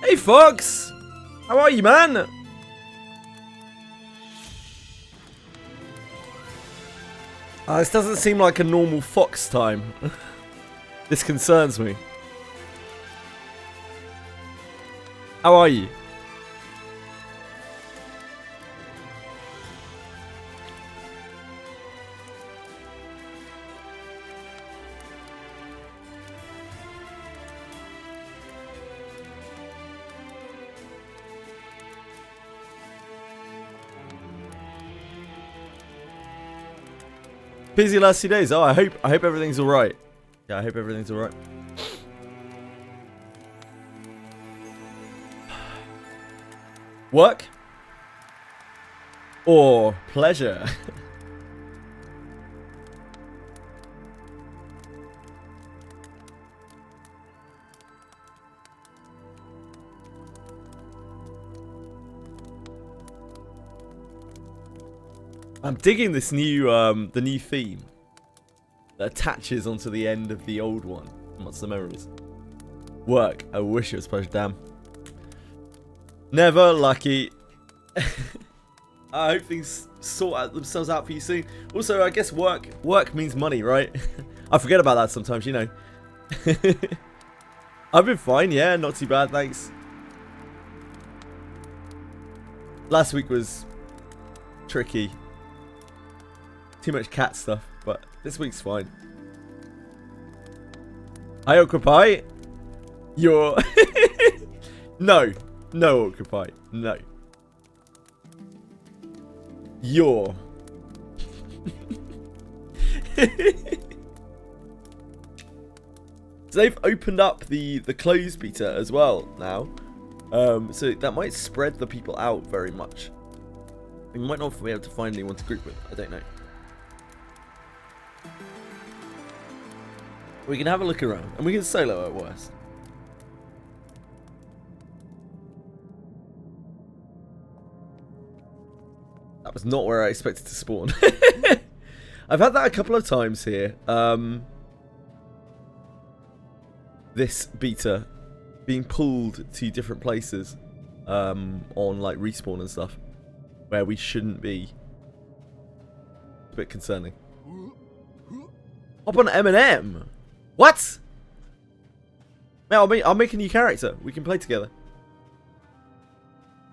Hey, Fox! How are you, man? This doesn't seem like a normal Fox time. This concerns me. How are you? Busy last 2 days. Oh, I hope everything's all right. Yeah, I hope everything's all right. Work or pleasure? I'm digging this new the new theme that attaches onto the end of the old one. What's the memories? Work. I wish it was pleasure. Damn. Never lucky. I hope things sort out themselves out for you soon. Also, I guess work means money, right? I forget about that sometimes, you know. I've been fine, yeah, not too bad, thanks. Last week was tricky. Too much cat stuff, but this week's fine. I occupy. You're no, occupy, no. You're. So they've opened up the closed beta as well now, so that might spread the people out very much. We might not be able to find anyone to group with. I don't know. We can have a look around, and we can solo at worst. That was not where I expected to spawn. I've had that a couple of times here. This beta being pulled to different places on like respawn and stuff where we shouldn't be. It's a bit concerning. Hop on M&M. What? Man, I'll make a new character. We can play together.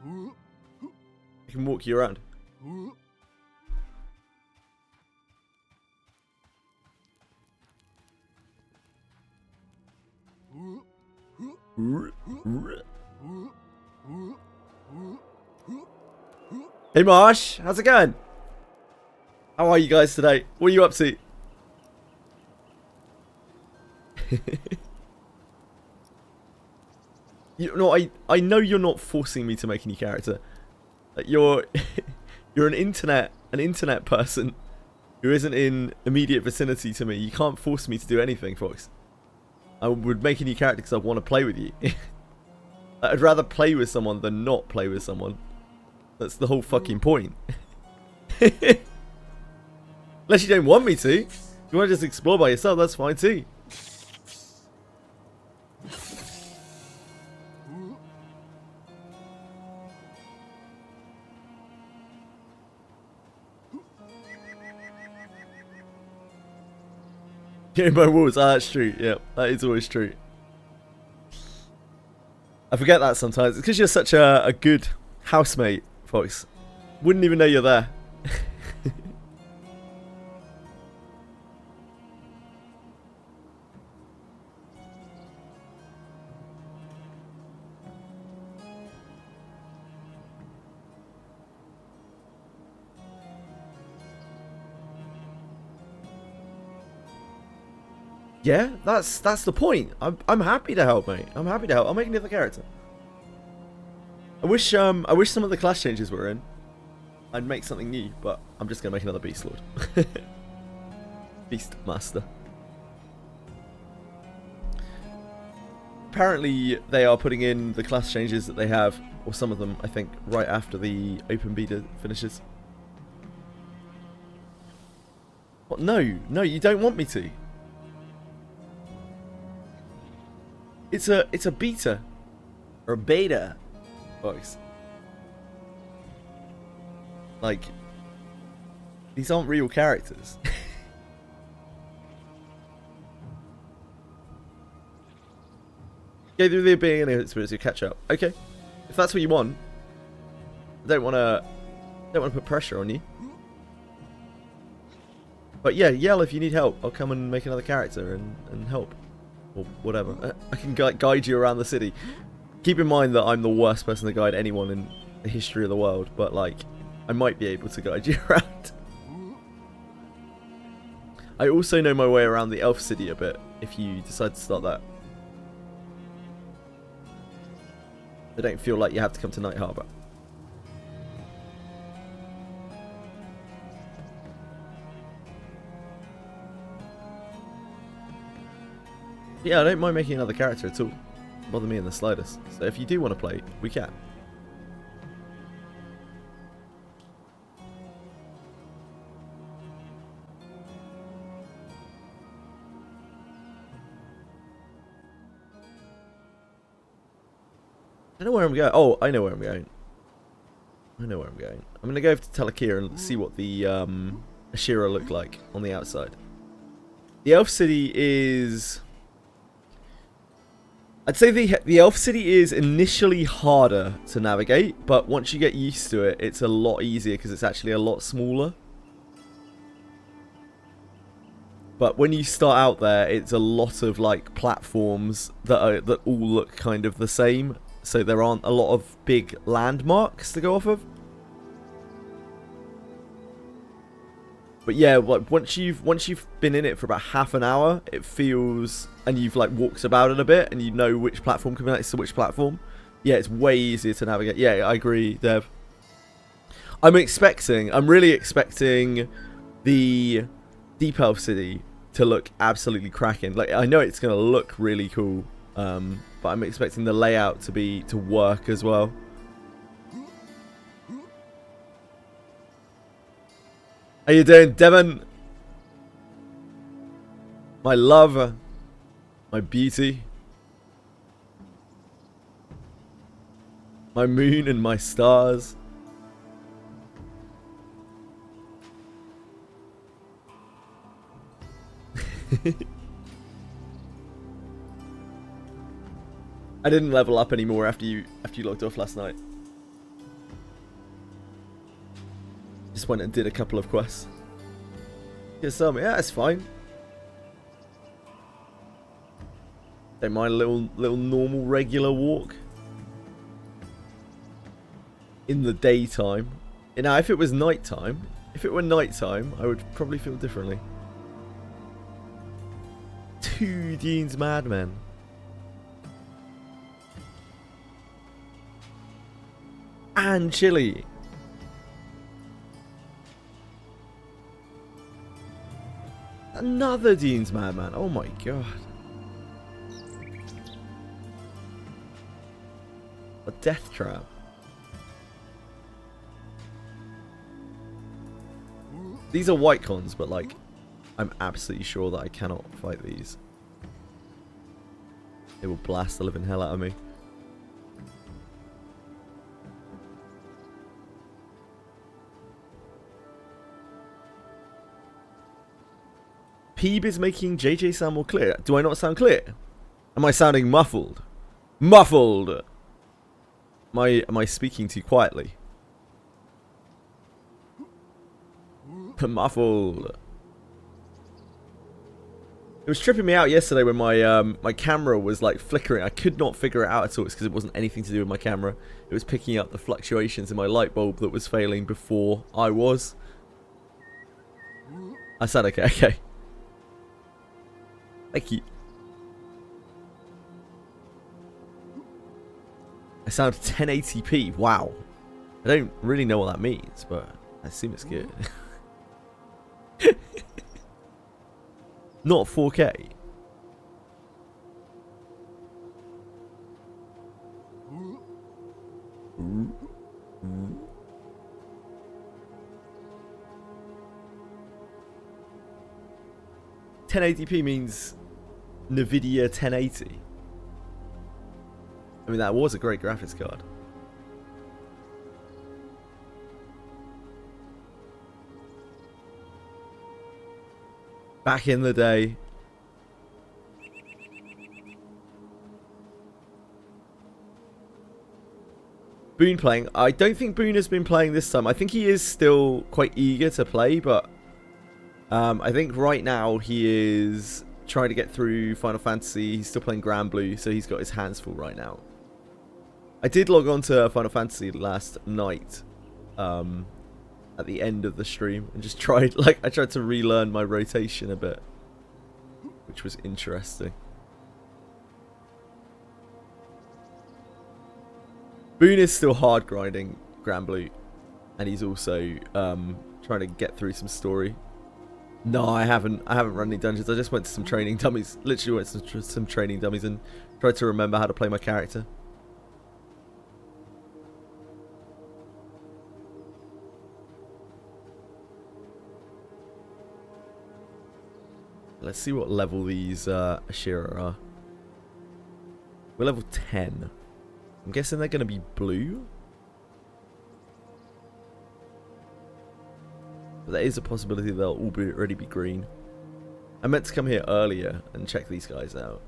I can walk you around. Hey Marsh, how's it going? How are you guys today? What are you up to? You know, I know you're not forcing me to make a new character. You're an internet person who isn't in immediate vicinity to me. You can't force me to do anything, Fox. I would make a new character because I want to play with you. I'd rather play with someone than not play with someone. That's the whole fucking point. Unless you don't want me to. If you want to just explore by yourself, that's fine too. Getting by walls, that's true. Yeah, that is always true. I forget that sometimes. It's because you're such a good housemate, Fox. Wouldn't even know you're there. Yeah, that's the point. I'm happy to help, mate. I'm happy to help. I'll make another character. I wish some of the class changes were in. I'd make something new, but I'm just gonna make another Beast Lord. Beast Master. Apparently they are putting in the class changes that they have, or some of them, I think, right after the open beta finishes. What? No, you don't want me to. It's a beta. Or a beta, folks. Like, these aren't real characters. Go through the beginning experience to catch up. Okay, if that's what you want, I don't want to put pressure on you. But yeah, yell if you need help. I'll come and make another character and help, or whatever. I can guide you around the city. Keep in mind that I'm the worst person to guide anyone in the history of the world, but like, I might be able to guide you around. I also know my way around the Elf City a bit, if you decide to start that. I don't feel like you have to come to Night Harbor. Yeah, I don't mind making another character at all. Doesn't bother me in the slightest. So if you do want to play, we can. I don't know where I'm going. Oh, I know where I'm going. I know where I'm going. I'm going to go over to Telekia and see what the Ashira look like on the outside. The Elf City is... I'd say the Elf City is initially harder to navigate, but once you get used to it, it's a lot easier because it's actually a lot smaller. But when you start out there, it's a lot of like platforms that all look kind of the same. So there aren't a lot of big landmarks to go off of. But yeah, like once you've been in it for about half an hour, it feels, and you've like walked about it a bit, and you know which platform connects to which platform. Yeah, it's way easier to navigate. Yeah, I agree, Dev. I'm really expecting the Deep Elf City to look absolutely cracking. Like, I know it's gonna look really cool, but I'm expecting the layout to work as well. How you doing, Devon? My love, my beauty, my moon and my stars. I didn't level up anymore after you logged off last night. Just went and did a couple of quests. Just tell me, yeah, it's fine. Don't mind a little normal regular walk in the daytime. You know, if it was nighttime, if it were nighttime, I would probably feel differently. 2 Dean's Madmen. And chili. Another Dean's Madman. Oh my god. A death trap. These are white cons, but like, I'm absolutely sure that I cannot fight these. They will blast the living hell out of me. Peeb is making JJ sound more clear. Do I not sound clear? Am I sounding muffled? Muffled! Am I speaking too quietly? Muffled. It was tripping me out yesterday when my camera was like flickering. I could not figure it out at all. It's because it wasn't anything to do with my camera. It was picking up the fluctuations in my light bulb that was failing before I was. I said okay, okay. Thank you. I sound 1080p. Wow. I don't really know what that means, but I assume it's good. Not 4K. Ooh. 1080p means NVIDIA 1080. I mean, that was a great graphics card. Back in the day. Boone playing. I don't think Boone has been playing this time. I think he is still quite eager to play, but I think right now he is trying to get through Final Fantasy. He's still playing Granblue, so he's got his hands full right now. I did log on to Final Fantasy last night at the end of the stream and just tried, I tried to relearn my rotation a bit, which was interesting. Boone is still hard grinding Granblue, and he's also trying to get through some story. No, I haven't run any dungeons. I just went to some training dummies. Literally went to some training dummies and tried to remember how to play my character. Let's see what level these Ashira are. We're level 10. I'm guessing they're going to be blue. But there is a possibility they'll all already be green. I meant to come here earlier and check these guys out.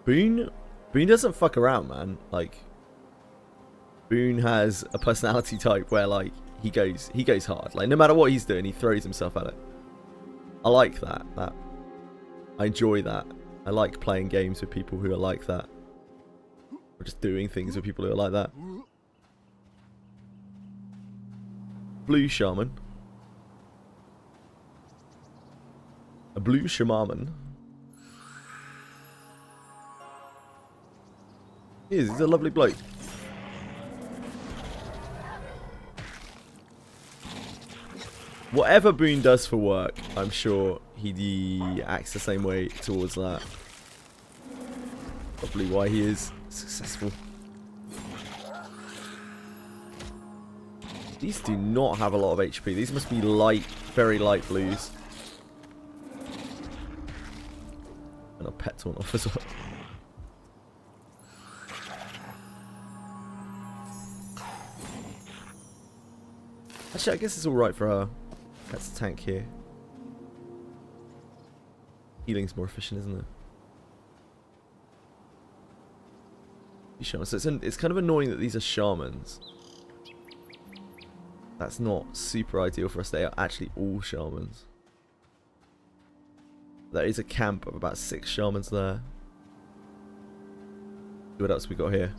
Boone doesn't fuck around, man. Like, Boone has a personality type where, like, he goes hard. Like, no matter what he's doing, he throws himself at it. I like that. I enjoy that. I like playing games with people who are like that. Or just doing things with people who are like that. Blue shaman. A blue shaman. He's a lovely bloke. Whatever Boone does for work, I'm sure he acts the same way towards that. Probably why he is successful. These do not have a lot of HP. These must be light, very light blues. And a pet torn off as well. Actually, I guess it's alright for her. That's a tank here. Healing's more efficient, isn't it? So it's kind of annoying that these are shamans. That's not super ideal for us. They are actually all shamans. There is a camp of about 6 shamans there. See what else we got here.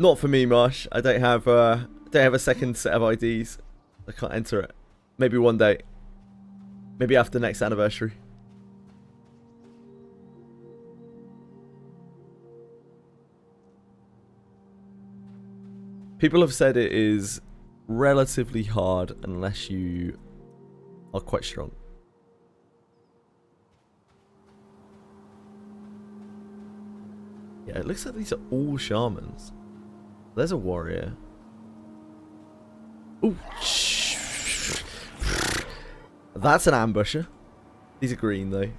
Not for me, Marsh. I don't have a second set of IDs. I can't enter it. Maybe one day. Maybe after next anniversary. People have said it is relatively hard unless you are quite strong. Yeah, it looks like these are all shamans. There's a warrior. Ooh. That's an ambusher. These are green though.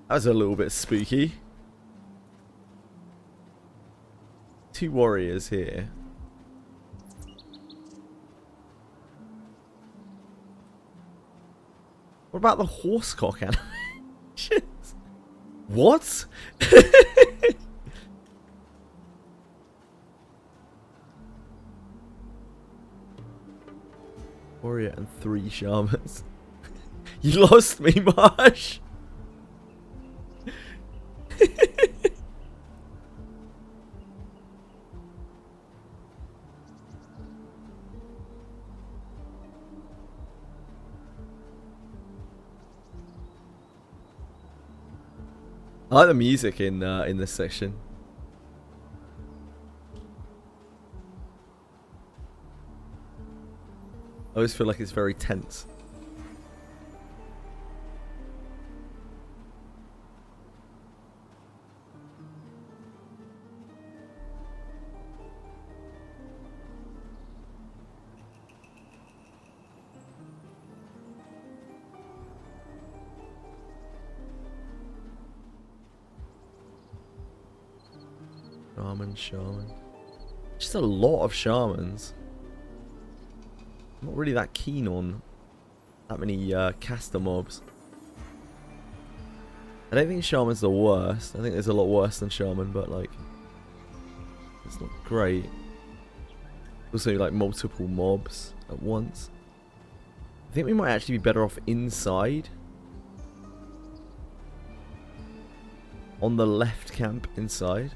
That was a little bit spooky. 2 warriors here. What about the horsecock animations? What? Warrior and 3 shamans. You lost me, Marsh. I like the music in this section. I always feel like it's very tense. Shaman. Just a lot of shamans. I'm not really that keen on that many caster mobs. I don't think shaman's the worst. I think there's a lot worse than shaman, but like, it's not great. Also, like multiple mobs at once. I think we might actually be better off inside. On the left camp inside.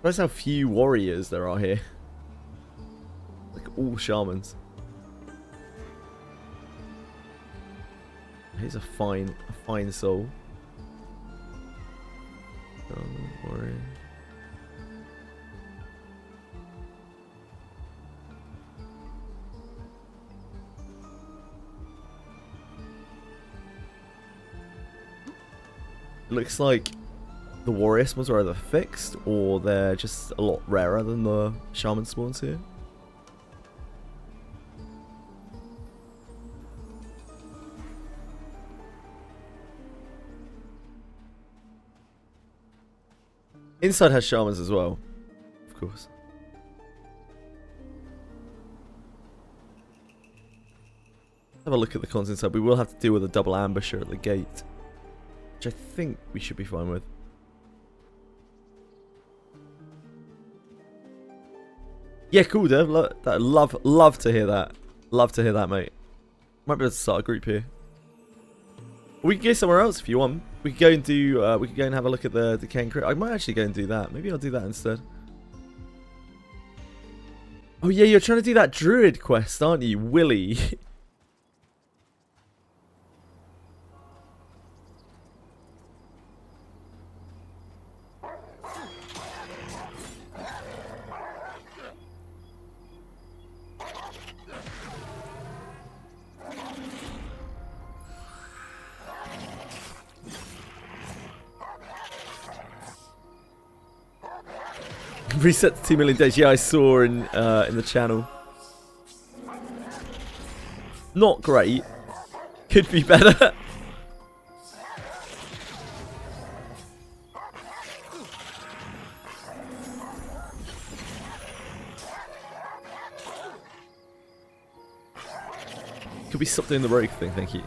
Notice how few warriors there are here. Like all shamans. Here's a fine soul. Don't worry. It looks like the warrior spawns are either fixed or they're just a lot rarer than the shaman spawns here. Inside has shamans as well, of course. Have a look at the cons inside. We will have to deal with a double ambusher at the gate, which I think we should be fine with. Yeah, cool, Dev. Love to hear that. Love to hear that, mate. Might be able to start a group here. We can go somewhere else if you want. We could go and do. We could go and have a look at the decaying crit. I might actually go and do that. Maybe I'll do that instead. Oh yeah, you're trying to do that druid quest, aren't you, Willy? Reset to 2 million days. Yeah, I saw in the channel. Not great. Could be better. Could we stop doing the rogue thing? Thank you.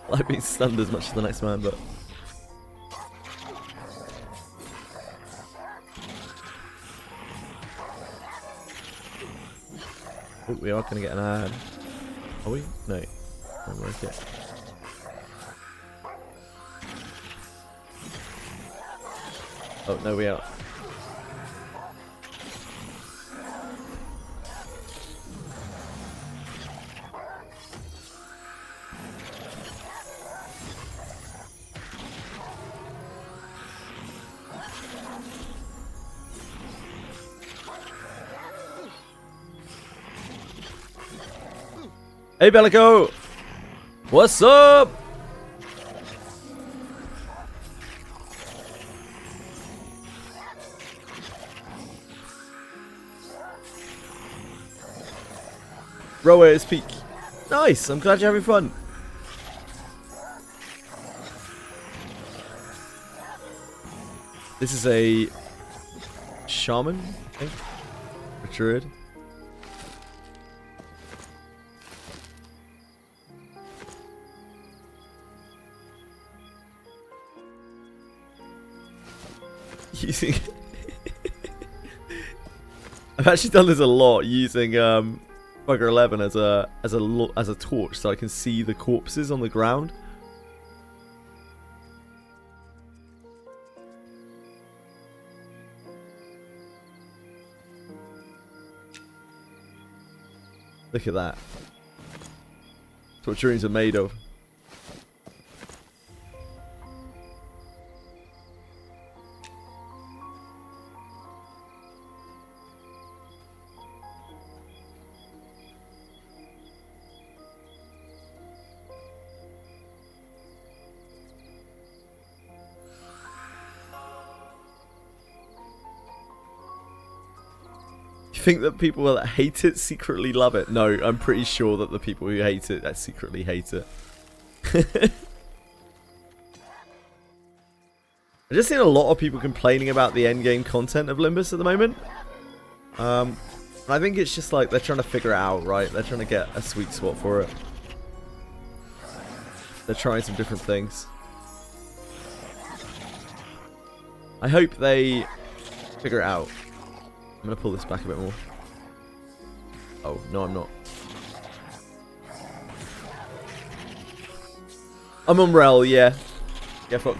I like being stunned as much as the next man, but. Oh, we are going to get an ad. Are we? No. Don't work it. Oh, no, we are. Hey Bellico! What's up? Row at its peak. Nice, I'm glad you're having fun. This is a shaman, I think. A druid. Using I've actually done this a lot, using Bugger 11 as a torch so I can see the corpses on the ground. Look at that. That's what dreams are made of. You think that people that hate it secretly love it? No, I'm pretty sure that the people who hate it secretly hate it. I've just seen a lot of people complaining about the endgame content of Limbus at the moment. I think it's just like they're trying to figure it out, right? They're trying to get a sweet spot for it. They're trying some different things. I hope they figure it out. I'm going to pull this back a bit more. Oh, no I'm not. I'm on Rel, yeah. Yeah, fuck.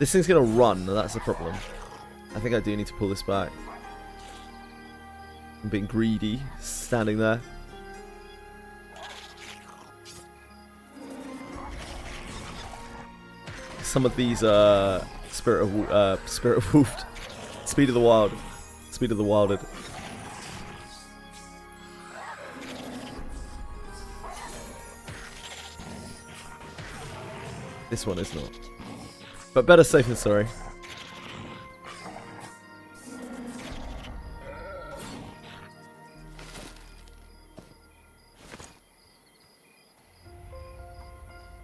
This thing's going to run, that's the problem. I think I do need to pull this back. I'm being greedy, standing there. Some of these Spirit of Wolfed, Speed of the Wild, Speed of the Wilded. This one is not, but better safe than sorry.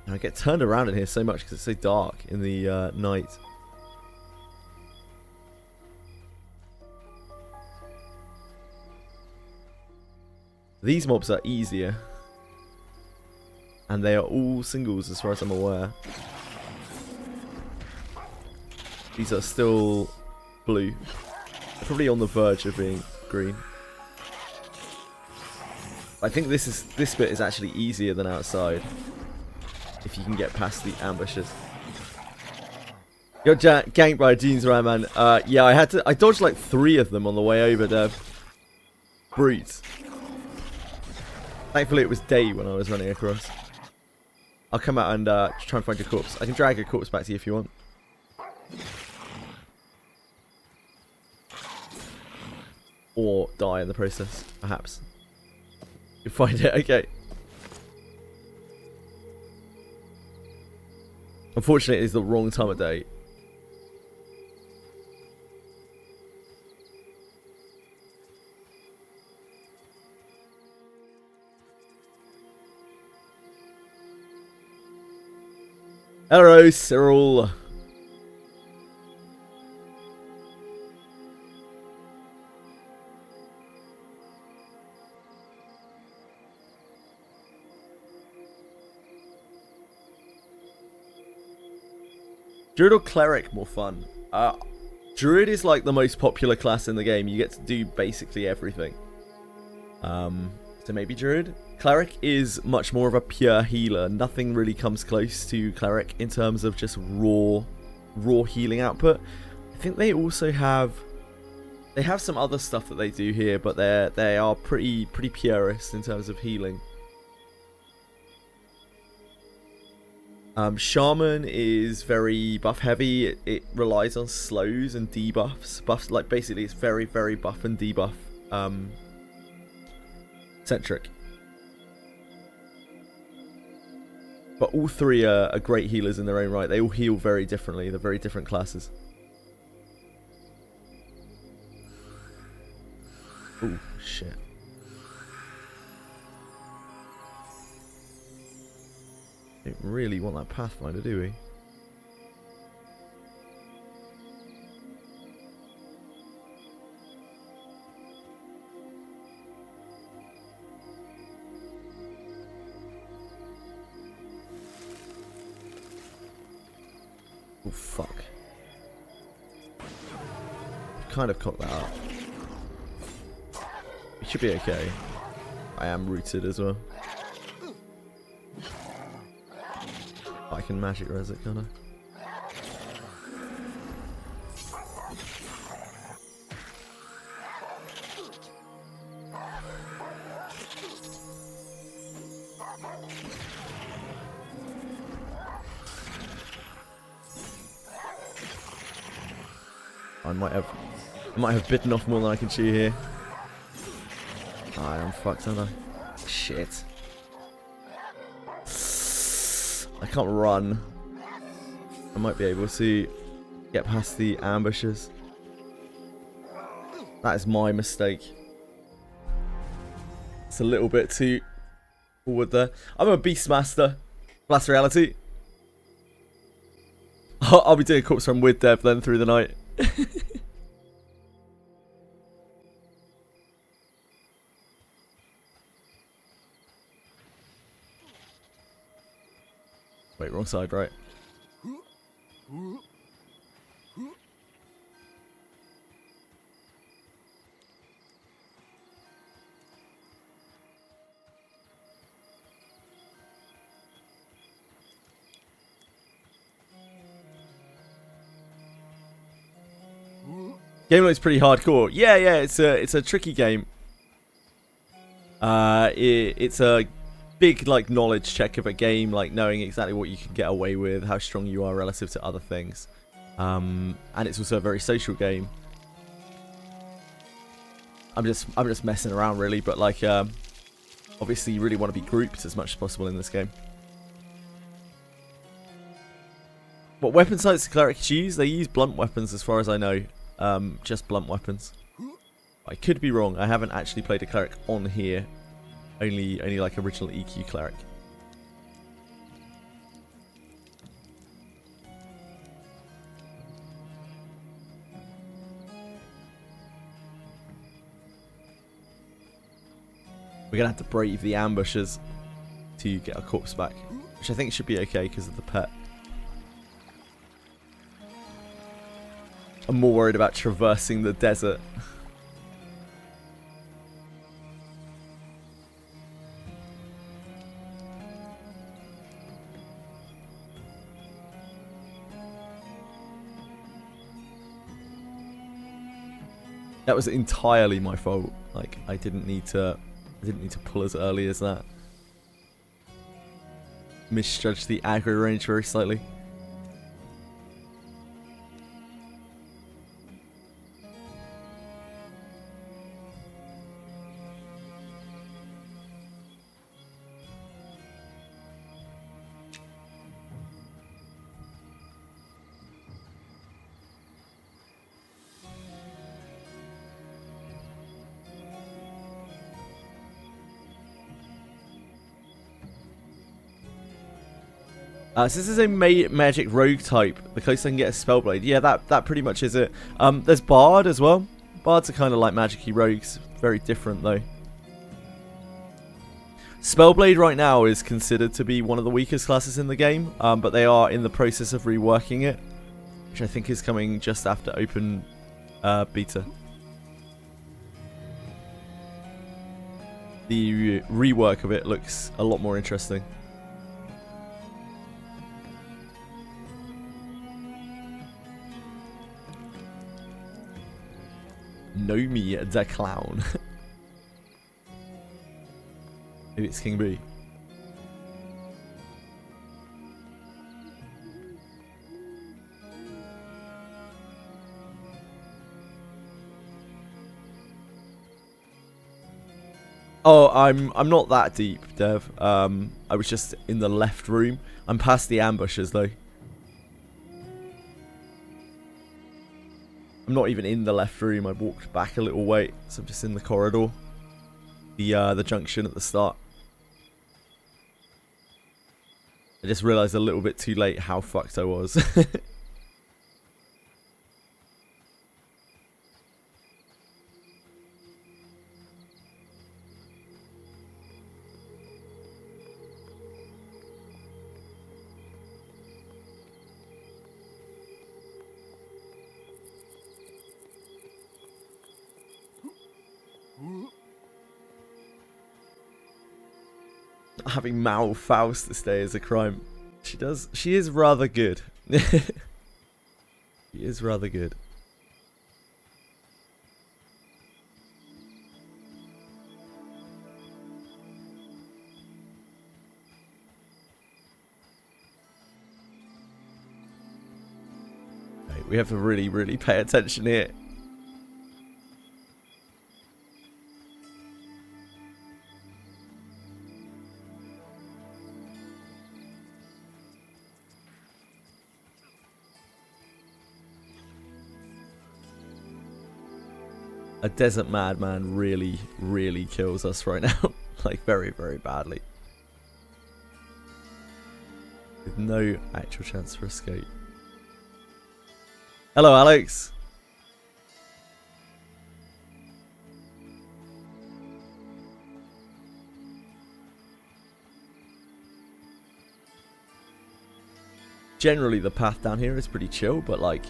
I get turned around in here so much because it's so dark in the night. These mobs are easier. And they are all singles as far as I'm aware. These are still blue. They're probably on the verge of being green. I think this bit is actually easier than outside. If you can get past the ambushes. Got ganked by a Jeans Ryan, man. Yeah, I dodged like 3 of them on the way over there. Brutes. Thankfully it was day when I was running across. I'll come out and try and find your corpse. I can drag your corpse back to you if you want. Or die in the process, perhaps. You find it, okay. Unfortunately, it is the wrong time of day. Hello, Cyril. Druid or Cleric more fun? Druid is like the most popular class in the game. You get to do basically everything. So maybe Druid. Cleric is much more of a pure healer. Nothing really comes close to Cleric in terms of just raw healing output. I think they also have some other stuff that they do here, but they are pretty purist in terms of healing. Shaman is very buff heavy. It relies on slows and debuffs. Buffs, like basically it's very buff and debuff centric. But all 3 are great healers in their own right. They all heal very differently. They're very different classes. Oh shit. Don't really want that Pathfinder, do we? Oh fuck. Kind of cocked that up. It should be okay. I am rooted as well. I can magic res it, can't I? I might have bitten off more than I can chew here. I am fucked, aren't I? Shit. I can't run. I might be able to get past the ambushes. That is my mistake. It's a little bit too forward there. I'm a Beastmaster. That's reality. I'll be doing corpse run with Dev then through the night. Wait, wrong side, right? Game looks pretty hardcore. Yeah, it's a tricky game. It's a big like knowledge check of a game, like knowing exactly what you can get away with, how strong you are relative to other things. And it's also a very social game. I'm just messing around really, but like obviously you really want to be grouped as much as possible in this game. What weapon sights do clerics use? They use blunt weapons as far as I know. Just blunt weapons. I could be wrong. I haven't actually played a cleric on here. Only like original EQ cleric. We're gonna have to brave the ambushes to get our corpse back, which I think should be okay because of the pet. I'm more worried about traversing the desert. That was entirely my fault. Like I didn't need to pull as early as that. Misjudged the aggro range very slightly. So this is a magic rogue type. The closest I can get a spellblade. Yeah, that pretty much is it. There's bard as well. Bards are kind of like magic-y rogues. Very different though. Spellblade right now is considered to be one of the weakest classes in the game, but they are in the process of reworking it, which I think is coming just after open beta. The rework of it looks a lot more interesting. Nomi the Clown. Maybe it's King B. Oh, I'm not that deep, Dev. I was just in the left room. I'm past the ambushes though. I'm not even in the left room. I walked back a little way, so I'm just in the corridor. The junction at the start. I just realised a little bit too late how fucked I was. Having Mal Faust this day is a crime. She is rather good. She is rather good. Right, we have to really pay attention here. a desert madman really, really kills us right now. Like, very, very badly. With no actual chance for escape. Hello, Alex. Generally, the path down here is pretty chill, but like,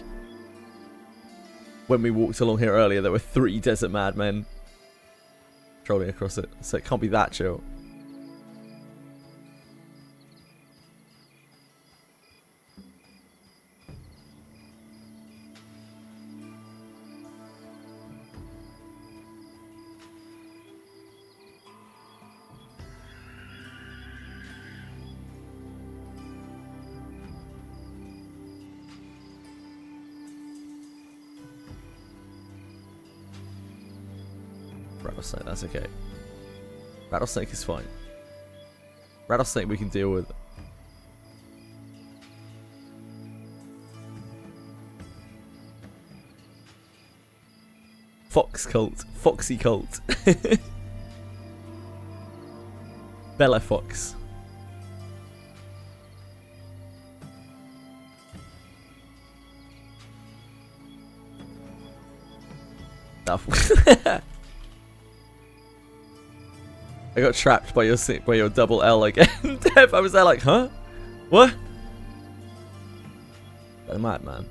when we walked along here earlier, there were 3 desert madmen trolling across it, so it can't be that chill. Rattlesnake, that's okay. Rattlesnake is fine. Rattlesnake we can deal with. Fox cult. Foxy cult. Bella Fox. I got trapped by your double L again. Dev, I was there like, huh? What? A madman.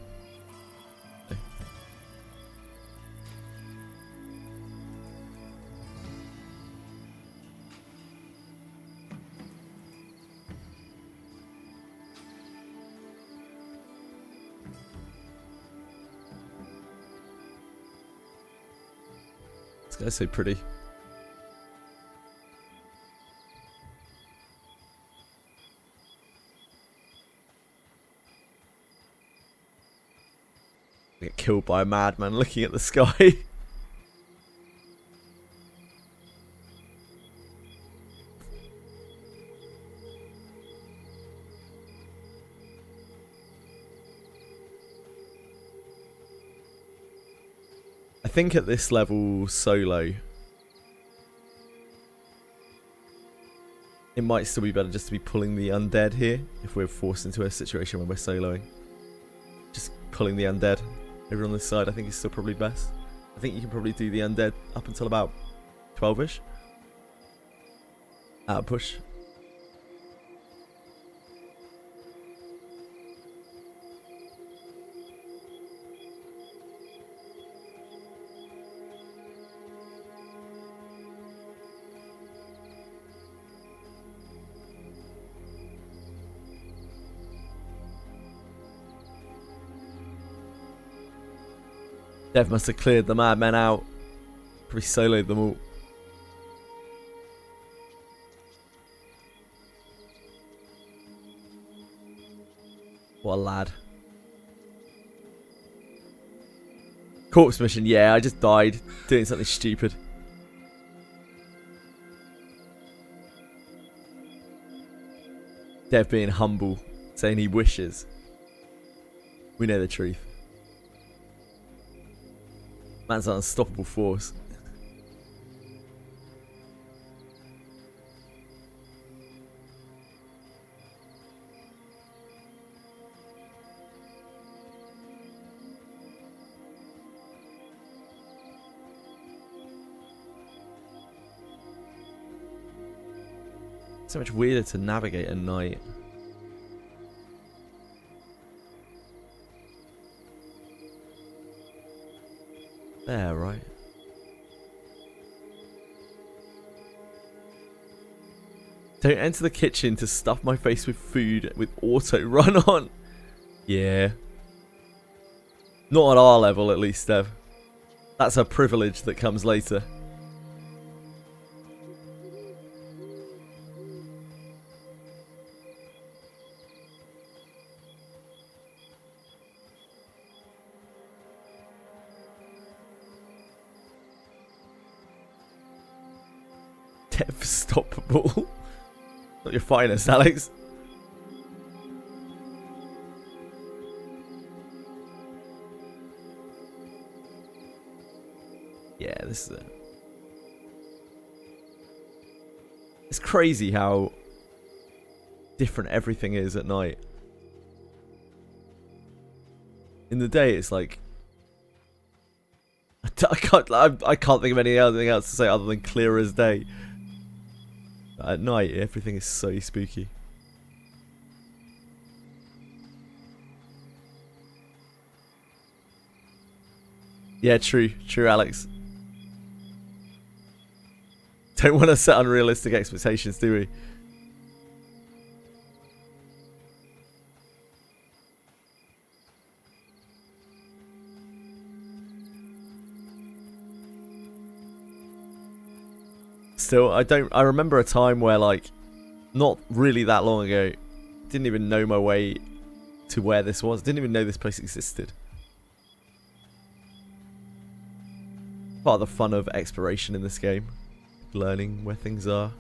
This guy's so pretty. Get killed by a madman looking at the sky. I think at this level solo it might still be better just to be pulling the undead here if we're forced into a situation where we're soloing. Just pulling the undead over on this side I think is still probably best. I think you can probably do the undead up until about 12ish. Out of push. Dev must have cleared the madmen out. Probably soloed them all. What a lad. Corpse mission, yeah, I just died doing something stupid. Dev being humble, saying he wishes. We know the truth. Man's an unstoppable force. So much weirder to navigate at night. There, right. Don't enter the kitchen to stuff my face with food with auto run on. Yeah. Not at our level, at least, Dev. That's a privilege that comes later. Stoppable. Not your finest, Alex. Yeah, this is it. It's crazy how different everything is at night. In the day, it's like I can't think of anything else to say other than clear as day. At night, everything is so spooky. Yeah, true, Alex. Don't want to set unrealistic expectations, do we? Still, I remember a time where, like, not really that long ago, didn't even know my way to where this was. Didn't even know this place existed. Part of the fun of exploration in this game. Learning where things are.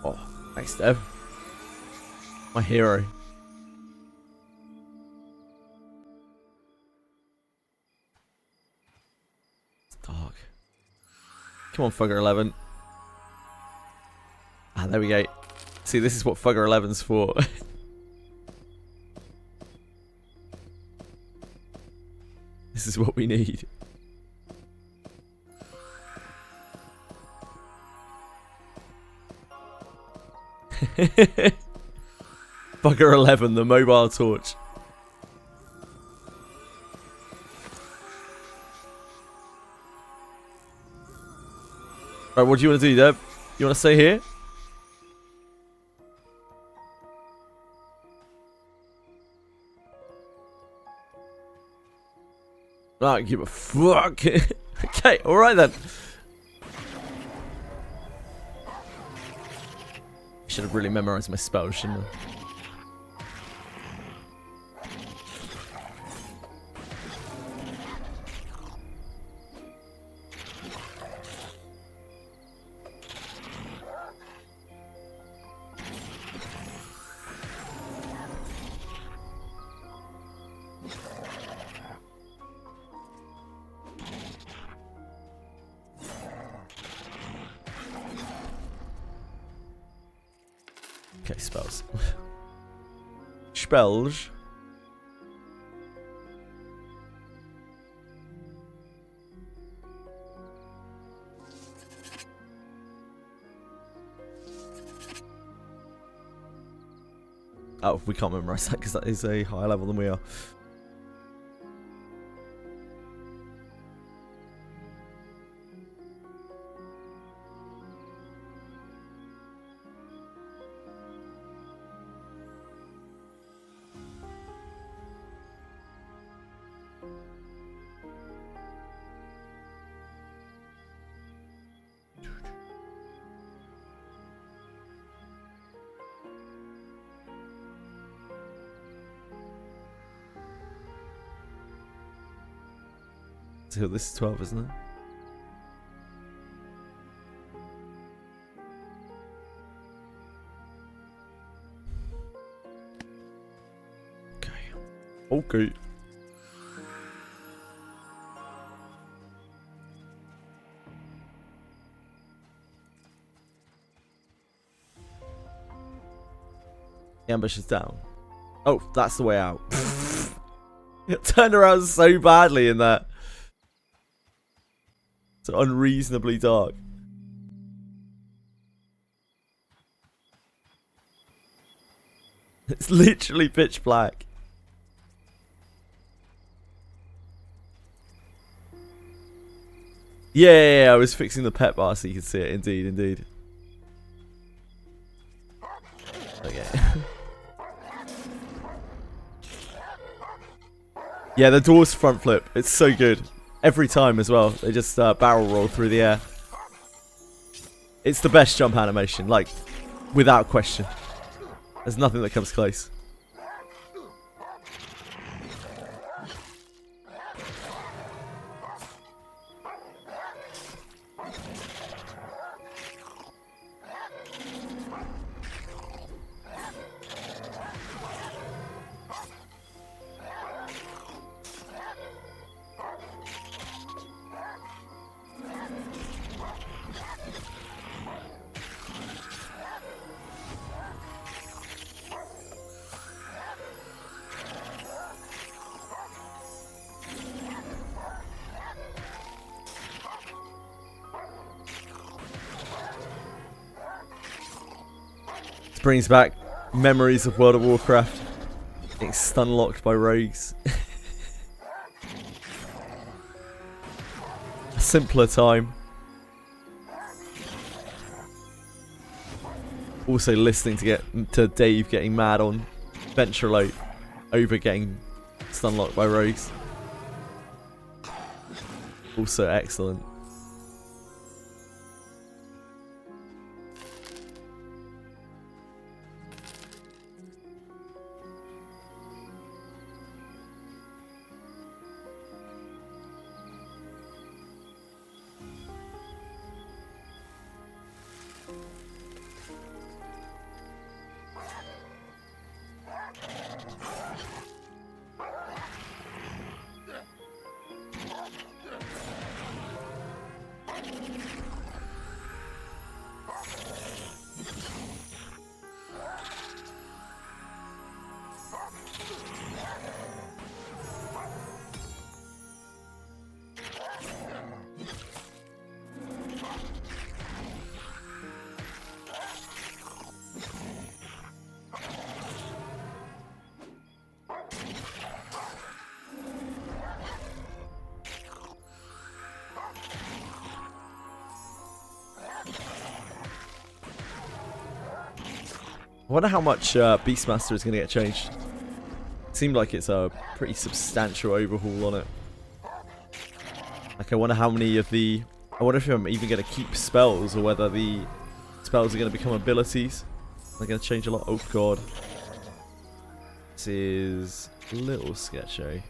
Oh, thanks, Dev. My hero. It's dark. Come on, Fugger 11. Ah, there we go. See, this is what Fugger 11's for. This is what we need. Bugger 11, the mobile torch. Right, what do you want to do, Deb? You want to stay here? I don't give a fuck. Okay, alright then. Should have really memorized my spells, shouldn't I? Okay, spells. Spells. Oh, we can't memorize that because that is a higher level than we are. So this is 12, isn't it? Okay. Okay. The ambush is down. Oh, that's the way out. It turned around so badly in that. It's unreasonably dark. It's literally pitch black. Yeah, I was fixing the pet bar so you could see it. Indeed, indeed. Okay. Yeah, the doors front flip. It's so good. Every time as well. They just barrel roll through the air. It's the best jump animation, like, without question. There's nothing that comes close. Brings back memories of World of Warcraft. Getting stun locked by rogues. A simpler time. Also listening to Dave getting mad on Ventralope over getting stun locked by rogues. Also excellent. I wonder how much Beastmaster is going to get changed. It seemed like it's a pretty substantial overhaul on it. Like, I wonder how many of the... I wonder if I'm even going to keep spells, or whether the spells are going to become abilities. They're going to change a lot. Oh, God. This is a little sketchy.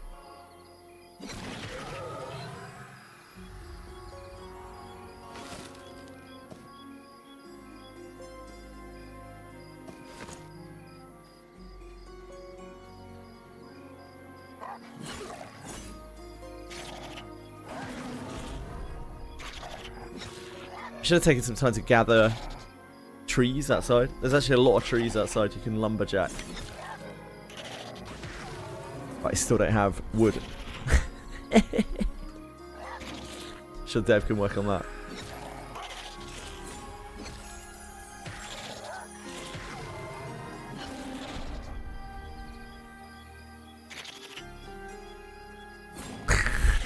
Should have taken some time to gather trees outside. There's actually a lot of trees outside you can lumberjack. But I still don't have wood. Sure, Dev can work on that.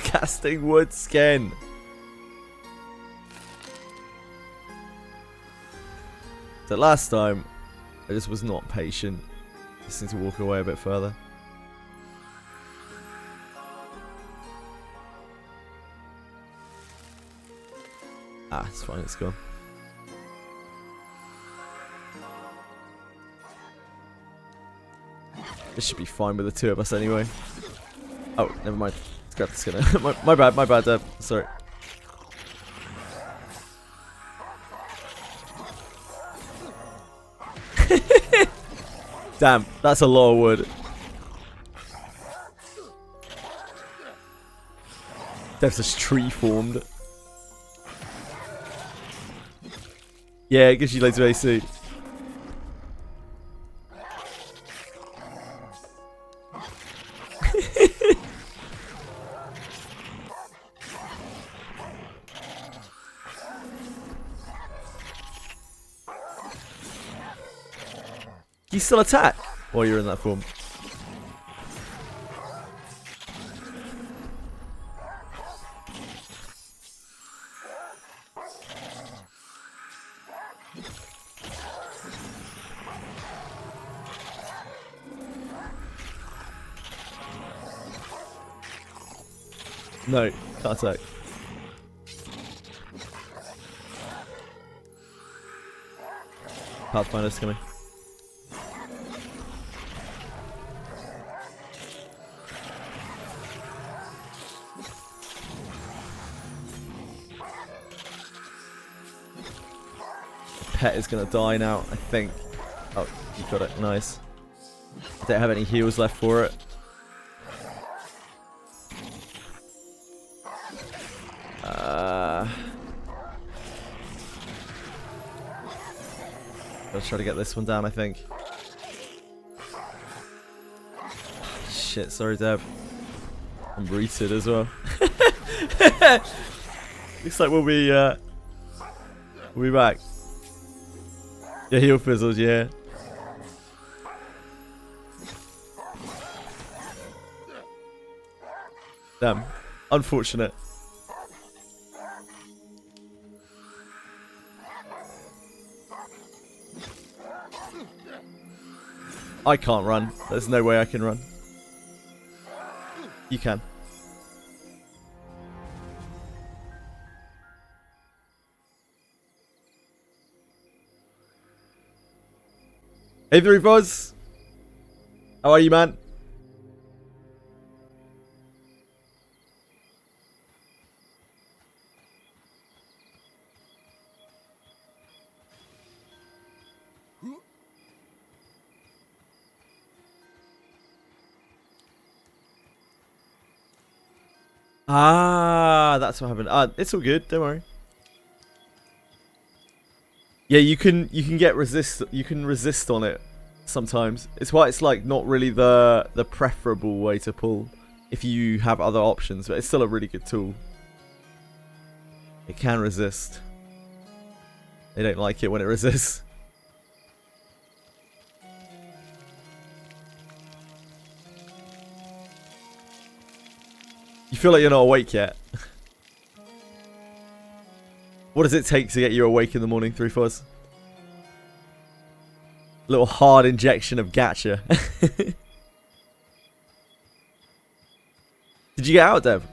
Casting wood skin. So last time, I just was not patient. Just need to walk away a bit further. Ah, it's fine, it's gone. This should be fine with the two of us anyway. Oh, never mind. Let's grab the skinner. my bad, Deb. Sorry. Damn, that's a lot of wood. There's this tree formed. Yeah, it gives you loads of AC. you still attack while you're in that form? No, can't attack. Pathfinder's coming. Pet is gonna die now, I think. Oh, you got it. Nice. I don't have any heals left for it. Let's try to get this one down, I think. Shit, sorry, Deb. I'm rooted as well. Looks like we'll be back. Yeah, heal fizzles, yeah. Damn. Unfortunate. I can't run. There's no way I can run. You can. Hey, Three Fuzz. How are you, man? Ah, that's what happened. It's all good. Don't worry. Yeah, you can get resist. You can resist on it sometimes. It's why it's like not really the preferable way to pull if you have other options, but it's still a really good tool. It can resist. They don't like it when it resists. You feel like you're not awake yet. What does it take to get you awake in the morning, Three Fuzz? Little hard injection of gacha. Did you get out, Dev?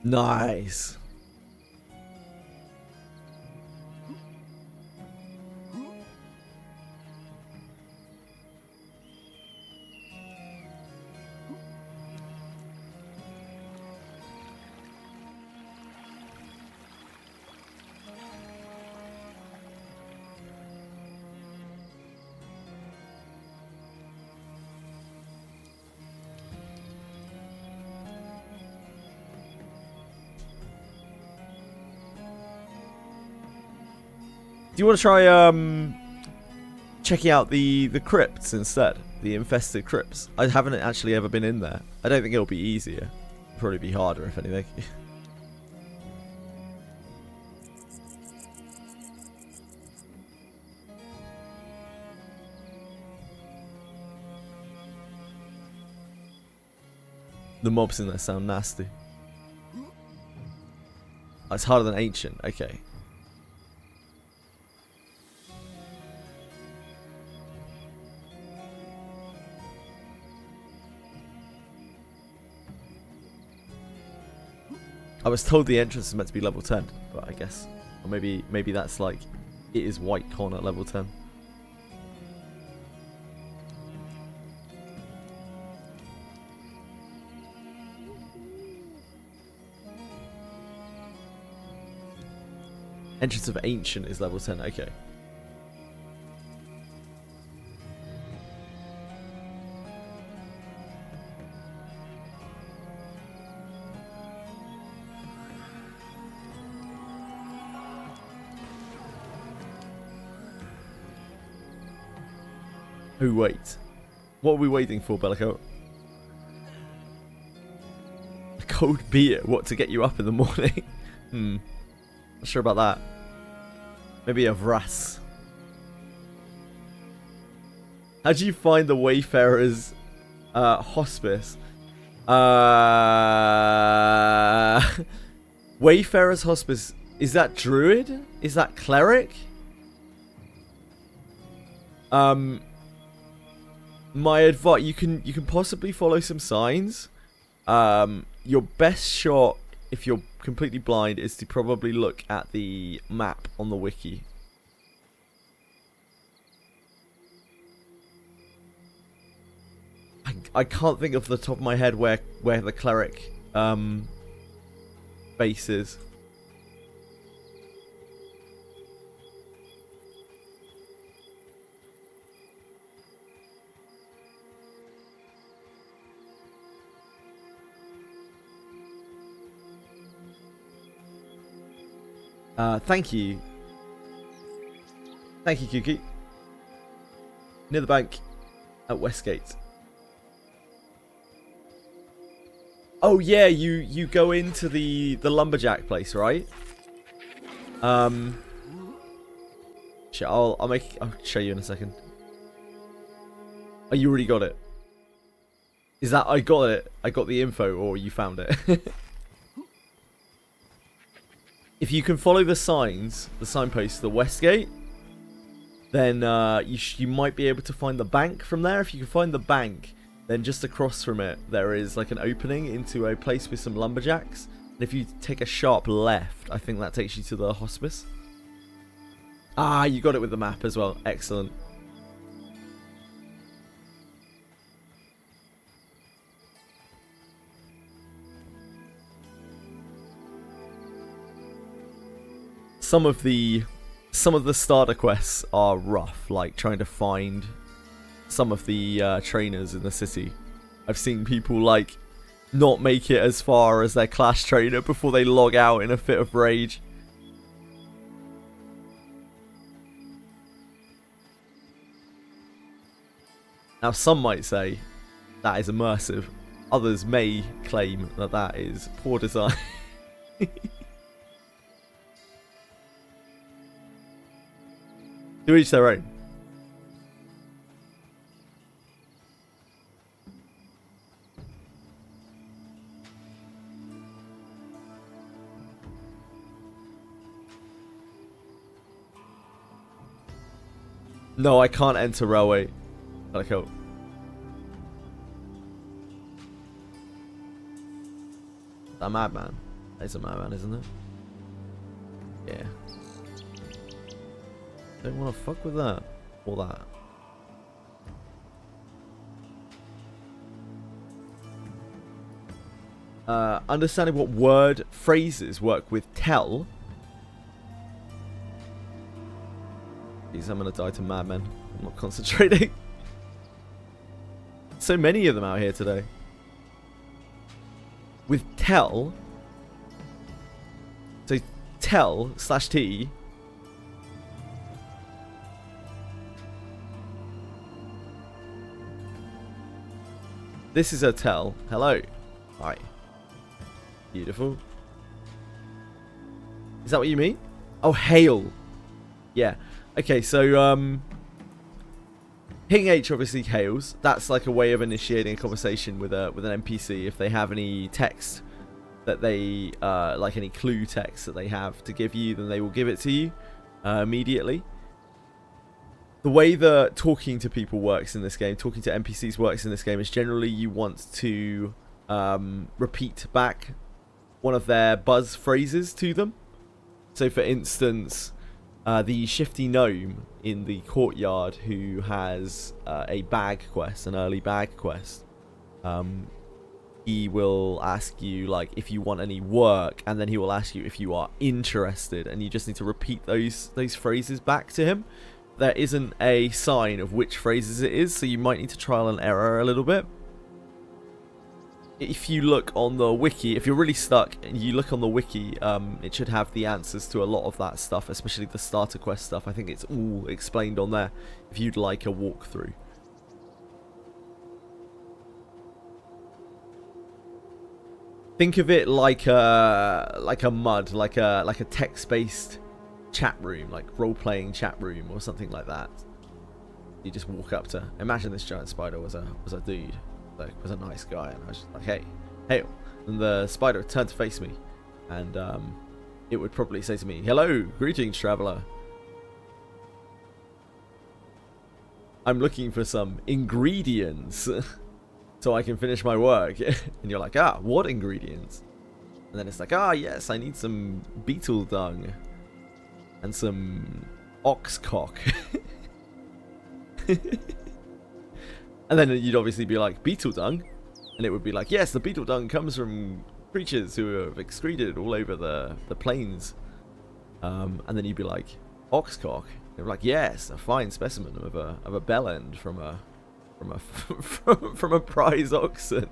Nice. Do you want to try checking out the crypts instead? The infested crypts. I haven't actually ever been in there. I don't think it'll be easier. It'll probably be harder, if anything. The mobs in there sound nasty. Oh, it's harder than ancient. Okay. I was told the entrance is meant to be level 10, but I guess, or maybe that's like, it is white con at level 10. Entrance of ancient is level 10, okay. Oh, wait. What are we waiting for, Bellico? A cold beer? What, to get you up in the morning? Not sure about that. Maybe a Vras. How do you find the Wayfarer's hospice? Wayfarer's hospice. Is that druid? Is that cleric? My advice, you can possibly follow some signs. Your best shot, if you're completely blind, is to probably look at the map on the wiki. I can't think off the top of my head where the cleric base is. Thank you. Thank you, Kuki. Near the bank at Westgate. Oh yeah, you go into the lumberjack place, right? Shit, I'll show you in a second. Oh, you already got it. Is that I got it? I got the info, or you found it? If you can follow the signs, the signposts, the Westgate, then you might be able to find the bank from there. If you can find the bank, then just across from it, there is like an opening into a place with some lumberjacks. And if you take a sharp left, I think that takes you to the hospice. Ah, you got it with the map as well. Excellent. Some of the starter quests are rough, like trying to find some of the trainers in the city. I've seen people like not make it as far as their class trainer before they log out in a fit of rage. Now some might say that is immersive. Others may claim that that is poor design. To each their own. No, I can't enter railway. Gotta kill. That madman. That's a madman, isn't it? Yeah. Don't want to fuck with that. Or that. Understanding what word phrases work with tell. Jeez, I'm gonna die to madmen. I'm not concentrating. So many of them out here today. With tell. So tell / T. This is a tell. Hello. Hi. Beautiful. Is that what you mean? Oh, hail. Yeah. Okay, so hitting H obviously hails. That's like a way of initiating a conversation with an NPC if they have any text that they like any clue text that they have to give you, then they will give it to you immediately. The way that talking to people works in this game, talking to NPCs works in this game, is generally you want to repeat back one of their buzz phrases to them. So for instance, the shifty gnome in the courtyard who has a bag quest, an early bag quest, he will ask you like if you want any work, and then he will ask you if you are interested, and you just need to repeat those phrases back to him. There isn't a sign of which phrases it is, so you might need to trial and error a little bit. If you look on the wiki, if you're really stuck and you look on the wiki, it should have the answers to a lot of that stuff, especially the starter quest stuff. I think it's all explained on there if you'd like a walkthrough. Think of it like a MUD, like a text-based chat room, like role-playing chat room or something like that. You just walk up to, imagine this giant spider was a dude, like was a nice guy, and I was just like, hey, hail. And the spider would turn to face me, and it would probably say to me, hello, greetings, traveler. I'm looking for some ingredients so I can finish my work. And you're like, ah, what ingredients? And then it's like, ah, yes, I need some beetle dung and some ox cock. And then you'd obviously be like, beetle dung? And it would be like, yes, the beetle dung comes from creatures who have excreted all over the plains. And then you'd be like, ox cock? They're like, yes, a fine specimen of a bell end from a prize oxen.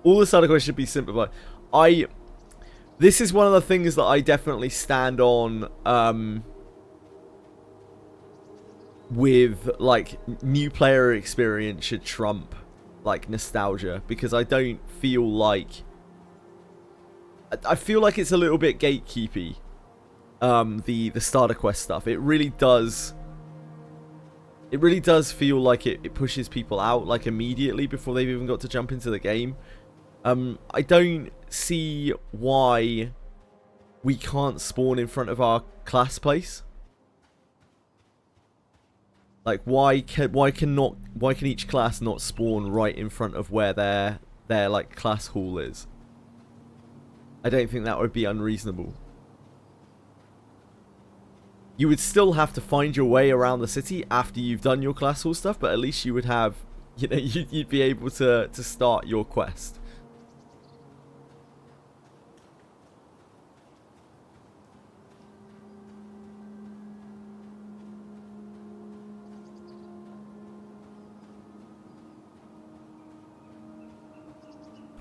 All the side quests should be simplified. This is one of the things that I definitely stand on with, like, new player experience should trump, like, nostalgia, because I don't feel like, I feel like it's a little bit gatekeepy, the starter quest stuff. It really does feel like it pushes people out, like, immediately before they've even got to jump into the game. I don't see why we can't spawn in front of our class place. Like, why can each class not spawn right in front of where their like class hall is? I don't think that would be unreasonable. You would still have to find your way around the city after you've done your class hall stuff, but at least you would have, you know, you'd be able to start your quest.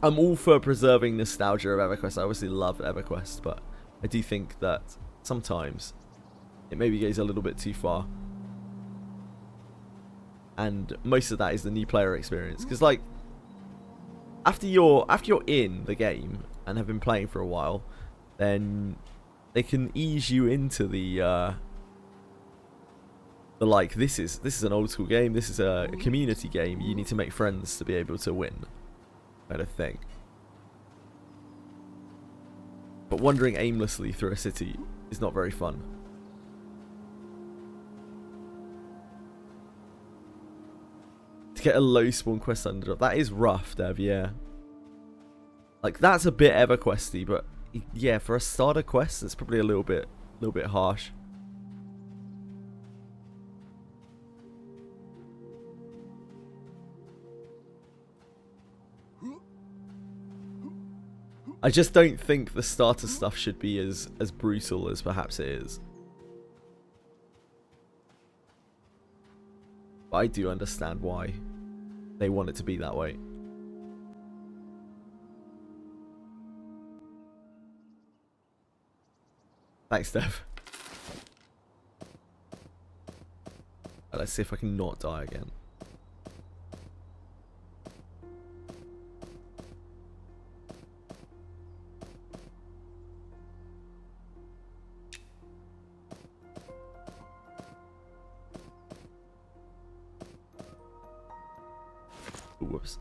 I'm all for preserving nostalgia of EverQuest. I obviously love EverQuest, but I do think that sometimes it maybe goes a little bit too far. And most of that is the new player experience. Because, like, after you're in the game and have been playing for a while, then they can ease you into the like, this is an old school game, this is a community game, you need to make friends to be able to win, kind of thing. But wandering aimlessly through a city is not very fun. To get a low spawn quest underdrop, that is rough, Dev, yeah. Like, that's a bit EverQuesty, but yeah, for a starter quest, it's probably a little bit harsh. I just don't think the starter stuff should be as brutal as perhaps it is. But I do understand why they want it to be that way. Thanks, Dev. Let's see if I can not die again. Ooh, whoops.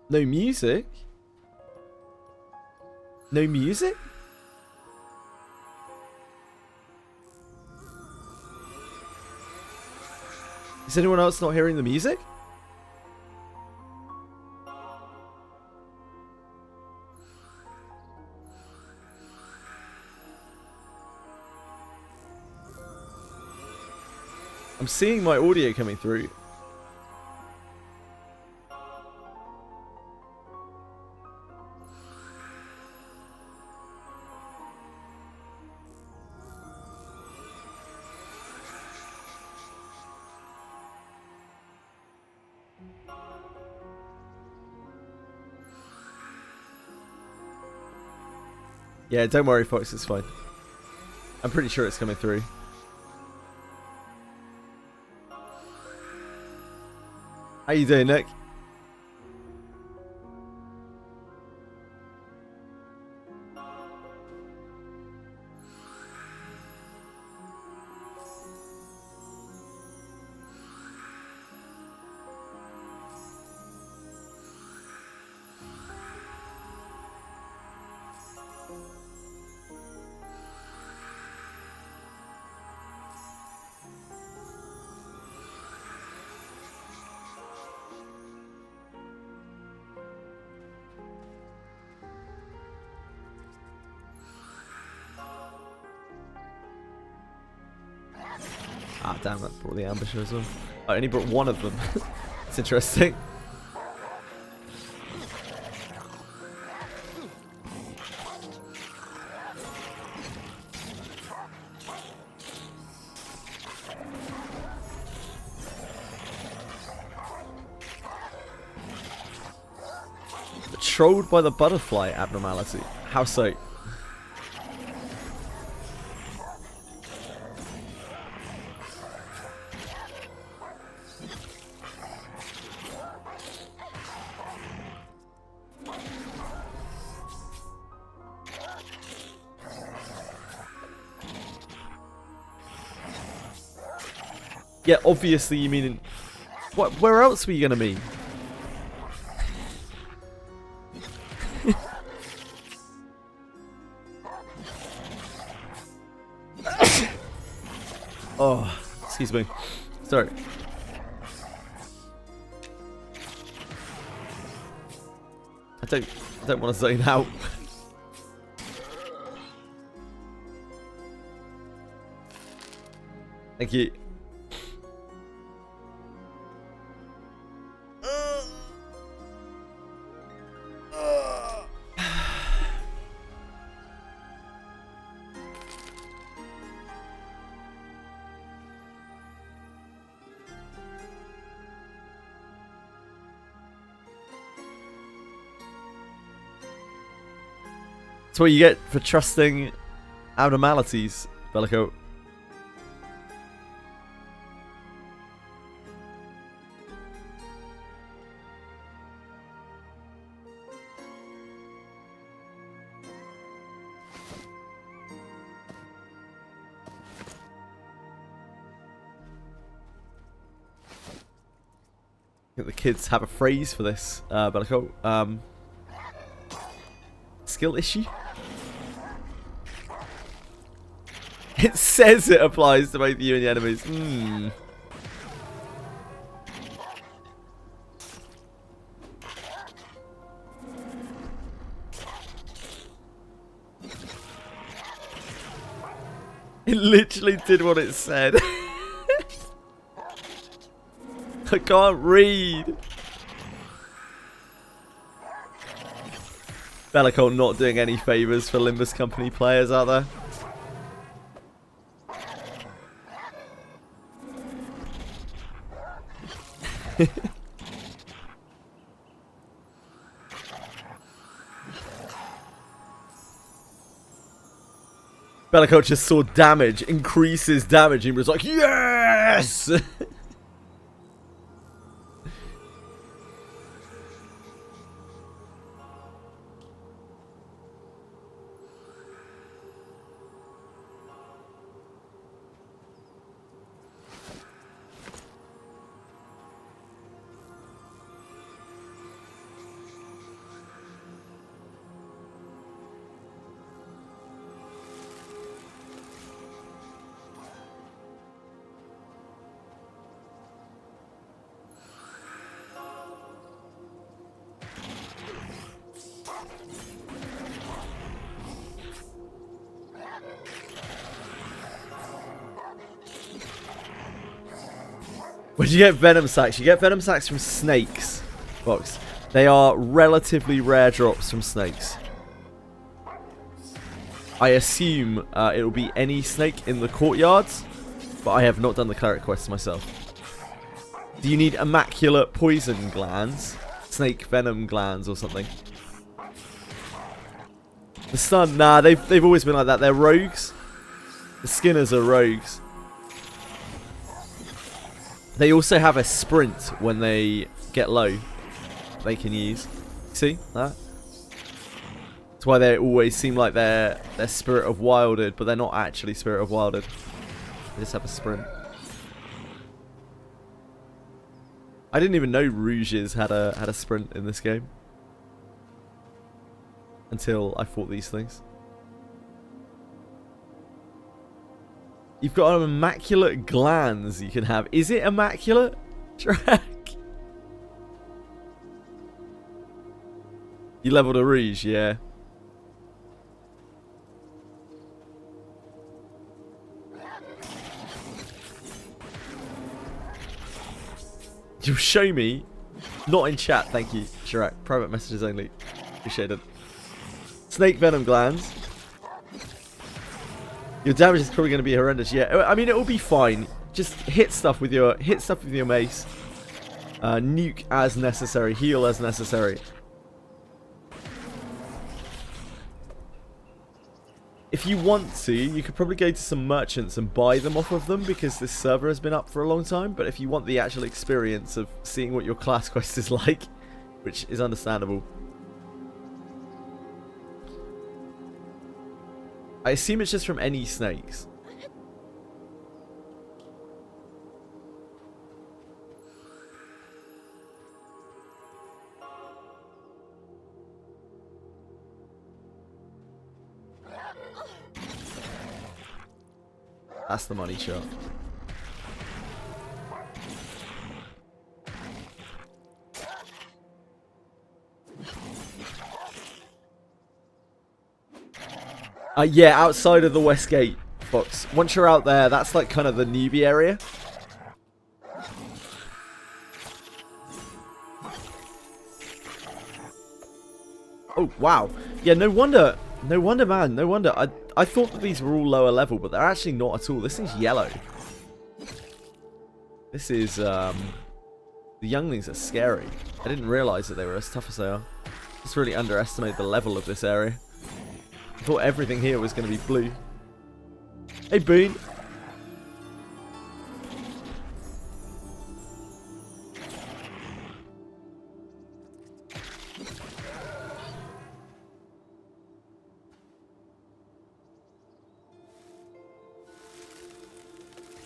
No music? No music? Is anyone else not hearing the music? I'm seeing my audio coming through. Yeah, don't worry, Fox. It's fine. I'm pretty sure it's coming through. How you doing, Nick? Ah, damn, that brought the ambusher as well. I only brought one of them. It's interesting. Trolled by the butterfly abnormality. How so? Yeah, obviously you mean... What? Where else were you going to mean? Oh, excuse me. Sorry. I don't want to zone out. Thank you. That's what you get for trusting abnormalities, Bellico. I think the kids have a phrase for this, Bellico. Skill issue? It says it applies to both you and the enemies. Hmm. It literally did what it said. I can't read. Bellico not doing any favours for Limbus Company players out there. Bellico just saw damage, increases damage, and he was like, yes! Where'd you get venom sacks? You get venom sacks from snakes, Fox. They are relatively rare drops from snakes. I assume it will be any snake in the courtyards, but I have not done the cleric quest myself. Do you need immaculate poison glands? Snake venom glands or something? The stun, nah, they've always been like that. They're rogues. The Skinners are rogues. They also have a sprint when they get low. They can use. See that? That's why they always seem like they're Spirit of Wilded, but they're not actually Spirit of Wilded. They just have a sprint. I didn't even know Rouges had a sprint in this game until I fought these things. You've got an immaculate glands you can have. Is it immaculate? Track. You leveled a Rouge, yeah. You'll show me. Not in chat, thank you, Chirac. Private messages only. Appreciate it. Snake venom glands. Your damage is probably going to be horrendous. Yeah, I mean it will be fine. Just hit stuff with your mace. Nuke as necessary. Heal as necessary. If you want to, you could probably go to some merchants and buy them off of them because this server has been up for a long time. But if you want the actual experience of seeing what your class quest is like, which is understandable. I assume it's just from any snakes. That's the money shot. Yeah, outside of the West Gate, Fox. Once you're out there, that's like kind of the newbie area. Oh, wow. Yeah, no wonder. No wonder, man. No wonder. I thought that these were all lower level, but they're actually not at all. This thing's yellow. This is, the younglings are scary. I didn't realize that they were as tough as they are. Just really underestimate the level of this area. I thought everything here was going to be blue. Hey, Boone.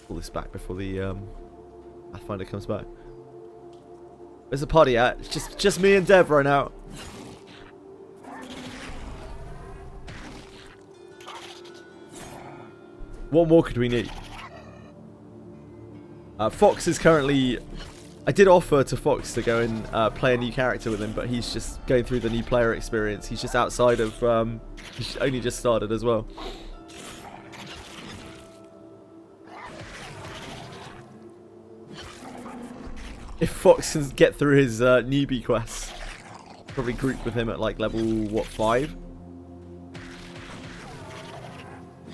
Pull this back before the Pathfinder comes back. Where's the party at? It's just me and Dev right now. What more could we need? Fox is currently... I did offer to Fox to go and play a new character with him, but he's just going through the new player experience. He's just outside of... he's only just started as well. If Fox can get through his newbie quests, probably group with him at like level, what, 5?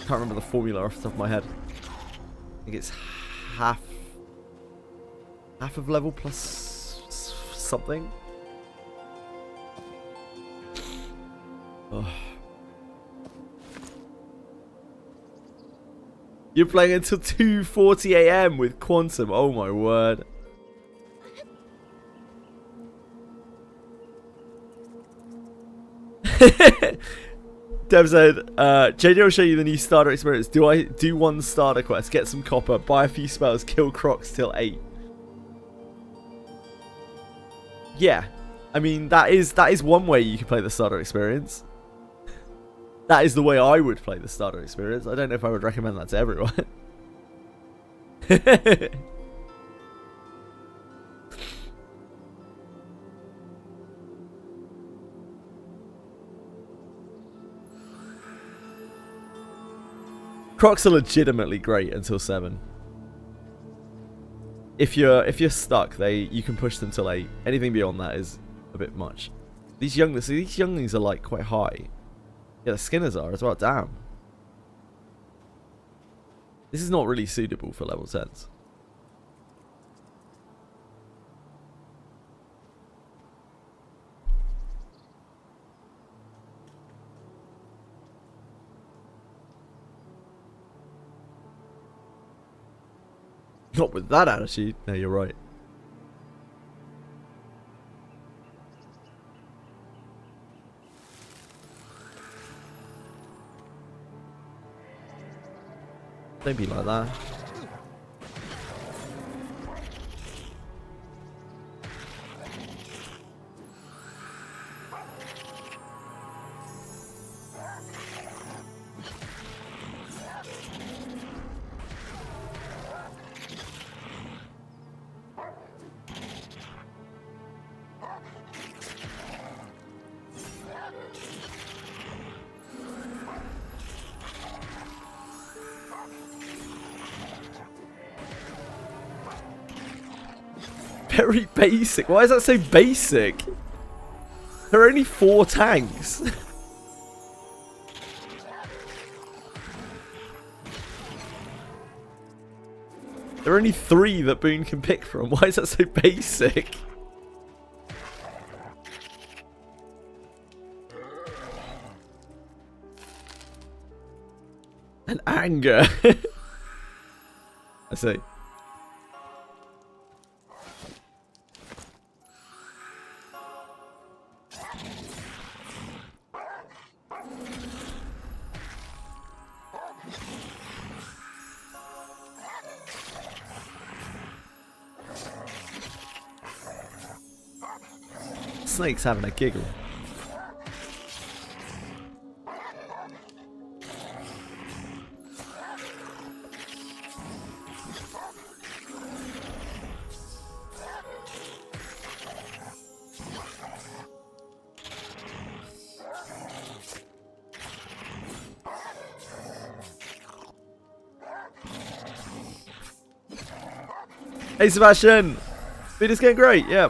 Can't remember the formula off the top of my head. I think it's half of level plus something. Oh. You're playing until 2:40 AM with Quantum. Oh my word. Dev said, JJ will show you the new starter experience. Do one starter quest, get some copper, buy a few spells, kill Crocs till 8. Yeah, I mean that is one way you can play the starter experience. That is the way I would play the starter experience. I don't know if I would recommend that to everyone. Crocs are legitimately great until 7. If you're stuck, you can push them till 8. Anything beyond that is a bit much. These younglings are like quite high. Yeah, the Skinners are as well. Damn. This is not really suitable for level 10s. Not with that attitude. No, you're right. Don't be like that. Very basic. Why is that so basic? There are only 4 tanks. There are only 3 that Boone can pick from. Why is that so basic? And anger. I see. Snake's having a giggle. Hey Sebastian! Speed is getting great, yeah.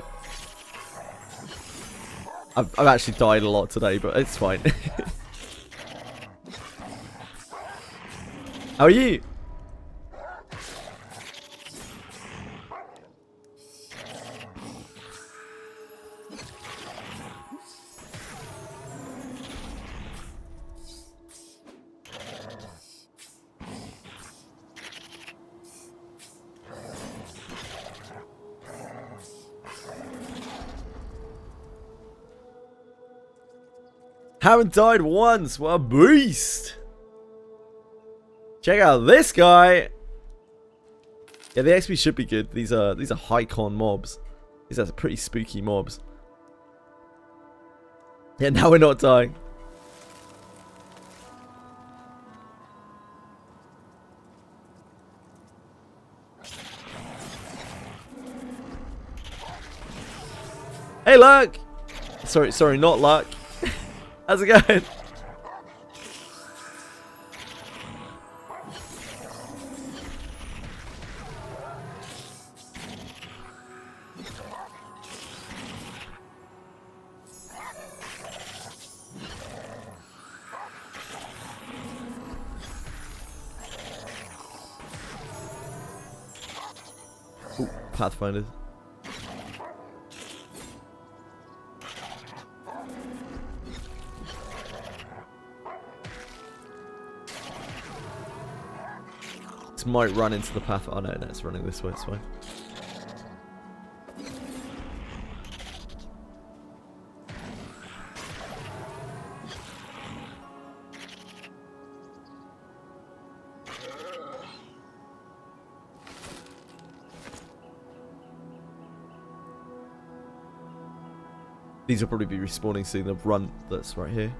I've actually died a lot today, but it's fine. How are you? Haven't died once. What a beast. Check out this guy. Yeah, the XP should be good. These are high con mobs. These are pretty spooky mobs. Yeah, now we're not dying. Hey, Luck. Sorry, not Luck. How's it going? Ooh, Pathfinders. Might run into the path. Oh no, it's running this way. It's fine. These will probably be respawning soon. The run that's right here.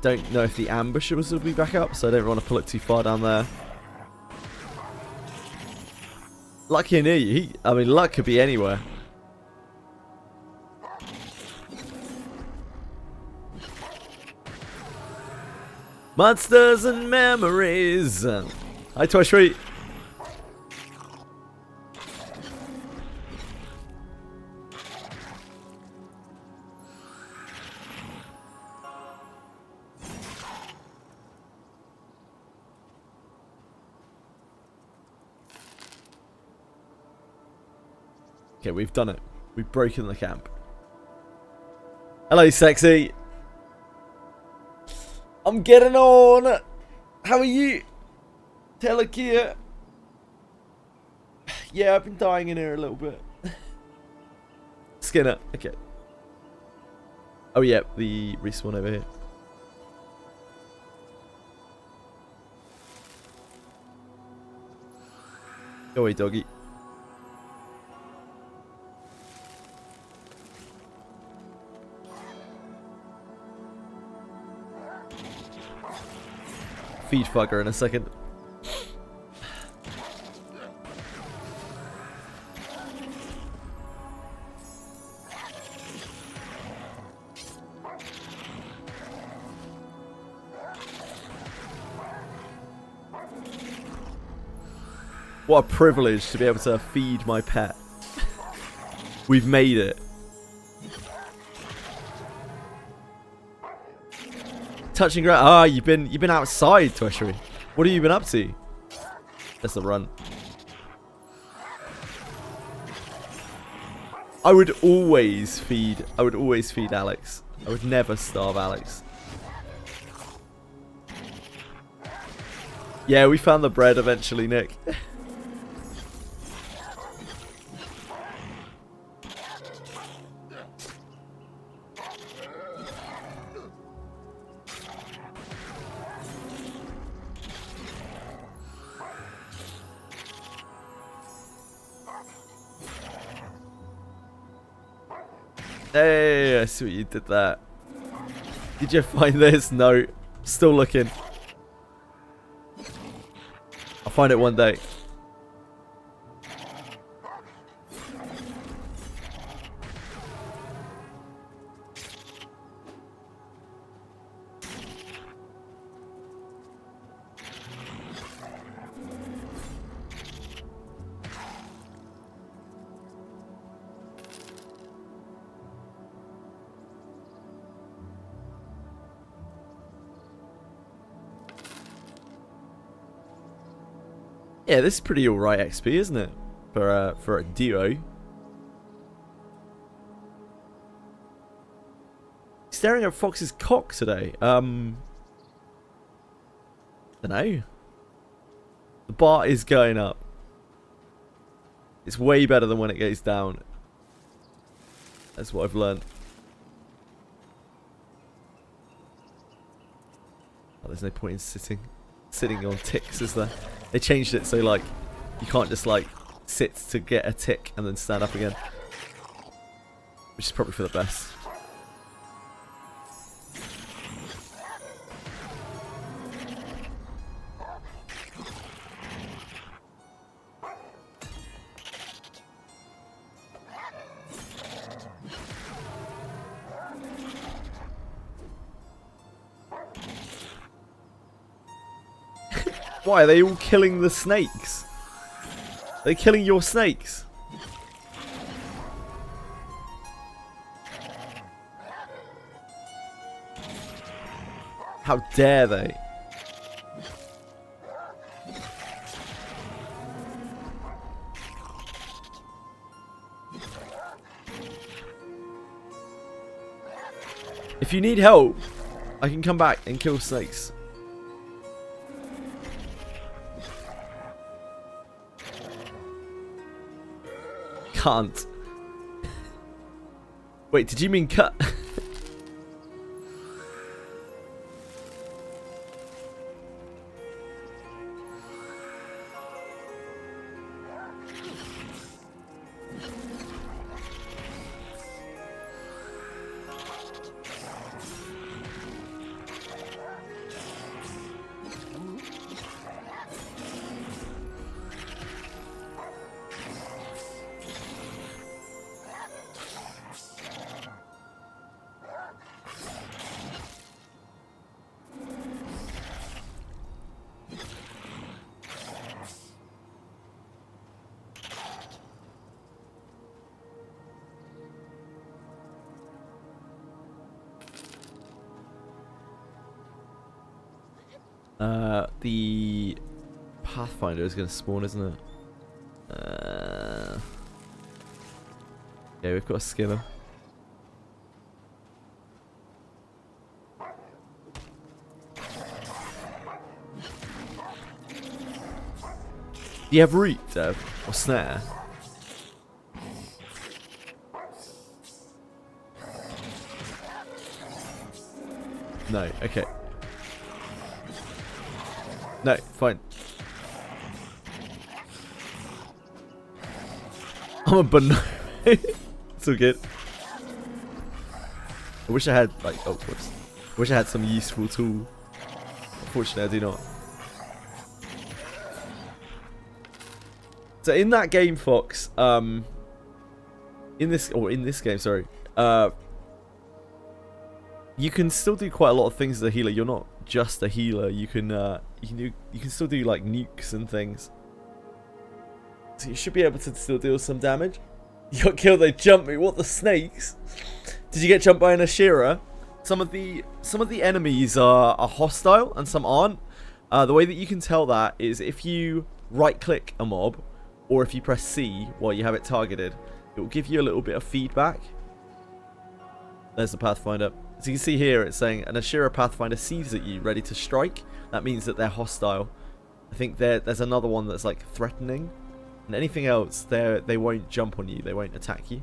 Don't know if the ambushers will be back up, so I don't want to pull it too far down there. Lucky near you. I mean, Luck could be anywhere. Monsters and memories. Hi, Toy Street. Okay, we've done it. We've broken the camp. Hello, sexy. I'm getting on. How are you? Telekia. Yeah, I've been dying in here a little bit. Skinner. Okay. Oh, yeah, the respawn over here. Go away, doggy. Feed fucker in a second. What a privilege to be able to feed my pet. We've made it. Touching ground. Ah, you've been outside, Twitchery. What have you been up to? That's the run. I would always feed Alex. I would never starve Alex. Yeah, we found the bread eventually, Nick. Hey, I see what you did there. Did you find this? No. Still looking. I'll find it one day. Yeah, this is pretty alright XP, isn't it? For a duo. Staring at Fox's cock today. Dunno. The bar is going up. It's way better than when it goes down. That's what I've learned. Oh, there's no point in sitting on ticks, is there? They changed it so like you can't just like sit to get a tick and then stand up again, which is probably for the best. Why are they all killing the snakes? Are they killing your snakes? How dare they? If you need help, I can come back and kill snakes. Can't. Wait, did you mean cut? The Pathfinder is going to spawn, isn't it? Yeah, we've got to skin them. Do you have root, Dev? Or snare? No, okay. No, fine. I'm a banana. It's all good. I wish I had, like, oh, whoops. I wish I had some useful tool. Unfortunately, I do not. So in that game, Fox, in this game, sorry, you can still do quite a lot of things as a healer. You're not just a healer. You can still do like nukes and things. So you should be able to still deal some damage. You got killed. They jumped me. What the snakes? Did you get jumped by an Ashira? Some of the enemies are hostile and some aren't. The way that you can tell that is if you right-click a mob, or if you press C while you have it targeted, it will give you a little bit of feedback. There's the Pathfinder. As you can see here, it's saying an Ashira Pathfinder sees at you, ready to strike. That means that they're hostile. I think there's another one that's like threatening. And anything else, they won't jump on you. They won't attack you.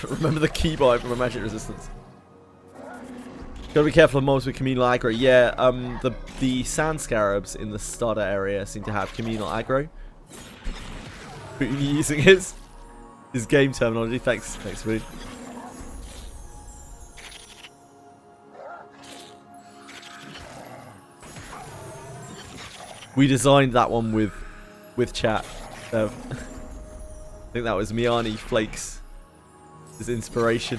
Remember the keybind from a magic resistance. Gotta be careful of mobs with communal aggro. Yeah, the sand scarabs in the starter area seem to have communal aggro. Who are you using his game terminology? Thanks, Food. We designed that one with chat. I think that was Miani Flakes. His inspiration.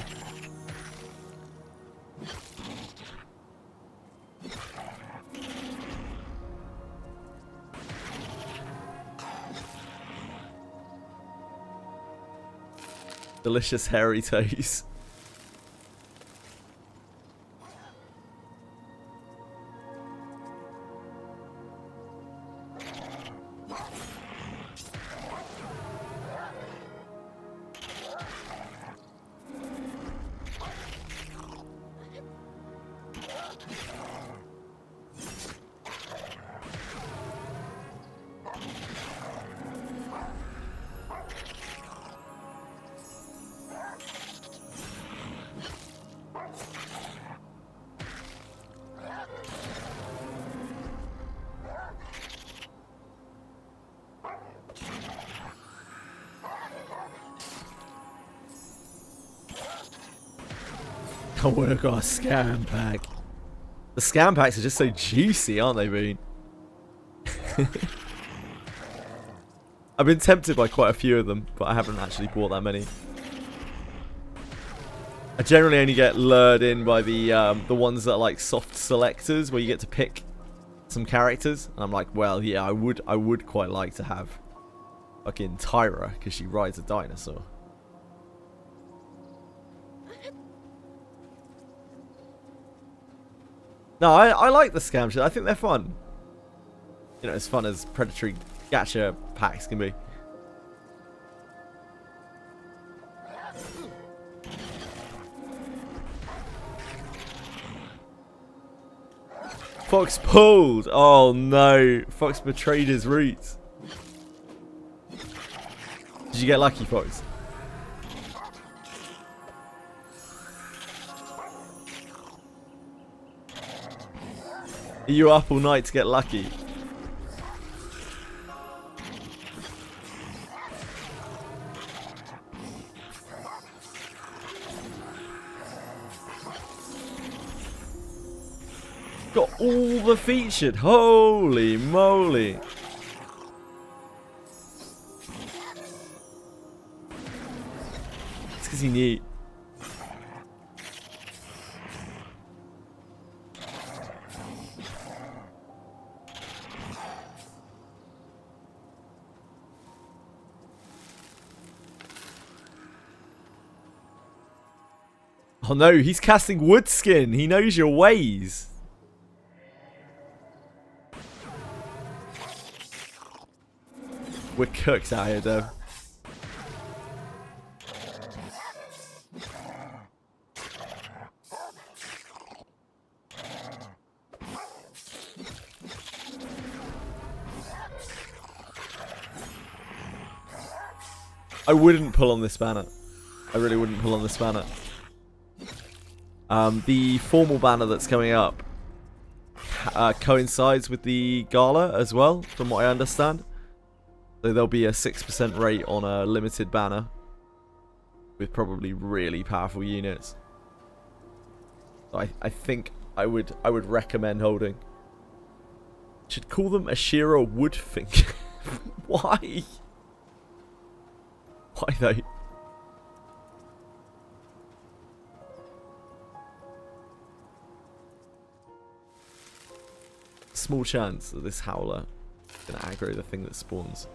Delicious hairy toes. I would have got a scam pack. The scam packs are just so juicy, aren't they, Boone? I've been tempted by quite a few of them, but I haven't actually bought that many. I generally only get lured in by the ones that are like soft selectors, where you get to pick some characters, and I'm like, well, yeah, I would quite like to have fucking Tyra because she rides a dinosaur. No, I like the scam shit. I think they're fun. You know, as fun as predatory gacha packs can be. Fox pulled. Oh no, Fox betrayed his roots. Did you get lucky, Fox? Are you up all night to get lucky? Got all the featured. Holy moly. It's because he knew. Oh no, he's casting Woodskin. He knows your ways. We're cooked out here, Dev. I wouldn't pull on this banner. I really wouldn't pull on this banner. The formal banner that's coming up coincides with the gala as well, from what I understand. So there'll be a 6% rate on a limited banner with probably really powerful units. So I think I would recommend holding. Should call them Ashira Woodfinger. Why? Why though? Small chance that this Howler is going to aggro the thing that spawns.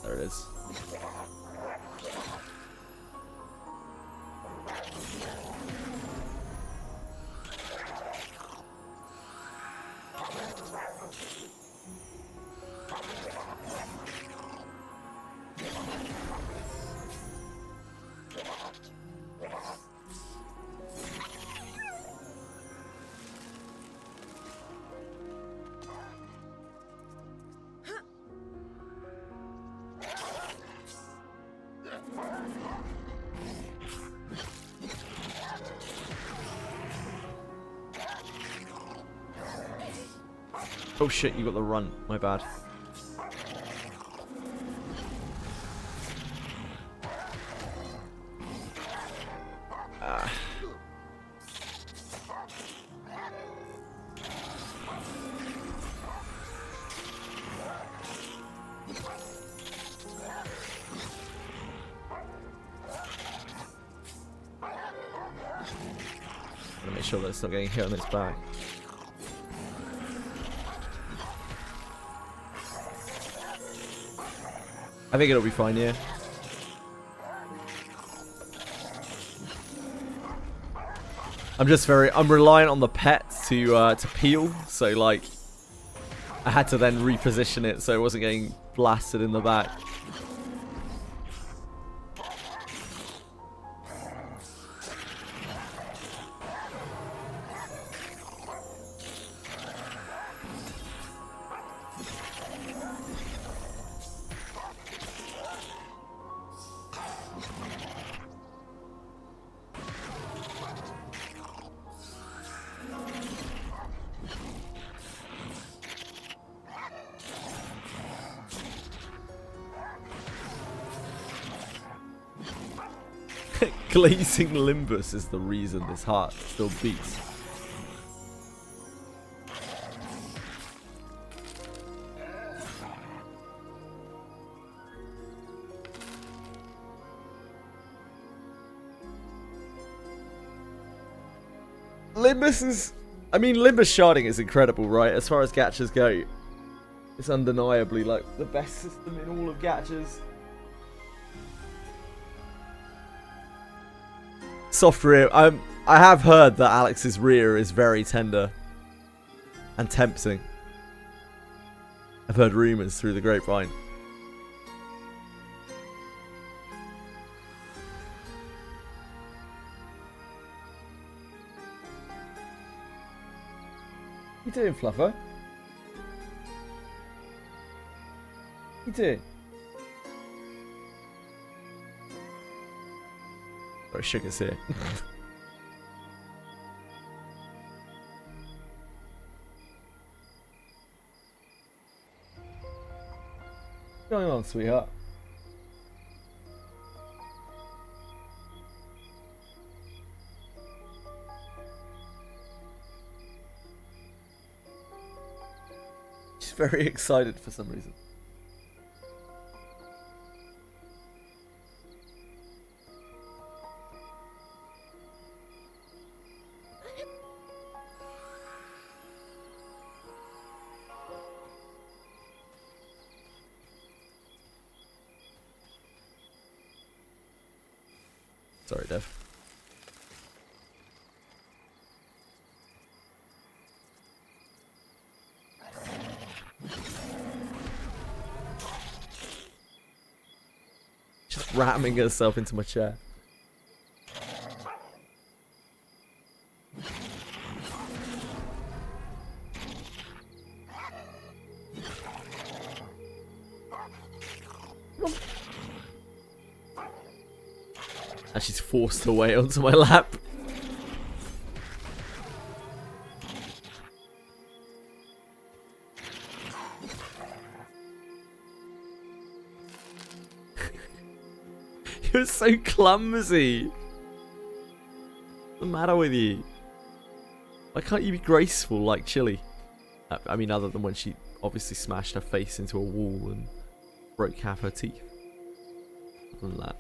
There it is. Oh shit, you got the run. My bad. Gotta make sure that it's not getting hit on its back. I think it'll be fine, yeah. I'm reliant on the pet to peel, so like I had to then reposition it so it wasn't getting blasted in the back. Glazing Limbus is the reason this heart still beats. Limbus is... I mean, Limbus sharding is incredible, right? As far as gachas go. It's undeniably, like, the best system in all of gachas. Soft rear. I have heard that Alex's rear is very tender and tempting. I've heard rumours through the grapevine. What you doing, Fluffer? What you doing? Sorry, sugar's here. What's going on, sweetheart? She's very excited for some reason. Sorry, Dev. Just ramming herself into my chair. And she's forced her way onto my lap. You're so clumsy. What's the matter with you? Why can't you be graceful like Chili? I mean, other than when she obviously smashed her face into a wall and broke half her teeth. Other than that.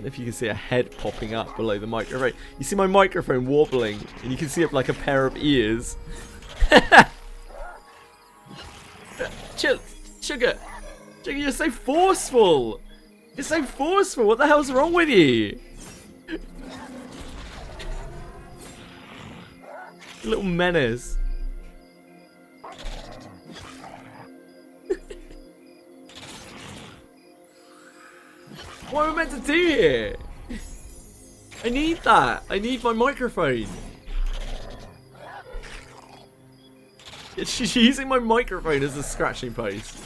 If you can see a head popping up below the microphone. You see my microphone wobbling, and you can see it like a pair of ears. Chill, Sugar, you're so forceful. You're so forceful. What the hell's wrong with you? You little menace. What am I meant to do here? I need that. I need my microphone. She's using my microphone as a scratching post.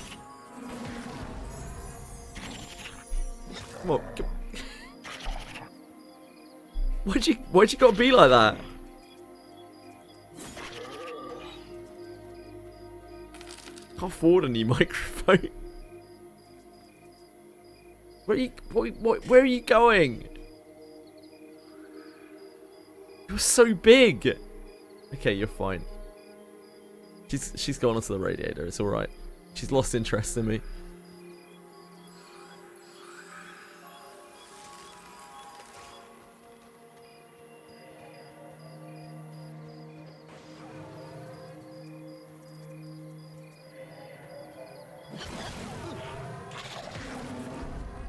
Come on. Why'd you gotta be like that? Can't afford a new microphone. Where are you going? You're so big. Okay, you're fine. She's gone onto the radiator. It's all right. She's lost interest in me.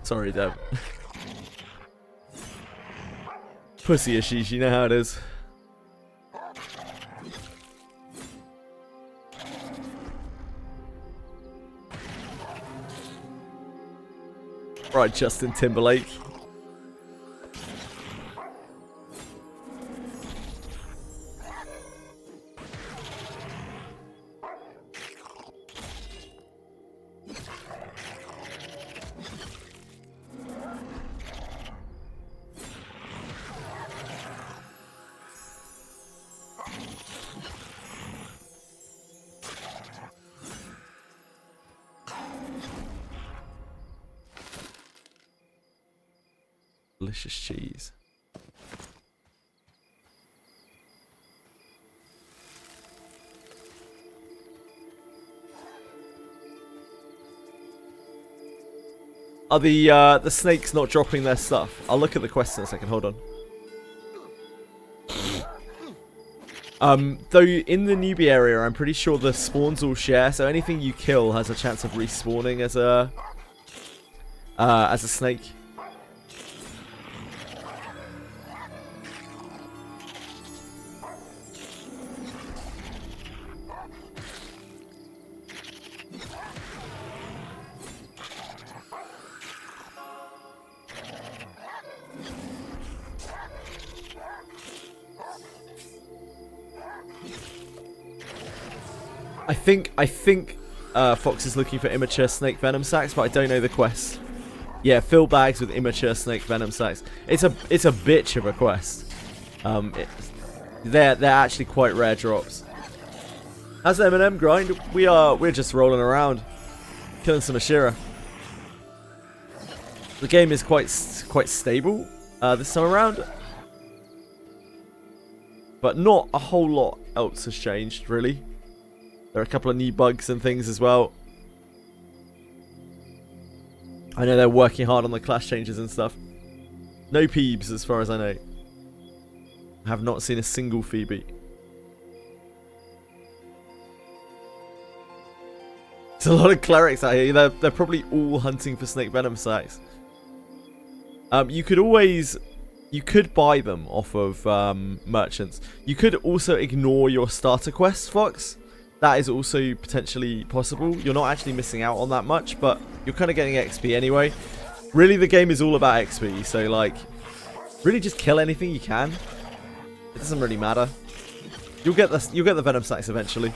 Sorry, Deb. Pussy issues, you know how it is. Right, Justin Timberlake. Delicious cheese. Are the snakes not dropping their stuff? I'll look at the quest in a second. Hold on. Though in the newbie area, I'm pretty sure the spawns all share, so anything you kill has a chance of respawning as a snake. I think Fox is looking for immature snake venom sacs, but I don't know the quest. Yeah, fill bags with immature snake venom sacs. It's a bitch of a quest. They're actually quite rare drops. How's the M&M grind? We're just rolling around, killing some Ashira. The game is quite stable this time around, but not a whole lot else has changed really. There are a couple of new bugs and things as well. I know they're working hard on the class changes and stuff. No Peebs, as far as I know. I have not seen a single Phoebe. There's a lot of clerics out here. They're probably all hunting for snake venom sacs. You could buy them off of merchants. You could also ignore your starter quest, Fox. That is also potentially possible. You're not actually missing out on that much, but you're kind of getting XP anyway. Really, the game is all about XP, so like, really just kill anything you can. It doesn't really matter. You'll get the venom sacs eventually.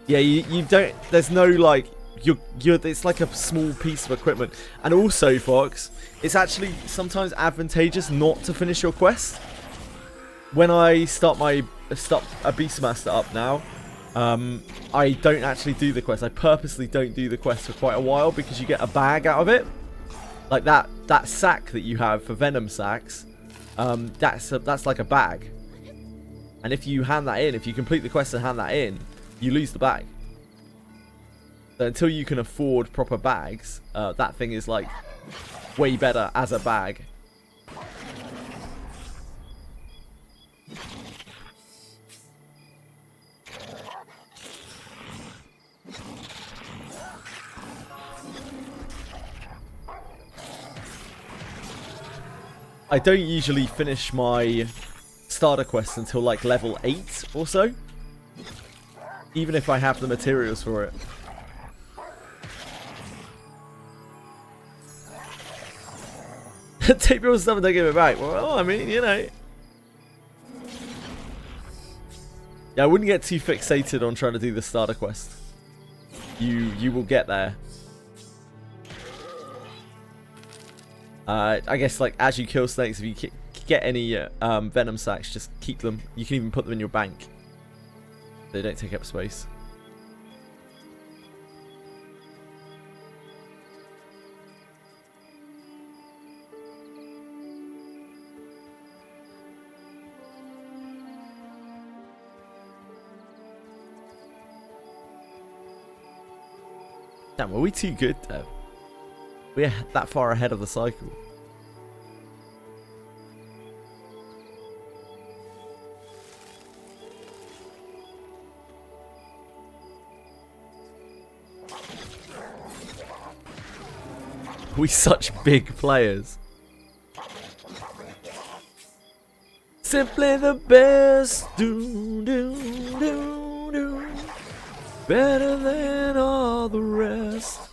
Yeah, you don't. There's no like. It's like a small piece of equipment, and also, Fox, it's actually sometimes advantageous not to finish your quest. When I start a Beastmaster up now, I don't actually do the quest. I purposely don't do the quest for quite a while because you get a bag out of it, like that sack that you have for venom sacs. That's like a bag, and if you hand that in, if you complete the quest and hand that in, you lose the bag. So until you can afford proper bags, that thing is like way better as a bag. I don't usually finish my starter quest until like level 8 or so, even if I have the materials for it. Take people's stuff and don't give it back. Well, I mean, you know. Yeah, I wouldn't get too fixated on trying to do the starter quest. You will get there. I guess like as you kill snakes, if you get any venom sacs, just keep them. You can even put them in your bank. They don't take up space. Damn, were we too good, Dev? We're that far ahead of the cycle. We such big players. Simply the best. Do, do, do, do. Better than all the rest.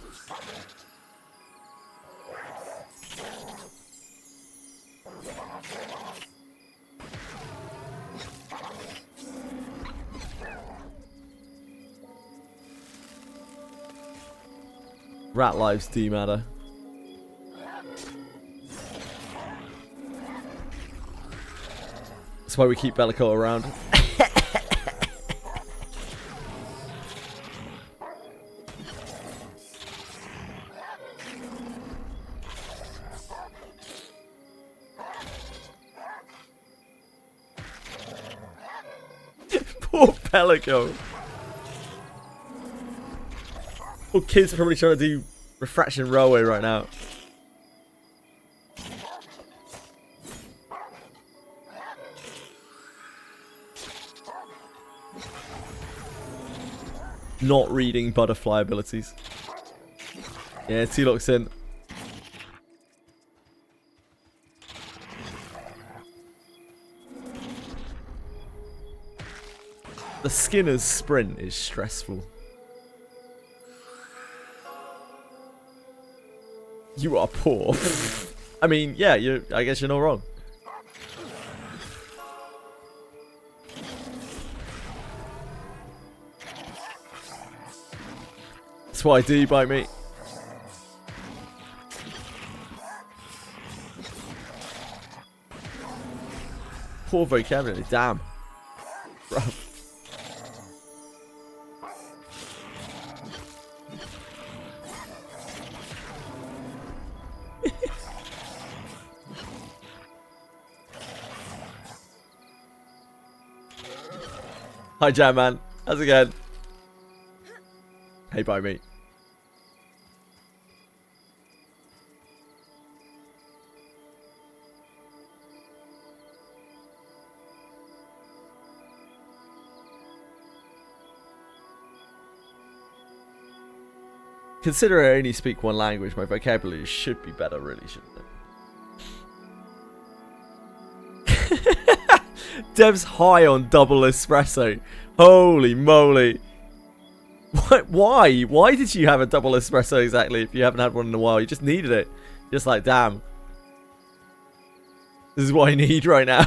Rat lives do matter. That's why we keep Bellico around. Poor Bellico. Poor kid's probably trying to do refraction railway right now. Not reading butterfly abilities. Yeah, T-Lock's in. The Skinner's sprint is stressful. You are poor. I mean, yeah, I guess you're not wrong. That's what I do, bite me. Poor vocabulary, damn. Bruh. Hi, Jam Man. How's it going? Hey, bye, mate. Considering I only speak one language, my vocabulary should be better, really, shouldn't it? Dev's high on double espresso. Holy moly. What? Why? Why did you have a double espresso exactly if you haven't had one in a while? You just needed it. Just like, damn. This is what I need right now.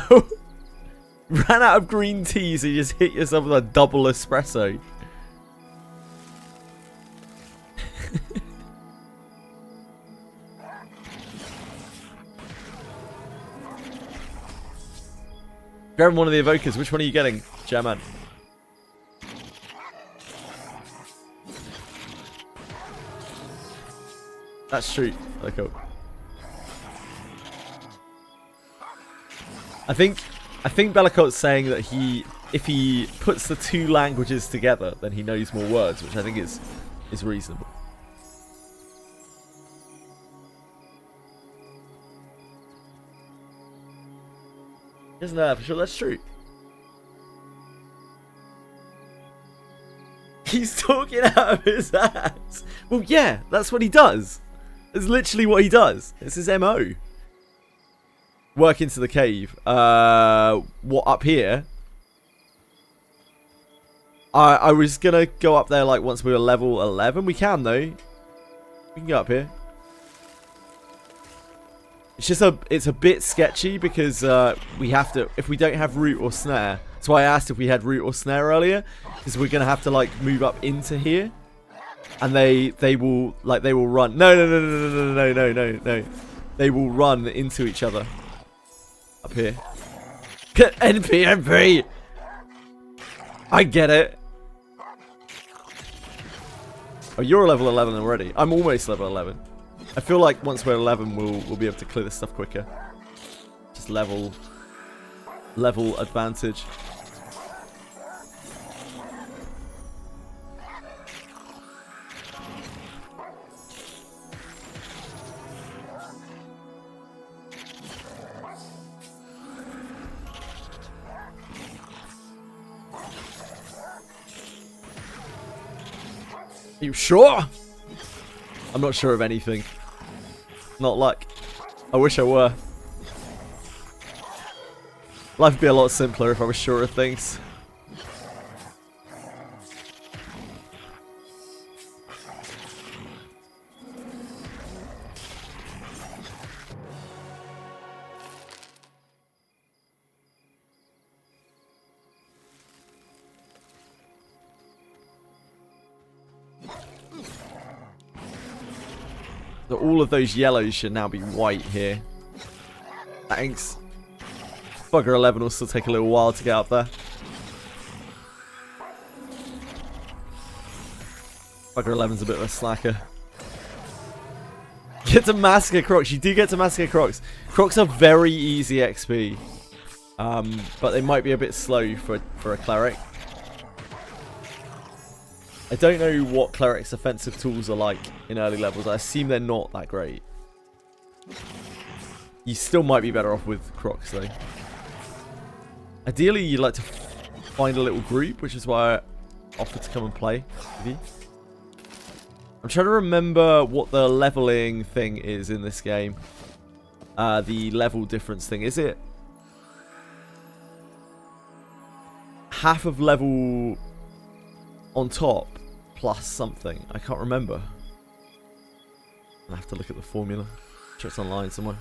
Ran out of green tea, so you just hit yourself with a double espresso. Grab one of the evokers. Which one are you getting, German? That's true. Okay, cool. I think Bellicot's saying that if he puts the two languages together, then he knows more words, which I think is reasonable. Isn't that for sure? That's true. He's talking out of his ass. Well, yeah, that's what he does. It's literally what he does. It's his MO. Work into the cave. What, up here? I was gonna go up there like once we were level 11. We can though. We can go up here. It's just it's a bit sketchy because we have to, if we don't have root or snare. That's why I asked if we had root or snare earlier, because we're gonna have to like move up into here, and they will run. No. They will run into each other up here. NP. I get it. Oh, you're level 11 already. I'm almost level 11. I feel like once we're 11, we'll be able to clear this stuff quicker. Just level advantage. Are you sure? I'm not sure of anything. Not luck. I wish I were. Life would be a lot simpler if I was sure of things. So all of those yellows should now be white here. Thanks. Bugger 11 will still take a little while to get up there. Bugger 11's a bit of a slacker. Get to Massacre Crocs. You do get to Massacre Crocs. Crocs are very easy XP. But they might be a bit slow for a cleric. I don't know what cleric's offensive tools are like in early levels. I assume they're not that great. You still might be better off with Crocs though. Ideally, you'd like to find a little group, which is why I offered to come and play with you. I'm trying to remember what the leveling thing is in this game. The level difference thing. Is it half of level on top plus something? I can't remember. I'll have to look at the formula. I'm sure it's online somewhere.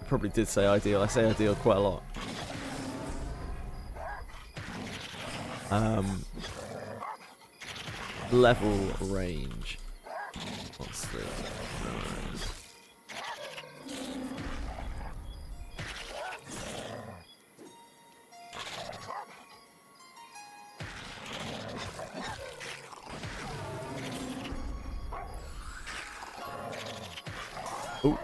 I probably did say ideal. I say ideal quite a lot. Level range. What's this? Oh.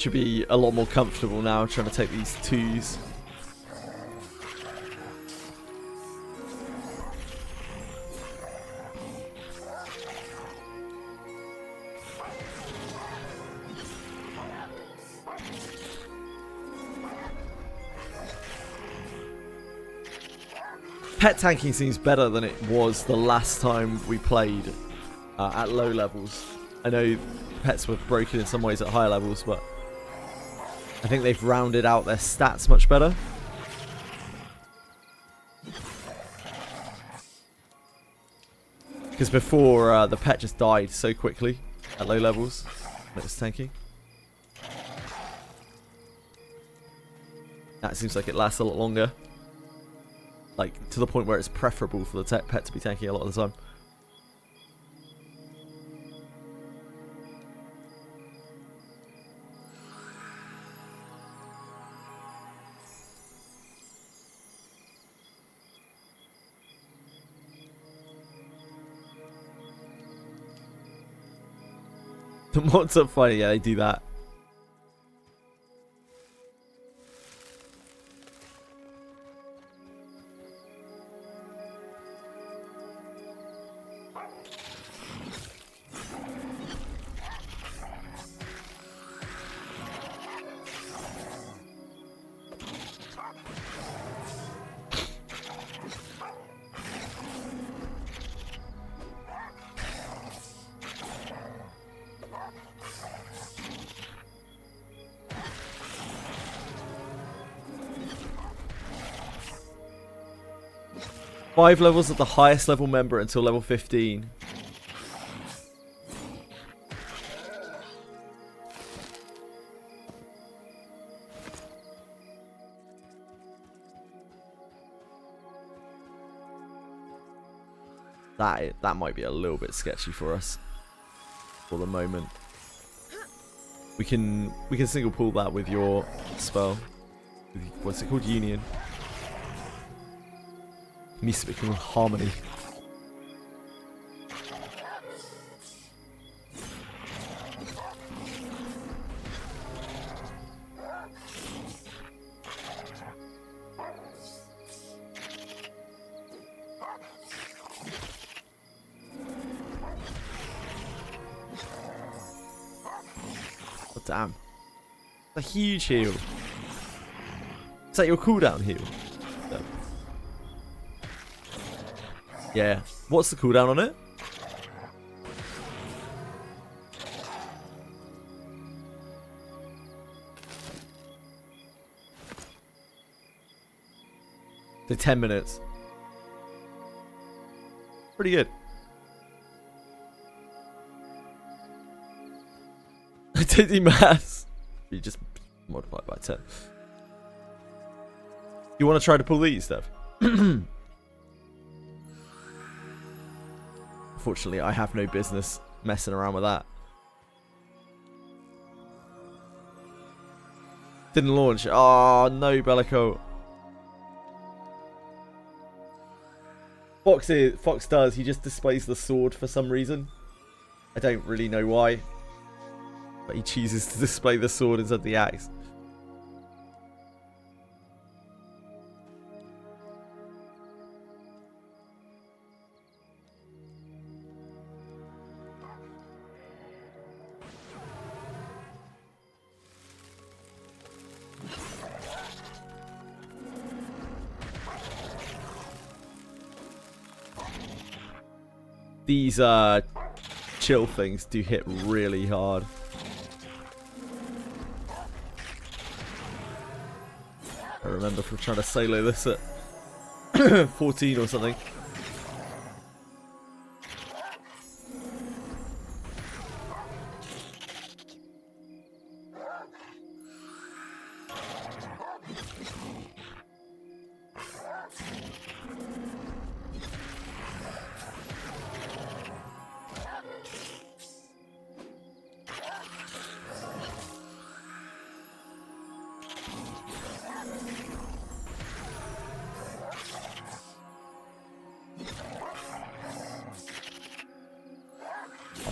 Should be a lot more comfortable now trying to take these 2s. Pet tanking seems better than it was the last time we played at low levels. I know pets were broken in some ways at higher levels, but I think they've rounded out their stats much better. Because before, the pet just died so quickly at low levels when it was tanking. That seems like it lasts a lot longer. Like, to the point where it's preferable for the pet to be tanking a lot of the time. The mods are funny, yeah, they do that. Five levels at the highest level member until level 15. That might be a little bit sketchy for us for the moment. We can single pull that with your spell. What's it called? Union. It needs to be called Harmony. Oh, damn. It's a huge heal. Is that your cooldown heal? No. Yeah. What's the cooldown on it? So 10 minutes. Pretty good. I don't do maths. You just multiply by 10. You want to try to pull these, Steph? Unfortunately, I have no business messing around with that. Didn't launch. Oh, no, Bellico. Fox does. He just displays the sword for some reason. I don't really know why. But he chooses to display the sword instead of the axe. These chill things do hit really hard. I remember from trying to solo this at 14 or something.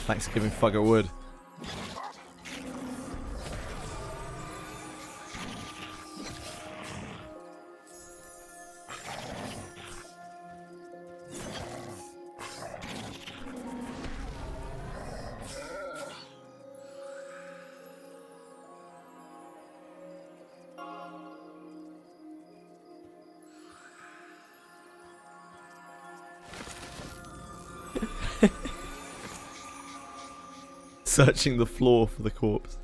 Thanks for giving Fugger wood. searching the floor for the corpse.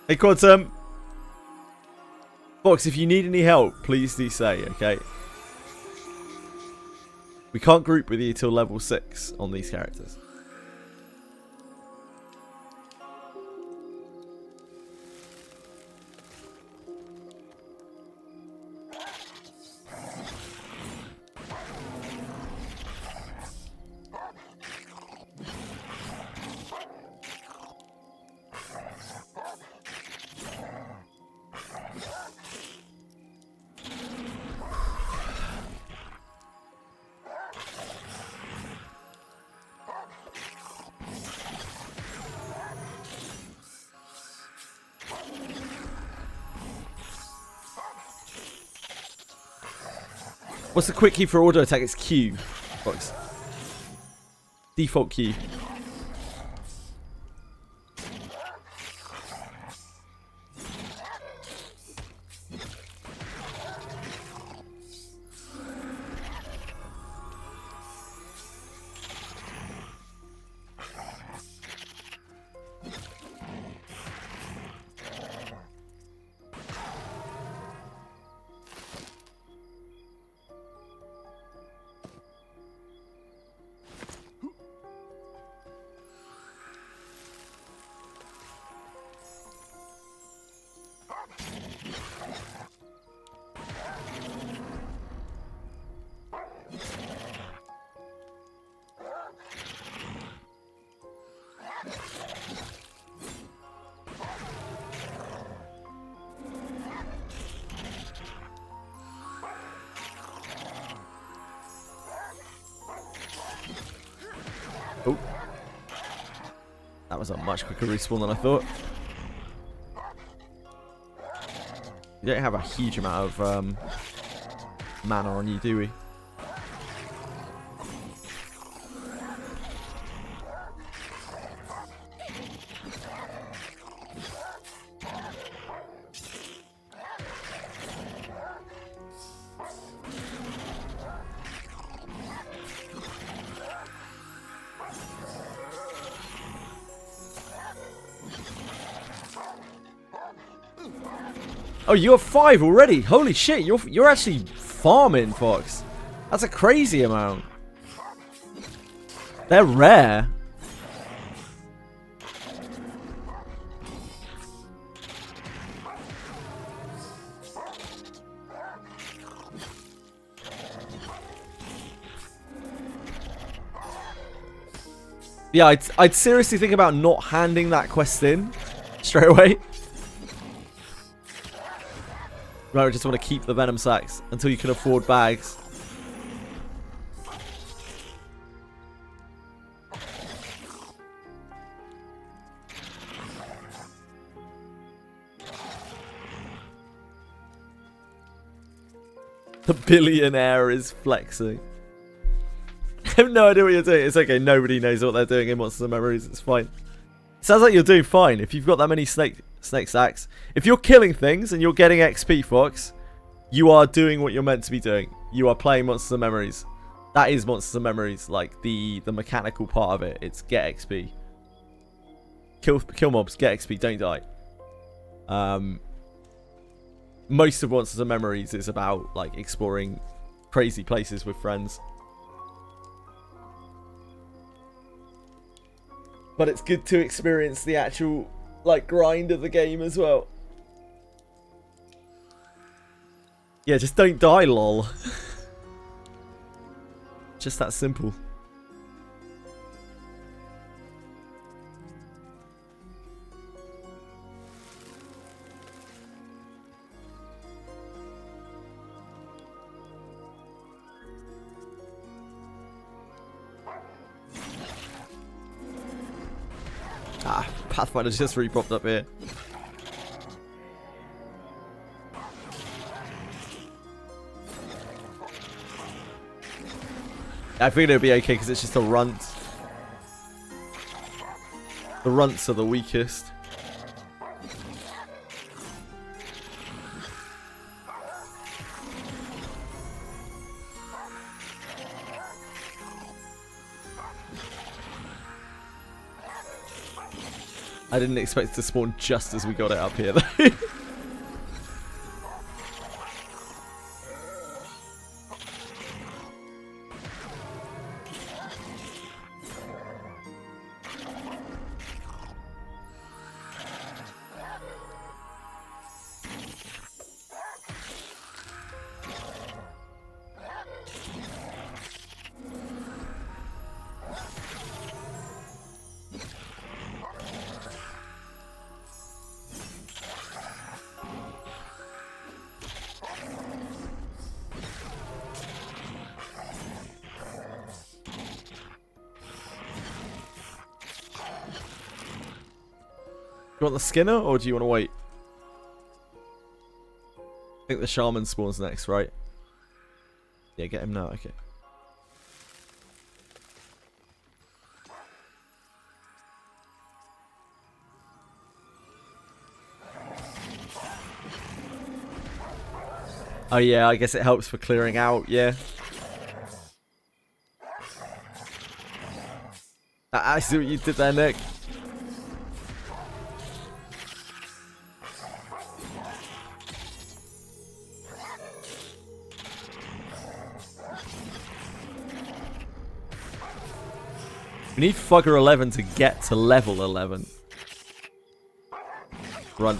Hey, Quantum. Fox, if you need any help, please do say, okay? We can't group with you till level 6 on these characters. What's the quick key for auto attack? It's Q. Fox. Default Q. Oh. That was a much quicker respawn than I thought. You don't have a huge amount of mana on you, do we? Oh, you're 5 already. Holy shit, you're actually farming, Fox. That's a crazy amount. They're rare. Yeah, I'd seriously think about not handing that quest in straight away. Right, we just want to keep the venom sacks until you can afford bags. The billionaire is flexing. I have no idea what you're doing. It's okay, nobody knows what they're doing in Monsters and Memories. It's fine. Sounds like you're doing fine. If you've got that many snake sacks, if you're killing things and you're getting XP, Fox, you are doing what you're meant to be doing. You are playing Monsters and Memories. That is Monsters and Memories, like the mechanical part of it. It's get XP. Kill mobs, get XP, don't die. Most of Monsters and Memories is about like exploring crazy places with friends. But it's good to experience the actual, like, grind of the game as well. Yeah, just don't die, lol. Just that simple. Ah, Pathfinder's just re-popped up here. I think it'll be okay because it's just a runt. The runts are the weakest. I didn't expect it to spawn just as we got it up here, though. You want the Skinner, or do you want to wait? I think the Shaman spawns next, right? Yeah, get him now, okay. Oh yeah, I guess it helps for clearing out, yeah. I see what you did there, Nick. We need Fugger 11 to get to level 11. Run.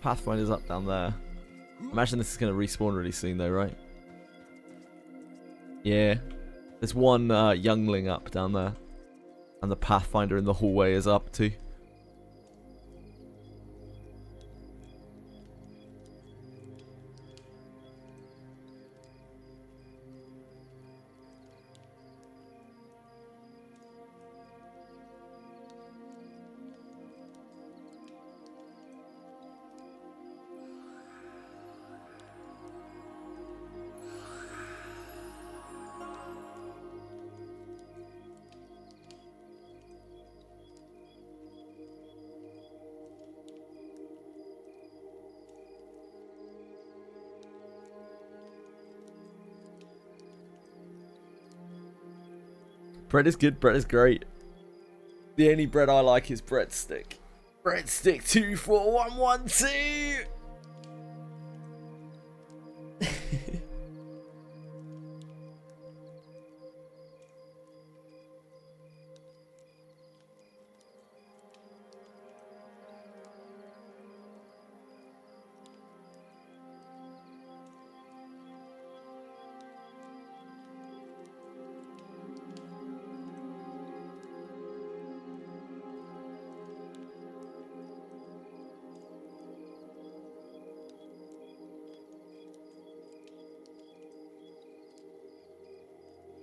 Pathfinder's up down there. Imagine this is going to respawn really soon though, right? Yeah. There's one youngling up down there. And the Pathfinder in the hallway is up too. Bread is good, bread is great. The only bread I like is breadstick. Breadstick 24112!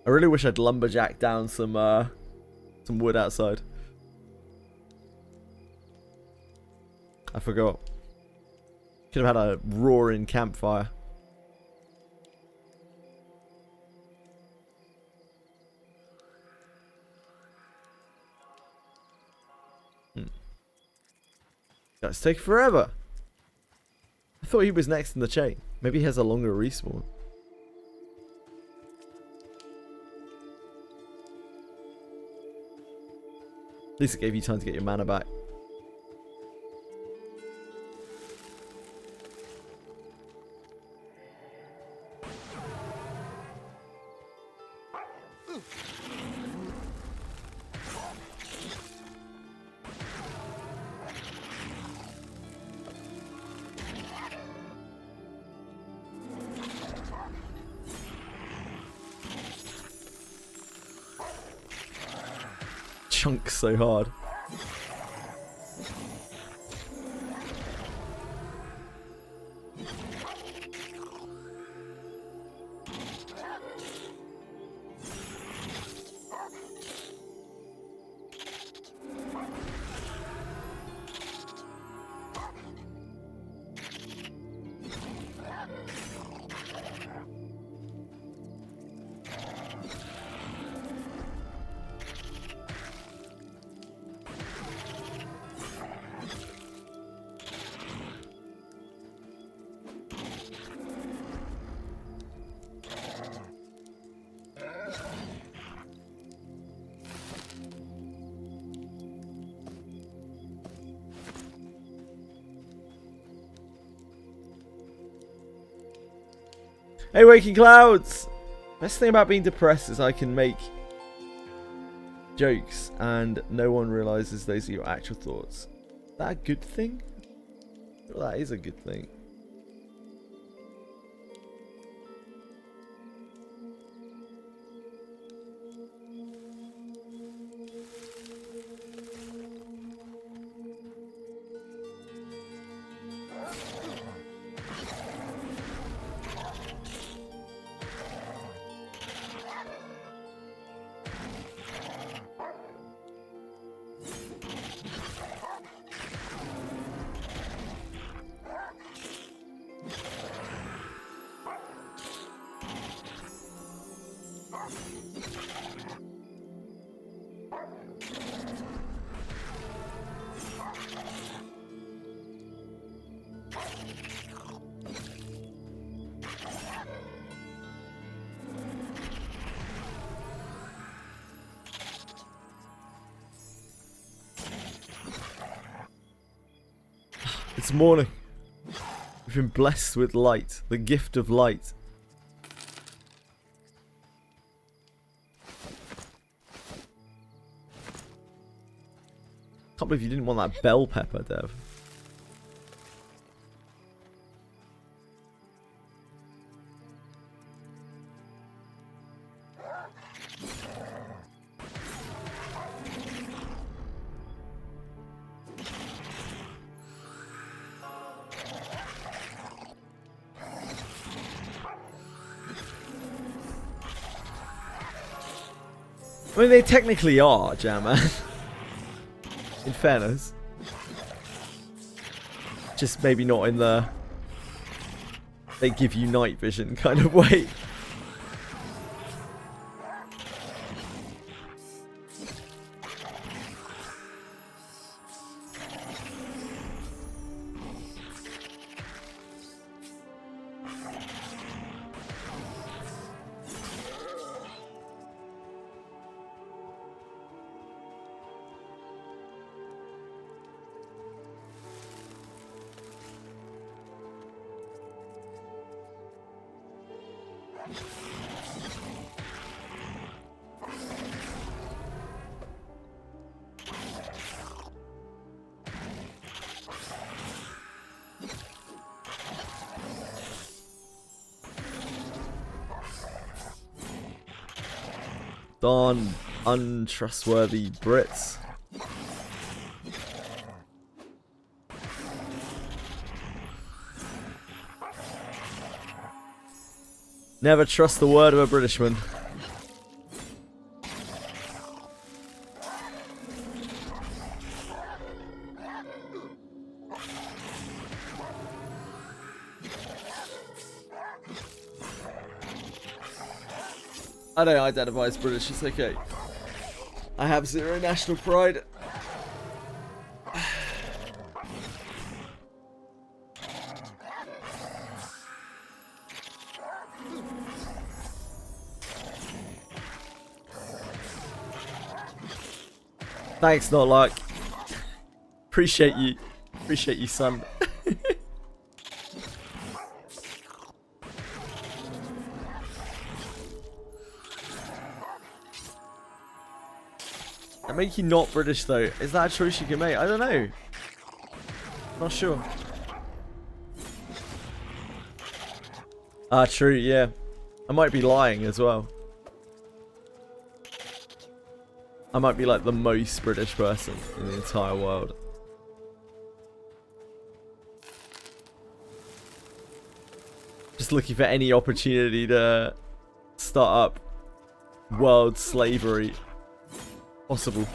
I really wish I'd lumberjack down some wood outside. I forgot. Could have had a roaring campfire. That's taking forever. I thought he was next in the chain. Maybe he has a longer respawn. At least it gave you time to get your mana back. chunks so hard. Hey, Waking Clouds! Best thing about being depressed is I can make jokes and no one realizes those are your actual thoughts. Is that a good thing? Well, that is a good thing. It's morning. We've been blessed with light, the gift of light. Can't believe you didn't want that bell pepper, Dev. I mean, they technically are, Jammer. In fairness. Just maybe not in the they give you night vision kind of way. Darn untrustworthy Brits. Never trust the word of a Britishman. I don't identify as British, it's okay. I have zero national pride. Thanks, not luck. Appreciate you. Appreciate you, son. I make you not British though. Is that a choice you can make? I don't know. Not sure. Ah, true, yeah. I might be lying as well. I might be like the most British person in the entire world. Just looking for any opportunity to start up world slavery possible.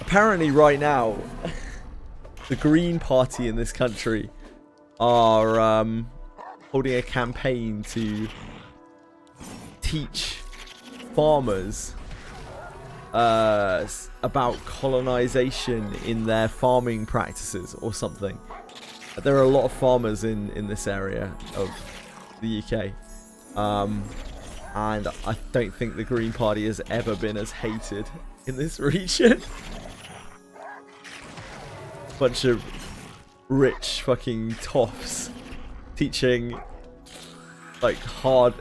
Apparently right now, the Green Party in this country are holding a campaign to teach farmers about colonization in their farming practices or something. There are a lot of farmers in this area of the UK. And I don't think the Green Party has ever been as hated in this region. Bunch of rich fucking toffs teaching like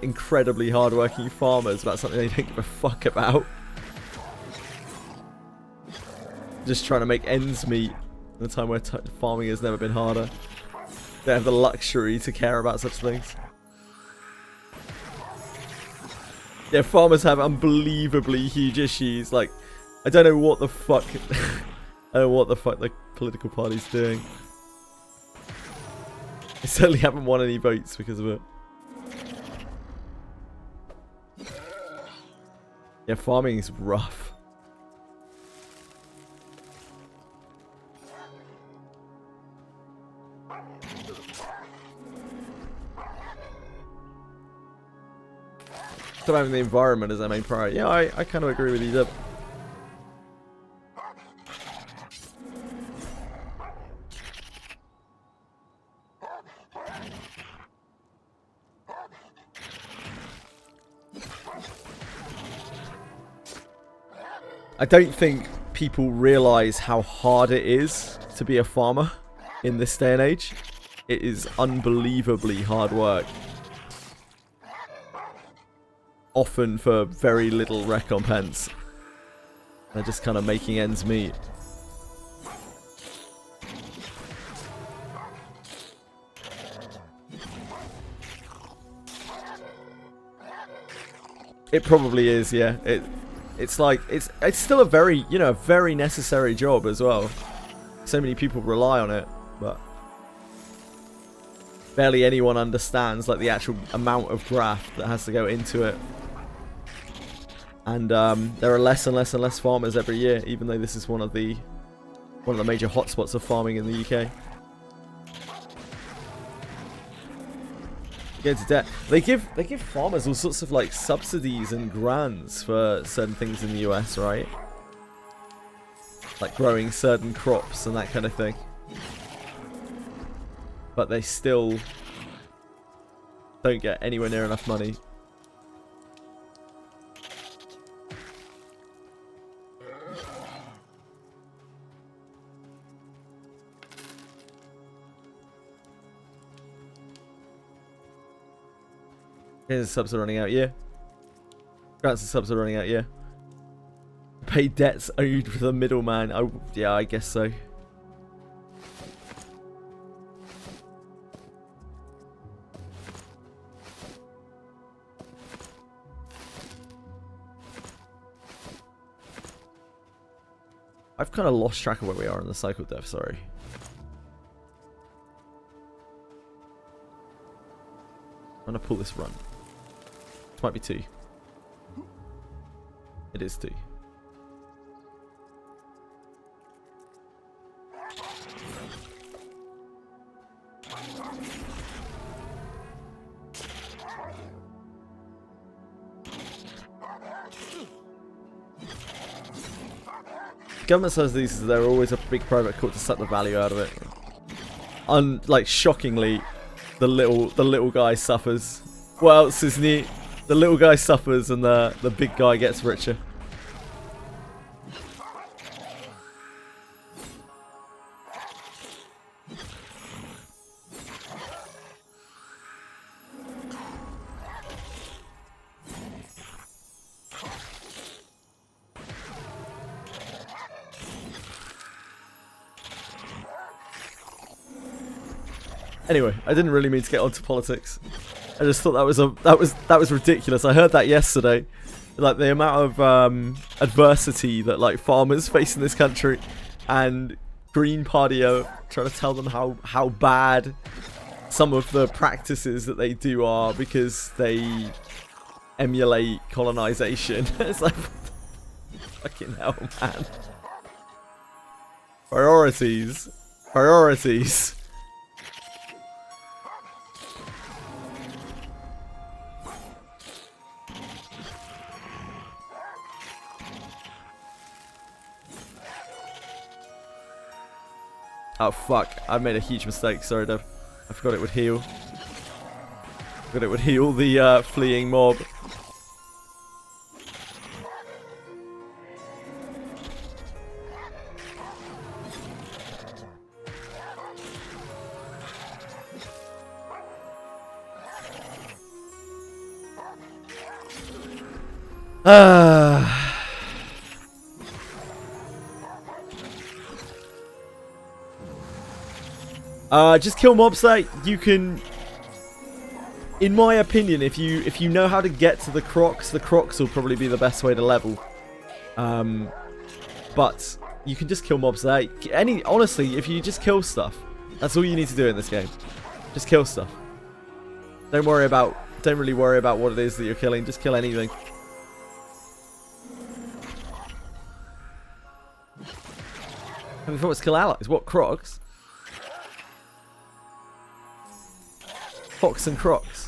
incredibly hard-working farmers about something they don't give a fuck about. Just trying to make ends meet in a time where farming has never been harder. They have the luxury to care about such things. Yeah, farmers have unbelievably huge issues. Like, I don't know what the fuck. I don't know what the fuck the political party's doing. They certainly haven't won any votes because of it. Yeah, farming is rough. Still having the environment as their main priority. Yeah, I kind of agree with you, Deb. I don't think people realise how hard it is to be a farmer in this day and age. It is unbelievably hard work. Often for very little recompense. They're just kind of making ends meet. It probably is, yeah. It's like it's still a very, you know, a very necessary job as well. So many people rely on it, but barely anyone understands like the actual amount of graft that has to go into it. And there are less and less and less farmers every year, even though this is one of the major hotspots of farming in the UK. Get into debt. They give farmers all sorts of like subsidies and grants for certain things in the US, right? Like growing certain crops and that kind of thing. But they still don't get anywhere near enough money. Here's the subs are running out, yeah. Grants and subs are running out, yeah. Pay debts owed to the middleman. Yeah, I guess so. I've kind of lost track of where we are in the cycle, Dev, sorry. I'm going to pull this run. This might be 2. It is 2. Government says these, they're always a big private court to suck the value out of it. Like, shockingly, the little guy suffers. What else is neat? The little guy suffers and the big guy gets richer. Anyway, I didn't really mean to get onto politics. I just thought that was ridiculous. I heard that yesterday. Like the amount of adversity that like farmers face in this country, and Green Party are trying to tell them how bad some of the practices that they do are because they emulate colonization. It's like, fucking hell, man. Priorities. Priorities. Oh fuck, I made a huge mistake, sorry Dev. I forgot it would heal. I forgot it would heal the fleeing mob. Just kill mobs that you can. In my opinion, if you know how to get to the crocs will probably be the best way to level. But you can just kill mobs there. Honestly, if you just kill stuff, that's all you need to do in this game. Just kill stuff. Don't really worry about what it is that you're killing. Just kill anything. And if you want to kill allies, what crocs? Fox and crocs.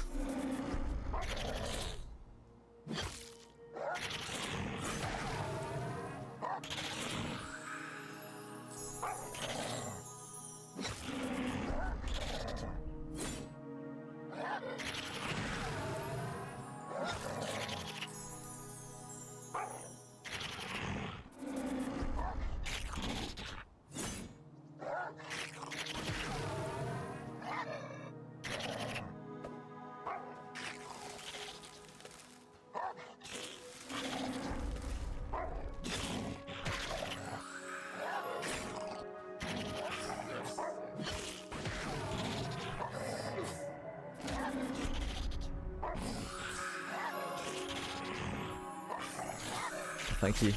Thank you.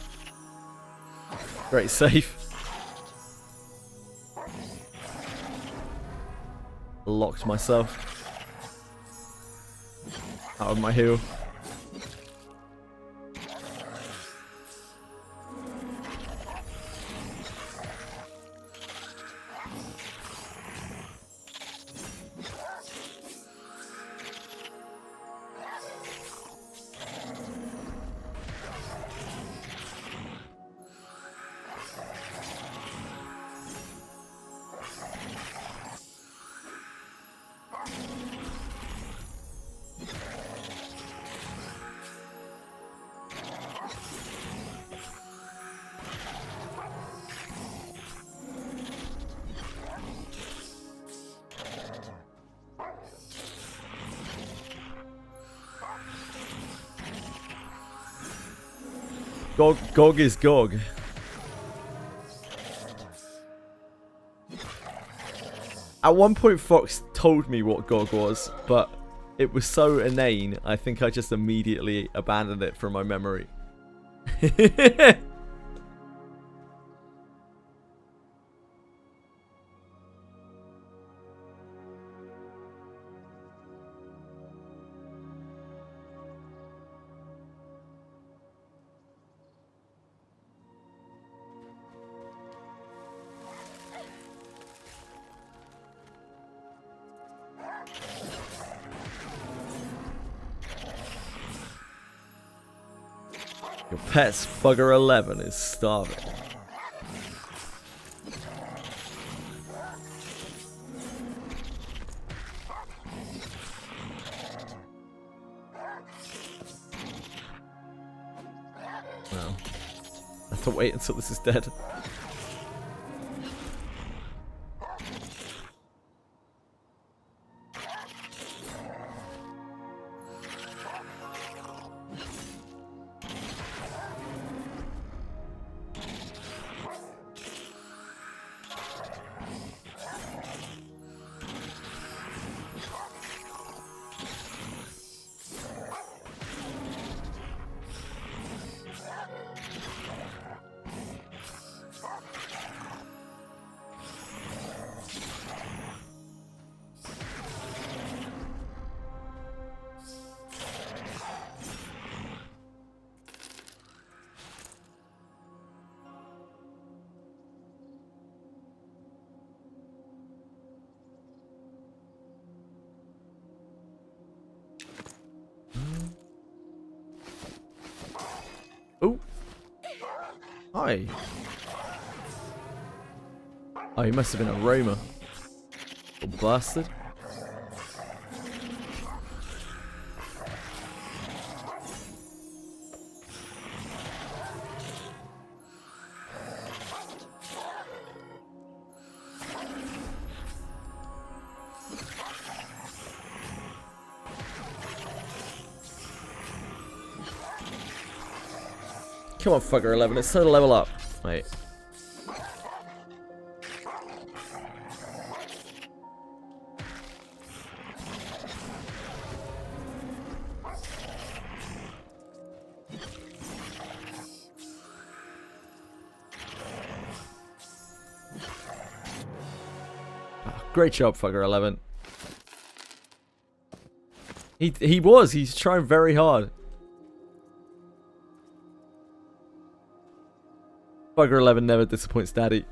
Great save. Locked myself out of my heal. Gog is Gog. At one point Fox told me what Gog was, but it was so inane, I think I just immediately abandoned it from my memory. Your pet's bugger 11 is starving. No. I have to wait until this is dead. Oh. Hi. Oh, he must have been a roamer. Little bastard. Come on, fucker 11. It's time to level up, mate. Great job, fucker 11. He's trying very hard. Fucker 11 never disappoints daddy.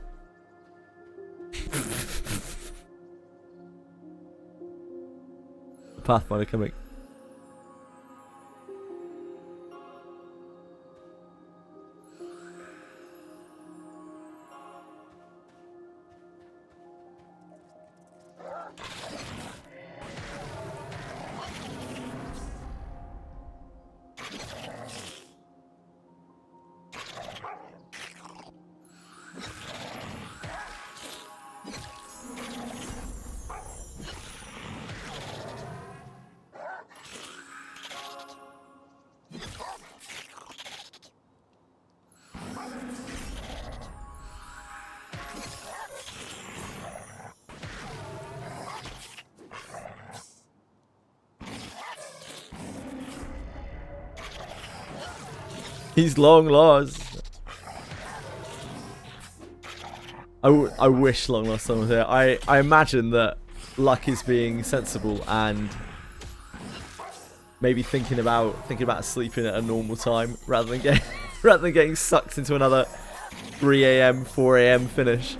Pathfinder coming. He's long lost. I wish long lost someone was here. I imagine that Luck is being sensible and maybe thinking about sleeping at a normal time rather than getting sucked into another 3 AM 4 AM finish.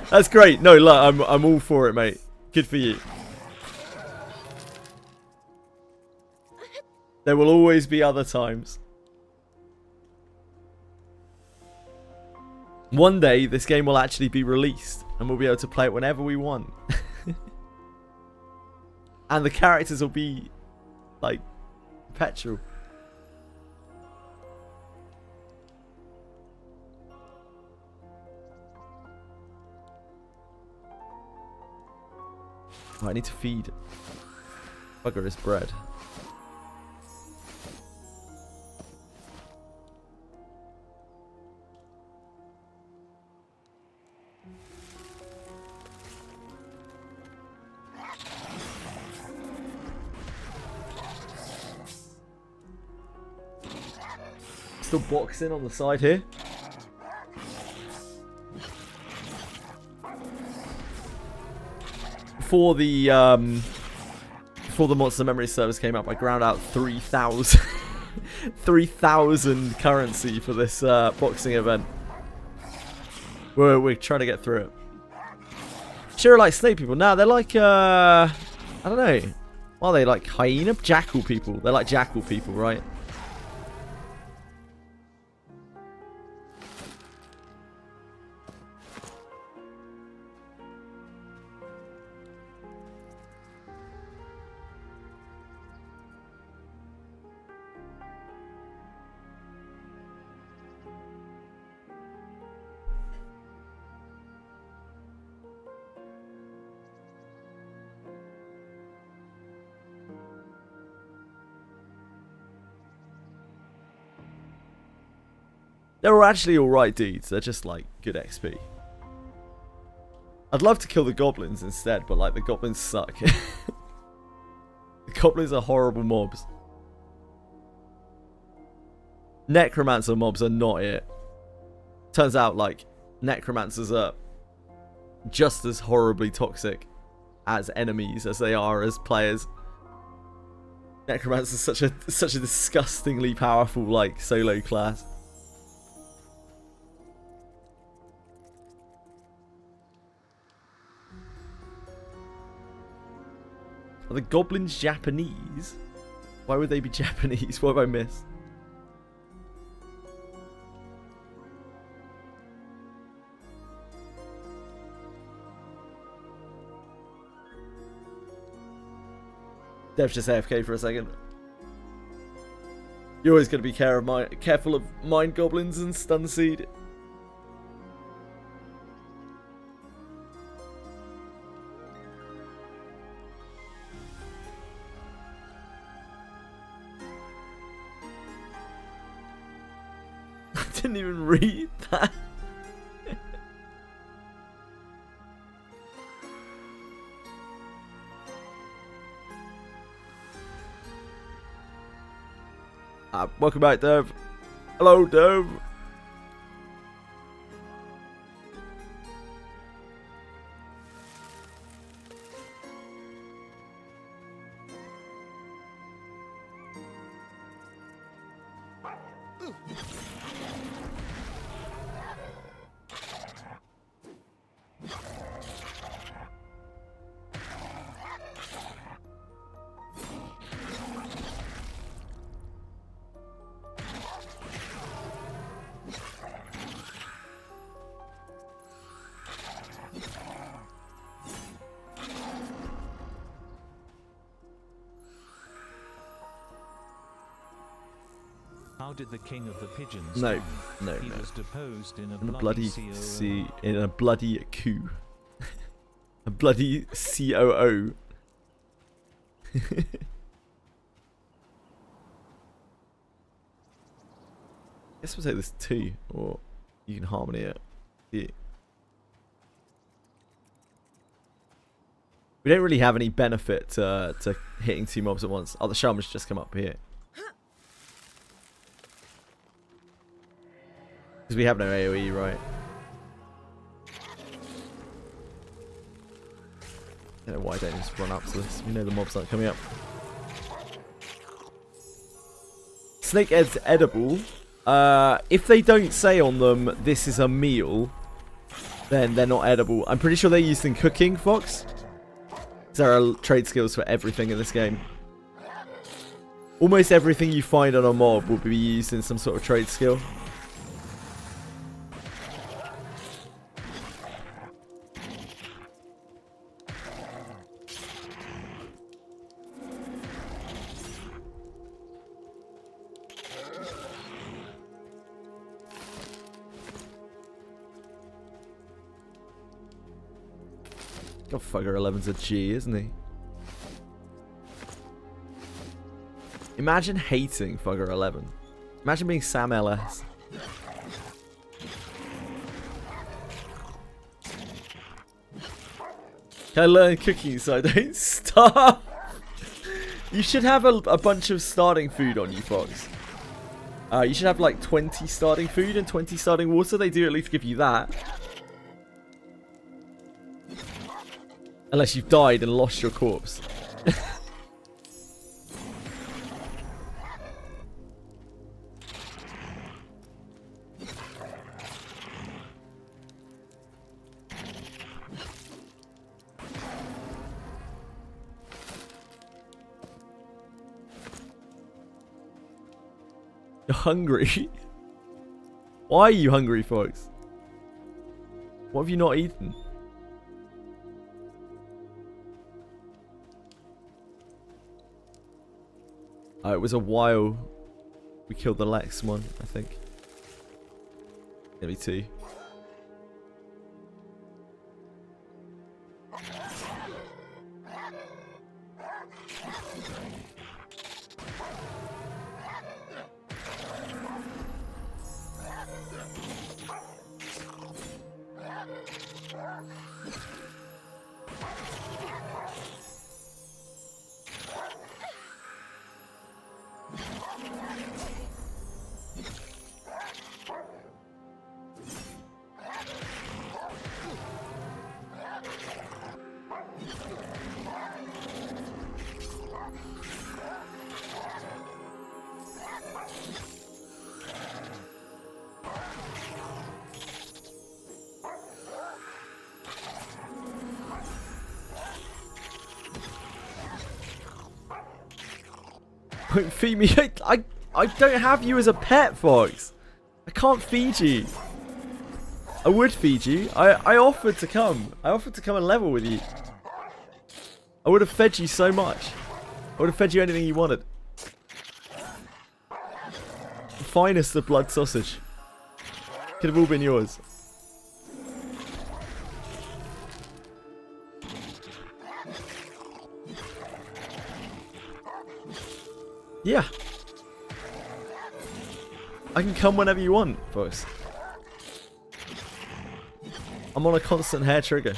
That's great. No, look, I'm all for it, mate. Good for you. There will always be other times. One day, this game will actually be released, and we'll be able to play it whenever we want. And the characters will be, like, perpetual. Oh, I need to feed Bugger his bread. Still boxing on the side here. Before the Monster Memory service came up, I ground out 3,000 3,000 currency for this boxing event. We're trying to get through it. Sure, like snake people. Now they're like I don't know. Well, they like hyena, jackal people. They're like jackal people, right? They're actually alright dudes. They're just like good XP. I'd love to kill the goblins instead, but like the goblins suck. The goblins are horrible mobs. Necromancer mobs are not it. Turns out like necromancers are just as horribly toxic as enemies as they are as players. Necromancer is such a disgustingly powerful like solo class. Are the goblins Japanese? Why would they be Japanese? What have I missed? Dev's just AFK for a second. You're always going to be careful of mind goblins and stun seed. I didn't even read that. Welcome back, Dev. Hello, Dev. How did the king of the pigeons? No. He was deposed in a bloody COO. in a bloody coup. A bloody COO. Guess we'll take this 2, or you can harmony it. Yeah. We don't really have any benefit to hitting 2 mobs at once. Oh, the shaman's just come up here. Because we have no AoE, right? I don't know why I don't just run up to this. We know the mobs aren't coming up. Snake Ed's edible. If they don't say on them, this is a meal, then they're not edible. I'm pretty sure they're used in cooking, Fox. There are trade skills for everything in this game. Almost everything you find on a mob will be used in some sort of trade skill. God, Fugger 11's a G, isn't he? Imagine hating Fugger 11. Imagine being Sam LS. Can I learn cooking so I don't starve? You should have a bunch of starting food on you, Fox. You should have like 20 starting food and 20 starting water. They do at least give you that. Unless you've died and lost your corpse. You're hungry? Why are you hungry, folks? What have you not eaten? It was a while we killed the Lex one, I think. Maybe 2. Won't feed me. I don't have you as a pet, Fox. I can't feed you. I would feed you. I offered to come. I offered to come and level with you. I would have fed you so much. I would have fed you anything you wanted. The finest of blood sausage. Could have all been yours. Yeah. I can come whenever you want, folks. I'm on a constant hair trigger.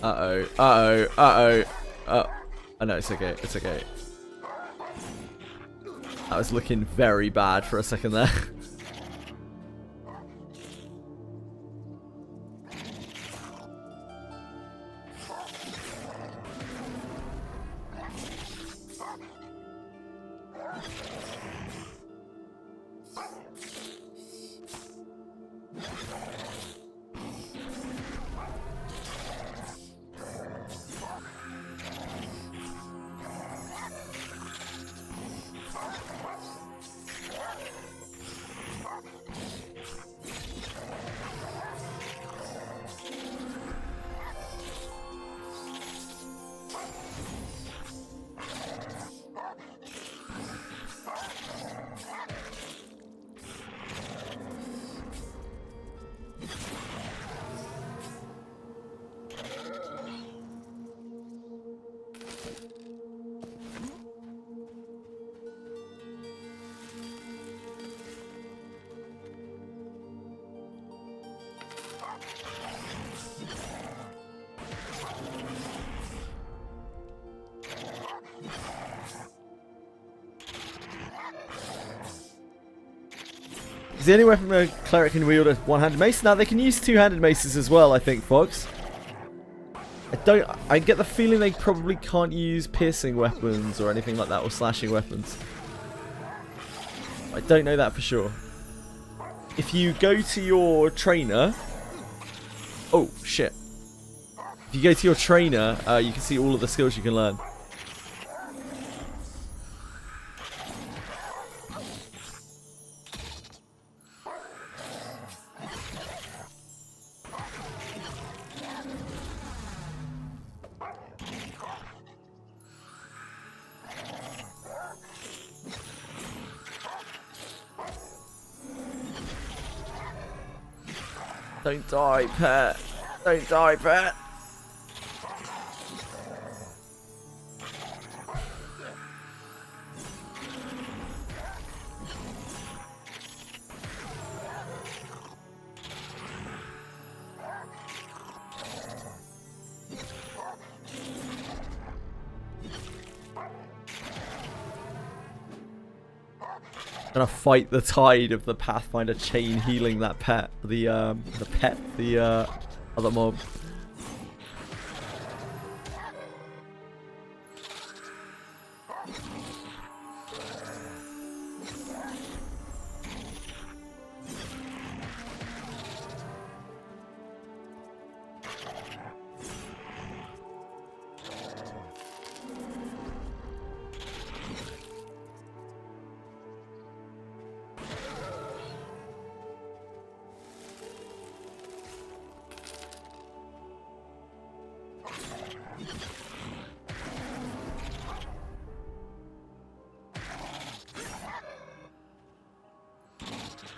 Uh-oh, uh-oh, uh-oh. Oh, no, it's okay, it's okay. That was looking very bad for a second there. Is the only weapon a cleric can wield a one-handed mace? Now they can use two-handed maces as well, I think, Fox. I get the feeling they probably can't use piercing weapons or anything like that, or slashing weapons. I don't know that for sure. If you go to your trainer... Oh, shit. If you go to your trainer, you can see all of the skills you can learn. Don't die, pet. Don't die, pet. Gonna fight the tide of the Pathfinder chain healing that pet. The other mob.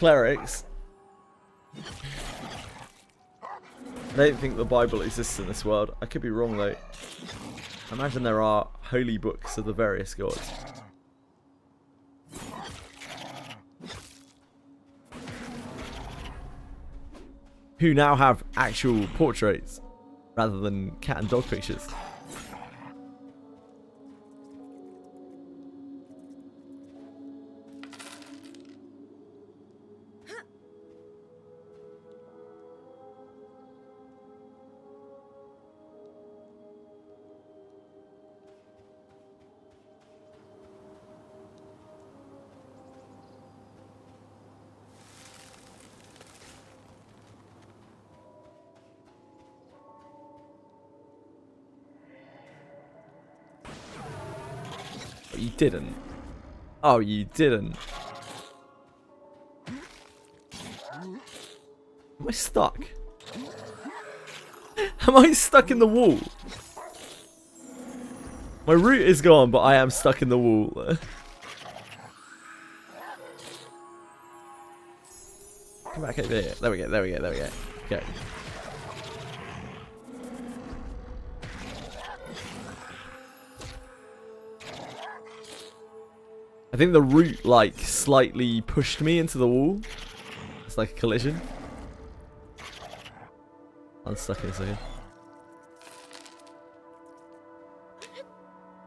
Clerics. I don't think the Bible exists in this world. I could be wrong though. I imagine there are holy books of the various gods. Who now have actual portraits rather than cat and dog pictures. you didn't. Oh, you didn't. Am I stuck? Am I stuck in the wall? My route is gone, but I am stuck in the wall. Come back over here. There we go, there we go, there we go. Okay. I think the root, like, slightly pushed me into the wall. It's like a collision. I'm stuck in a second.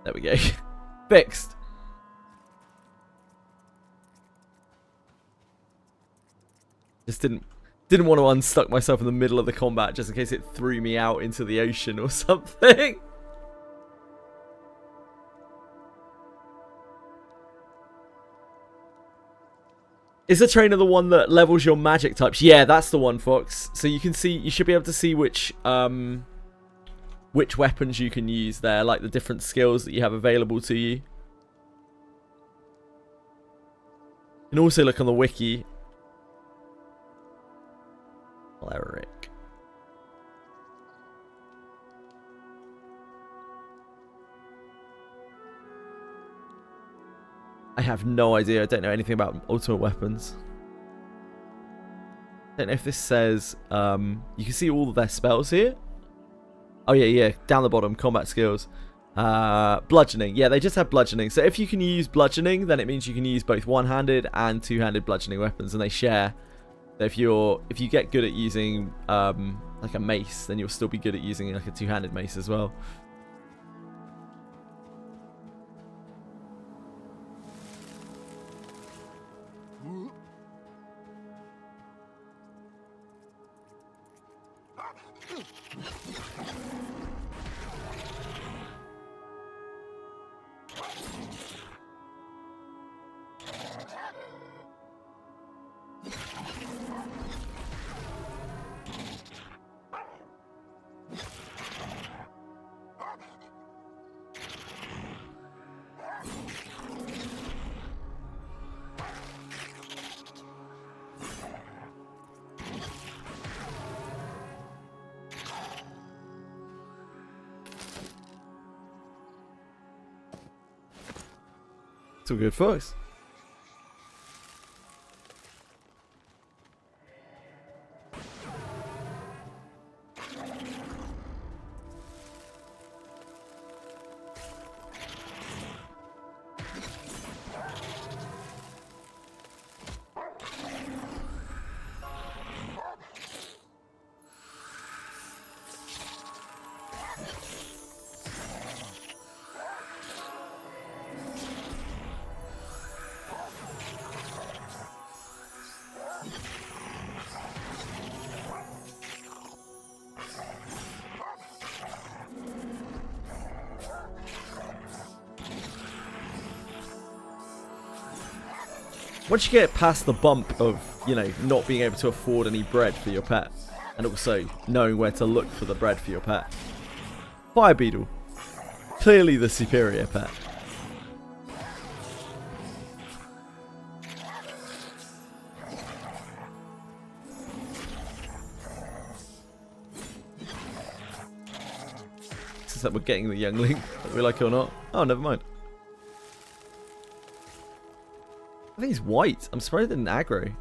There we go. Fixed. Just didn't want to unstuck myself in the middle of the combat just in case it threw me out into the ocean or something. Is the trainer the one that levels your magic types? Yeah, that's the one, Fox. So you can see, you should be able to see which weapons you can use there, like the different skills that you have available to you. You can also look on the wiki. Cleric. I have no idea. I don't know anything about ultimate weapons. I don't know if this says you can see all of their spells here. Oh yeah, down the bottom, combat skills. Bludgeoning. Yeah, they just have bludgeoning. So if you can use bludgeoning, then it means you can use both one-handed and two-handed bludgeoning weapons, and they share. So if you get good at using like a mace, then you'll still be good at using like a two-handed mace as well. It's all good, folks. Once you get past the bump of, you know, not being able to afford any bread for your pet, and also knowing where to look for the bread for your pet, Fire Beetle, clearly the superior pet. Since that we're getting the youngling, whether we like it or not. Oh, never mind. I think he's white. I'm surprised it didn't aggro.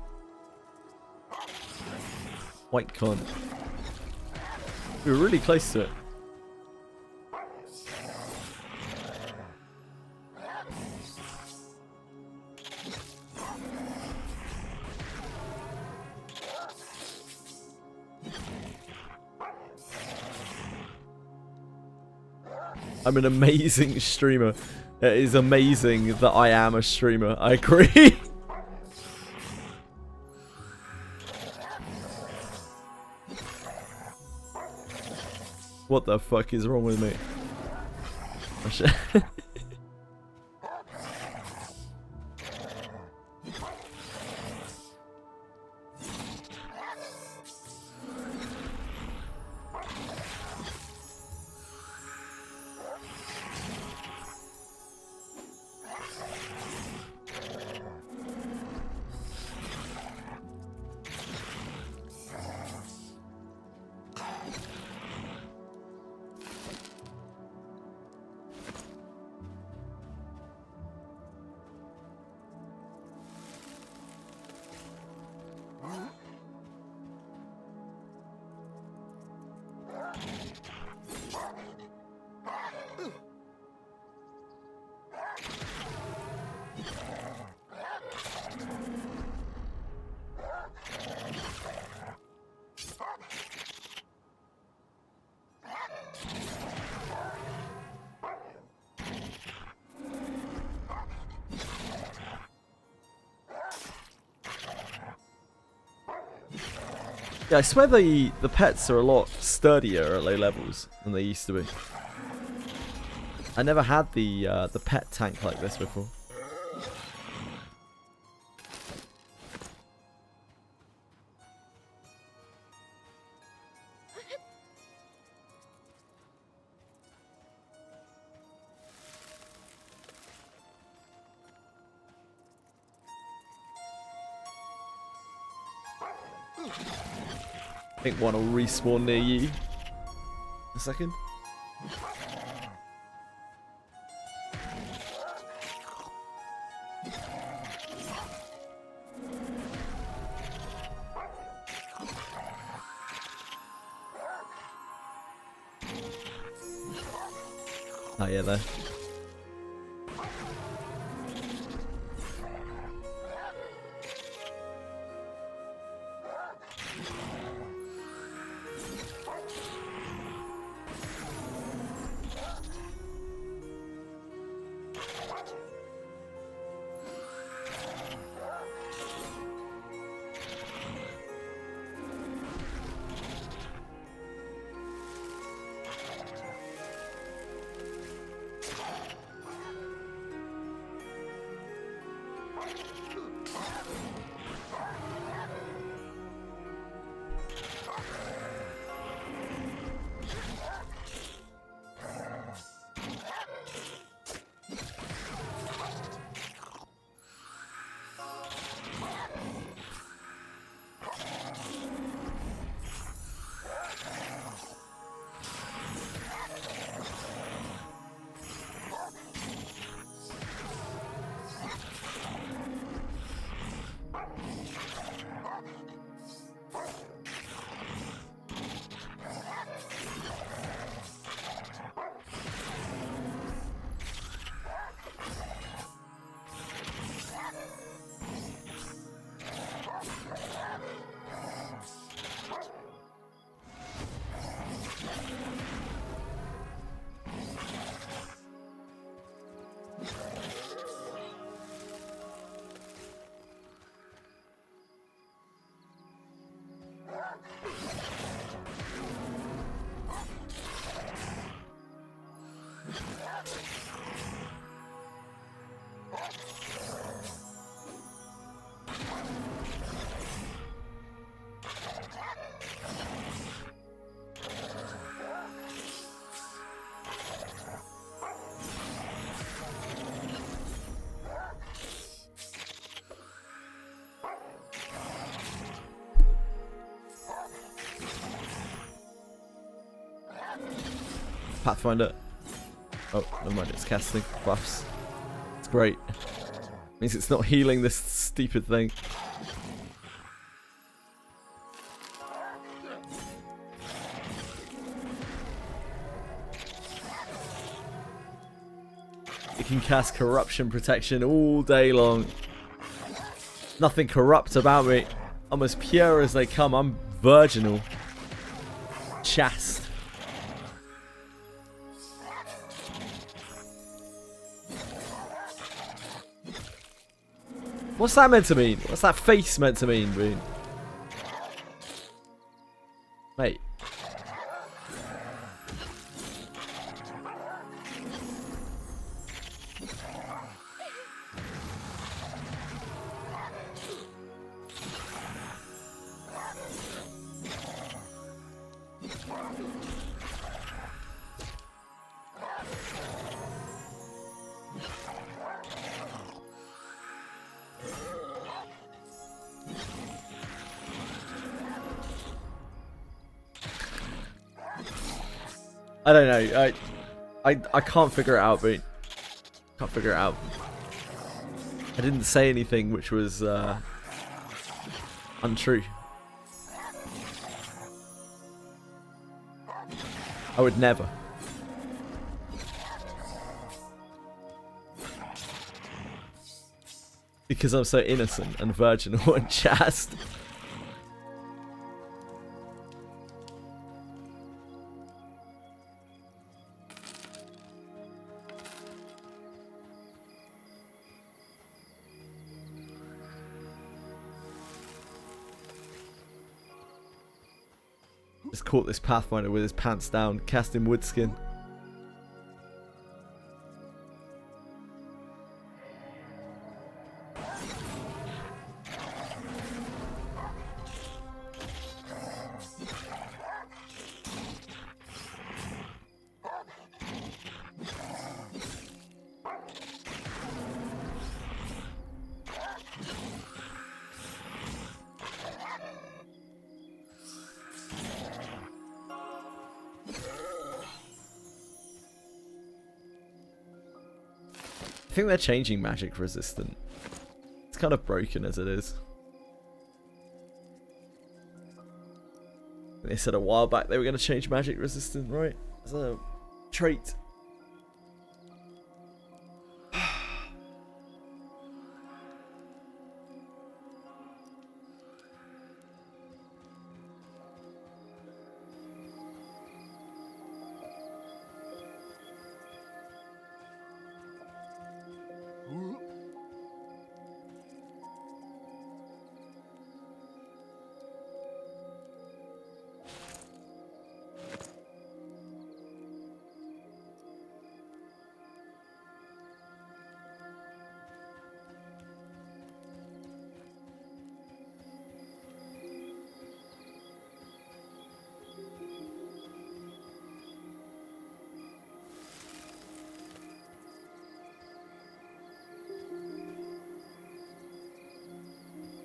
White cunt. We were really close to it. I'm an amazing streamer. It is amazing that I am a streamer. I agree. What the fuck is wrong with me? Oh, shit. Yeah, I swear the pets are a lot sturdier at low levels than they used to be. I never had the pet tank like this before. I think one will respawn near you. A second. Oh yeah, there. Pathfinder. Oh, never mind, it's casting buffs. It's great. Means it's not healing this stupid thing. It can cast corruption protection all day long. Nothing corrupt about me. I'm as pure as they come. I'm virginal. Chaste. What's that meant to mean? What's that face meant to mean, Boone? Mate. I don't know. I can't figure it out, Boone. Can't figure it out. I didn't say anything which was untrue. I would never. Because I'm so innocent and virginal and chaste. Just caught this Pathfinder with his pants down, casting Woodskin. I think they're changing magic resistant. It's kind of broken as it is. They said a while back they were going to change magic resistant, right? As a trait.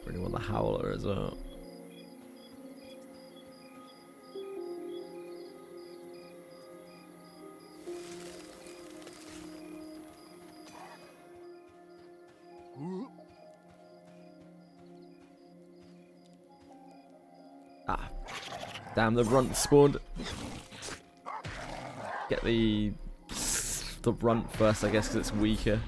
Really want the Howler as well. Ah, damn! The runt spawned. Get the runt first, I guess, because it's weaker.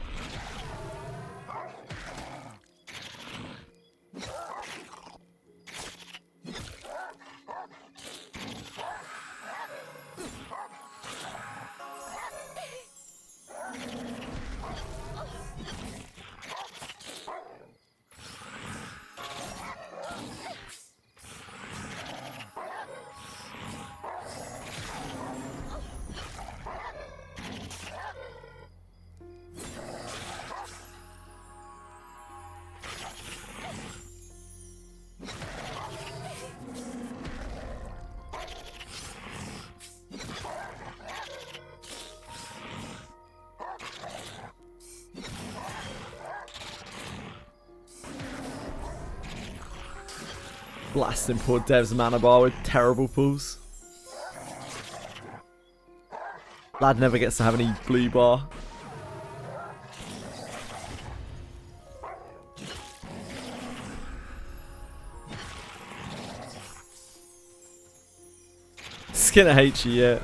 Blasting poor Dev's mana bar with terrible pulls. Lad never gets to have any blue bar. Skinner hates you, yeah.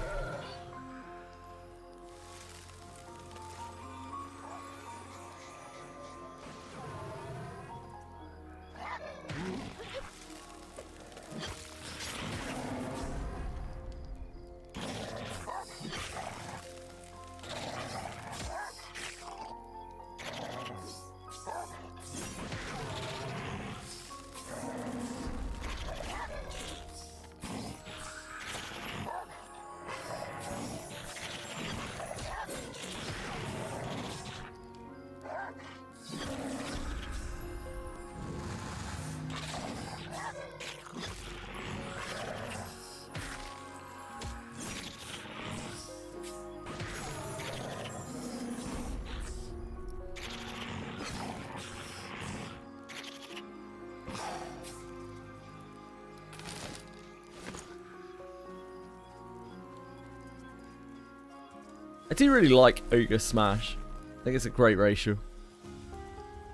I do really like Ogre Smash. I think it's a great racial.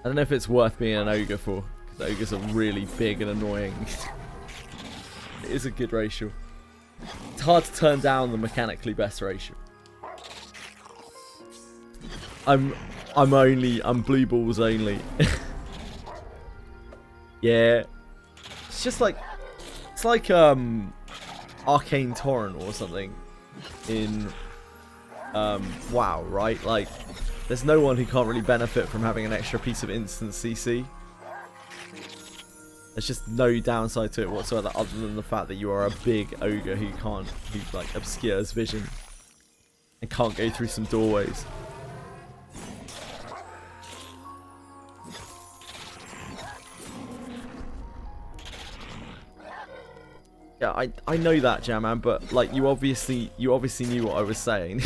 I don't know if it's worth being an Ogre for, because Ogres are really big and annoying. It is a good racial. It's hard to turn down the mechanically best racial. I'm blue balls only. Yeah. It's just like, it's like Arcane Torrent or something in WoW, right? Like, there's no one who can't really benefit from having an extra piece of instant CC. There's just no downside to it whatsoever other than the fact that you are a big ogre who like obscures vision and can't go through some doorways. Yeah, I know that, Jamman, but like you obviously knew what I was saying.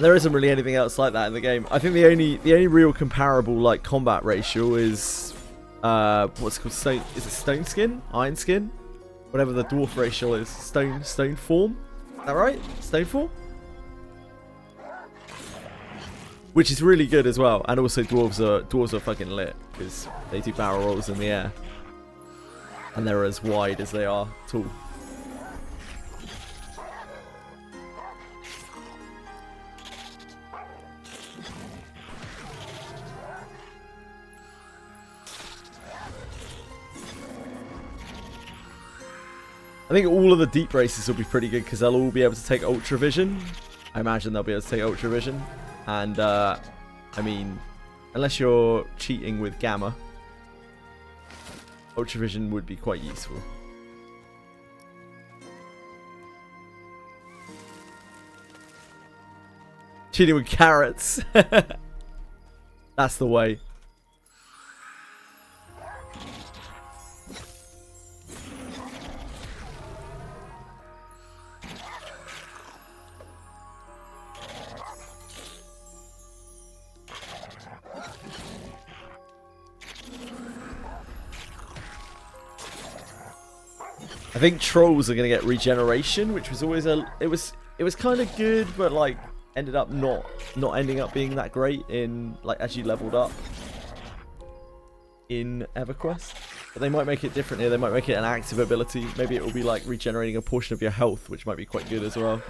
There isn't really anything else like that in the game. I think the only real comparable like combat racial is what's it called, stone, is it stone skin? Iron skin? Whatever the dwarf racial is. Stone form? Is that right? Stone form? Which is really good as well. And also dwarves are fucking lit because they do barrel rolls in the air. And they're as wide as they are tall. I think all of the deep races will be pretty good because they'll all be able to take Ultra Vision. I imagine they'll be able to take Ultra Vision. And, I mean, unless you're cheating with Gamma, Ultra Vision would be quite useful. Cheating with carrots. That's the way. I think trolls are gonna get regeneration, which was always it was kind of good, but like ended up not ending up being that great in like as you leveled up in EverQuest. But they might make it different here. They might make it an active ability. Maybe it will be like regenerating a portion of your health, which might be quite good as well.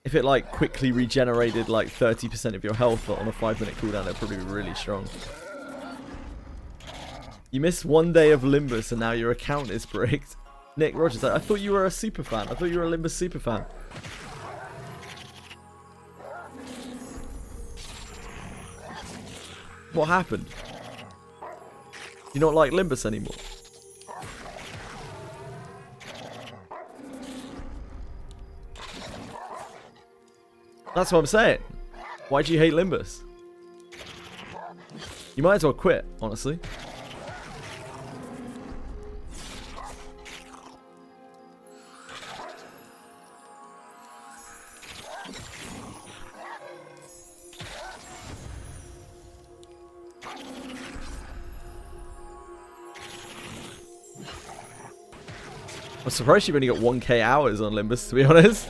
If it like quickly regenerated like 30% of your health on a 5-minute cooldown, it'd probably be really strong. You missed 1 day of Limbus and now your account is bricked. Nick Rogers, I thought you were a super fan. I thought you were a Limbus super fan. What happened? You not like Limbus anymore? That's what I'm saying. Why do you hate Limbus? You might as well quit, honestly. I'm surprised you've only got 1k hours on Limbus, to be honest.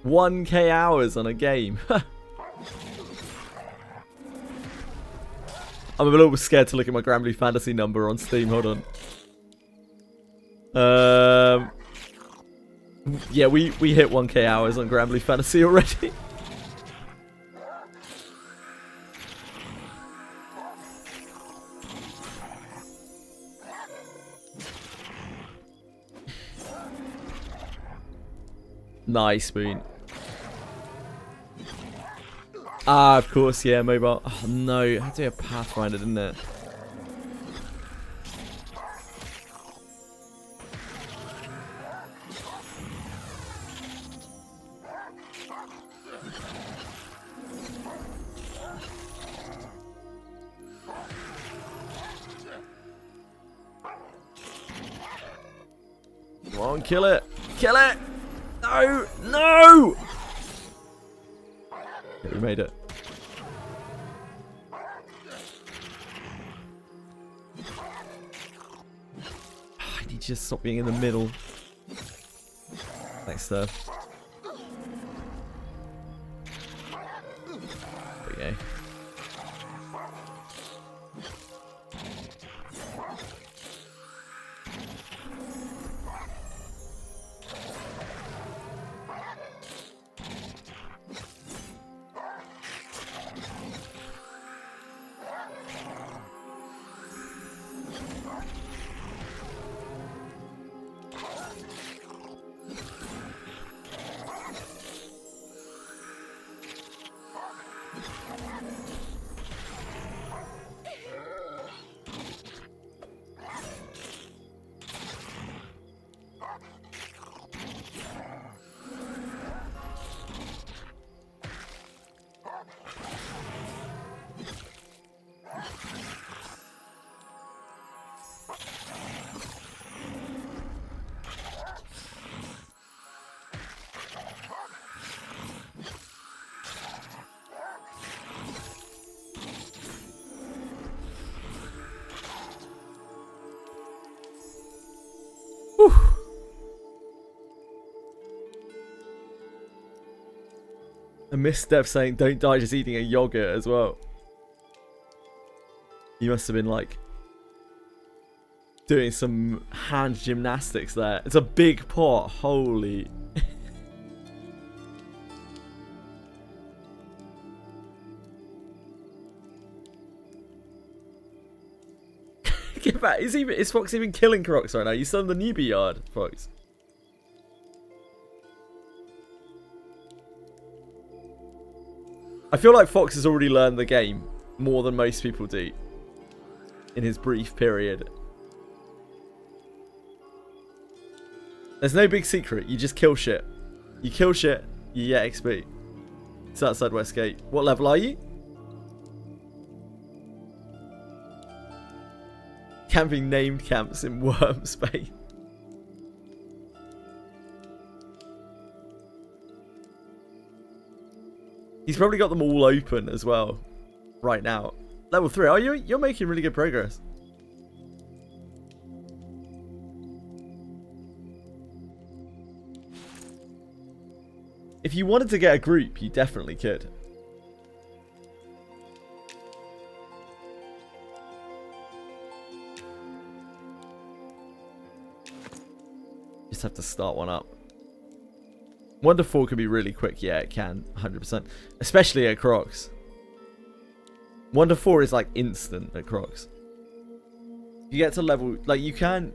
$1k hours on a game. I'm a little scared to look at my Granblue Fantasy number on Steam. Hold on. Yeah, we hit 1k hours on Granblue Fantasy already. Nice, Spoon. Ah, of course, yeah, mobile. Oh no, I had to be a Pathfinder, didn't it? Come on, kill it! Kill it! No! No! Yeah, we made it. I need just stop being in the middle? Thanks, sir. There we go. Whew. I missed Dev saying don't die just eating a yogurt as well. You must have been like doing some hand gymnastics there. It's a big pot. Holy. Get back. Is Fox even killing Crocs right now? You still in the newbie yard, Fox. I feel like Fox has already learned the game more than most people do in his brief period. There's no big secret. You just kill shit. You kill shit, you get XP. It's outside Westgate. What level are you? Camping named camps in Worm Space. He's probably got them all open as well right now. Level 3. Oh, you're making really good progress. If you wanted to get a group, you definitely could. Just have to start one up. Wonder 4 can be really quick. Yeah, it can. 100%. Especially at Crocs. Wonder 4 is like instant at Crocs. You get to level... Like, you kind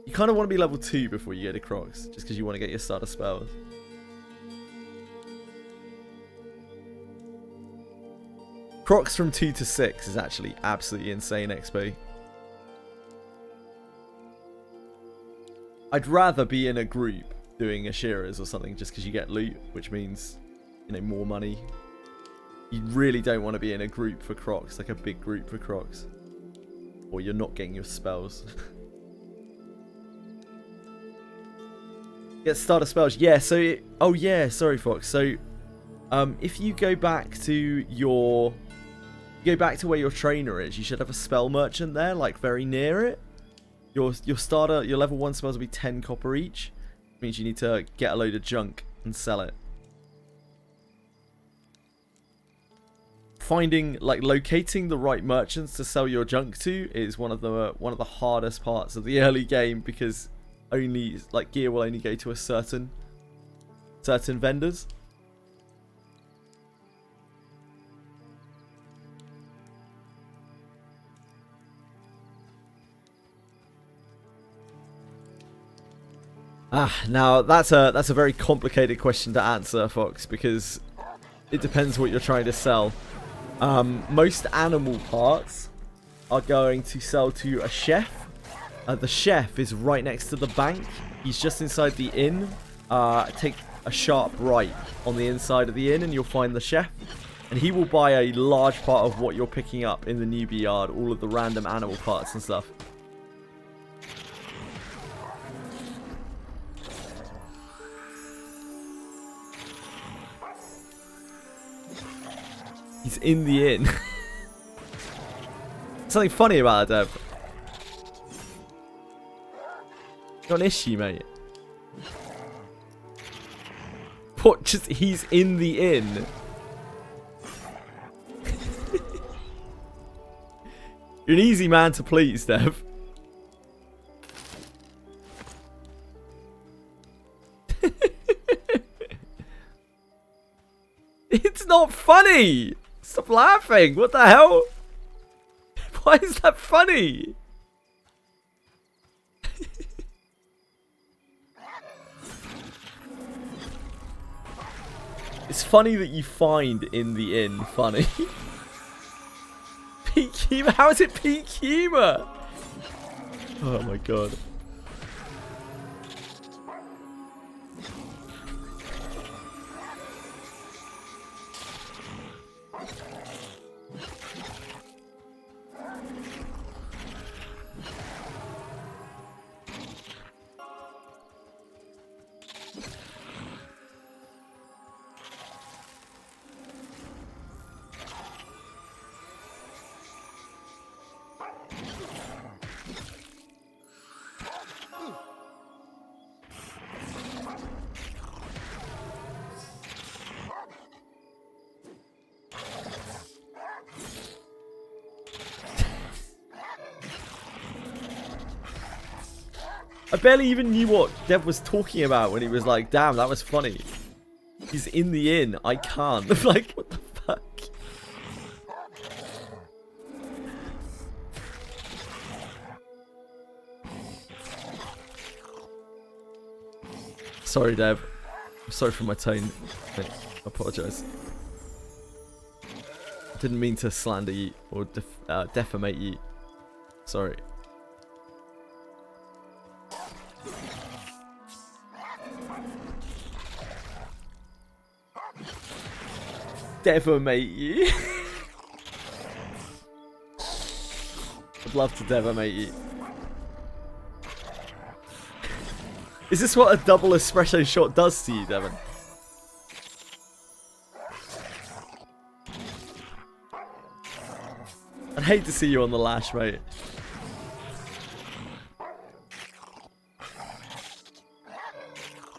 of want to be level 2 before you get to Crocs. Just because you want to get your starter spells. Crocs from 2 to 6 is actually absolutely insane XP. I'd rather be in a group doing Ashiras or something just because you get loot, which means, you know, more money. You really don't want to be in a group for Crocs, like a big group for Crocs. Or you're not getting your spells. Get starter spells. Yeah, so... oh, yeah, sorry, Fox. So, if you go back to your... You go back to where your trainer is, you should have a spell merchant there, like very near it. Your starter, your level 1 spells will be 10 copper each. Which means you need to get a load of junk and sell it. Finding, like, locating the right merchants to sell your junk to is one of the hardest parts of the early game, because only, like, gear will only go to a certain vendors. Now that's a very complicated question to answer, Fox, because it depends what you're trying to sell. Most animal parts are going to sell to a chef. The chef is right next to the bank. He's just inside the inn. Take a sharp right on the inside of the inn and you'll find the chef. And he will buy a large part of what you're picking up in the newbie yard, all of the random animal parts and stuff. He's in the inn. Something funny about that, Dev. Got an issue, mate. What? Just he's in the inn. You're an easy man to please, Dev. It's not funny. Stop laughing. What the hell? Why is that funny? It's funny that you find in the inn funny. Peak humor? How is it peak humor? Oh my god. I barely even knew what Dev was talking about when he was like, damn, that was funny. He's in the inn. I can't. Like, what the fuck? Sorry, Dev. I'm sorry for my tone. I apologise. Didn't mean to slander you or defamate you. Sorry. Defamate you. I'd love to defamate you. Is this what a double espresso shot does to you, Devon? I'd hate to see you on the lash, mate.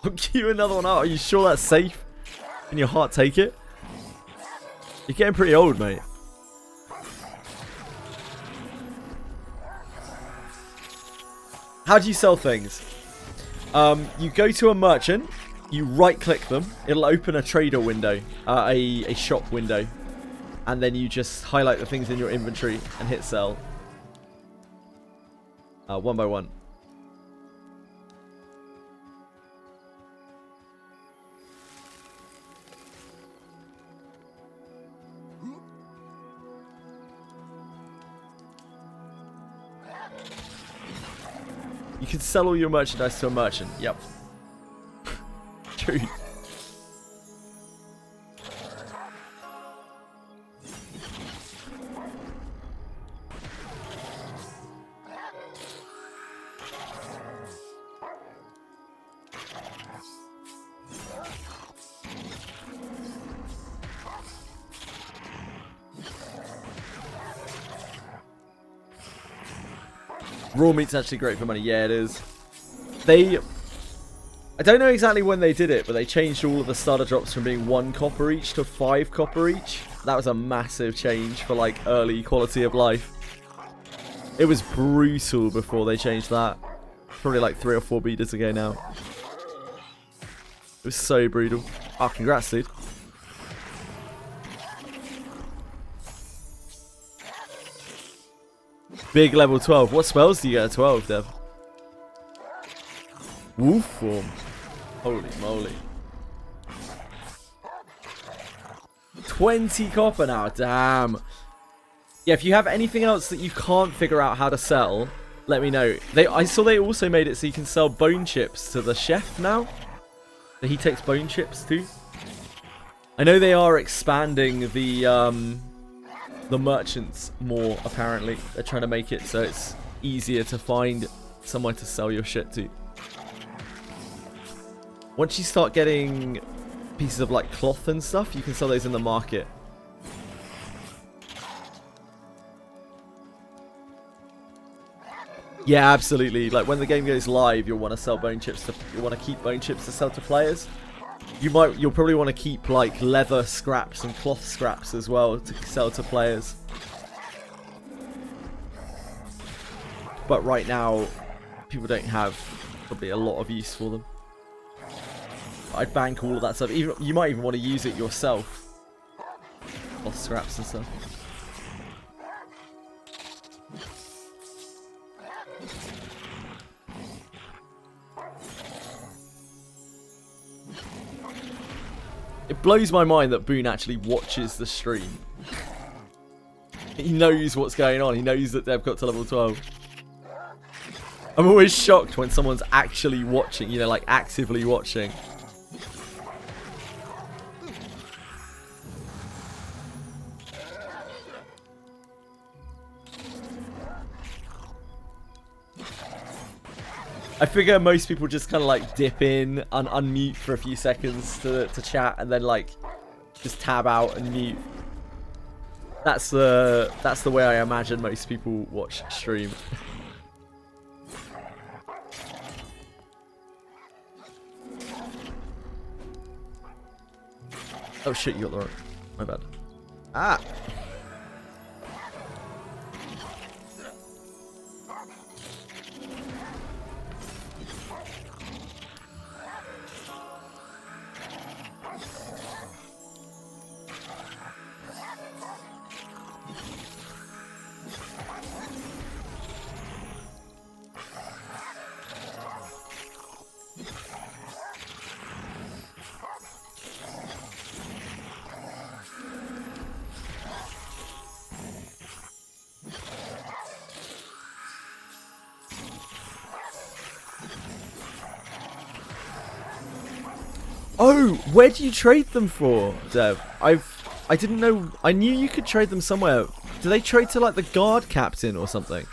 I'll cue another one out. Are you sure that's safe? Can your heart take it? You're getting pretty old, mate. How do you sell things? You go to a merchant, you right-click them, it'll open a trader window, a shop window, and then you just highlight the things in your inventory and hit sell. One by one. You can sell all your merchandise to a merchant. Yep. True. Raw meat's actually great for money. Yeah, it is. I don't know exactly when they did it, but they changed all of the starter drops from being 1 copper each to 5 copper each. That was a massive change for like early quality of life. It was brutal before they changed that. Probably like 3 or 4 beaters ago now. It was so brutal. Oh, congrats, dude. Big level 12. What spells do you get at 12, Dev? Wolf form. Holy moly. 20 copper now. Damn. Yeah, if you have anything else that you can't figure out how to sell, let me know. I saw they also made it so you can sell bone chips to the chef now. So he takes bone chips too. I know they are expanding the merchants more, apparently. They're trying to make it so it's easier to find somewhere to sell your shit to. Once you start getting pieces of like cloth and stuff, you can sell those in the market. Yeah, absolutely. Like when the game goes live, you'll want to sell bone chips. You'll want to keep bone chips to sell to players. You'll probably want to keep like leather scraps and cloth scraps as well to sell to players. But right now, people don't have probably a lot of use for them. I'd bank all of that stuff. Even you might even want to use it yourself. Cloth scraps and stuff. It blows my mind that Boone actually watches the stream. He knows what's going on. He knows that they've got to level 12. I'm always shocked when someone's actually watching, you know, like actively watching. I figure most people just kind of like dip in and unmute for a few seconds to chat and then like just tab out and mute. That's the way I imagine most people watch stream. Oh shit, you got the wrong. My bad. Ah! Oh, where do you trade them for, Dev? I didn't know. I knew you could trade them somewhere. Do they trade to like the guard captain or something?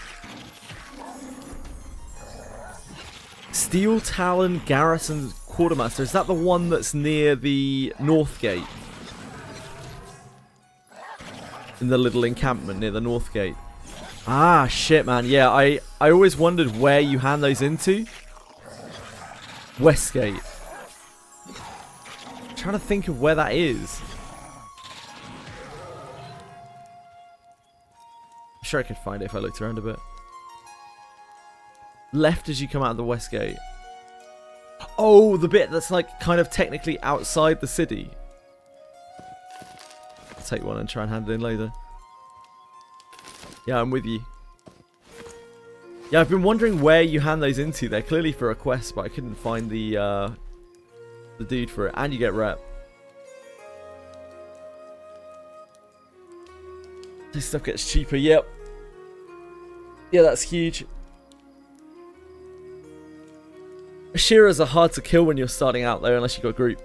Steel Talon Garrison Quartermaster. Is that the one that's near the North Gate? In the little encampment near the North Gate. Ah, shit, man. Yeah, I always wondered where you hand those into. Westgate. I'm trying to think of where that is. I'm sure I could find it if I looked around a bit. Left as you come out of the West Gate. Oh, the bit that's like kind of technically outside the city. I'll take one and try and hand it in later. Yeah, I'm with you. Yeah, I've been wondering where you hand those into. They're clearly for a quest, but I couldn't find the dude for it. And you get rep. This stuff gets cheaper. Yep. Yeah, that's huge. Ashiras are hard to kill when you're starting out though, unless you've got a group.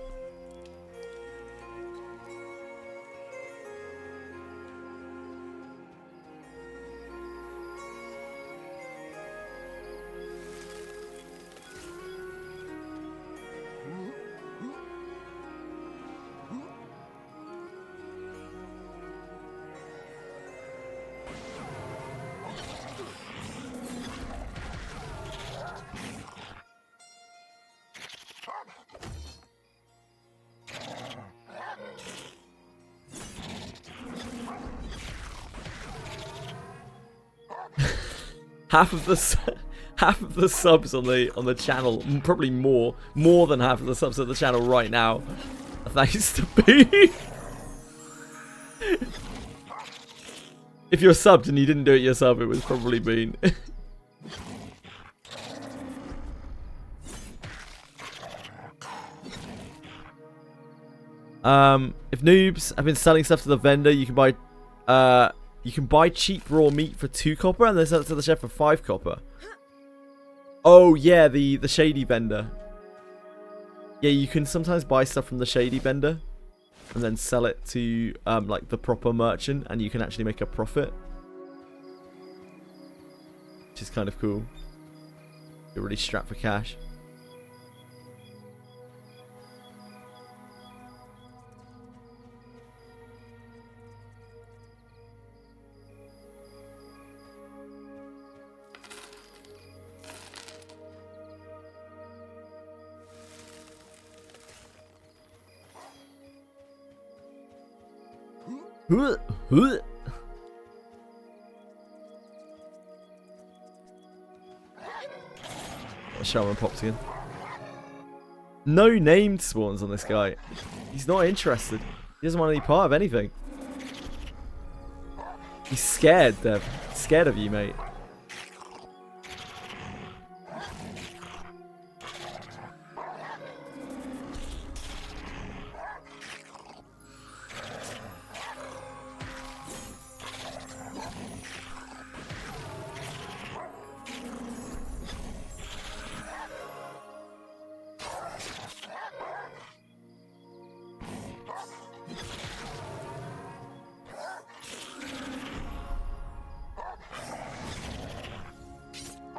half of the subs on the channel, probably more than half of the subs on the channel right now, thanks to B. If you're subbed and you didn't do it yourself, it was probably Bean. If noobs have been selling stuff to the vendor, you can buy cheap raw meat for 2 copper and then sell it to the chef for 5 copper. Oh yeah, the shady vendor. Yeah, you can sometimes buy stuff from the shady vendor and then sell it to like the proper merchant, and you can actually make a profit, which is kind of cool. You're really strapped for cash. Shaman pops again. No named spawns on this guy. He's not interested. He doesn't want any part of anything. He's scared, Dev. He's scared of you, mate.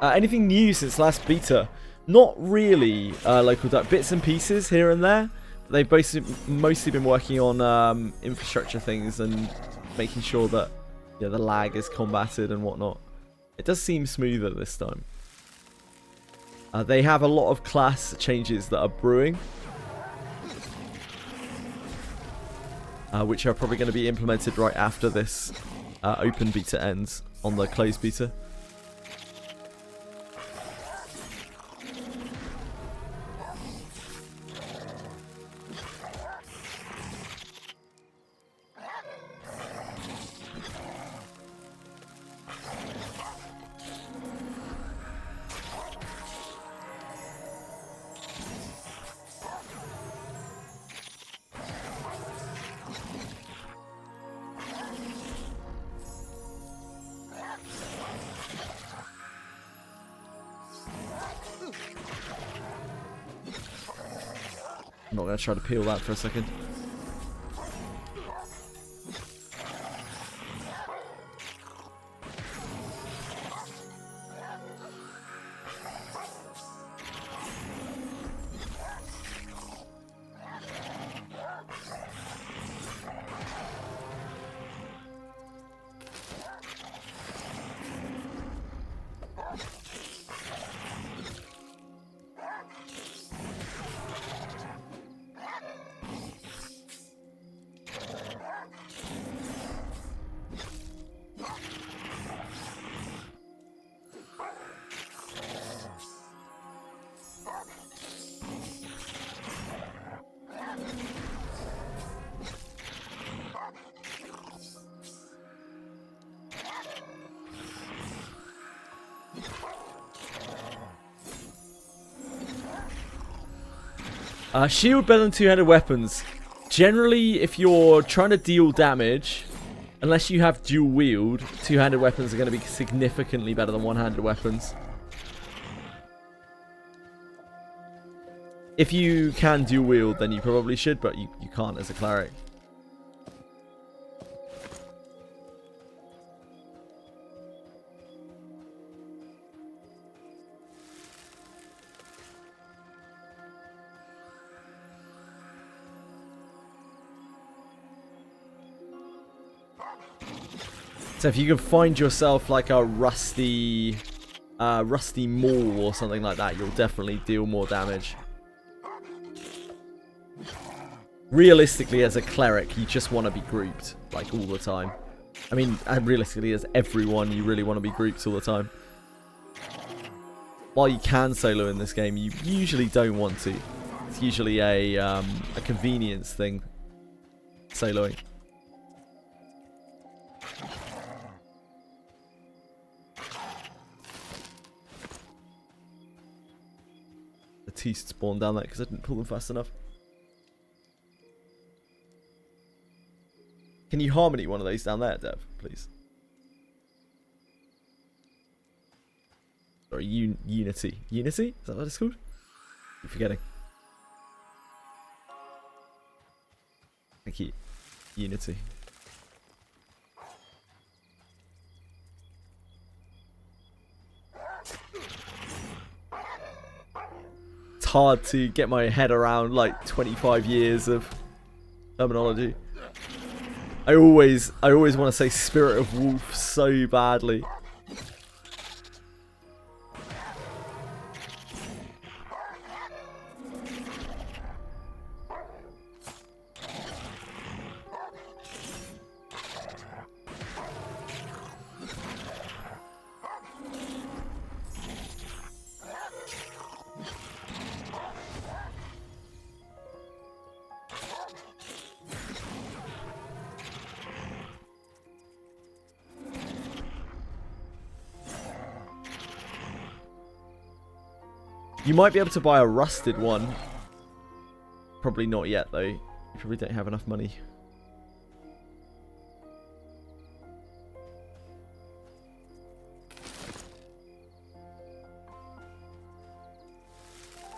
Anything new since last beta? Not really, local duck. Bits and pieces here and there. They've mostly been working on infrastructure things and making sure that the lag is combated and whatnot. It does seem smoother this time. They have a lot of class changes that are brewing, which are probably going to be implemented right after this open beta ends on the closed beta. I'm not going to try to peel that for a second. Shield better than two-handed weapons. Generally, if you're trying to deal damage, unless you have dual wield, two-handed weapons are going to be significantly better than one-handed weapons. If you can dual wield, then you probably should, but you can't as a cleric. So if you can find yourself like a rusty maul or something like that, you'll definitely deal more damage. Realistically, as a cleric, you just want to be grouped like all the time. I mean, realistically, as everyone, you really want to be grouped all the time. While you can solo in this game, you usually don't want to. It's usually a convenience thing, soloing. The teeth spawned down there because I didn't pull them fast enough. Can you harmony one of those down there, Dev, please? Sorry, Unity. Unity? Is that what it's called? I'm forgetting. Thank you. Unity. It's hard to get my head around like 25 years of terminology. I always want to say Spirit of Wolf so badly. You might be able to buy a rusted one. Probably not yet, though. You probably don't have enough money.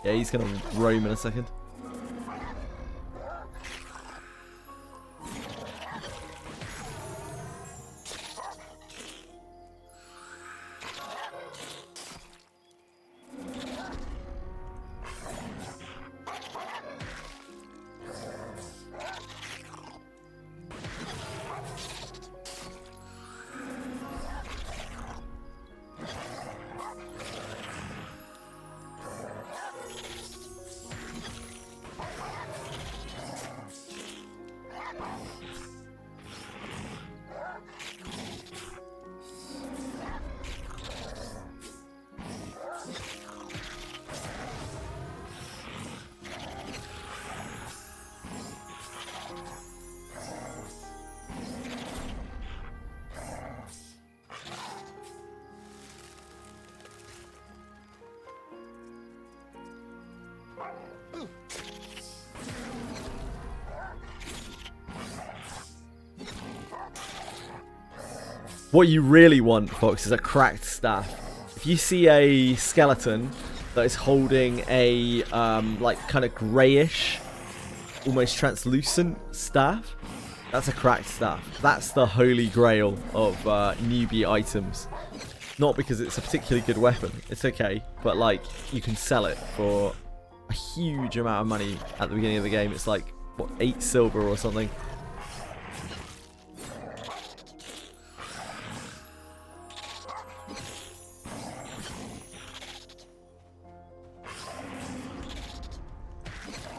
Yeah, he's going to roam in a second. What you really want, Fox, is a cracked staff. If you see a skeleton that is holding a like kind of greyish, almost translucent staff, that's a cracked staff. That's the holy grail of newbie items. Not because it's a particularly good weapon. It's okay, but like you can sell it for a huge amount of money at the beginning of the game. It's like what, 8 silver or something.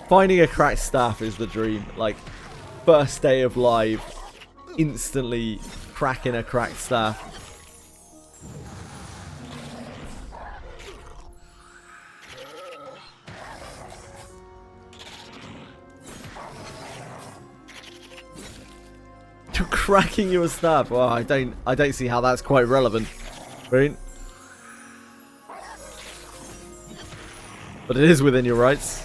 Finding a cracked staff is the dream. Like, first day of live, instantly cracking a cracked staff. You're cracking your staff. Well, I don't see how that's quite relevant. Right? But it is within your rights.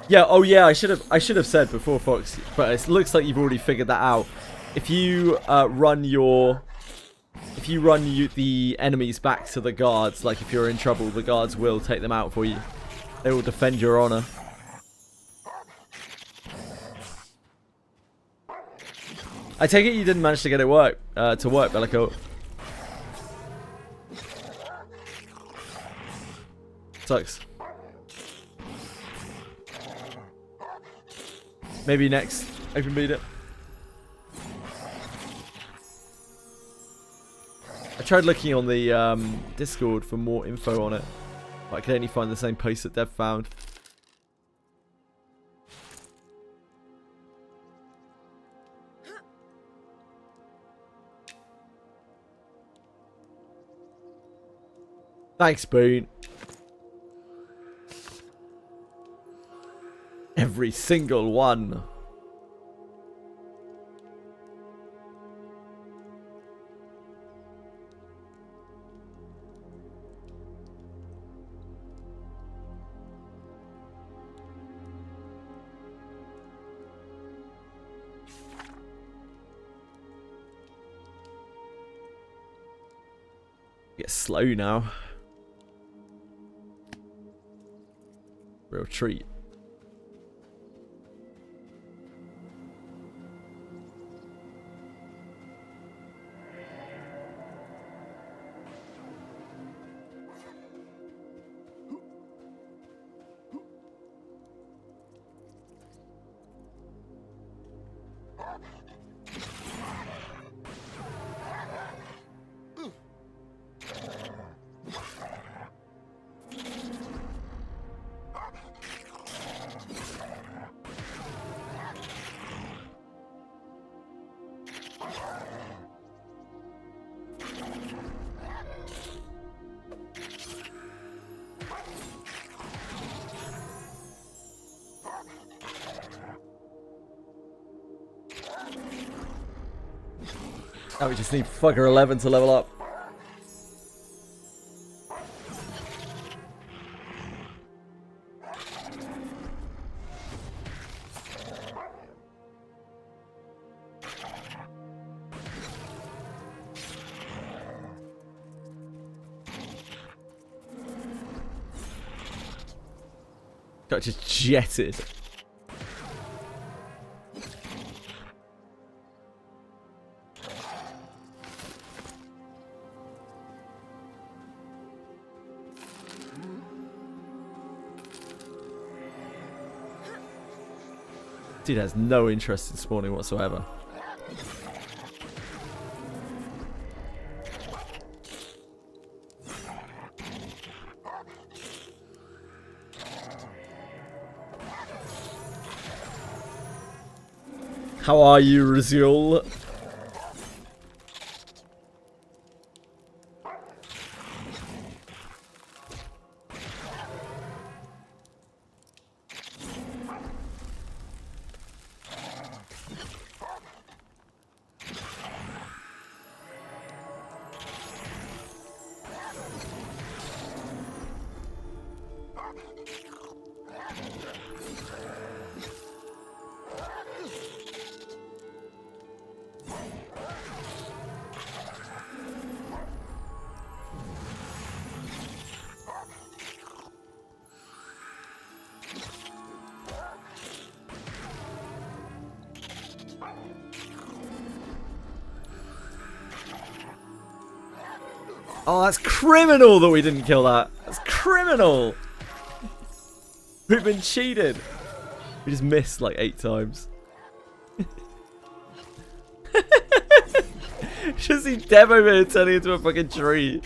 Yeah, oh yeah, I should have said before, Fox, but it looks like you've already figured that out. If you run the enemies back to the guards, like if you're in trouble, the guards will take them out for you. They will defend your honor. I take it you didn't manage to get it to work, Bellico. Sucks. Maybe next open beta. I tried looking on the Discord for more info on it, but I could only find the same post that Dev found. Thanks, Boone. Every single one. Get slow now. Real treat. Now we just need fucker 11 to level up. Got just jetted. Dude has no interest in spawning whatsoever. How are you, Raziel? Oh, that's criminal that we didn't kill that. That's criminal. We've been cheated. We just missed like 8 times. Just see Demo Man turning into a fucking tree.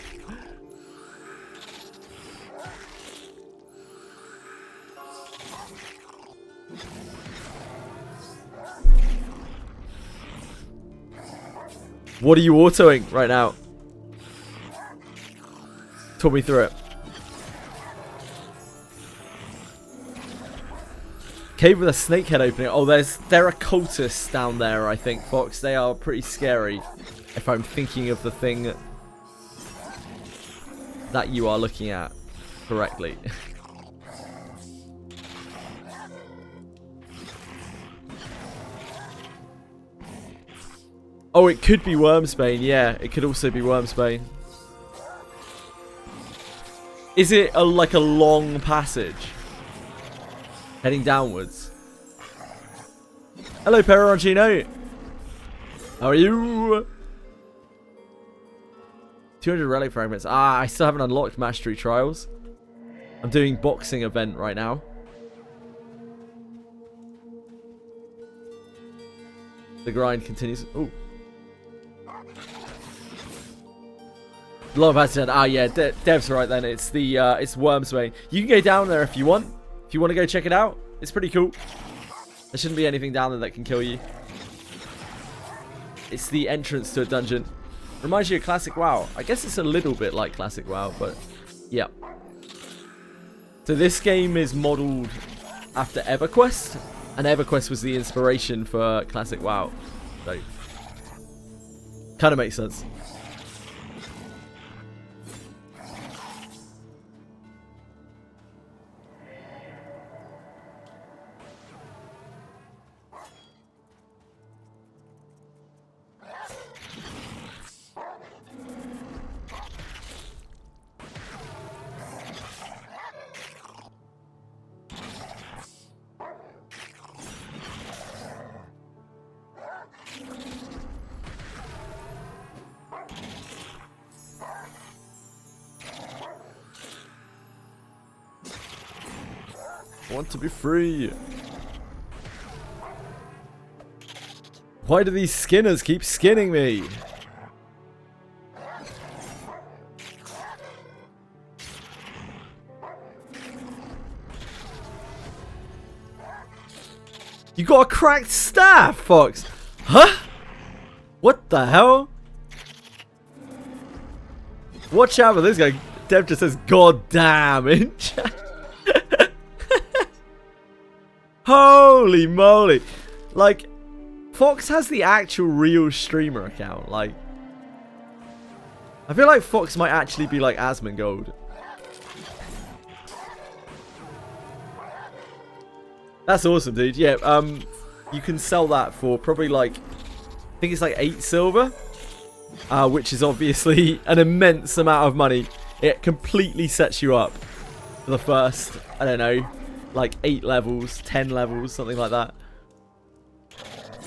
What are you autoing right now? Talk me through it. Cave with a snake head opening. Oh, there are cultists down there, I think, Fox. They are pretty scary. If I'm thinking of the thing that you are looking at correctly. Oh, it could be Wormsbane. Yeah, it could also be Wormsbane. Is it like a long passage? Heading downwards. Hello, Perorangino. How are you? 200 relic fragments. Ah, I still haven't unlocked Mastery Trials. I'm doing boxing event right now. The grind continues. Ooh. Love has said, ah yeah, Dev's right then. It's the it's Wormsbane. You can go down there if you want. If you want to go check it out, it's pretty cool. There shouldn't be anything down there that can kill you. It's the entrance to a dungeon. Reminds you of Classic WoW. I guess it's a little bit like Classic WoW, but Yeah. So this game is modeled after EverQuest, and EverQuest was the inspiration for Classic WoW. So, kind of makes sense. I want to be free. Why do these skinners keep skinning me? You got a cracked staff, Fox. Huh? What the hell? Watch out for this guy. Dev just says, God damn in chat. Holy moly. Like, Fox has the actual real streamer account. Like, I feel like Fox might actually be like Asmongold. That's awesome, dude. Yeah, you can sell that for probably like, I think it's like 8 silver, which is obviously an immense amount of money. It completely sets you up for the first, I don't know, like 8 levels, 10 levels, something like that.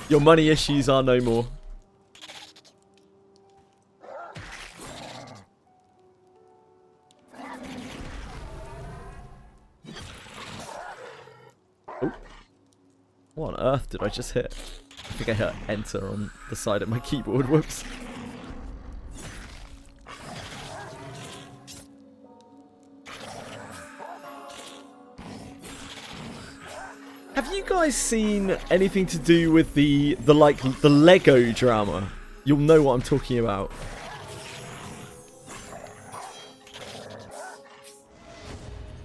Your money issues are no more. Oh. What on earth did I just hit? I think I hit enter on the side of my keyboard. Whoops. Have you guys seen anything to do with the Lego drama? You'll know what I'm talking about.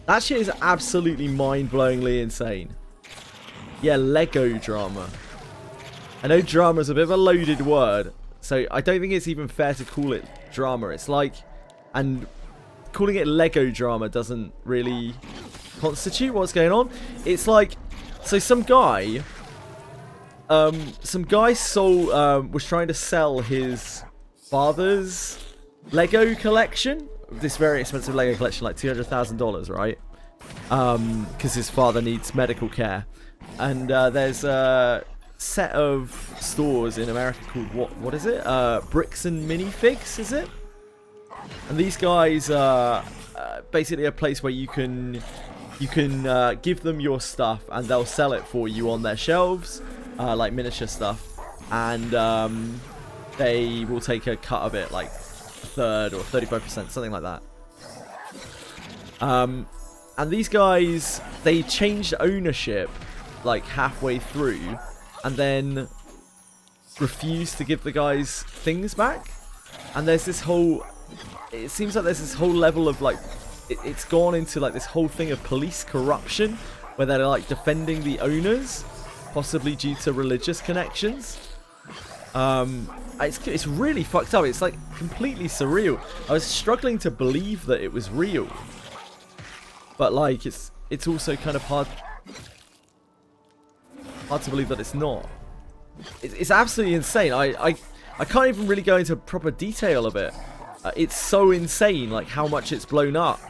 That shit is absolutely mind-blowingly insane. Yeah, Lego drama. I know drama is a bit of a loaded word, so I don't think it's even fair to call it drama. It's like, and calling it Lego drama doesn't really constitute what's going on. It's like, so some guy was trying to sell his father's Lego collection. This very expensive Lego collection, like $200,000, right? Because his father needs medical care. And there's a set of stores in America called, what is it? Bricks and Minifigs, is it? And these guys are basically a place where you can give them your stuff and they'll sell it for you on their shelves, like miniature stuff, and they will take a cut of it, like a third or 35%, something like that. And these guys, they changed ownership like halfway through and then refused to give the guys things back. And there's this whole, it seems like there's this whole level of like, it's gone into like this whole thing of police corruption where they're like defending the owners, possibly due to religious connections. It's really fucked up. It's like completely surreal. I was struggling to believe that it was real, but like it's also kind of hard to believe that it's not. It's absolutely insane. I can't even really go into proper detail of it. It's so insane, like how much it's blown up.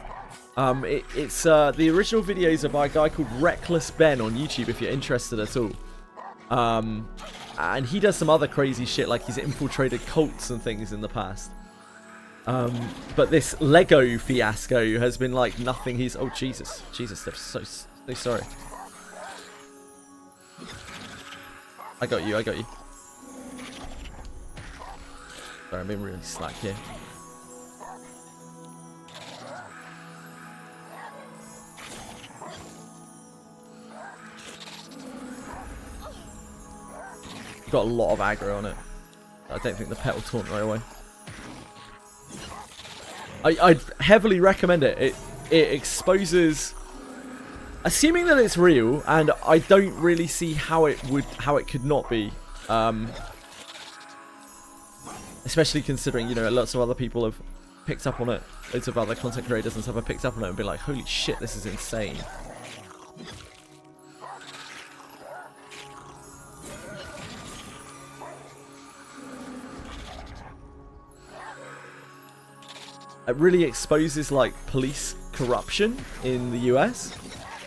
It's the original videos are by a guy called Reckless Ben on YouTube, if you're interested at all. And he does some other crazy shit, like he's infiltrated cults and things in the past. But this Lego fiasco has been like nothing. Oh Jesus, they're so sorry. I got you. Sorry, I'm being really slack here. Got a lot of aggro on it. I don't think the pet will taunt right away. I'd heavily recommend it. It exposes, assuming that it's real, and I don't really see how it could not be. Especially considering, you know, lots of other people have picked up on it. Loads of other content creators and stuff have picked up on it and been like, holy shit, this is insane. It really exposes, like, police corruption in the US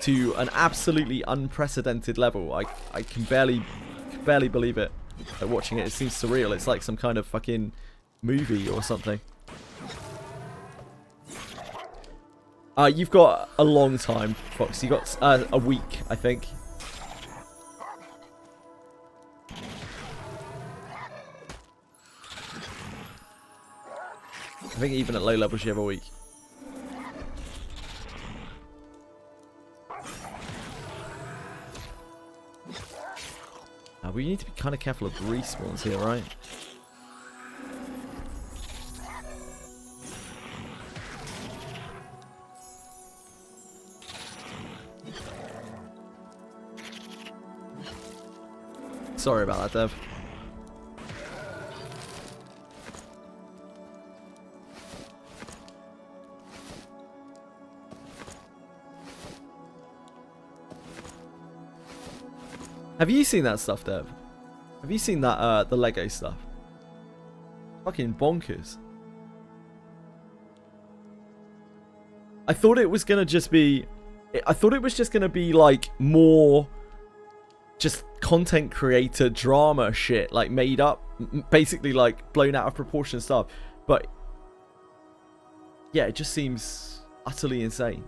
to an absolutely unprecedented level. I can barely believe it. Like, watching it, it seems surreal. It's like some kind of fucking movie or something. You've got a long time, Fox. You've got a week, I think. I think even at low levels you have a week. We need to be kind of careful of respawns here, right? Sorry about that, Dev. Have you seen that stuff, Dev? Have you seen that, the Lego stuff? Fucking bonkers. I thought it was gonna just be... I thought it was just gonna be, like, more... just content creator drama shit, like, made up. Basically, like, blown out of proportion stuff. But... yeah, it just seems utterly insane.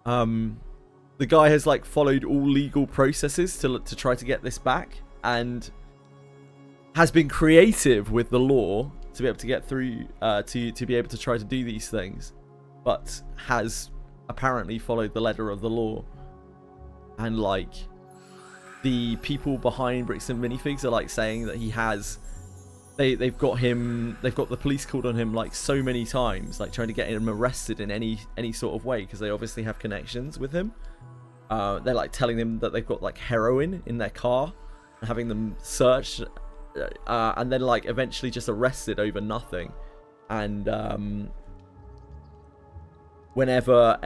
The guy has, like, followed all legal processes to try to get this back, and has been creative with the law to be able to get through, to be able to try to do these things, but has apparently followed the letter of the law. And, like, the people behind Bricks and Minifigs are, like, saying that he has... They've got the police called on him, like, so many times, like, trying to get him arrested in any sort of way, because they obviously have connections with him. They're, like, telling them that they've got, like, heroin in their car, and having them searched, and then, like, eventually just arrested over nothing. And whenever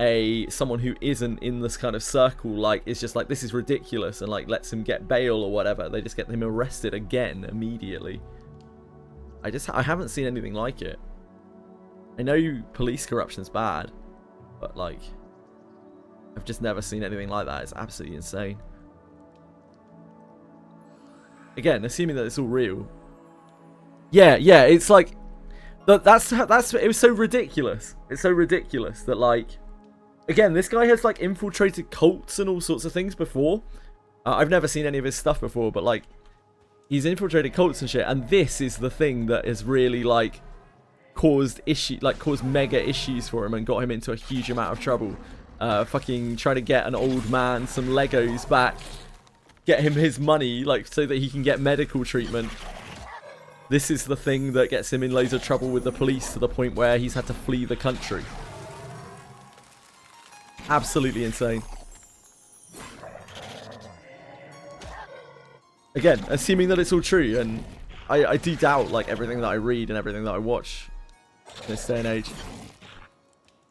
someone who isn't in this kind of circle, like, is just like, this is ridiculous, and, like, lets him get bail or whatever, they just get him arrested again immediately. I haven't seen anything like it. I know police corruption's bad, but, like, I've just never seen anything like that. It's absolutely insane. Again, assuming that it's all real. Yeah, it's like... That's it was so ridiculous. It's so ridiculous that, like... Again, this guy has, like, infiltrated cults and all sorts of things before. I've never seen any of his stuff before, but, like... He's infiltrated cults and shit, and this is the thing that has really, like... caused mega issues for him and got him into a huge amount of trouble. Fucking trying to get an old man some Legos back, get him his money, like, so that he can get medical treatment. This is the thing that gets him in loads of trouble with the police, to the point where he's had to flee the country. Absolutely insane. Again, assuming that it's all true, and I do doubt, like, everything that I read and everything that I watch in this day and age.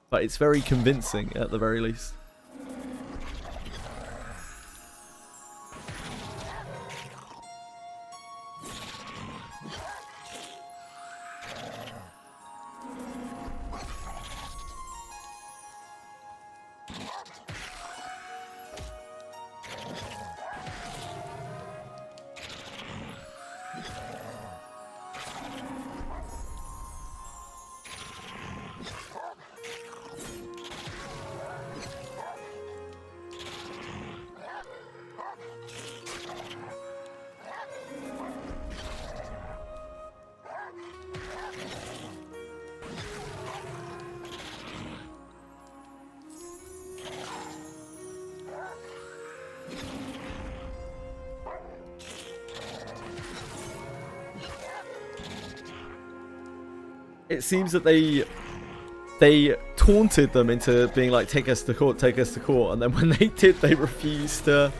But it's very convincing, at the very least. it seems that they taunted them into being like, take us to court, and then when they did, they refused to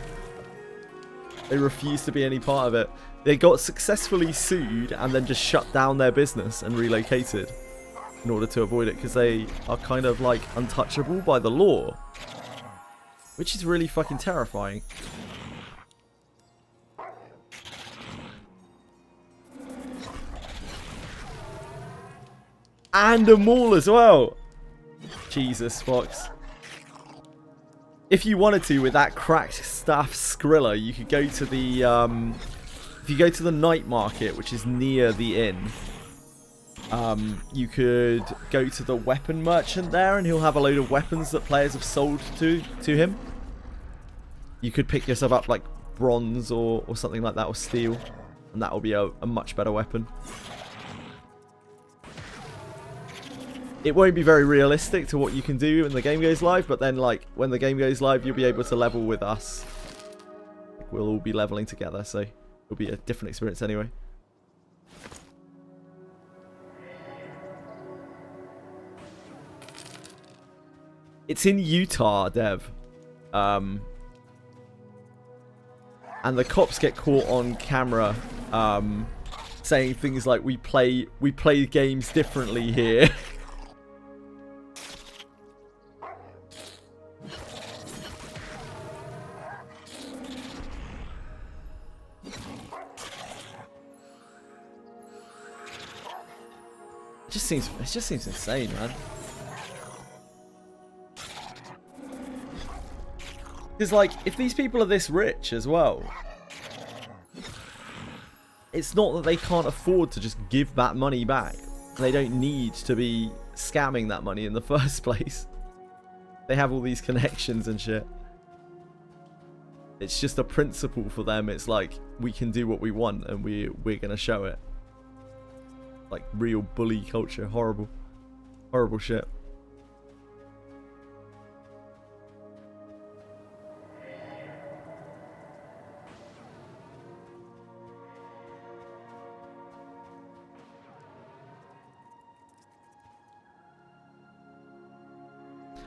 be any part of it. They got successfully sued and then just shut down their business and relocated in order to avoid it, because they are kind of like untouchable by the law, which is really fucking terrifying. And a mall as well. Jesus, Fox. If you wanted to, with that cracked staff Skrilla, you could go to the if you go to the night market, which is near the inn, you could go to the weapon merchant there, and he'll have a load of weapons that players have sold to him. You could pick yourself up like bronze or something like that, or steel, and that will be a much better weapon. It won't be very realistic to what you can do when the game goes live, but then like when the game goes live, you'll be able to level with us. Like, we'll all be leveling together, so it'll be a different experience anyway. It's in Utah, Dev. And the cops get caught on camera saying things like, we play games differently here. It just seems insane, man. Because like, if these people are this rich as well, it's not that they can't afford to just give that money back. They don't need to be scamming that money in the first place. They have all these connections and shit. It's just a principle for them. It's like, we can do what we want and we're gonna show it. Like real bully culture. Horrible. Horrible shit.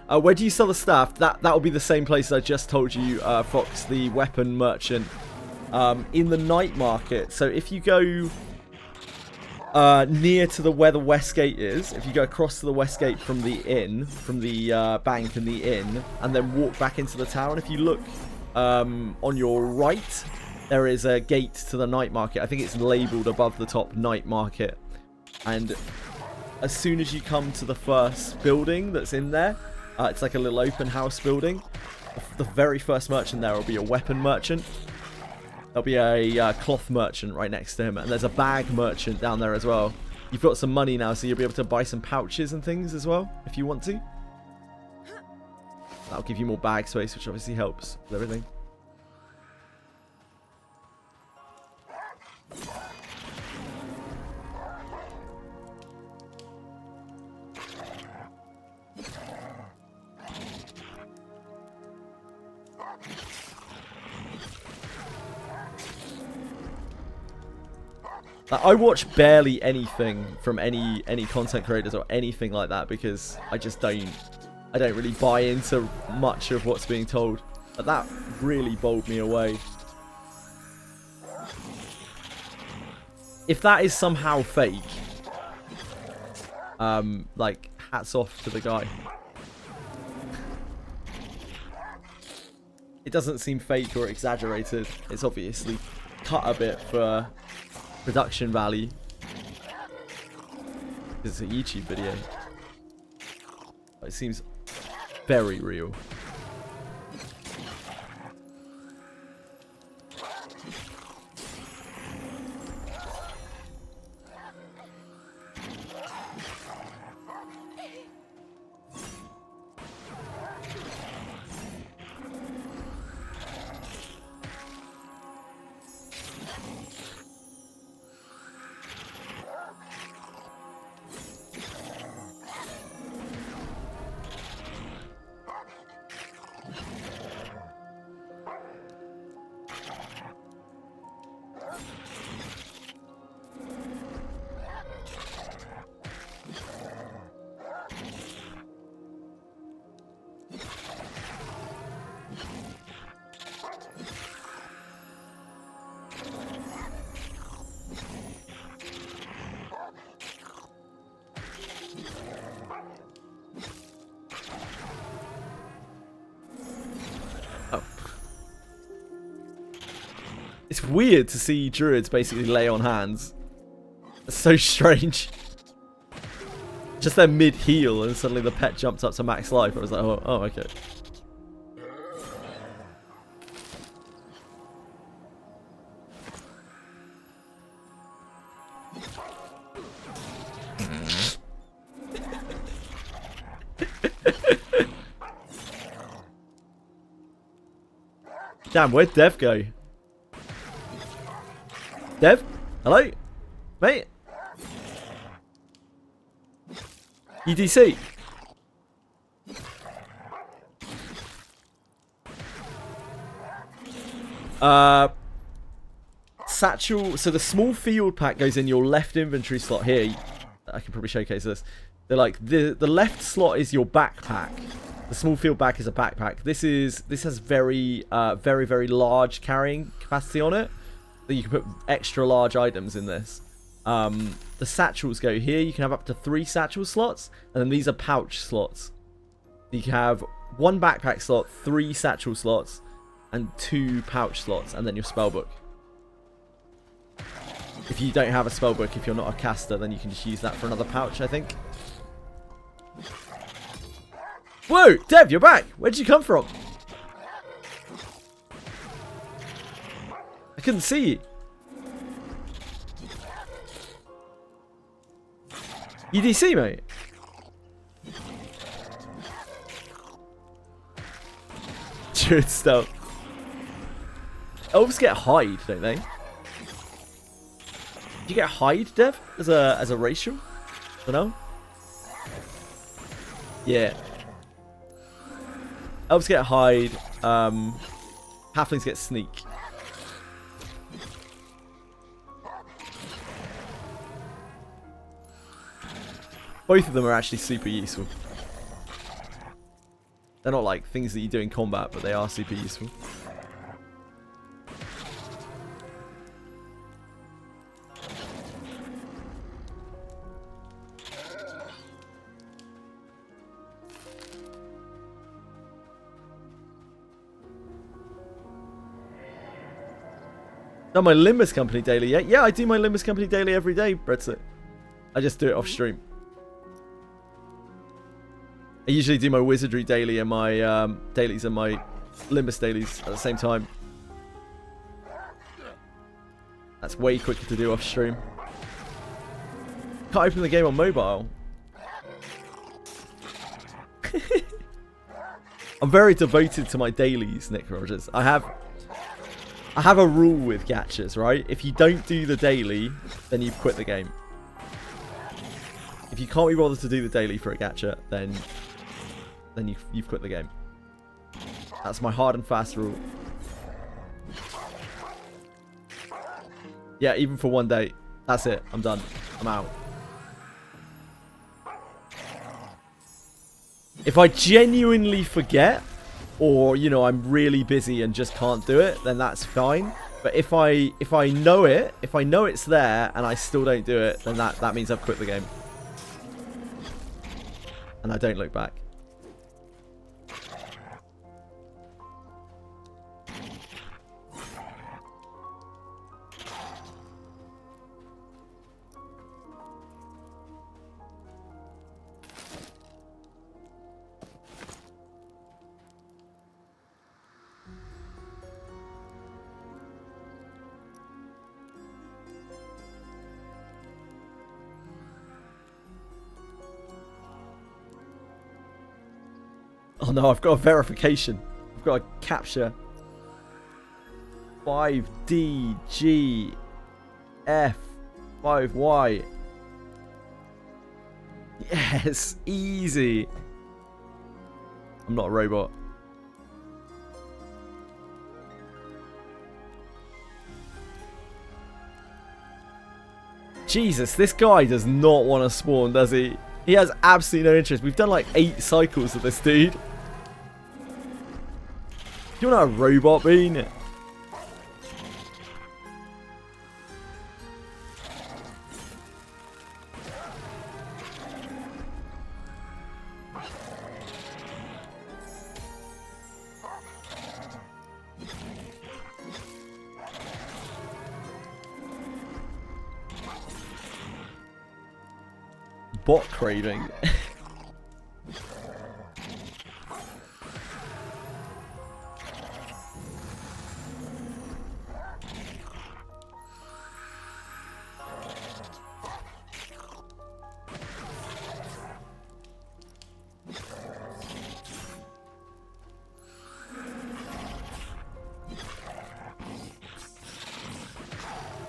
Where do you sell the staff? That will be the same place I just told you, Fox, the weapon merchant, in the night market. So if you go near to where the west gate is, if you go across to the west gate from the inn, from the bank and the inn, and then walk back into the town, if you look on your right, there is a gate to the night market. I think it's labelled above the top, night market. And as soon as you come to the first building that's in there, it's like a little open house building. The very first merchant there will be a weapon merchant. There'll be a cloth merchant right next to him. And there's a bag merchant down there as well. You've got some money now, so you'll be able to buy some pouches and things as well, if you want to. That'll give you more bag space, which obviously helps with everything. Like, I watch barely anything from any content creators or anything like that, because I don't really buy into much of what's being told. But that really bowled me away. If that is somehow fake, like, hats off to the guy. It doesn't seem fake or exaggerated. It's obviously cut a bit for production value. It's a YouTube video. It seems very real. It's weird to see druids basically lay on hands. It's so strange. Just their mid-heal and suddenly the pet jumped up to max life. I was like, oh okay. Damn, where'd Dev go? Dev? Hello? Mate? EDC? Satchel. So the small field pack goes in your left inventory slot here. I can probably showcase this. They're like, the left slot is your backpack. The small field bag is a backpack. This has very large carrying capacity on it. So you can put extra large items in this. The satchels go here. You can have up to 3 satchel slots, and then these are pouch slots. You can have 1 backpack slot, 3 satchel slots, and 2 pouch slots, and then your spellbook. If you don't have a spellbook, if you're not a caster, then you can just use that for another pouch, I think. Whoa, Dev, you're back. Where did you come from? I couldn't see you. EDC, mate. Druid stuff. Elves get hide, don't they? Do you get hide, Dev, as a racial? I don't know. Yeah. Elves get hide. Halflings get sneak. Both of them are actually super useful. They're not like things that you do in combat, but they are super useful. Done my Limbus Company daily yet? Yeah, I do my Limbus Company daily every day, Brexit. I just do it off stream. I usually do my Wizardry daily and my dailies and my Limbus dailies at the same time. That's way quicker to do off stream. Can't open the game on mobile. I'm very devoted to my dailies, Nick Rogers. I have a rule with gachas, right? If you don't do the daily, then you've quit the game. If you can't be bothered to do the daily for a gacha, then you've quit the game. That's my hard and fast rule. Yeah, even for one day. That's it. I'm done. I'm out. If I genuinely forget, or, you know, I'm really busy and just can't do it, then that's fine. But if I know it, if I know it's there and I still don't do it, then that means I've quit the game. And I don't look back. Oh no, I've got a verification. I've got a capture. 5DGF 5Y. Yes, easy. I'm not a robot. Jesus, this guy does not want to spawn, does he? He has absolutely no interest. We've done like 8 cycles of this dude. You want a robot bean? bot craving.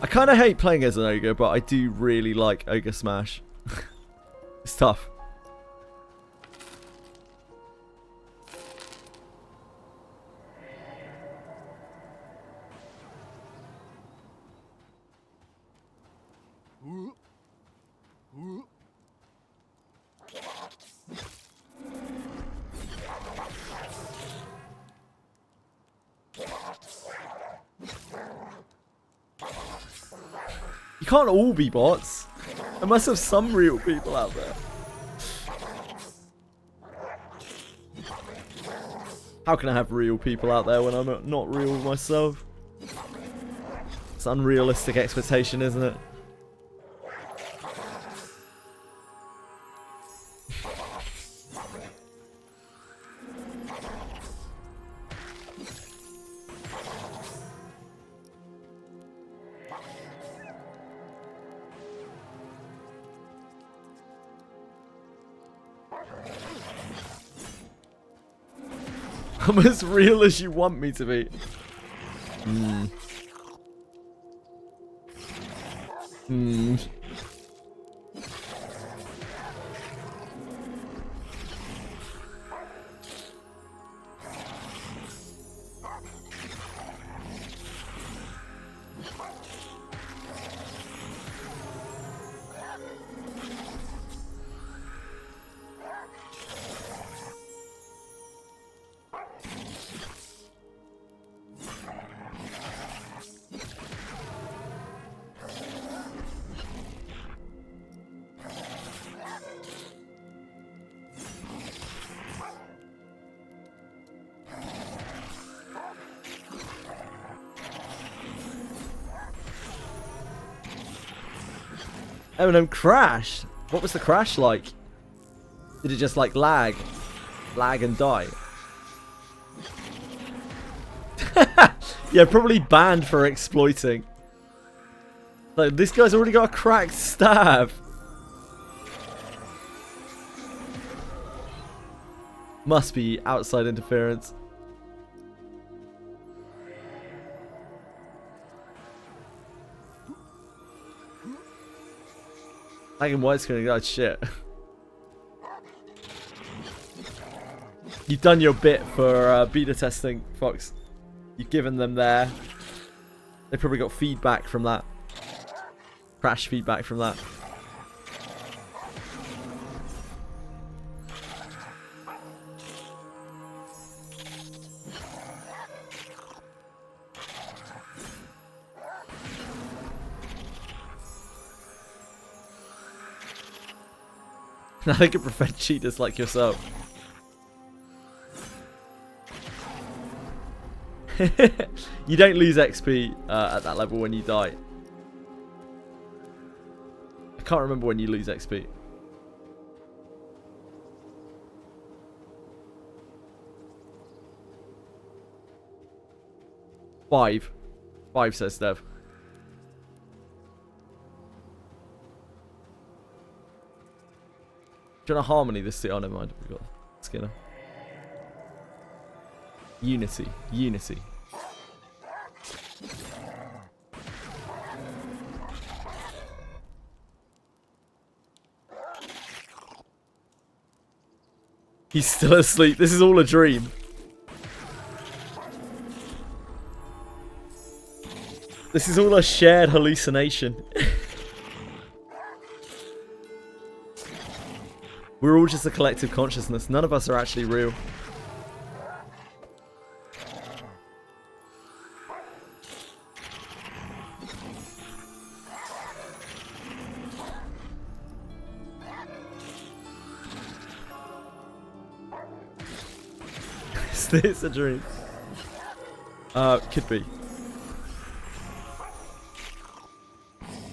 I kind of hate playing as an ogre, but I do really like Ogre Smash. It's tough. You can't all be bots. There must have some real people out there. How can I have real people out there when I'm not real myself? It's an unrealistic expectation, isn't it? I'm as real as you want me to be. Eminem crashed. What was the crash like? Did it just like lag and die? Yeah, probably banned for exploiting. Like, this guy's already got a cracked stab. Must be outside interference. Lag and widescreen, that's shit. You've done your bit for beta testing, Fox. You've given them there. They probably got feedback from that. Crash feedback from that. Nothing can prevent cheaters like yourself. You don't lose XP at that level when you die. I can't remember when you lose XP. Five, says Dev. Do you want to harmony this city? Oh, never mind. We've got Skinner. Unity. He's still asleep. This is all a dream. This is all a shared hallucination. We're all just a collective consciousness. None of us are actually real. Is this a dream? Could be.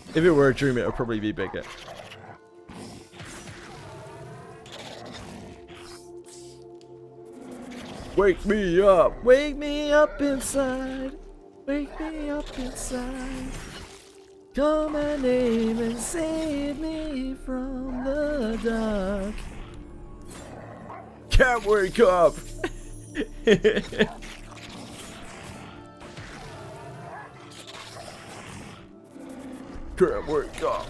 If it were a dream, it would probably be bigger. Wake me up inside. Wake me up inside. Call my name and save me from the dark. Can't wake up. Can't wake up.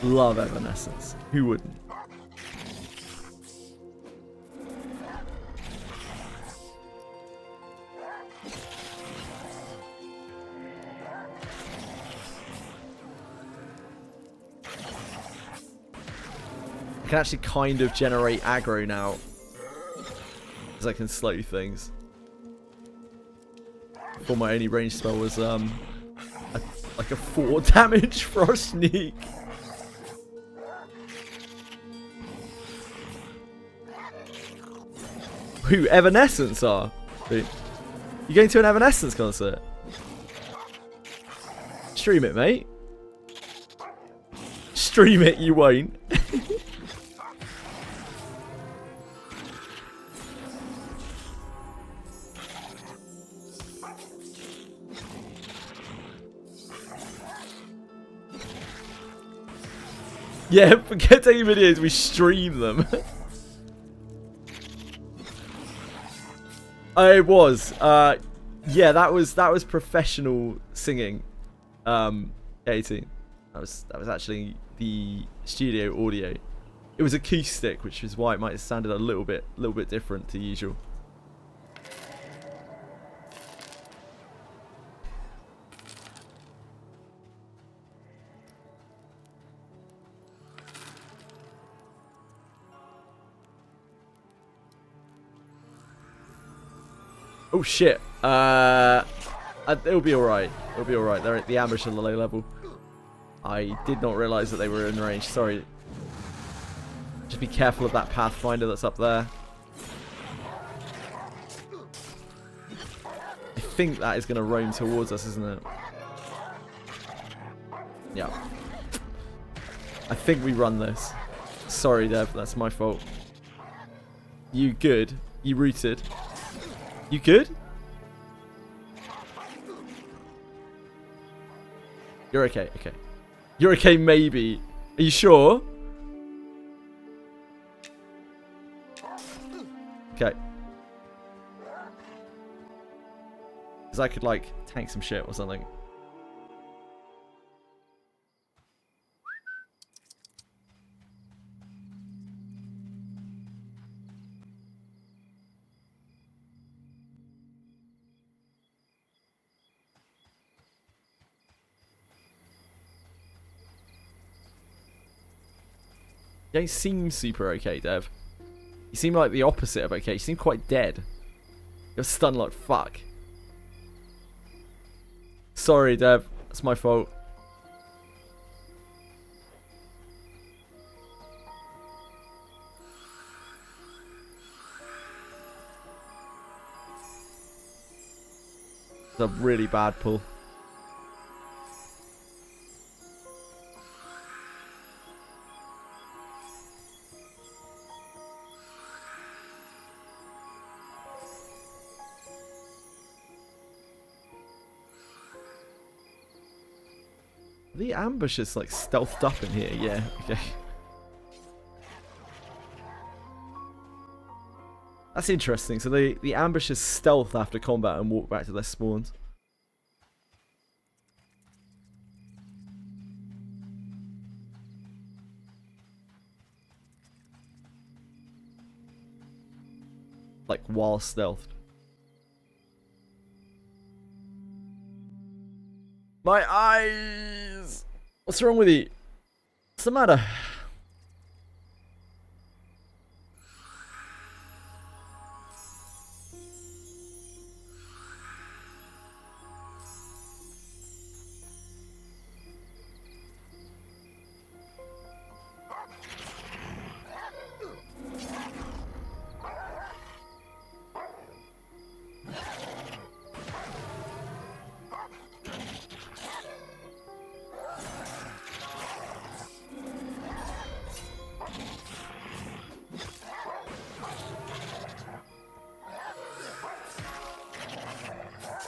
Love Evanescence. Who wouldn't? I can actually kind of generate aggro now, because I can slow things. Before my only range spell was like a 4 damage frost sneak. Who Evanescence are? Who? You going to an Evanescence concert? Stream it, mate. Stream it, you won't. Yeah, forget taking videos, we stream them. I was. Yeah, that was professional singing. 18. That was actually the studio audio. It was acoustic, which is why it might have sounded a little bit different to usual. Oh shit. It'll be alright. It'll be alright. They're at the ambush on the low level. I did not realise that they were in range. Sorry. Just be careful of that Pathfinder that's up there. I think that is going to roam towards us, isn't it? Yeah. I think we run this. Sorry, Dev. That's my fault. You good? You rooted? You good? You're okay, okay. You're okay, maybe. Are you sure? Okay. Because I could, like, tank some shit or something. You don't seem super okay, Dev. You seem like the opposite of okay. You seem quite dead. You're stunned like fuck. Sorry, Dev. That's my fault. It's a really bad pull. The ambush is like stealthed up in here, yeah, okay. That's interesting. So the ambushers stealth after combat and walk back to their spawns. Like while stealthed. My eyes! What's wrong with you? What's the matter?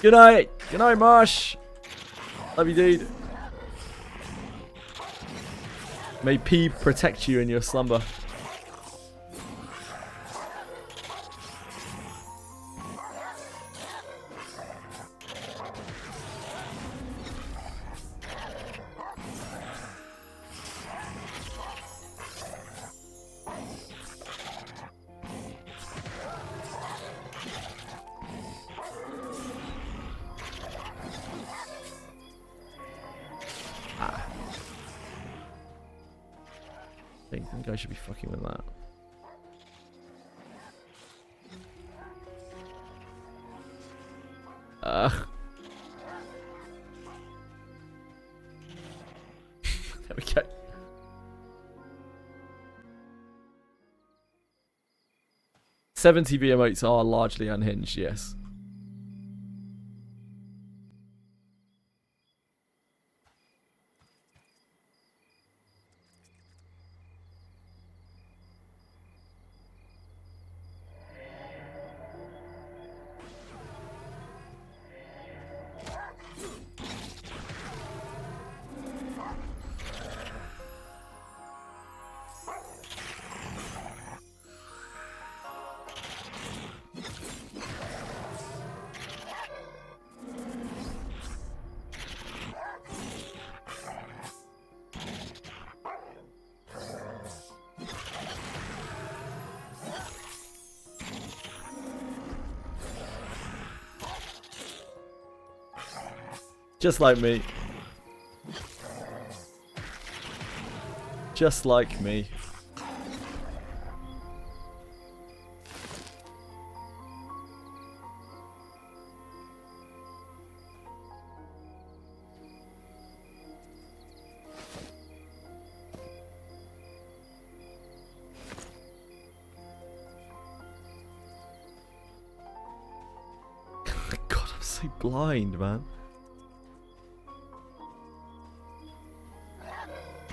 Good night. Good night, Marsh. Love you, dude. May P protect you in your slumber. I think I should be fucking with that. Ugh. There we go. TV emotes are largely unhinged, yes. Just like me. Just like me. God, I'm so blind, man.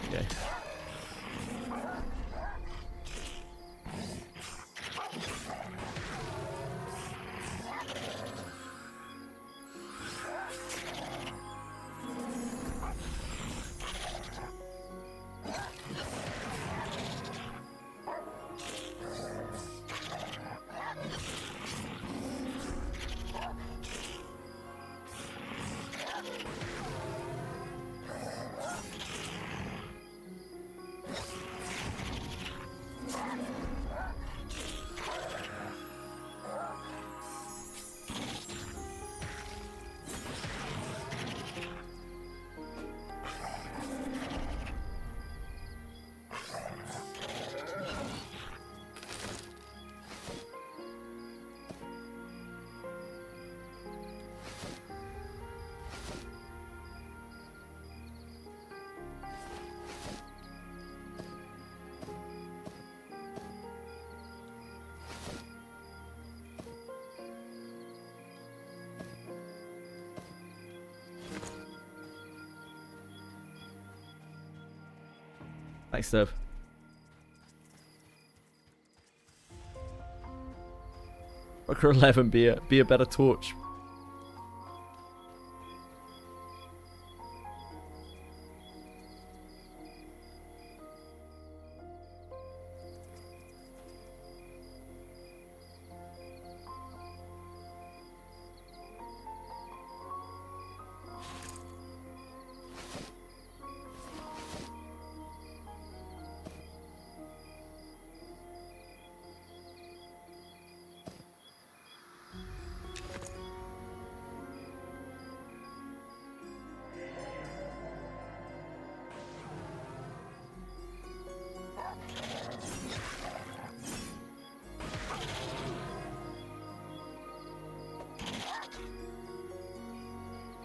Okay. Thanks, Dev. Rocker 11, be a better torch.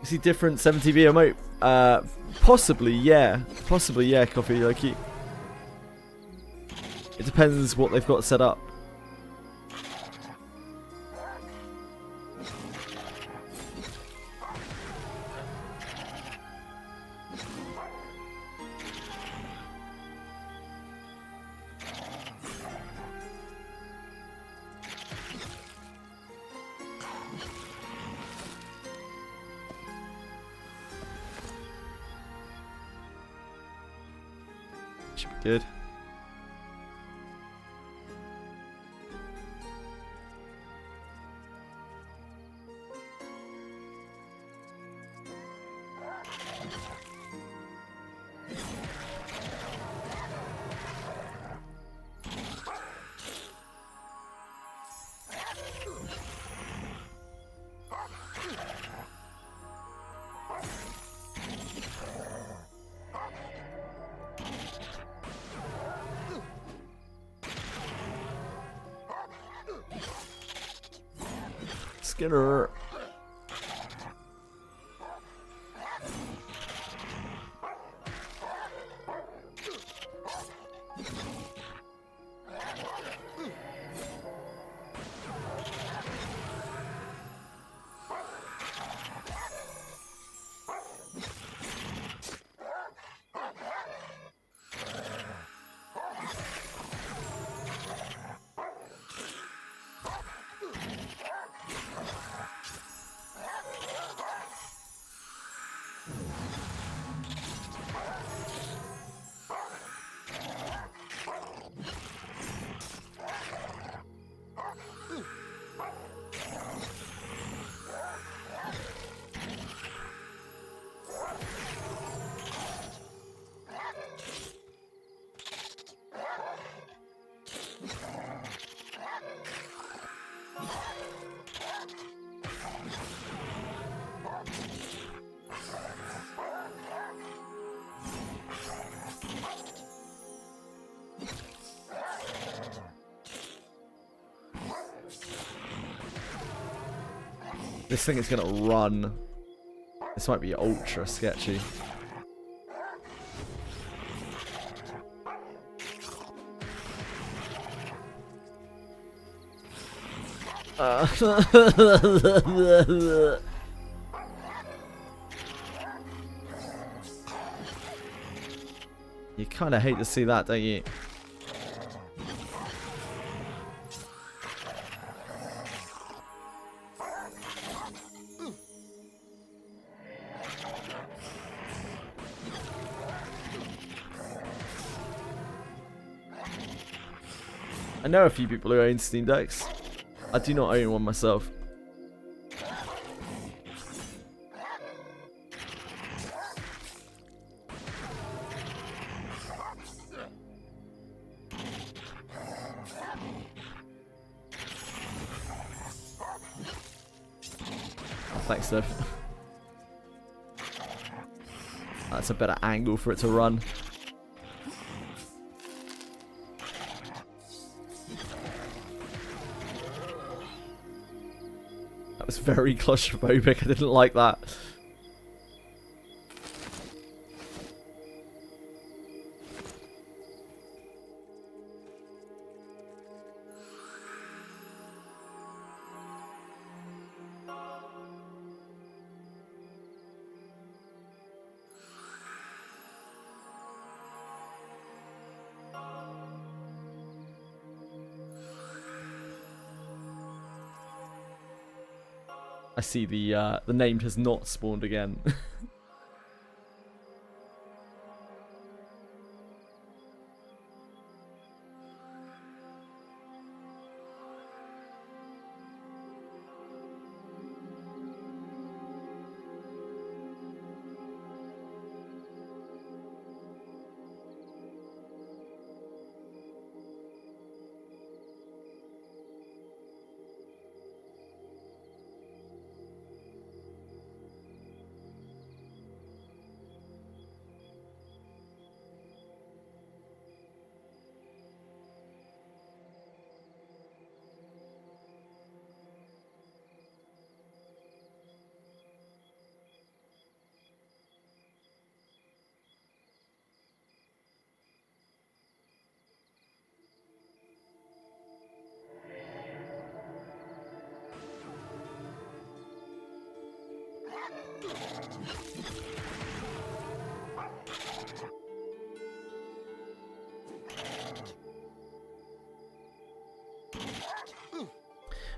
Is he different 70V emote? Possibly, yeah. Possibly, yeah, Coffee. Like it depends what they've got set up. Good. Skinner. This thing is going to run. This might be ultra sketchy. You kind of hate to see that, don't you? I know a few people who own Steam Decks. I do not own one myself. Oh, thanks, Steph. That's a better angle for it to run. That was very claustrophobic. I didn't like that. I see the name has not spawned again.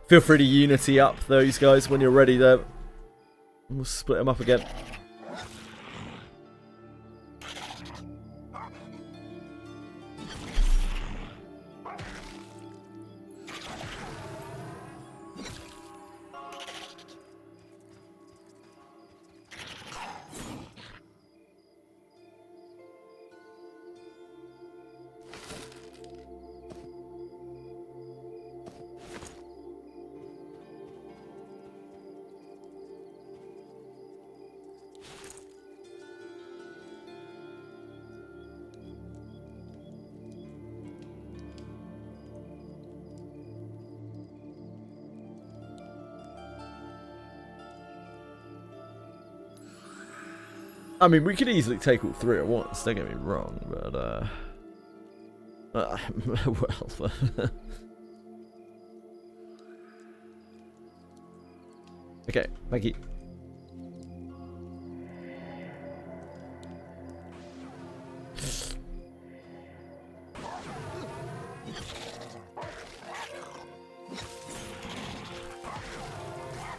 Feel free to unity up those guys when you're ready there. We'll split them up again. I mean, we could easily take all three at once, don't get me wrong, but, well... Okay, thank you.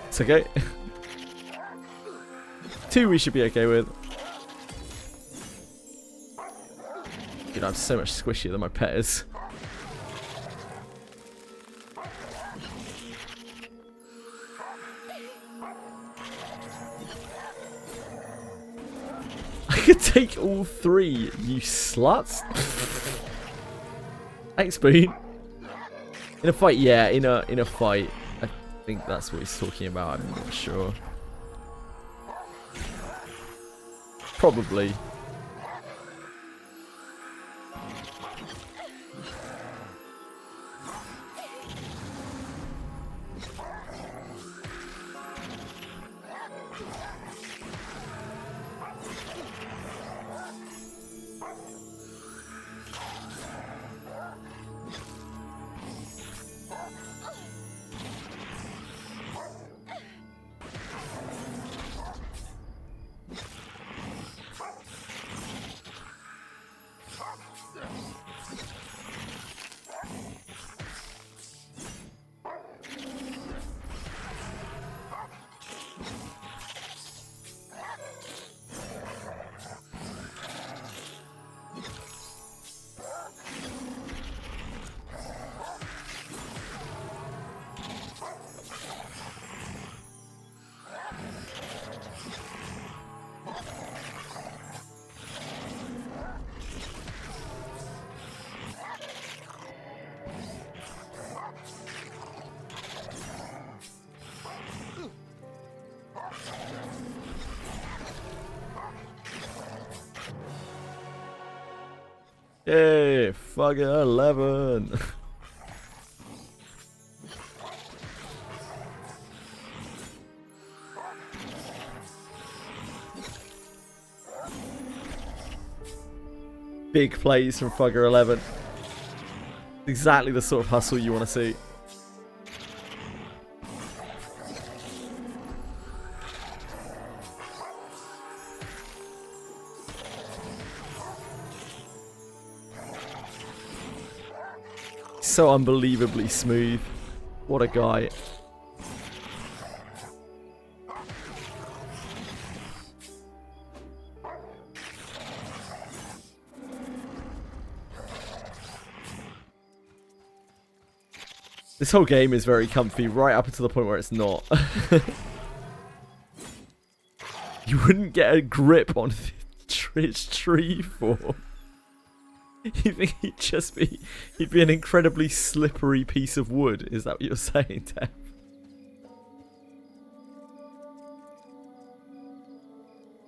It's okay. 2 we should be okay with. Dude, I'm so much squishier than my pet is. I could take all 3, you sluts. Thanks, Spoon. In a fight, yeah, in a fight. I think that's what he's talking about, I'm not sure. Probably. Yay, fucking 11. Big plays from Fugger 11. Exactly the sort of hustle you want to see. So unbelievably smooth. What a guy. This whole game is very comfy, right up until the point where it's not. You wouldn't get a grip on this tree for. You think he'd be an incredibly slippery piece of wood? Is that what you're saying, Daph?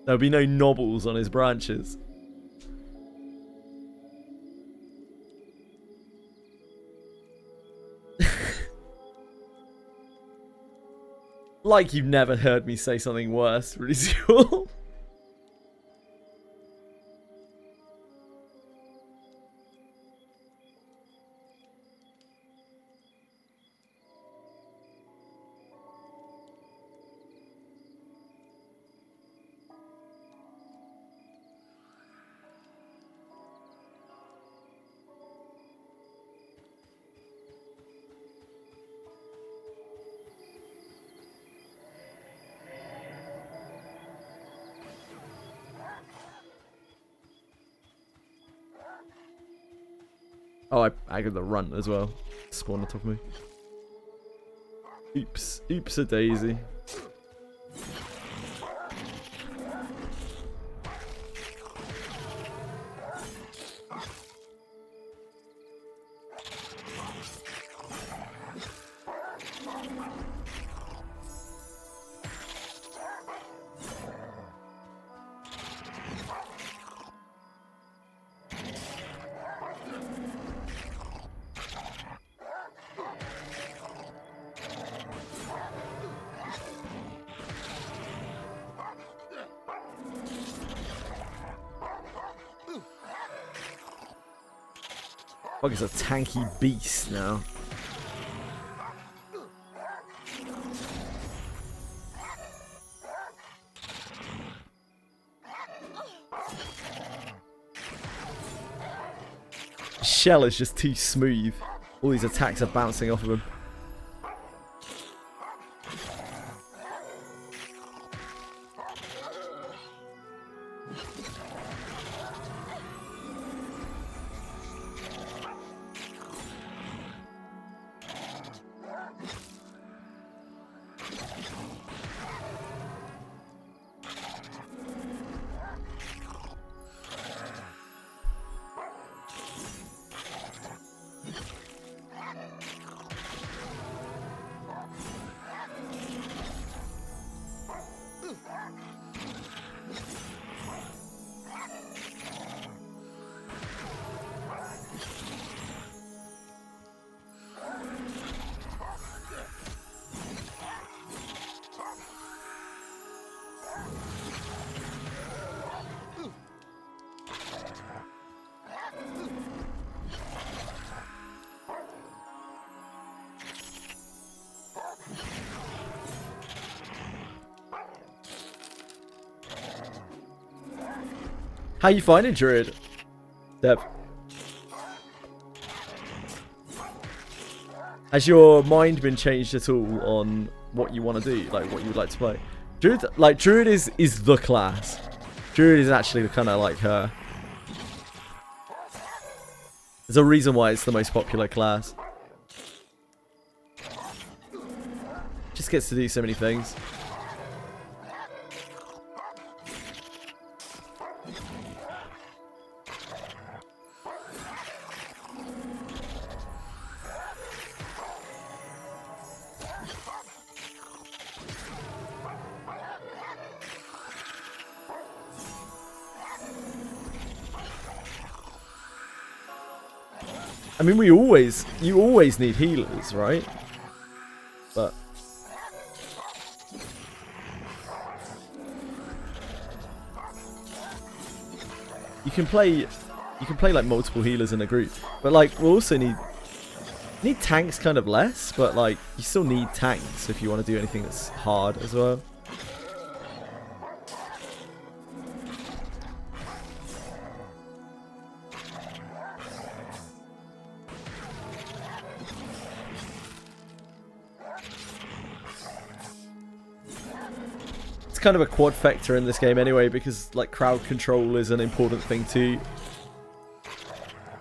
There'll be no knobbles on his branches. Like you've never heard me say something worse, really cool. Oh, I got the run as well. Spawn on top of me. Oops. Oops a daisy. Fuck, it's a tanky beast now. Shell is just too smooth. All these attacks are bouncing off of him. How you finding Druid, Deb? Has your mind been changed at all on what you want to do, like what you would like to play? Druid is the class. Druid is actually kind of like her. There's a reason why it's the most popular class. Just gets to do so many things. I mean, you always need healers, right? But you can play like multiple healers in a group. But like, we'll also need tanks kind of less, but like you still need tanks if you want to do anything that's hard as well. Kind of a quad factor in this game anyway, because like crowd control is an important thing too.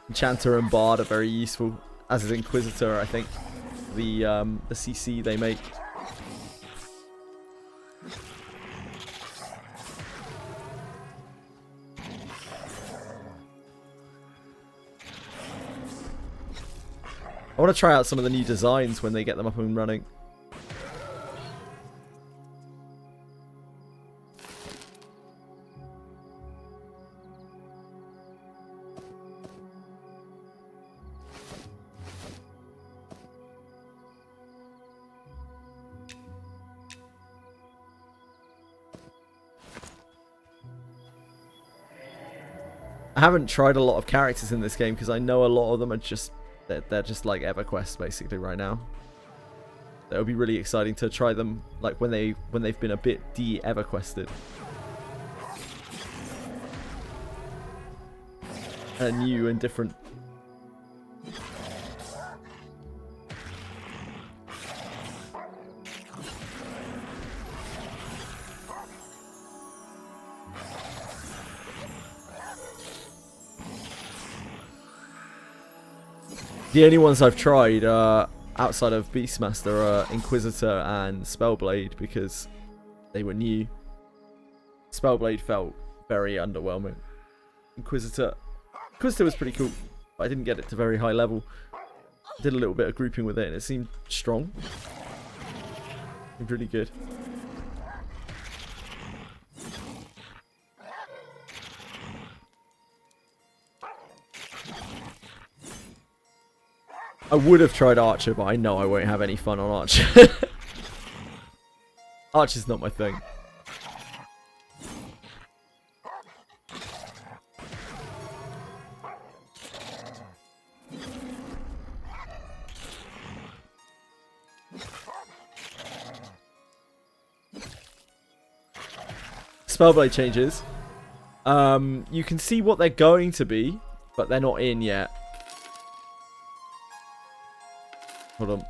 Enchanter and Bard are very useful, as is Inquisitor. I think the CC they make. I want to try out some of the new designs when they get them up and running. I haven't tried a lot of characters in this game because I know a lot of them are just they're just like EverQuest basically right now. It would be really exciting to try them like when they've been a bit de-EverQuested. And new and different. The only ones I've tried outside of Beastmaster are Inquisitor and Spellblade because they were new. Spellblade felt very underwhelming. Inquisitor was pretty cool, but I didn't get it to very high level. Did a little bit of grouping with it and it seemed strong. Seemed really good. I would have tried Archer, but I know I won't have any fun on Archer. Archer's not my thing. Spellblade changes. You can see what they're going to be, but they're not in yet. Hold on.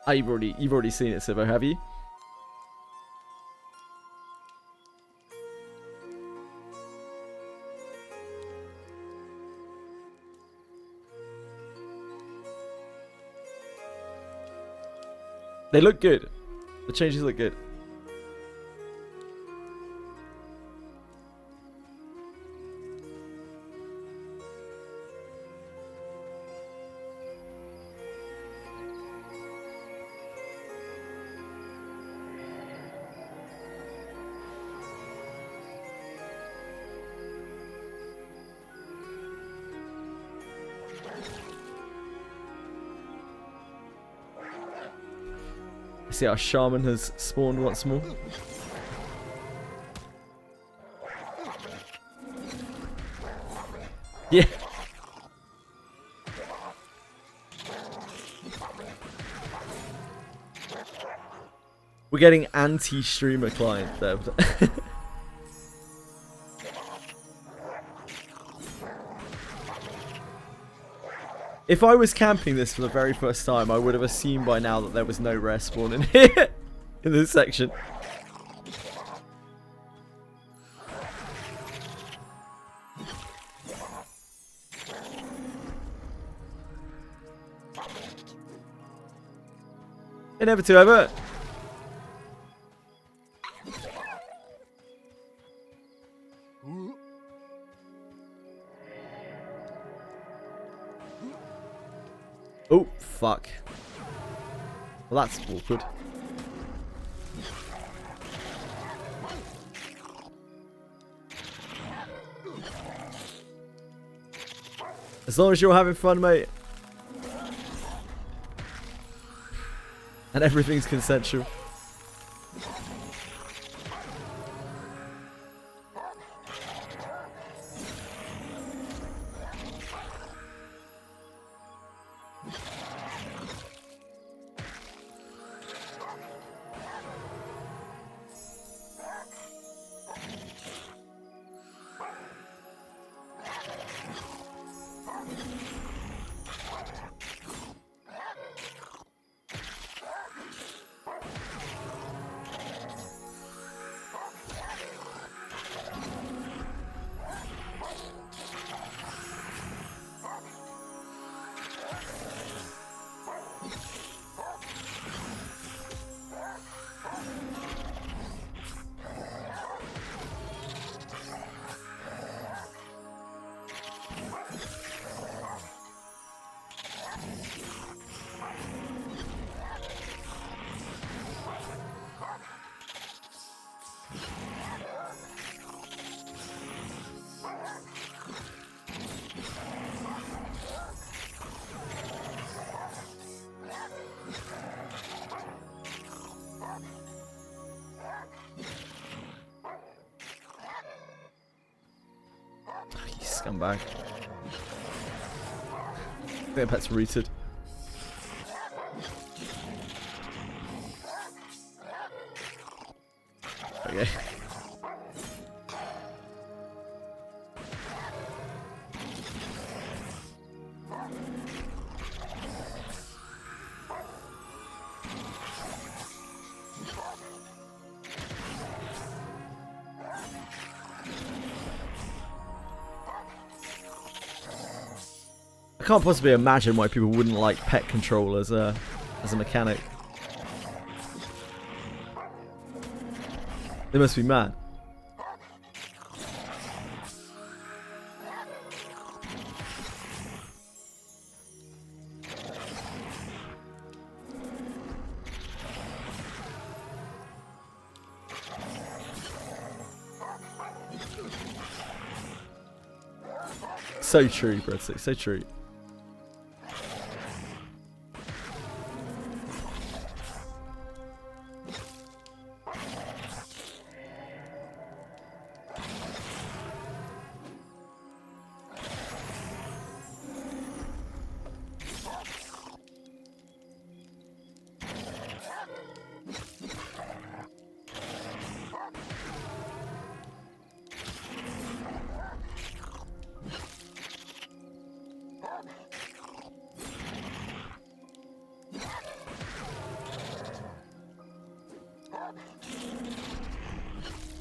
Ah, you've already seen it, Sivo, have you? They look good. The changes look good. See, our shaman has spawned once more. Yeah. We're getting anti-streamer client there. If I was camping this for the very first time, I would have assumed by now that there was no rare spawn in here. In this section. Never to ever. Oh, fuck. Well, that's awkward. As long as you're having fun, mate. And everything's consensual. Scumbag. I think pet's rooted. Okay. I can't possibly imagine why people wouldn't like pet control as a mechanic. They must be mad. So true, Breadstick, so true.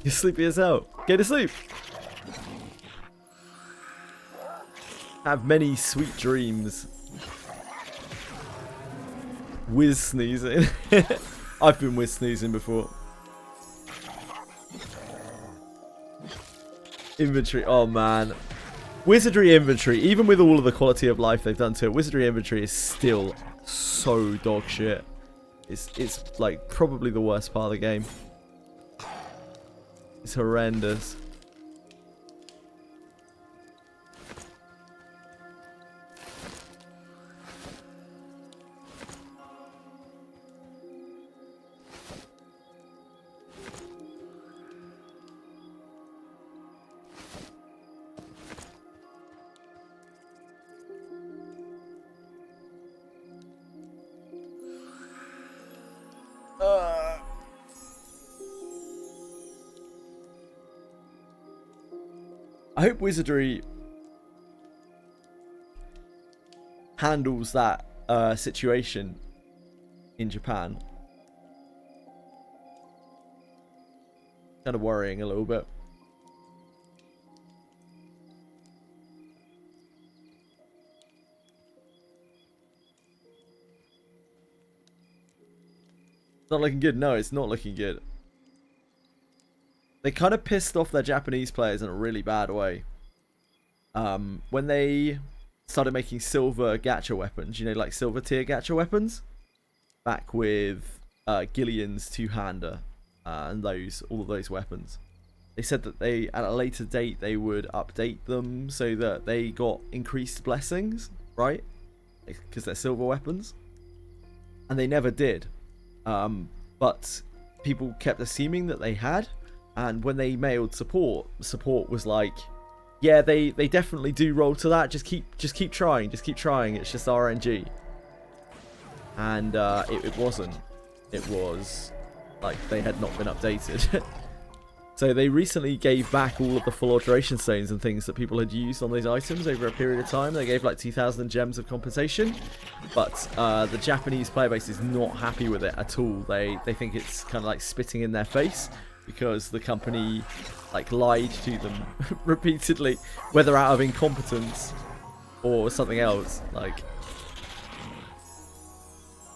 You're sleepy as hell. Get to sleep. Have many sweet dreams. Whiz sneezing. I've been whiz sneezing before. Inventory. Oh man. Wizardry inventory, even with all of the quality of life they've done to it, Wizardry inventory is still so dog shit. It's like probably the worst part of the game. It's horrendous. I hope Wizardry handles that situation in Japan. Kind of worrying a little bit. It's not looking good. No, it's not looking good. They kind of pissed off their Japanese players in a really bad way. When they started making silver gacha weapons, you know, like silver tier gacha weapons, back with Gillian's two-hander and all of those weapons. They said that they, at a later date, they would update them so that they got increased blessings, right? Because they're silver weapons. And they never did. But people kept assuming that they had. And when they mailed support was like, yeah, they definitely do roll to that. Just keep trying. Just keep trying. It's just RNG. And it wasn't. It was like they had not been updated. So they recently gave back all of the full alteration stones and things that people had used on those items over a period of time. They gave like 2,000 gems of compensation. But the Japanese player base is not happy with it at all. They think it's kind of like spitting in their face, because the company like lied to them repeatedly, whether out of incompetence or something else. Like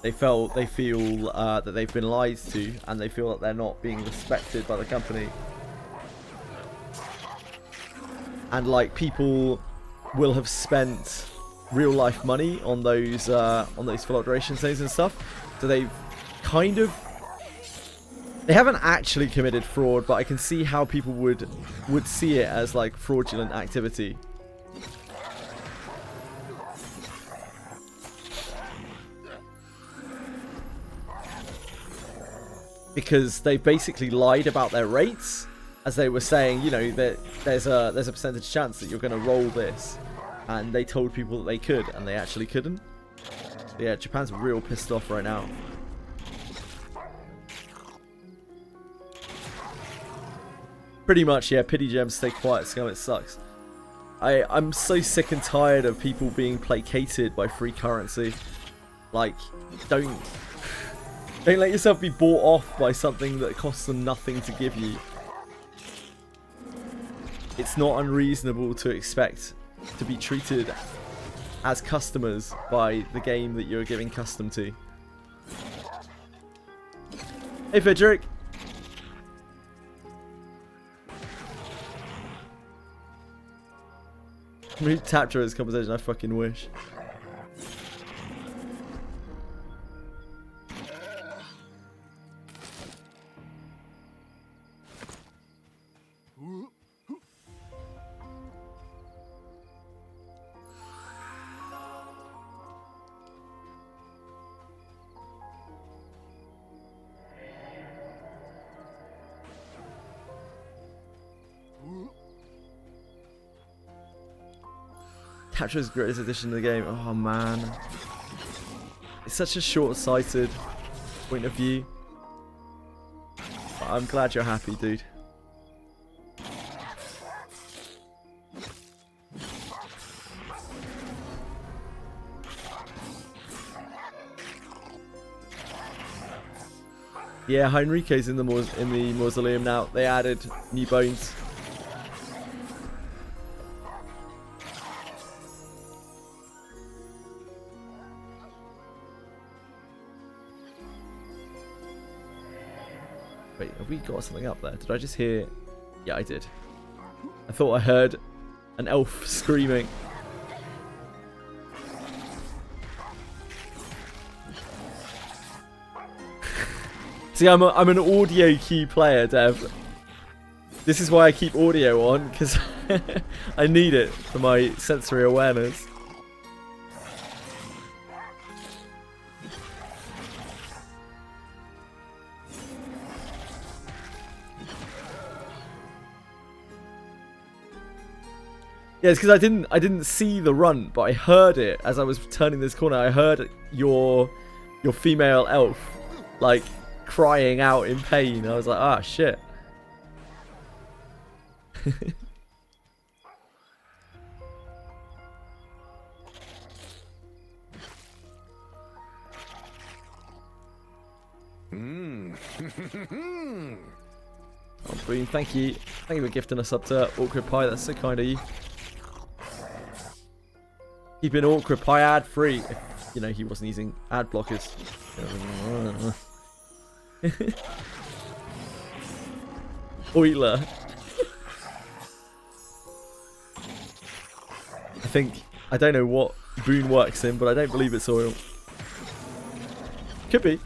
they feel that they've been lied to, and they feel that they're not being respected by the company. And like people will have spent real life money on those full alteration stones and stuff, so they've kind of. They haven't actually committed fraud, but I can see how people would see it as like fraudulent activity. Because they basically lied about their rates, as they were saying, you know, that there's a percentage chance that you're going to roll this, and they told people that they could, and they actually couldn't. So yeah, Japan's real pissed off right now. Pretty much, yeah. Pity gems, stay quiet, scum. It sucks. I'm so sick and tired of people being placated by free currency. Like, don't let yourself be bought off by something that costs them nothing to give you. It's not unreasonable to expect to be treated as customers by the game that you're giving custom to. Hey, Federic. Move tap to his conversation, I fucking wish. Capture's greatest addition to the game. Oh man, it's such a short-sighted point of view. But I'm glad you're happy, dude. Yeah, Heinrico's in the mausoleum now. They added new bones. Wait, have we got something up there? Did I just hear? Yeah, I did. I thought I heard an elf screaming. See, I'm an audio key player, Dev. This is why I keep audio on, because I need it for my sensory awareness. Yeah, it's because I didn't see the run, but I heard it as I was turning this corner. I heard your female elf like crying out in pain. I was like, ah, shit. Oh, Boone, thank you for gifting us up to Awkward Pie. That's so kind of you. Keeping Awkward Pie ad free. If, you know, he wasn't using ad blockers. Euler. I don't know what Boone works in, but I don't believe it's oil. Could be.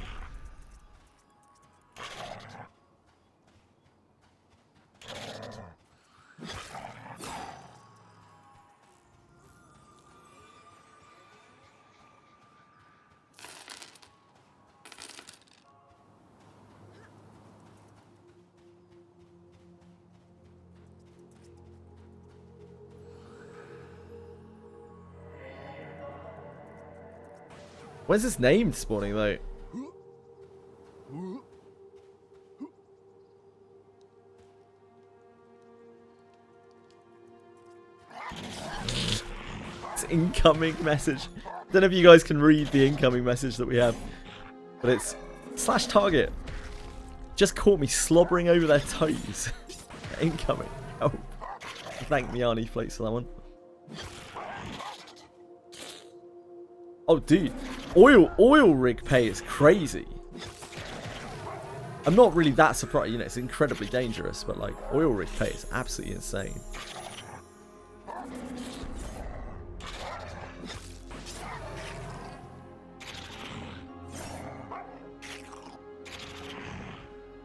When's this named spawning though? It's incoming message. I don't know if you guys can read the incoming message that we have, but it's /target. Just caught me slobbering over their toes. Incoming. Oh, thank Miani Flakes for that one. Oh, dude, oil rig pay is crazy. I'm not really that surprised. You know, it's incredibly dangerous, but like oil rig pay is absolutely insane.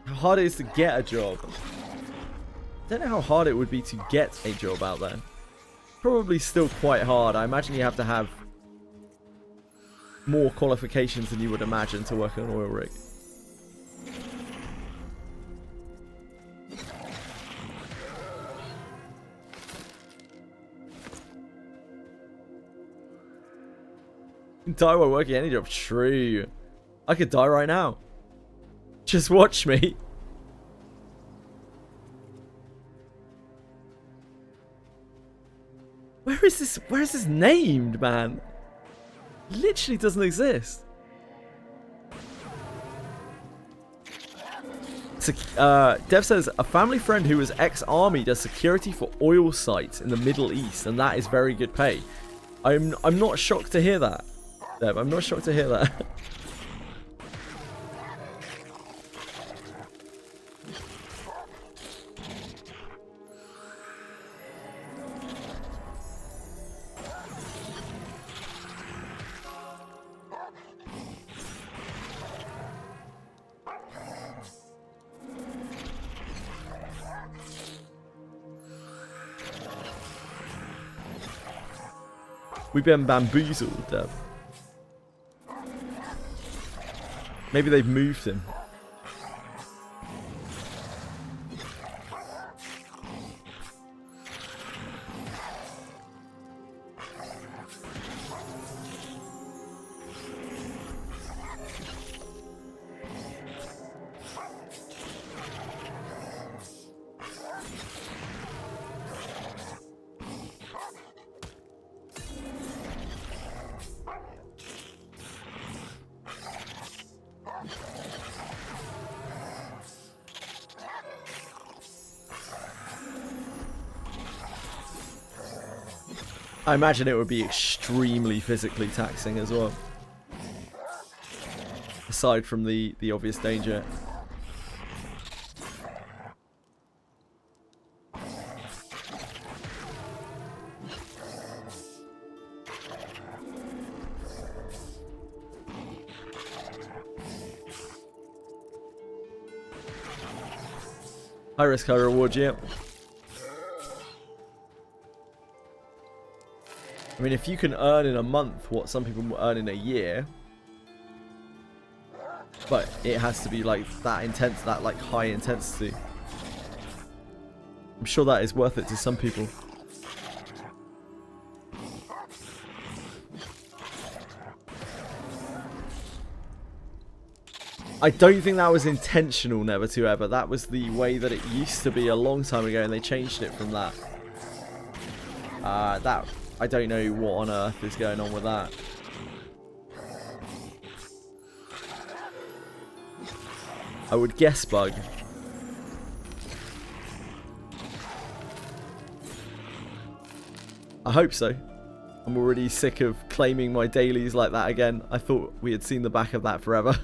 How hard it is to get a job. I don't know how hard it would be to get a job out there. Probably still quite hard. I imagine you have to have more qualifications than you would imagine to work on an oil rig. You can die while working any job. True. I could die right now. Just watch me. Where is this named, man? Literally doesn't exist. Dev says a family friend who was ex-army does security for oil sites in the Middle East, and that is very good pay. I'm not shocked to hear that, Dev. I'm not shocked to hear that. We've been bamboozled, Dev. Maybe they've moved him. I imagine it would be extremely physically taxing as well. Aside from the obvious danger. High risk, high reward, yeah. I mean, if you can earn in a month what some people earn in a year, but it has to be like that intense, that like high intensity, I'm sure that is worth it to some people. I don't think that was intentional, never to ever. That was the way that it used to be a long time ago, and they changed it from that. I don't know what on earth is going on with that. I would guess bug. I hope so. I'm already sick of claiming my dailies like that again. I thought we had seen the back of that forever.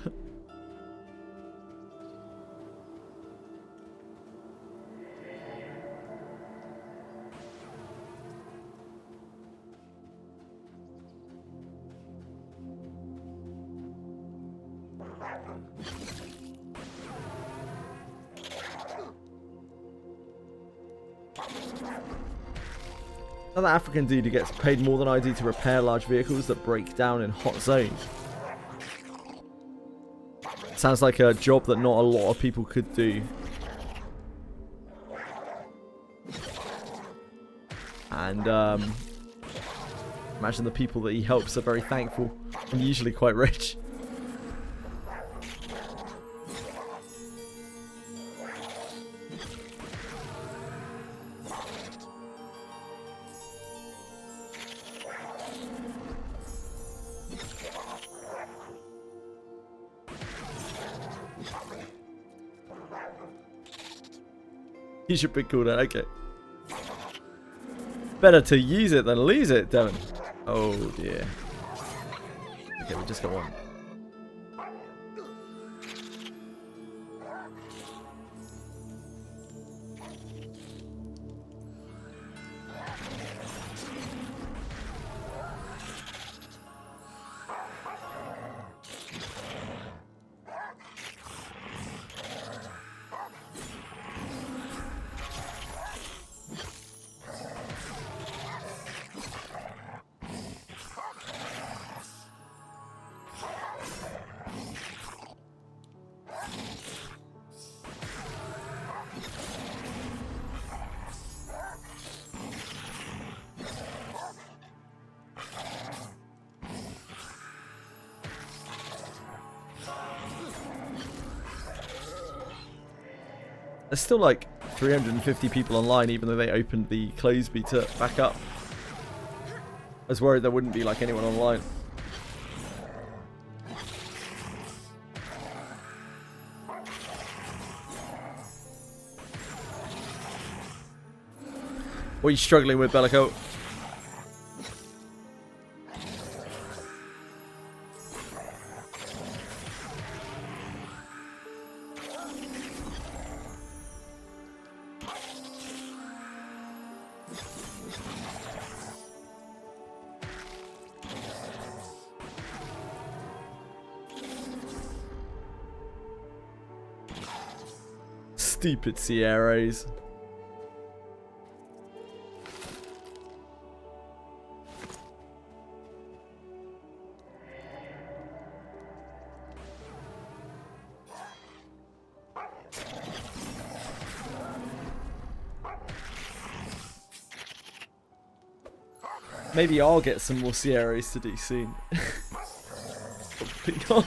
Another African dude who gets paid more than I do to repair large vehicles that break down in hot zones. Sounds like a job that not a lot of people could do. And imagine the people that he helps are very thankful and usually quite rich. Use your big cooldown, okay. Better to use it than lose it, Devon. Oh dear. Okay, we just got one. There's still like 350 people online, even though they opened the closed beta back up. I was worried there wouldn't be like anyone online. What are you struggling with, Bellico? Stupid Sierras. Maybe I'll get some more Sierras to do soon. Probably not.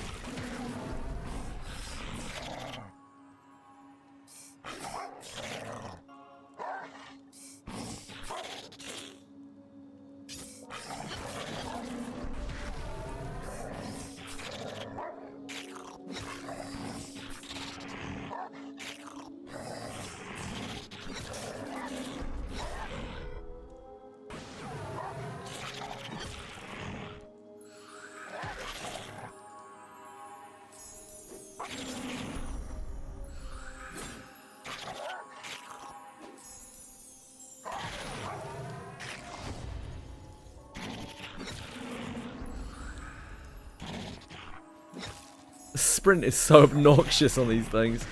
sprint is so obnoxious on these things.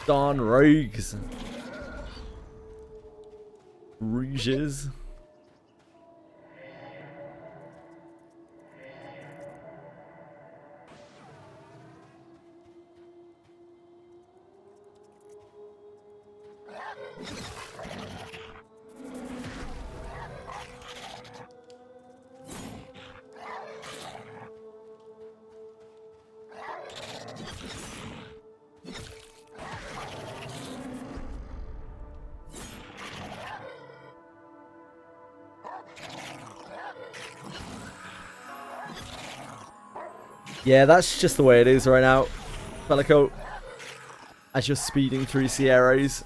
Darn rogues. Rouges. Yeah, that's just the way it is right now, Pelico. As you're speeding through Sierras.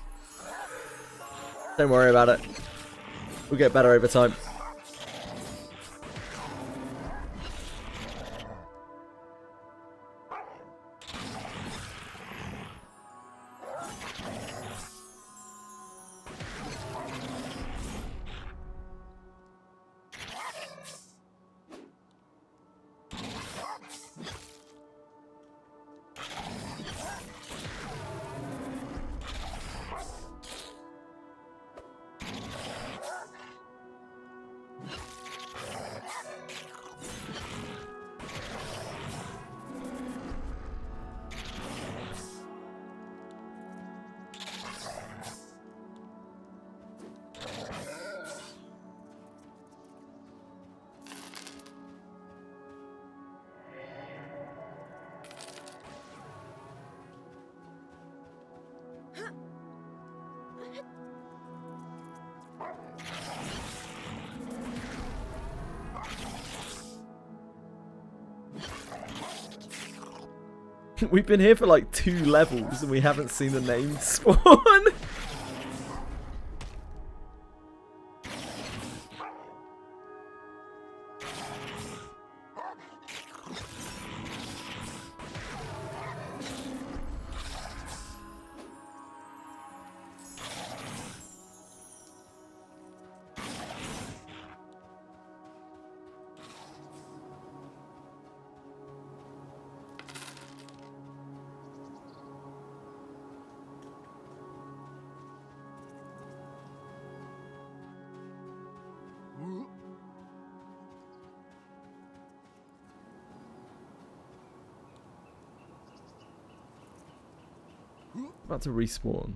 Don't worry about it. We'll get better over time. We've been here for like 2 levels and we haven't seen the name spawn. About to respawn.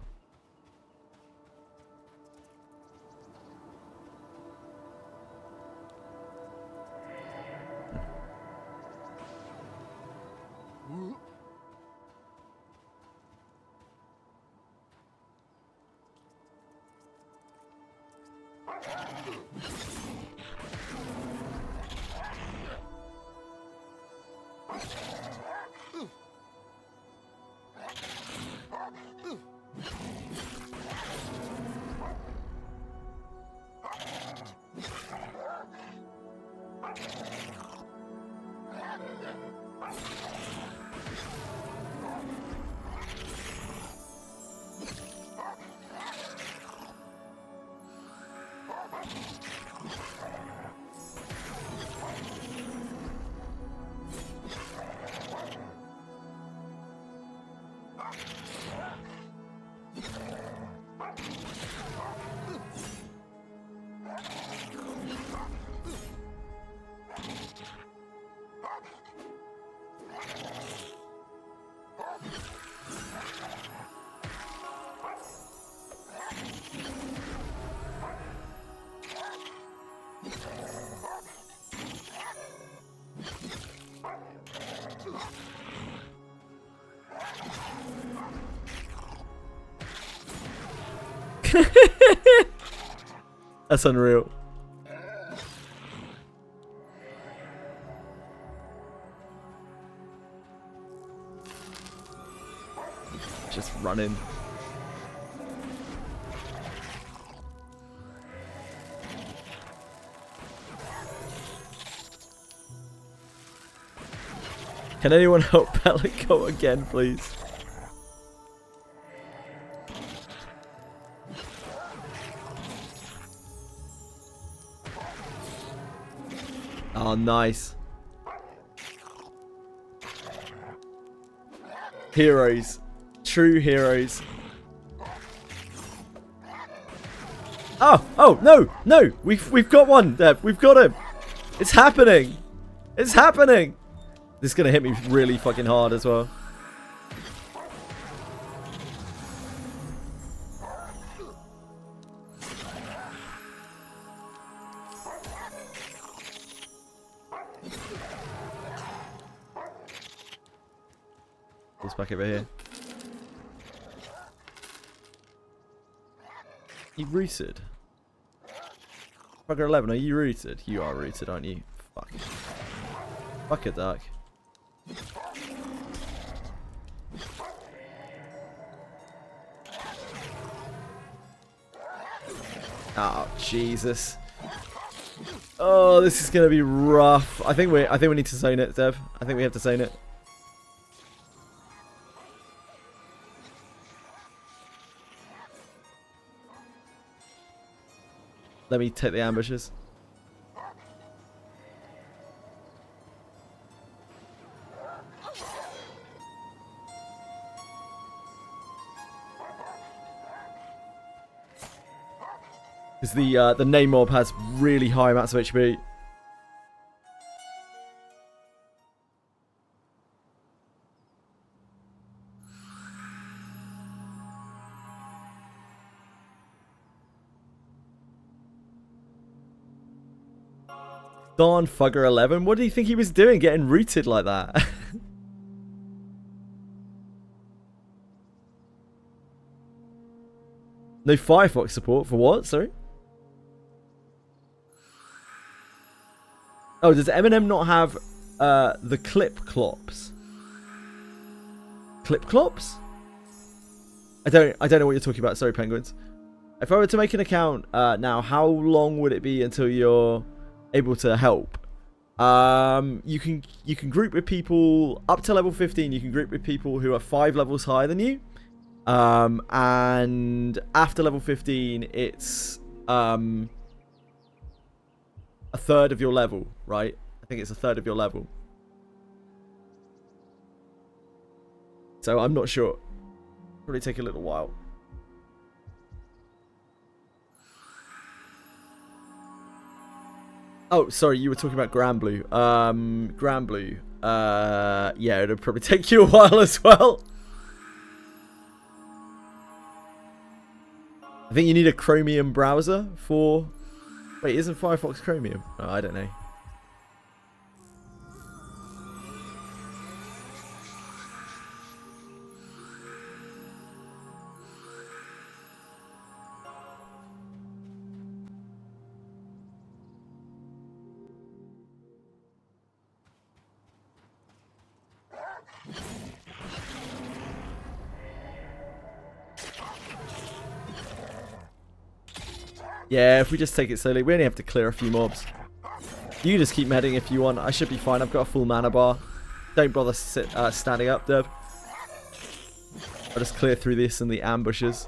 That's unreal. Just running. Can anyone help Pelico again, please? Oh, nice. Heroes. True heroes. Oh, no. We've got one, Dev. We've got him. It's happening. It's happening. This is going to hit me really fucking hard as well. Let's back over here. You rooted? Bugger 11, are you rooted? You are rooted, aren't you? Fuck. Fuck a duck. Oh, Jesus. Oh, this is gonna be rough. I think we need to zone it, Dev. I think we have to zone it. Let me take the ambushes. Because the name mob has really high amounts of HP. Darn Fugger 11. What do you think he was doing getting rooted like that? No Firefox support for what? Sorry? Oh, does Eminem not have the clip clops? Clip clops? I don't know what you're talking about. Sorry, penguins. If I were to make an account now, how long would it be until you're able to help? You can group with people up to level 15. You can group with people who are 5 levels higher than you, and after level 15 it's a third of your level, right? I think it's a third of your level, so I'm not sure. Probably take a little while. Oh, sorry, you were talking about Granblue. Granblue. Yeah, it'll probably take you a while as well. I think you need a Chromium browser for... Wait, isn't Firefox Chromium? Oh, I don't know. Yeah, if we just take it slowly, we only have to clear a few mobs. You can just keep medding if you want. I should be fine. I've got a full mana bar. Don't bother standing up, Deb. I'll just clear through this and the ambushes.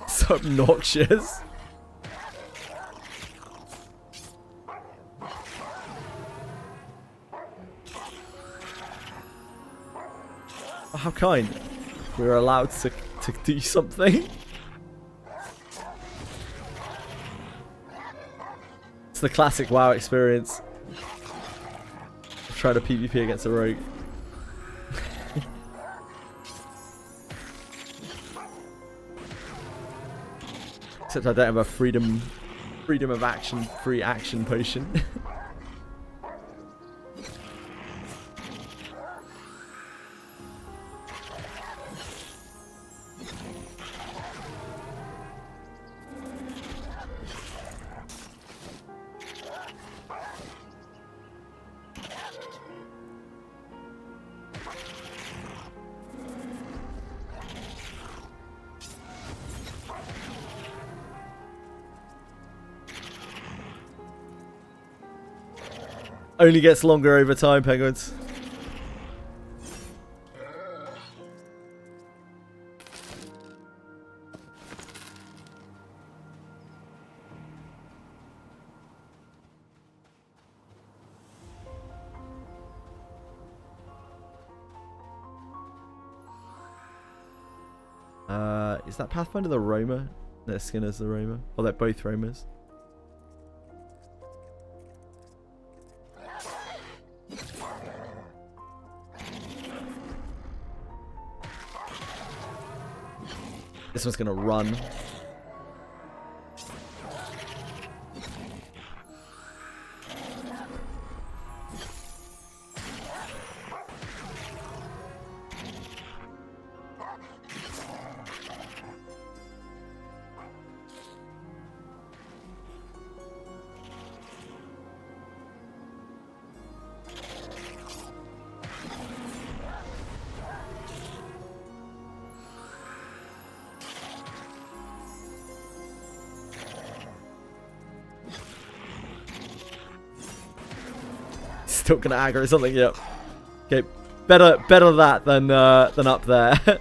So obnoxious. Oh, how kind. We were allowed to do something. It's the classic WoW experience. Try to PvP against a rogue. Except I don't have a freedom freedom of action, free action potion. Only gets longer over time, penguins. Is that Pathfinder the Roma? No, Skinner's the Roma. Oh, they're both Romas. This one's gonna run. Still gonna aggro something, yep. Okay, better that than up there.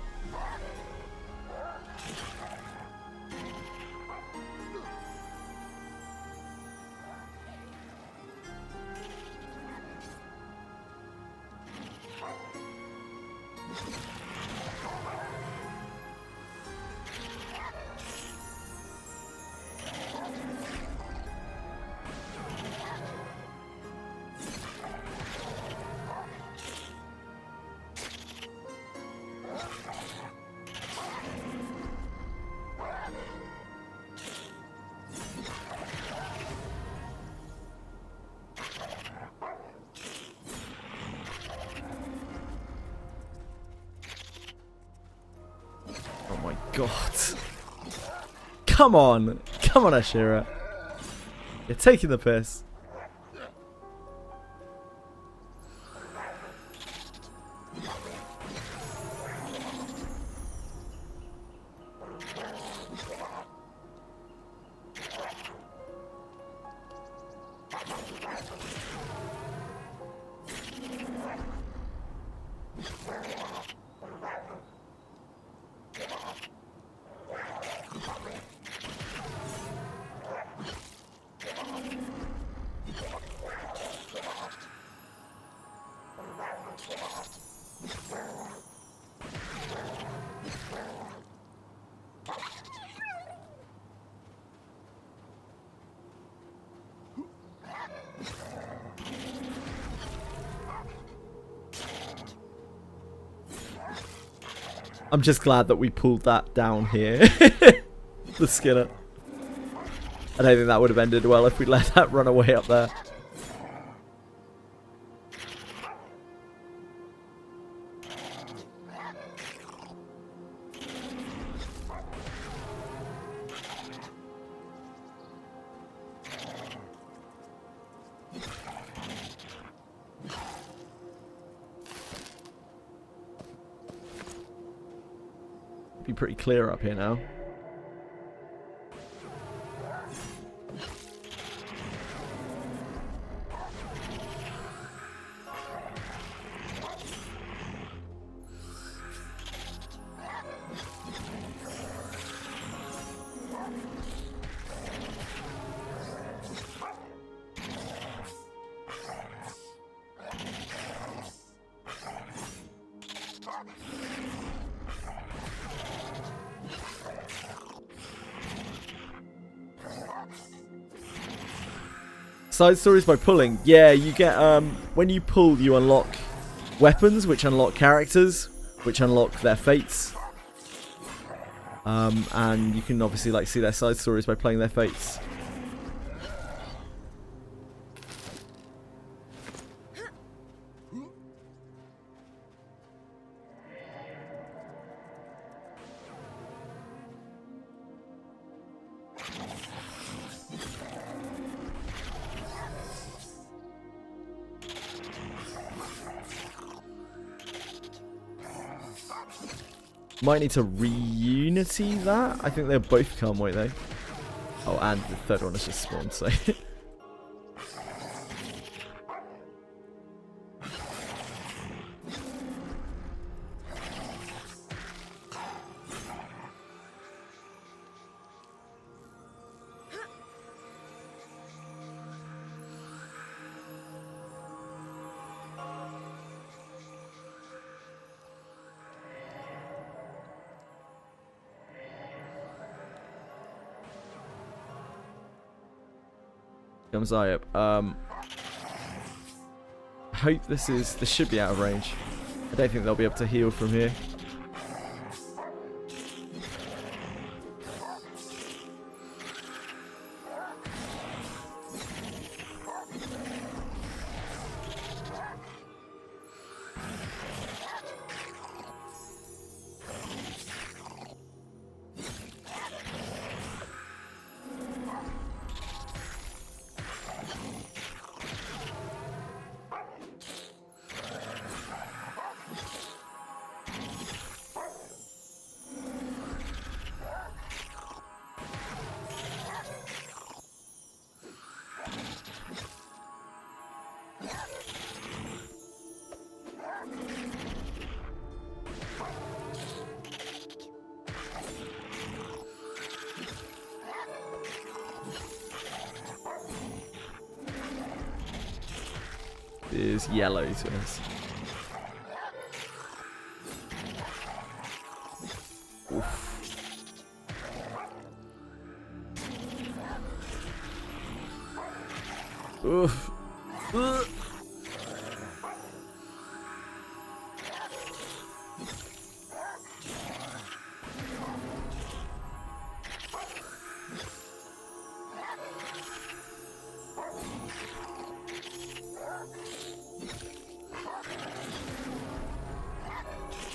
God. Come on, Ashira. You're taking the piss. I'm just glad that we pulled that down here. The Skinner. I don't think that would have ended well if we let that run away up there. Be pretty clear up here now. Side stories by pulling. Yeah, you get, when you pull, you unlock weapons, which unlock characters, which unlock their fates. And you can obviously, like, see their side stories by playing their fates. Might need to re-unity that. I think they'll both come, won't they? Oh, and the third one has just spawned, so... Comes Ayup. I hope this should be out of range. I don't think they'll be able to heal from here. Is yellow to us. Oof. Oof. Ugh.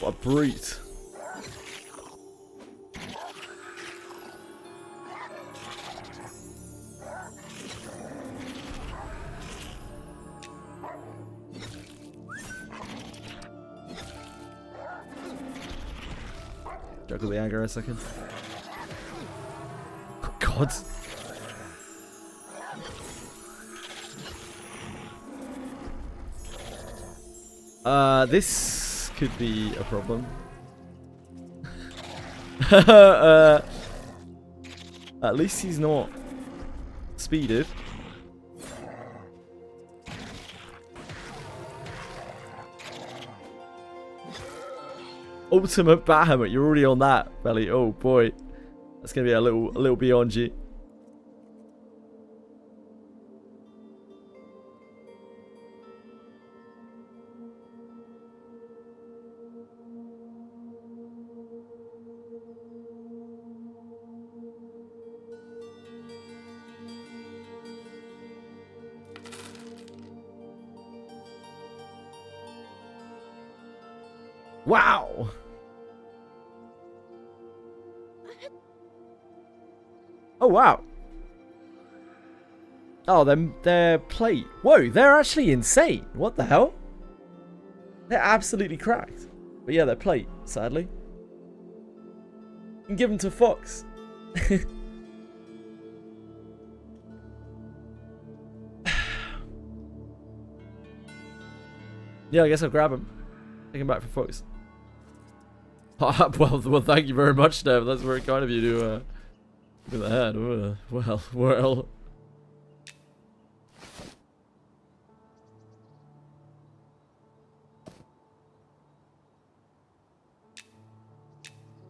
What a brute. Juggle the aggro a second. Oh, God. This could be a problem. At least he's not speeded. Ultimate Bahamut, you're already on that, Belly. Oh boy, that's gonna be a little beyond you. Wow. Oh wow. Oh, their plate. Whoa, they're actually insane. What the hell? They're absolutely cracked. But yeah, their plate, sadly. You can give them to Fox. Yeah, I guess I'll grab him. Take him back for Fox. well, thank you very much, Dev. That's very kind of you to give the head. Well.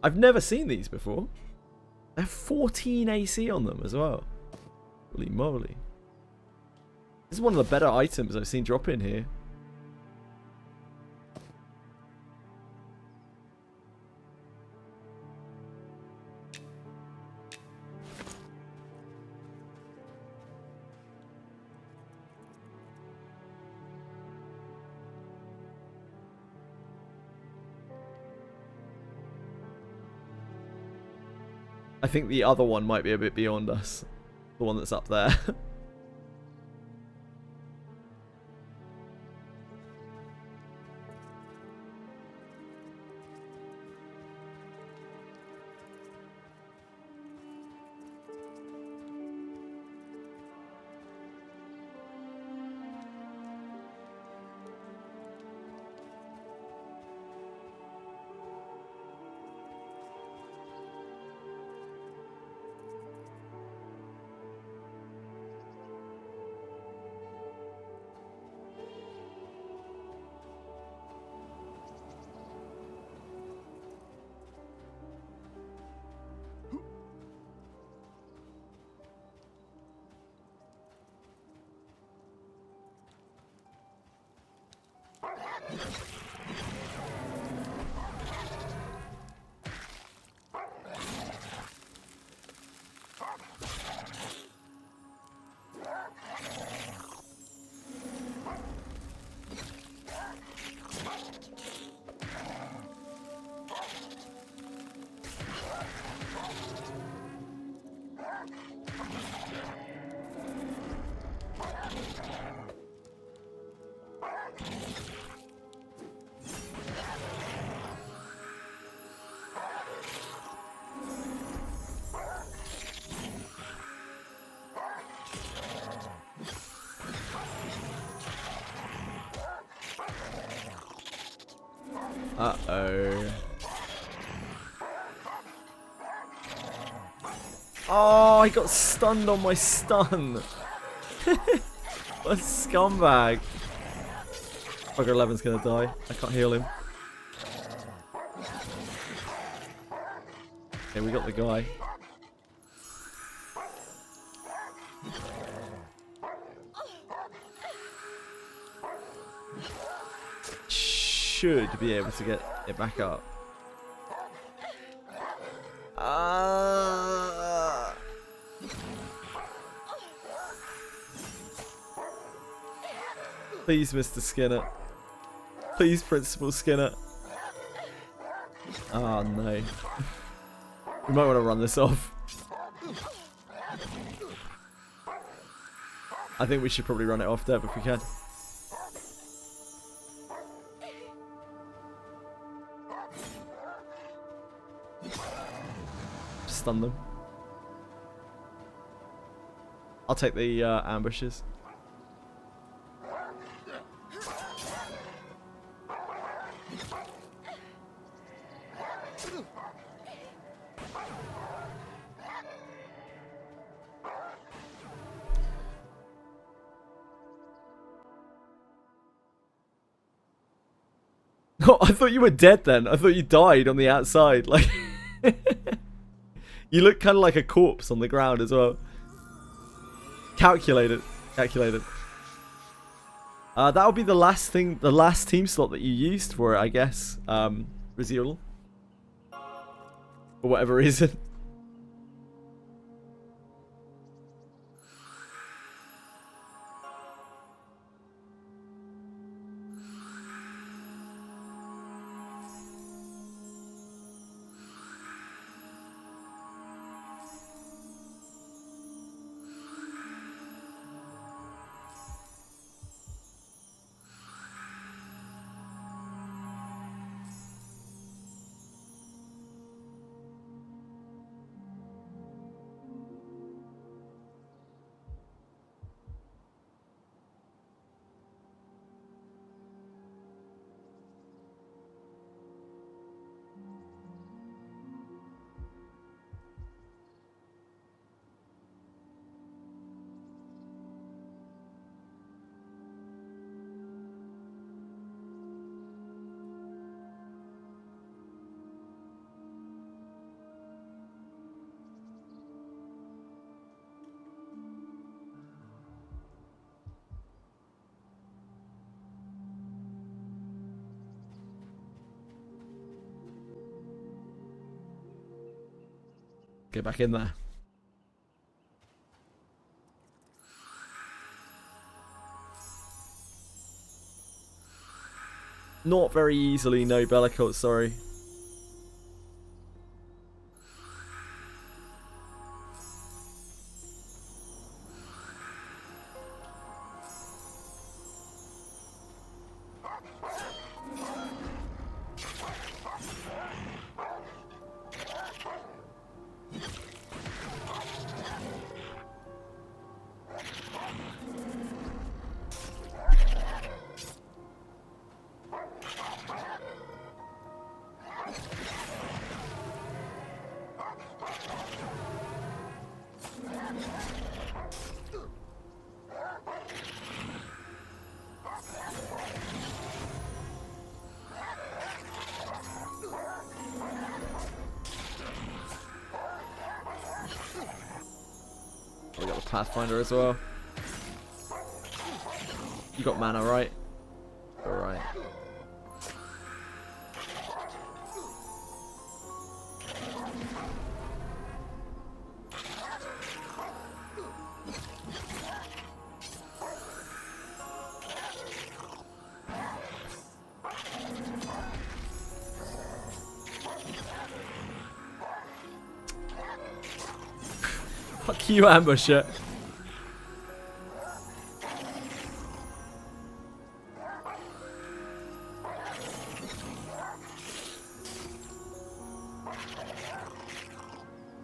I've never seen these before. They have 14 AC on them as well. Holy moly. This is one of the better items I've seen drop in here. I think the other one might be a bit beyond us. The one that's up there. Uh-oh. Oh, I got stunned on my stun. What a scumbag. Bugger 11's gonna die. I can't heal him. Okay, we got the guy. Should be able to get it back up. Please, Mr. Skinner. Please, Principal Skinner. Oh, no. We might want to run this off. I think we should probably run it off, Deb, if we can. Stun them. I'll take the ambushes. Oh, I thought you were dead then. I thought you died on the outside. Like, you look kind of like a corpse on the ground as well. Calculated. Calculated. That would be the last thing, the last team slot that you used for it, I guess. Rezeal. For whatever reason. Get back in there. Not very easily, no Bellicort, sorry. We got the Pathfinder as well. You got mana, right? Alright. Fuck you, ambusher.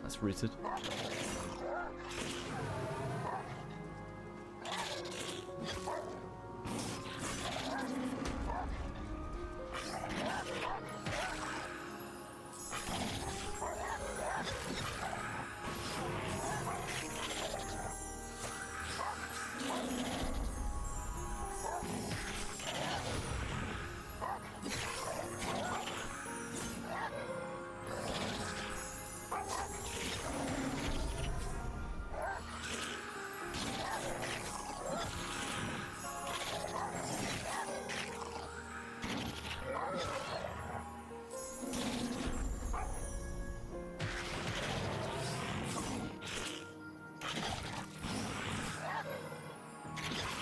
That's rooted.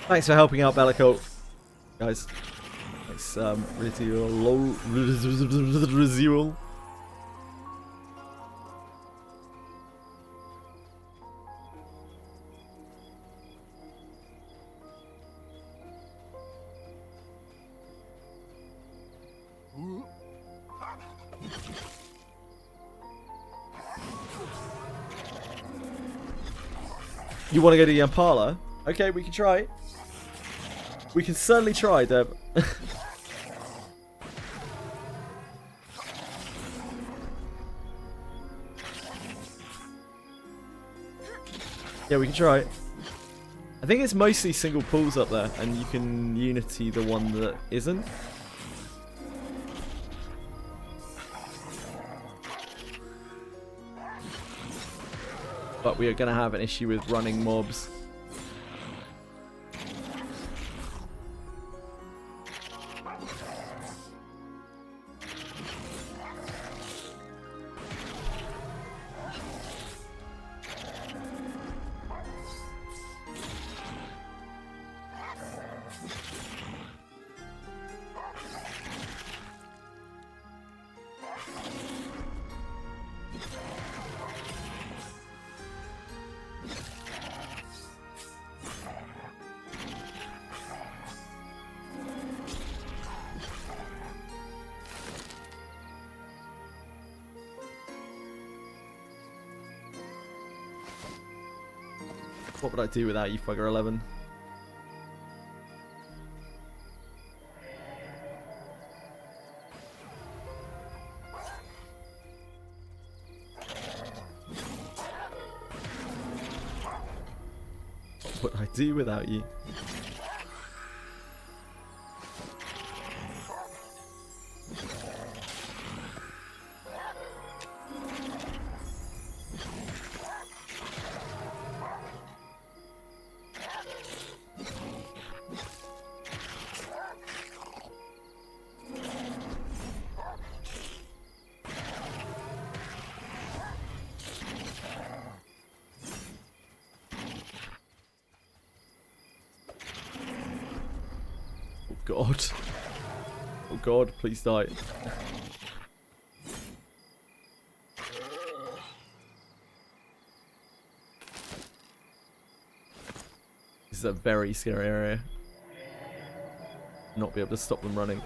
Thanks for helping out, Bellicolt. Guys. Thanks, Ritual. You want to go to Yampala? Okay, we can try. We can certainly try, Deb. Yeah, we can try. I think it's mostly single pools up there, and you can Unity the one that isn't. But we are going to have an issue with running mobs. What would I do without you, Fugger 11? What would I do without you? God. Oh God, please die. This is a very scary area. Not be able to stop them running.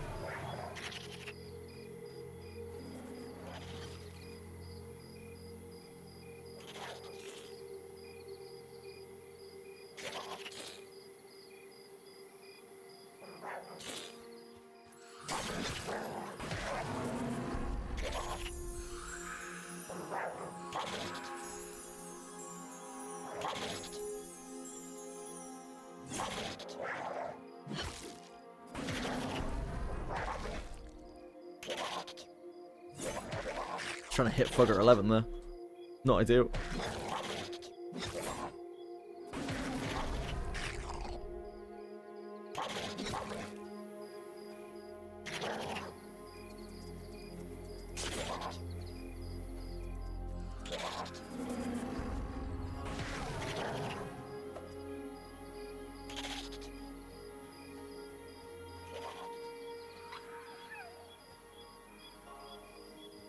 Trying to hit Fugger 11 there. Not ideal.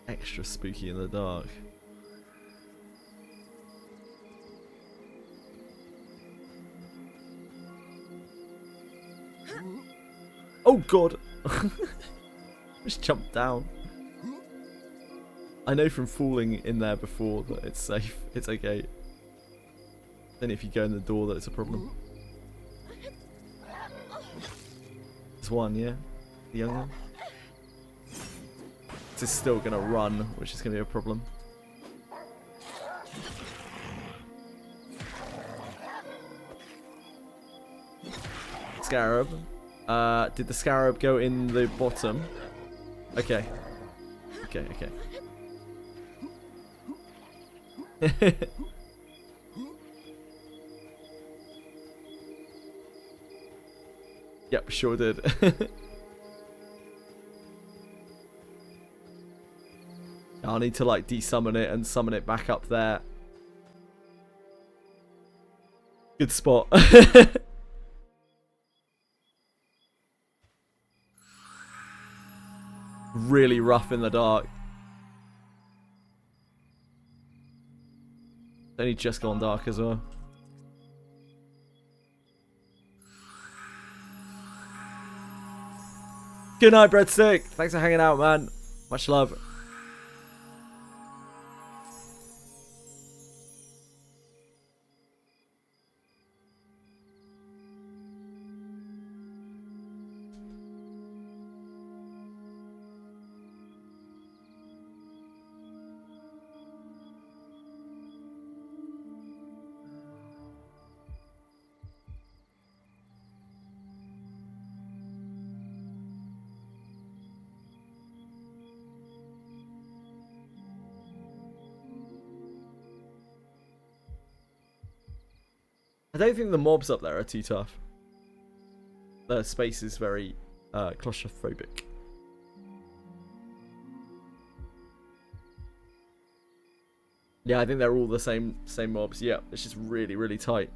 Extra spooky in the dark. Oh God! Just jumped down. I know from falling in there before that it's safe. It's okay. Then if you go in the door that it's a problem. There's one, yeah? The young one? This is still going to run, which is going to be a problem. Scarab. Did the Scarab go in the bottom? Okay. Okay, okay. Yep, sure did. I'll need to like desummon it and summon it back up there. Good spot. really rough in the dark. It's only just gone dark as well. Good night, Breadstick. Thanks for hanging out, man. Much love. I don't think the mobs up there are too tough. The space is very claustrophobic. Yeah, I think they're all the same mobs. Yeah, it's just really, really tight.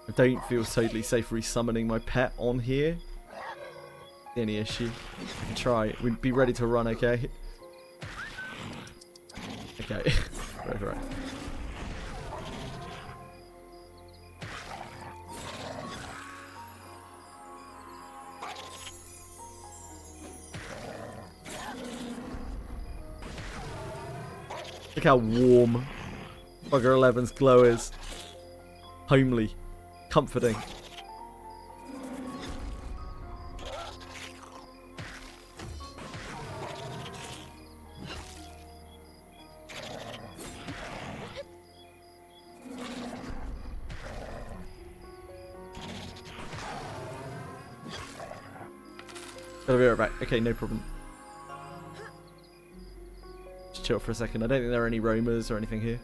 I don't feel totally safe resummoning my pet on here. Any issue? I can try. We'd be ready to run, okay? Okay. right. Look how warm Bugger 11's glow is. Homely. Comforting. Gotta be right back. Okay, no problem. Just chill for a second. I don't think there are any roamers or anything here.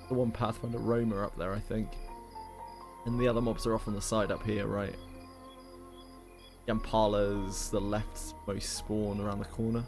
The one Pathfinder roamer up there, I think. And the other mobs are off on the side up here, right? Yampala's the leftmost spawn around the corner.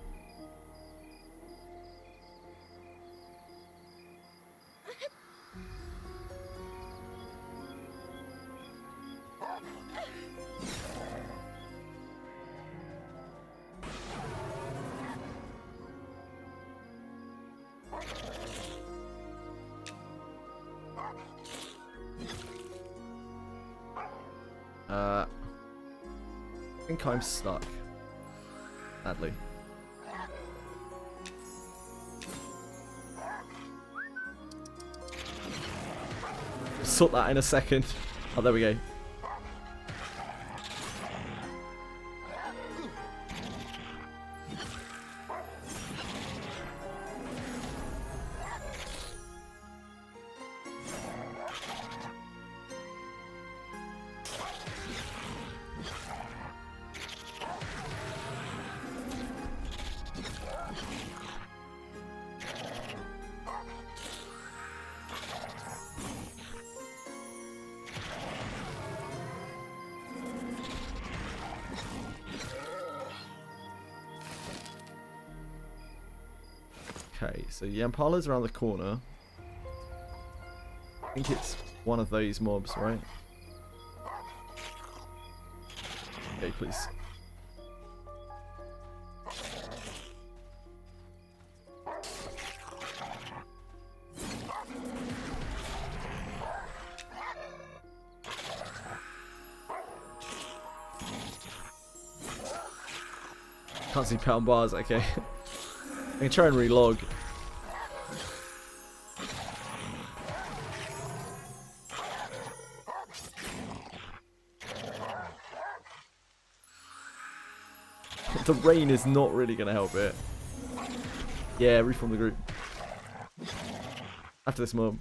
I think I'm stuck. Sadly. Sort that in a second. Oh, there we go. Okay, so Yampala's around the corner. I think it's one of those mobs, right? Okay, please. Can't see pound bars, okay. I can try and relog. The rain is not really going to help it. Yeah, reform the group. After this mob.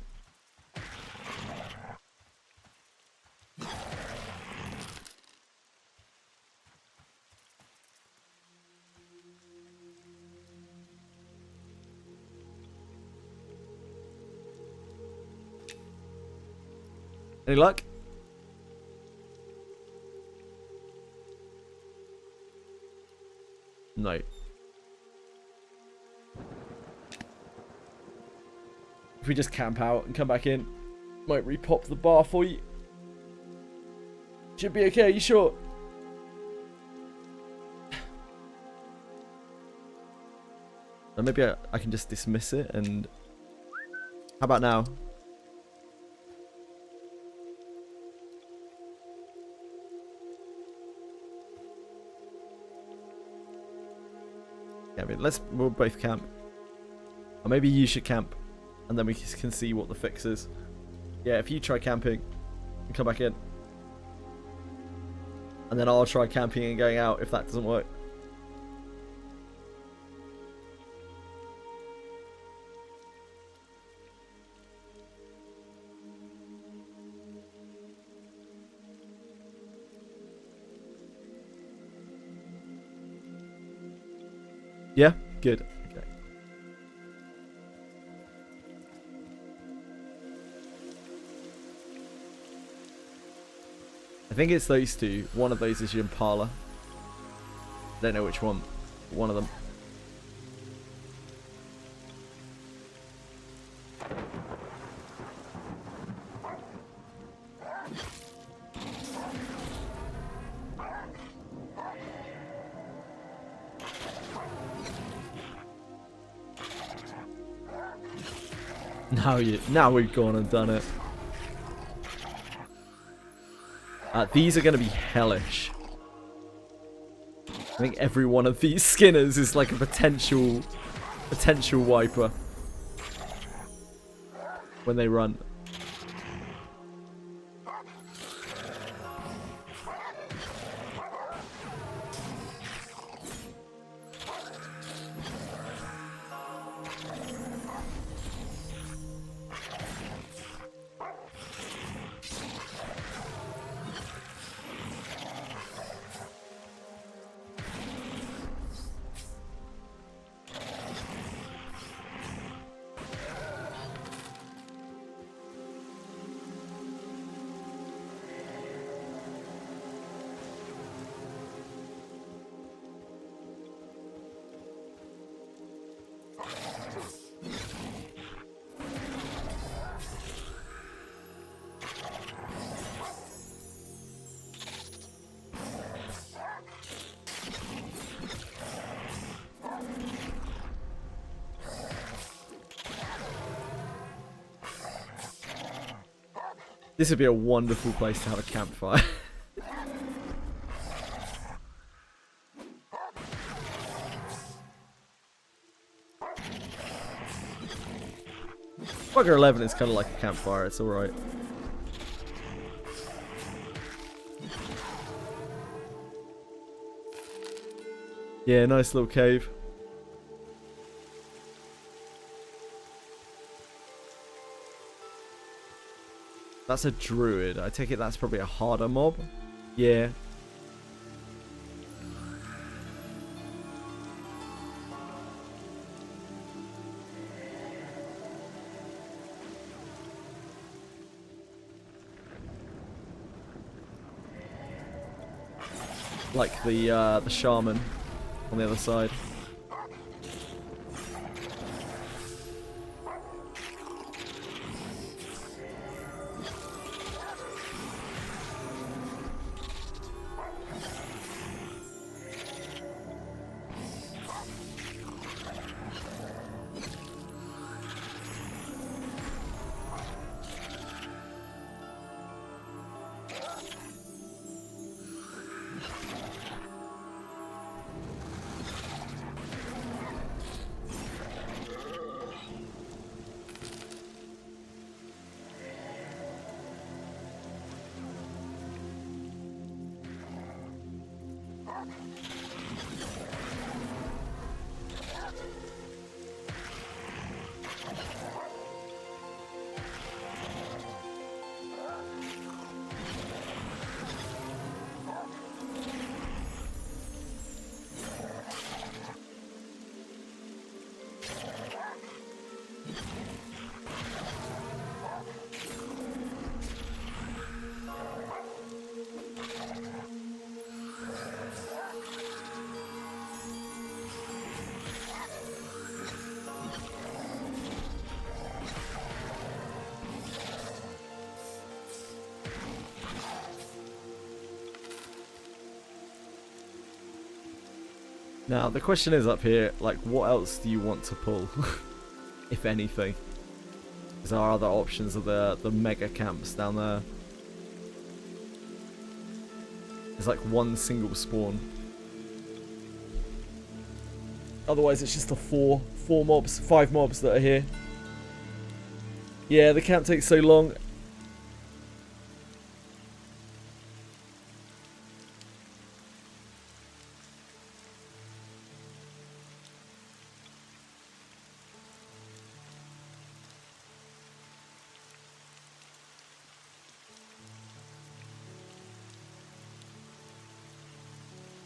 Any luck? No. If we just camp out and come back in, might repop the bar for you. Should be okay, you sure? Or maybe I can just dismiss it and... How about now? Yeah, I mean, we'll both camp. Or maybe you should camp. And then we can see what the fix is. Yeah, if you try camping and come back in. And then I'll try camping and going out if that doesn't work. Yeah? Good. Okay. I think it's those two. One of those is Impala. Don't know which one. One of them. Now we've gone and done it. These are going to be hellish. I think every one of these skinners is like a potential wiper when they run. This would be a wonderful place to have a campfire. Bugger 11 is kind of like a campfire, it's alright. Yeah, nice little cave. That's a druid. I take it that's probably a harder mob. Yeah. Like the shaman on the other side. Now, the question is up here, like, what else do you want to pull? If anything. Because there are other options of the mega camps down there. There's like one single spawn. Otherwise, it's just the five mobs that are here. Yeah, the camp takes so long.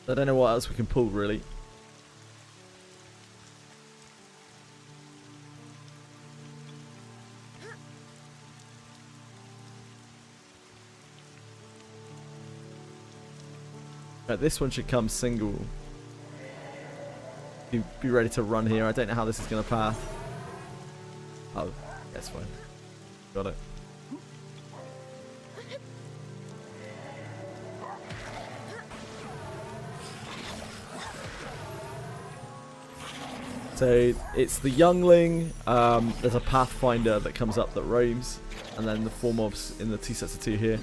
I don't know what else we can pull, really. Right, this one should come single. Be ready to run here. I don't know how this is going to path. Oh, that's fine. Got it. So it's the youngling, there's a pathfinder that comes up that roams, and then the 4 mobs in the 2 sets of 2 here.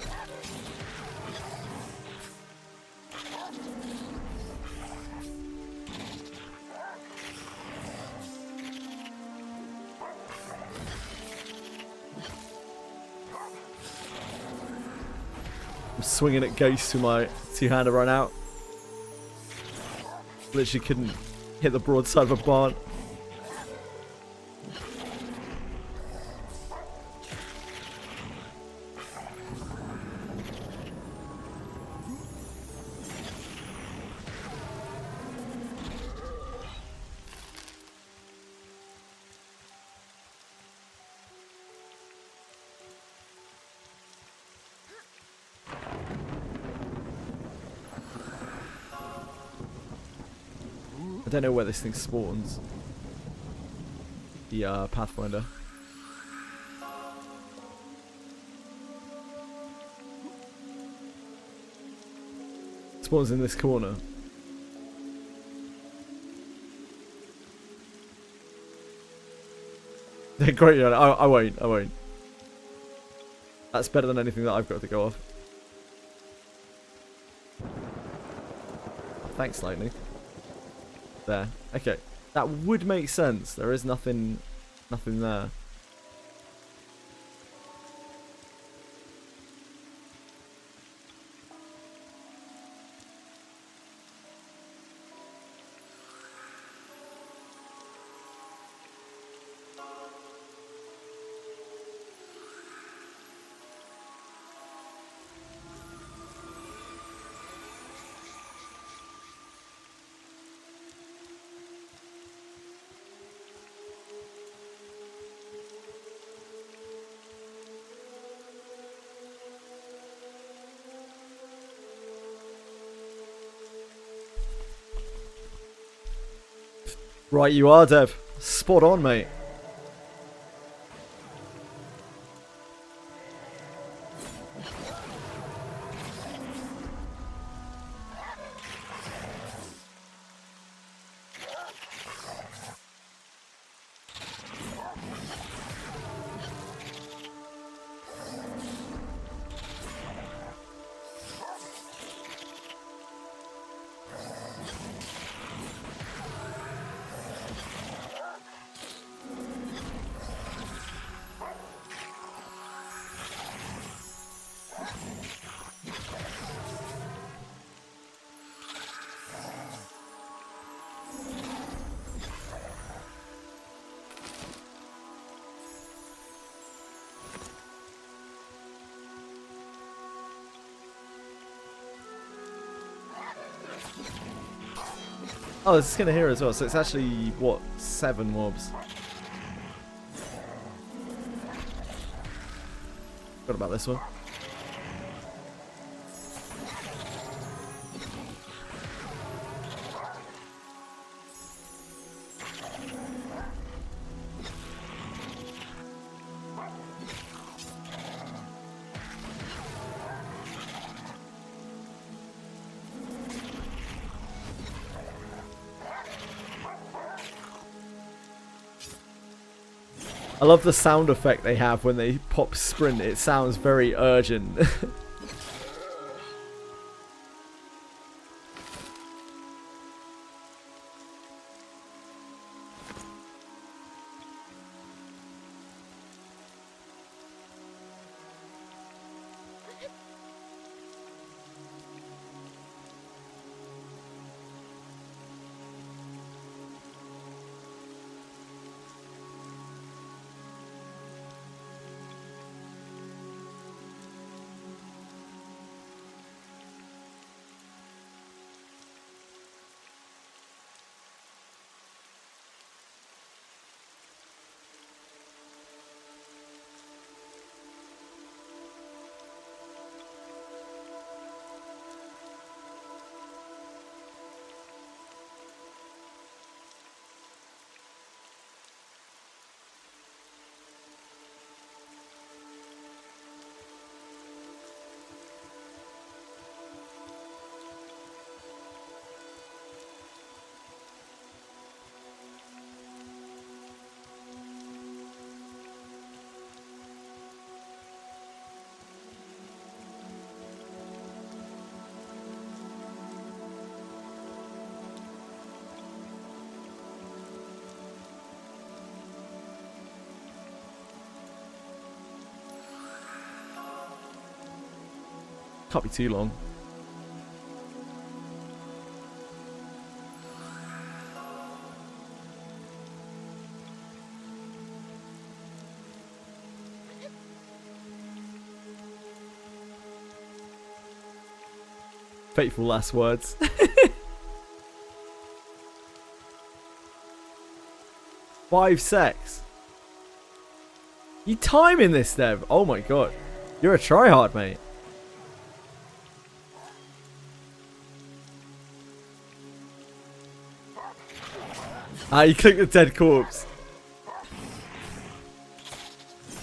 I'm swinging at ghosts with my 2-hander run out. Literally couldn't hit the broadside of a barn. I don't know where this thing spawns. The Pathfinder. Spawns in this corner. They're great. Yeah, I won't. That's better than anything that I've got to go off. Thanks, Lightning. There. Okay. That would make sense. There is nothing there. Right, you are, Dev. Spot on, mate. Oh, there's a skin here as well, so it's actually, what, 7 mobs. Forgot about this one. I love the sound effect they have when they pop sprint. It sounds very urgent. Can't be too long. Fateful last words. Five secs. You timing this, Dev? Oh my god. You're a tryhard, mate. Ah, you clicked the dead corpse.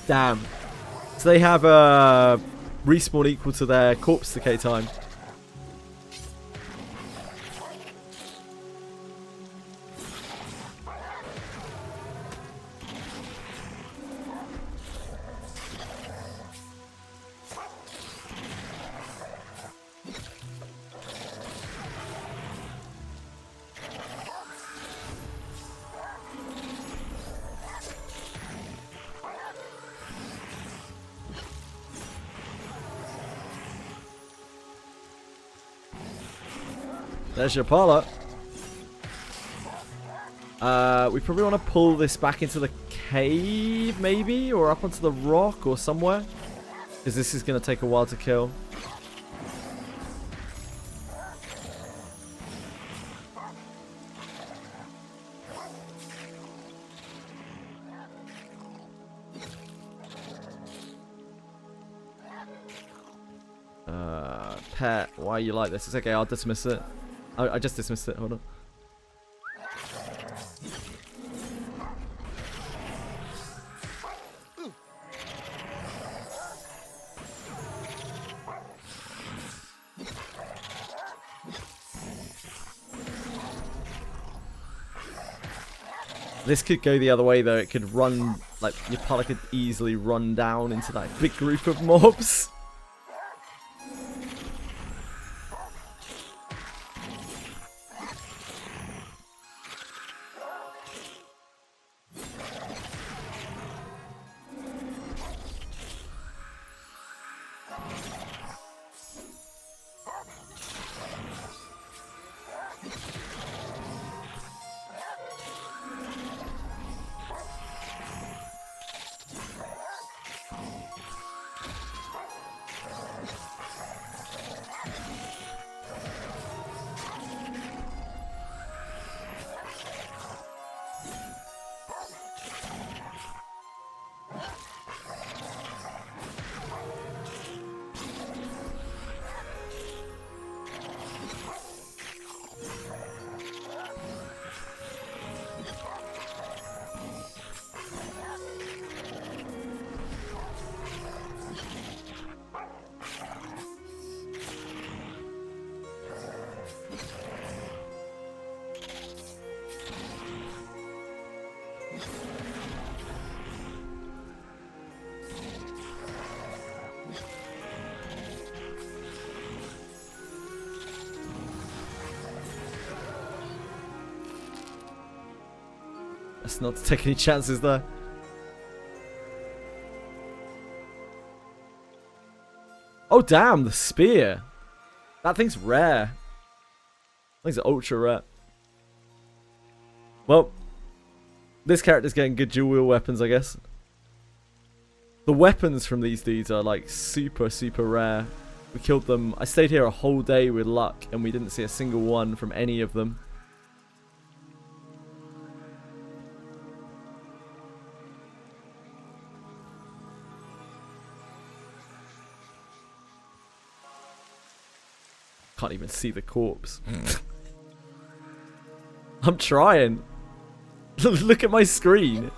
Damn. So they have a respawn equal to their corpse decay time. There's your parlor. We probably want to pull this back into the cave, maybe? Or up onto the rock or somewhere. Because this is going to take a while to kill. Pet, why are you like this? It's okay, I'll dismiss it. I just dismissed it, hold on. This could go the other way though. It could run, like, your pilot could easily run down into that big group of mobs. Let's not take any chances there. Oh damn, the spear. That thing's rare. That thing's ultra rare. Well, this character's getting good dual wield weapons, I guess. The weapons from these dudes are like super, super rare. We killed them. I stayed here a whole day with luck and we didn't see a single one from any of them. Can't even see the corpse. I'm trying. Look at my screen.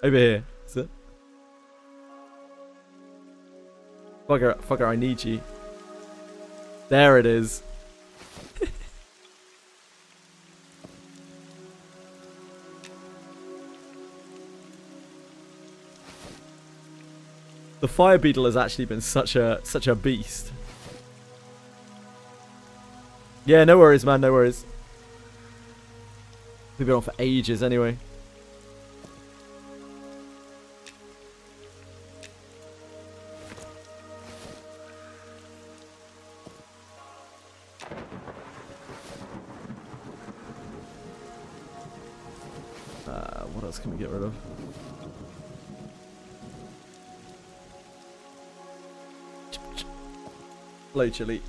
Over here. Is it? Fucker, I need you. There it is. The fire beetle has actually been such a beast. Yeah, no worries, man, no worries. We've been on for ages anyway. What else can we get rid of? Hello, Chili.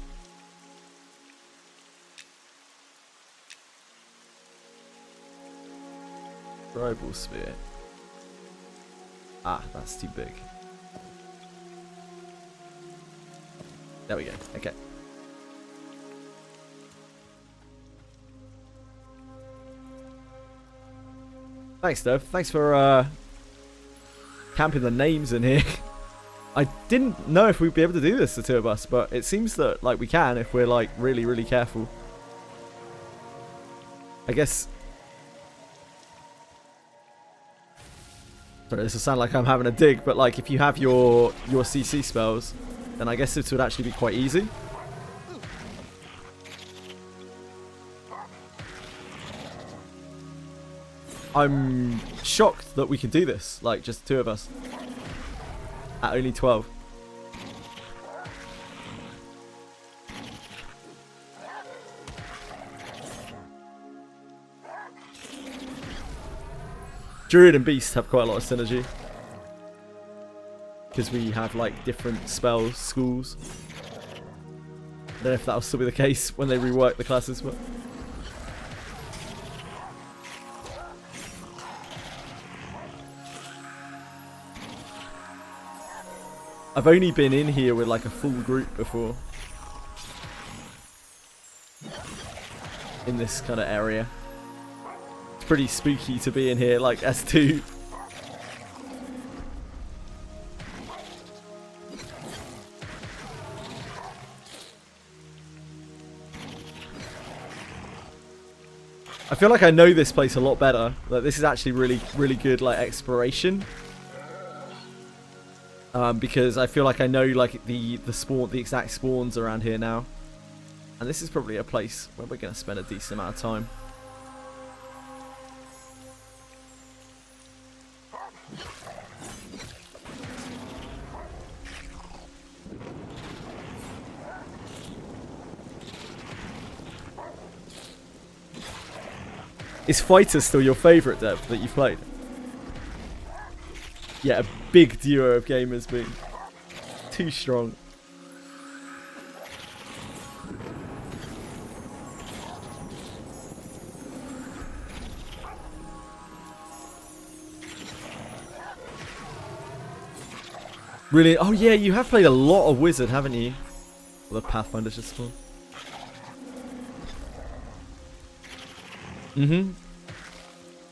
Tribal Spear. Ah, that's too big. There we go. Okay. Thanks, Dev. Thanks for camping the names in here. I didn't know if we'd be able to do this, the two of us, but it seems that like we can if we're like really, really careful. I guess. Sorry, this will sound like I'm having a dig, but like if you have your CC spells, then I guess this would actually be quite easy. I'm shocked that we can do this, like just the two of us. At only 12. Druid and Beast have quite a lot of synergy. Because we have like different spells, schools. I don't know if that'll still be the case when they rework the classes, but... I've only been in here with like a full group before. In this kind of area. It's pretty spooky to be in here like S2. I feel like I know this place a lot better. Like, this is actually really, really good, like, exploration. Because I feel like I know, like, the exact spawns around here now. And this is probably a place where we're going to spend a decent amount of time. Is Fighter still your favourite, Dev, that you've played? Yeah, a big duo of gamers being too strong. Really? Oh yeah, you have played a lot of Wizard, haven't you? Well, the Pathfinder should spawn.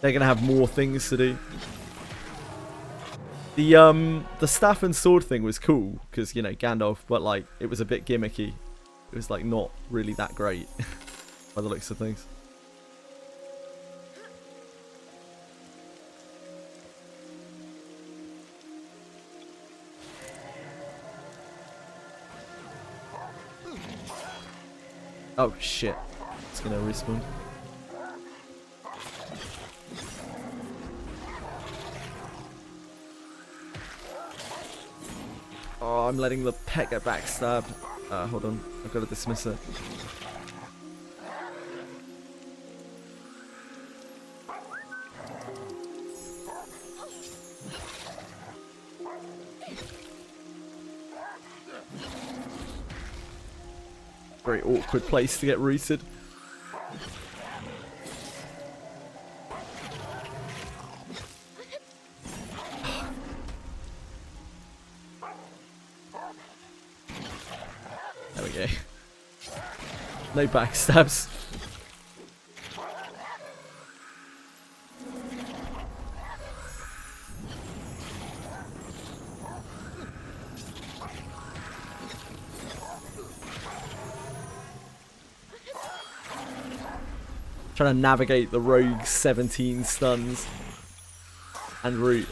They're gonna have more things to do. The staff and sword thing was cool because, you know, Gandalf, but like it was a bit gimmicky. It was like not really that great by the looks of things. Oh shit! It's gonna respawn. Oh, I'm letting the pet get backstabbed. Hold on. I've got to dismiss it. Very awkward place to get rooted. There we go. No backstabs. Trying to navigate the rogue's 17 stuns and root.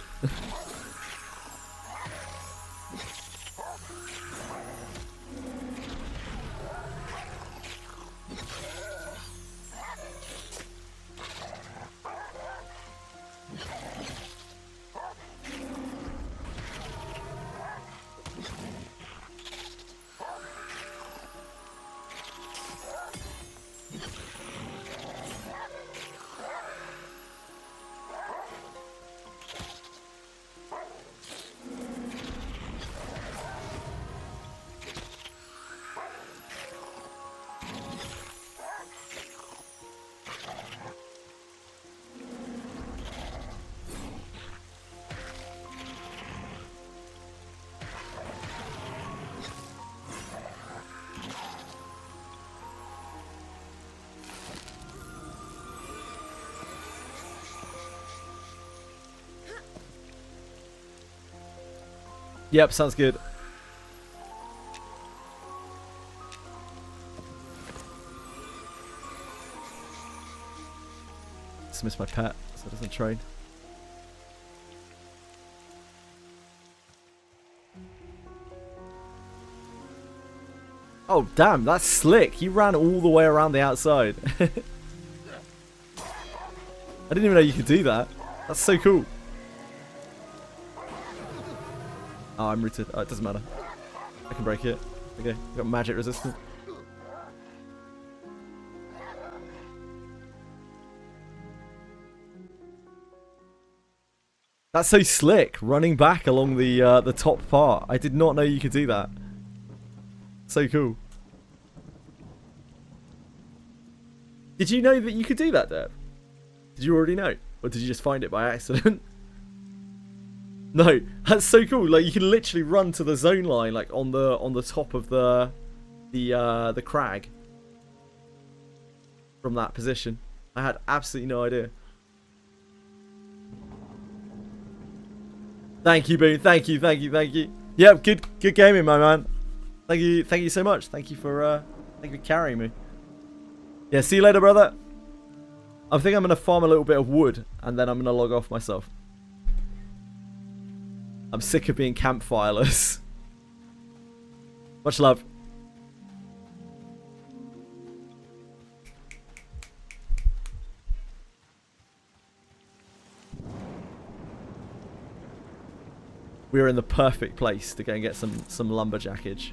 Yep, sounds good. Dismiss my pet so it doesn't train. Oh damn, that's slick. He ran all the way around the outside. I didn't even know you could do that. That's so cool. Oh, I'm rooted. Oh, it doesn't matter. I can break it. Okay, I've got magic resistance. That's so slick, running back along the top part. I did not know you could do that. So cool. Did you know that you could do that, Deb? Did you already know? Or did you just find it by accident? No, that's so cool. Like you can literally run to the zone line, like on the top of the crag from that position. I had absolutely no idea. Thank you, Boone. Thank you. Yeah, good gaming, my man. Thank you so much. Thank you for carrying me. Yeah, see you later, brother. I think I'm going to farm a little bit of wood, and then I'm going to log off myself. I'm sick of being campfireless. Much love. We are in the perfect place to go and get some lumberjackage.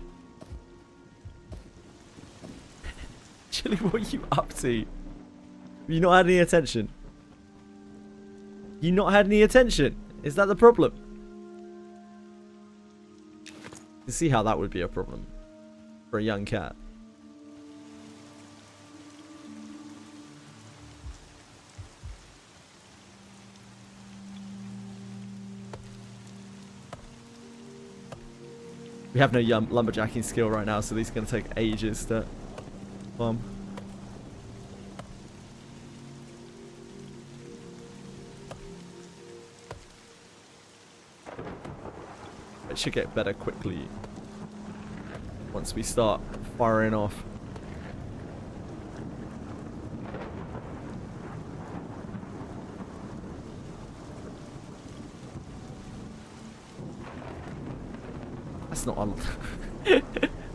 Chili, what are you up to? Have you not had any attention? You not had any attention? Is that the problem? You see how that would be a problem for a young cat. We have no lumberjacking skill right now, so these are going to take ages to farm. It should get better quickly once we start firing off. That's not a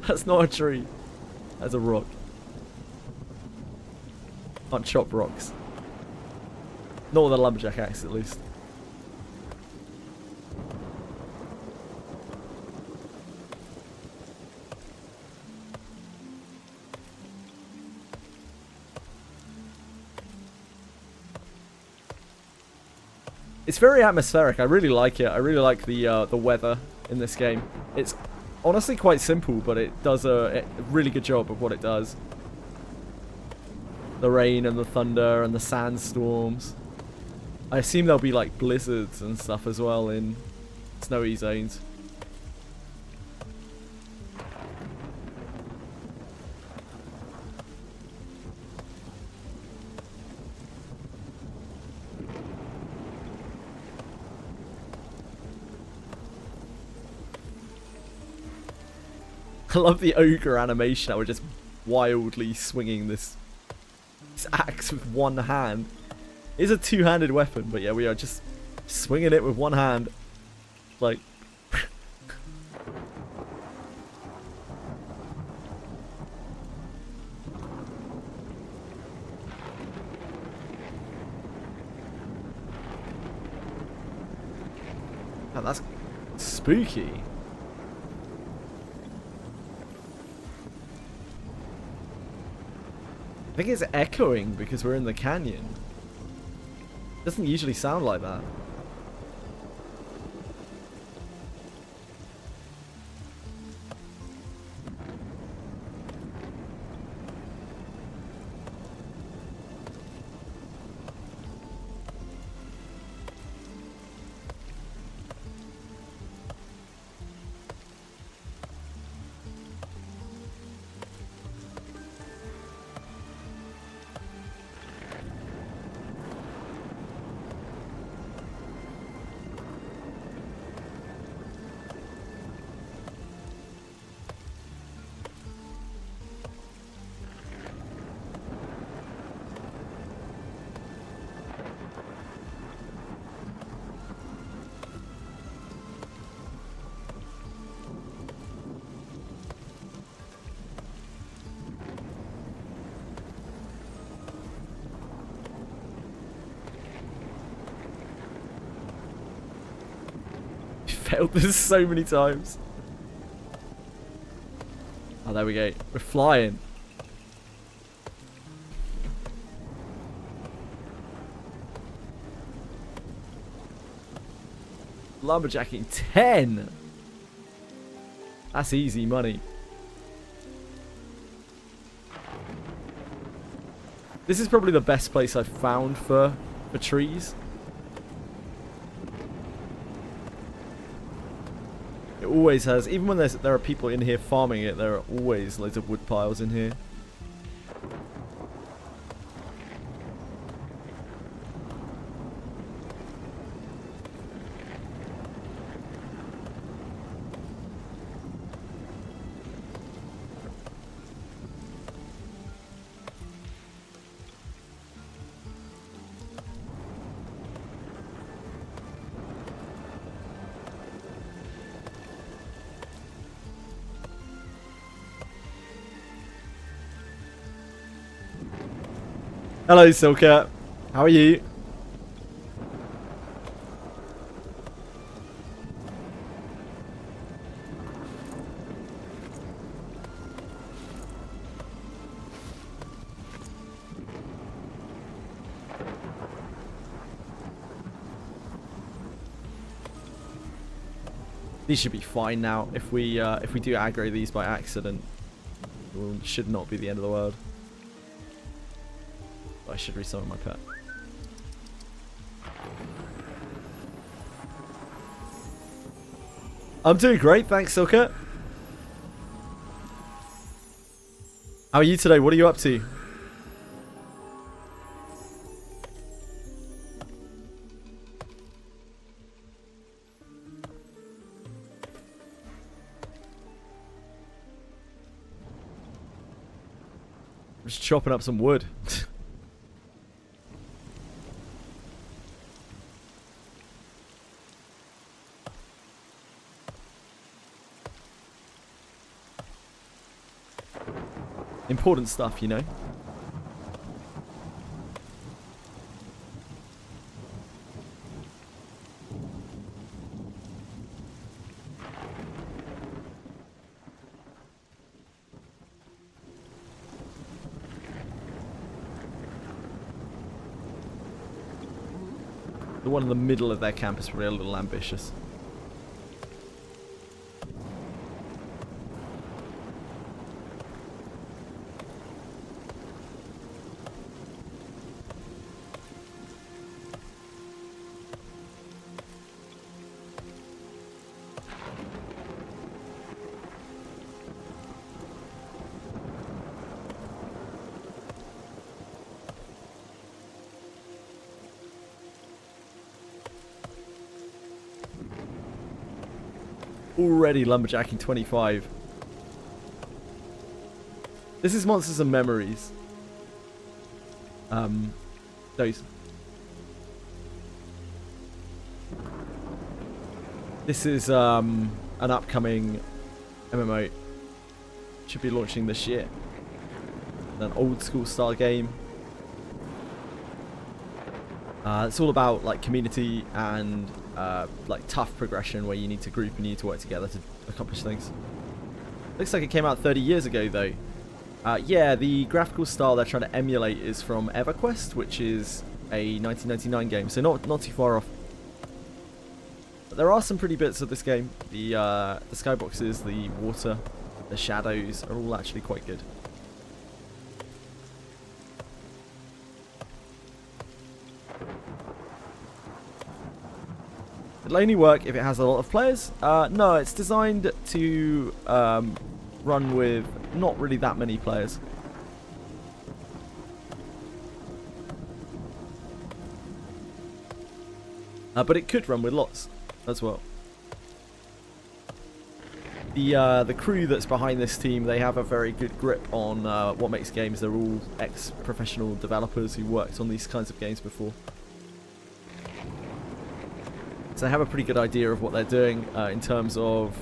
that's not a tree. That's a rock. Can't chop rocks. Not with a lumberjack axe, at least. It's very atmospheric. I really like it. I really like the weather in this game. It's honestly quite simple, but it does a really good job of what it does. The rain and the thunder and the sandstorms. I assume there'll be like blizzards and stuff as well in snowy zones. I love the ogre animation. I was just wildly swinging this axe with one hand. It is a two-handed weapon, but yeah, we are just swinging it with one hand. Like... Oh, that's spooky. I think it's echoing because we're in the canyon. It doesn't usually sound like that. Failed this so many times. Oh, there we go. We're flying. Lumberjacking 10. That's easy money. This is probably the best place I've found for trees. It always has, even when there are people in here farming it, there are always loads of wood piles in here. Hello, Silka. How are you? These should be fine now. If we do aggro these by accident, it should not be the end of the world. I should resummon my pet. I'm doing great, thanks, Silka. How are you today? What are you up to? I'm just chopping up some wood. Important stuff, you know. The one in the middle of their camp is probably a little ambitious. Already lumberjacking 25. This is Monsters and Memories. Those. This is an upcoming MMO. Should be launching this year. An old school style game. It's all about like community and like tough progression where you need to group and you need to work together to accomplish things. Looks like it came out 30 years ago though. Yeah, the graphical style they're trying to emulate is from EverQuest, which is a 1999 game, so not too far off. But there are some pretty bits of this game. The skyboxes, the water, the shadows are all actually quite good. It'll only work if it has a lot of players. No, it's designed to run with not really that many players. But it could run with lots as well. The crew that's behind this team, they have a very good grip on what makes games. They're all ex-professional developers who worked on these kinds of games before. So they have a pretty good idea of what they're doing in terms of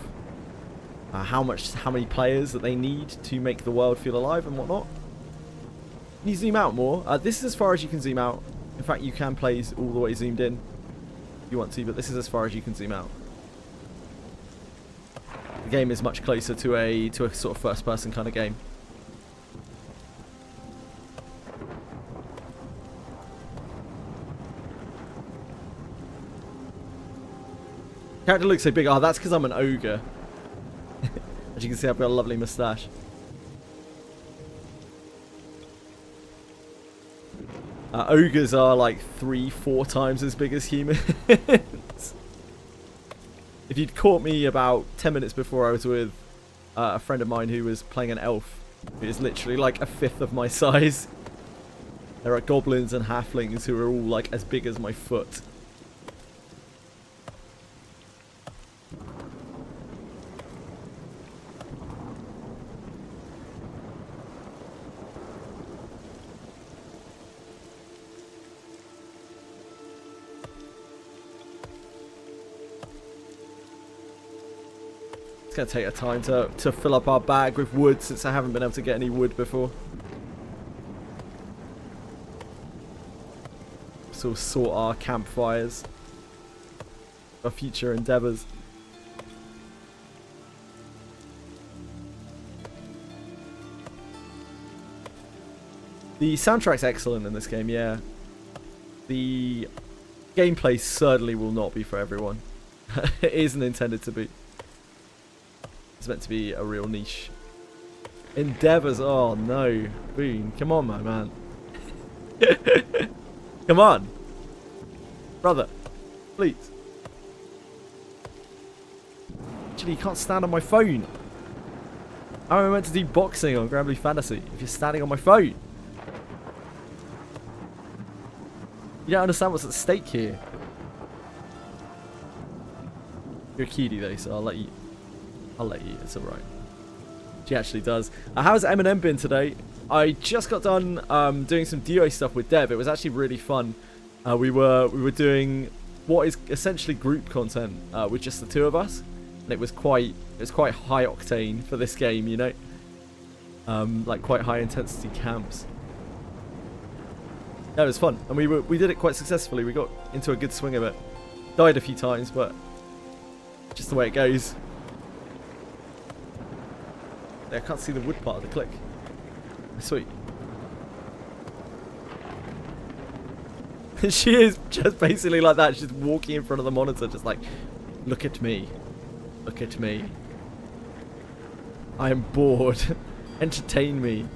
how many players that they need to make the world feel alive and whatnot. Can you zoom out more? This is as far as you can zoom out. In fact, you can play all the way zoomed in if you want to, but this is as far as you can zoom out. The game is much closer to a sort of first-person kind of game. Character looks so big. Oh, that's because I'm an ogre. As you can see, I've got a lovely moustache. Ogres are like 3-4 times as big as humans. If you'd caught me about 10 minutes before, I was with a friend of mine who was playing an elf, who is literally like a fifth of my size. There are goblins and halflings who are all like as big as my foot. It's going to take a time to fill up our bag with wood since I haven't been able to get any wood before. sort of sort our campfires, our future endeavours. The soundtrack's excellent in this game, yeah. The gameplay certainly will not be for everyone. It isn't intended to be. It's meant to be a real niche. Endeavours, oh no. Boone, come on, my man. Come on. Brother, please. Actually, you can't stand on my phone. How am I meant to do boxing on Granblue Fantasy if you're standing on my phone? You don't understand what's at stake here. You're a kiddie though, so I'll let you. It's alright. She actually does. How's Eminem been today? I just got done doing some DO stuff with Dev. It was actually really fun. We were doing what is essentially group content with just the two of us, and it was quite high octane for this game, you know. Like quite high intensity camps. Yeah, it was fun, and we did it quite successfully. We got into a good swing of it. Died a few times, but just the way it goes. I can't see the wood part of the click. Sweet. She is just basically like that. She's walking in front of the monitor, just like, look at me. Look at me. I am bored. Entertain me.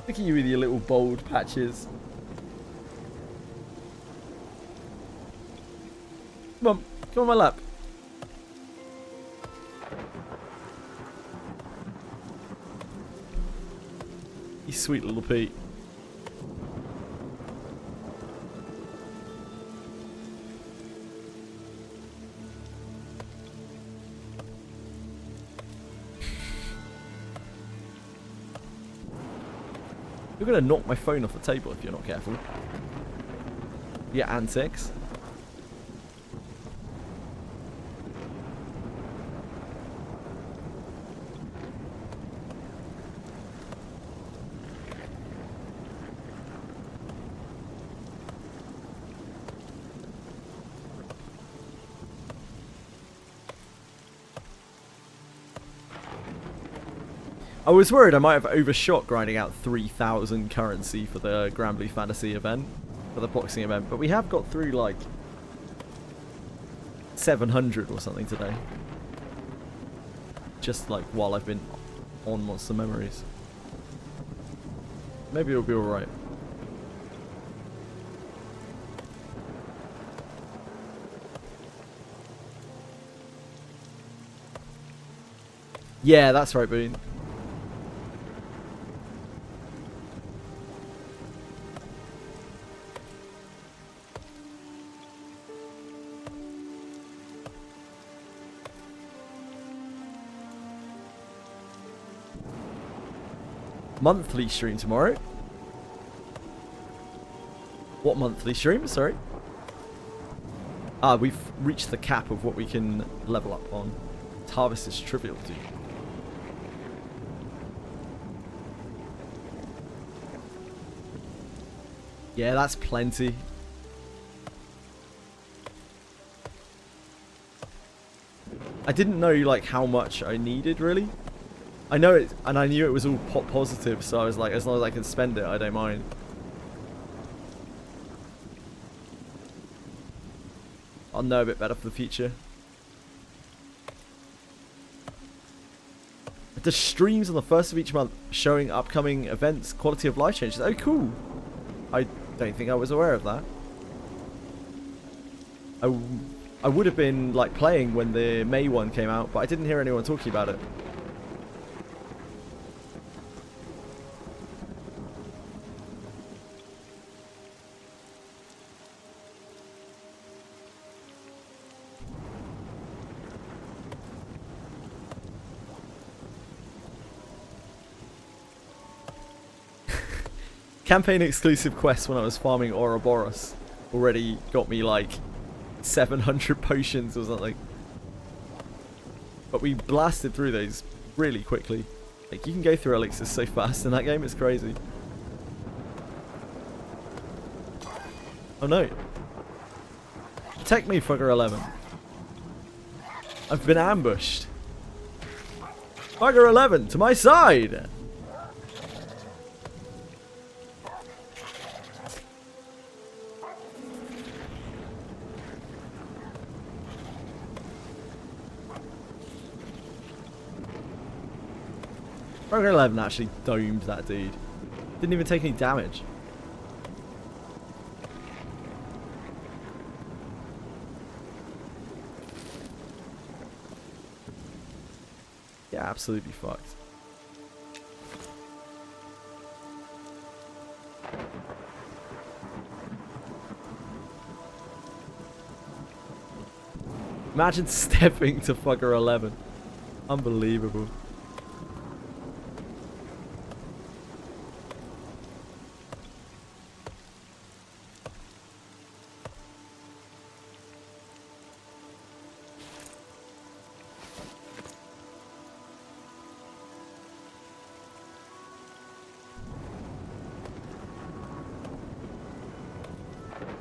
Look at you with your little bold patches. Come on. Come on my lap. You sweet little Pete. You're gonna knock my phone off the table if you're not careful. Your antics. I was worried I might have overshot grinding out 3,000 currency for the Granblue Fantasy event, for the boxing event, but we have got through like 700 or something today. Just like while I've been on Monster Memories. Maybe it'll be alright. Yeah, that's right, Boone. Monthly stream tomorrow. What monthly stream? Sorry. Ah, we've reached the cap of what we can level up on. Harvest is trivial, dude. Yeah, that's plenty. I didn't know like how much I needed really. I know it, and I knew it was all pop positive, so I was like, as long as I can spend it, I don't mind. I'll know a bit better for the future. The streams on the 1st of each month showing upcoming events, quality of life changes. Oh, cool. I don't think I was aware of that. I would have been like playing when the May one came out, but I didn't hear anyone talking about it. Campaign exclusive quests when I was farming Ouroboros already got me like 700 potions or something. But we blasted through those really quickly. Like, you can go through elixirs so fast in that game, it's crazy. Oh no. Protect me, fucker 11. I've been ambushed. Fucker 11, to my side! Fucker 11 actually domed that dude. Didn't even take any damage. Yeah, absolutely fucked. Imagine stepping to fucker 11. Unbelievable.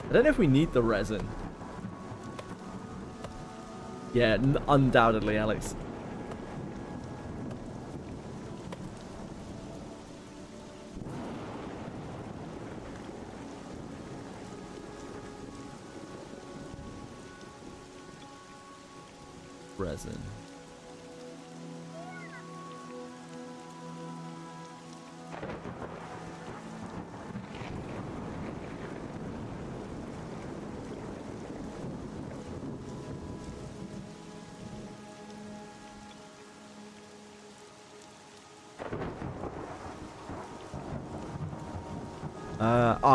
I don't know if we need the resin. Yeah, undoubtedly, Alex. Resin.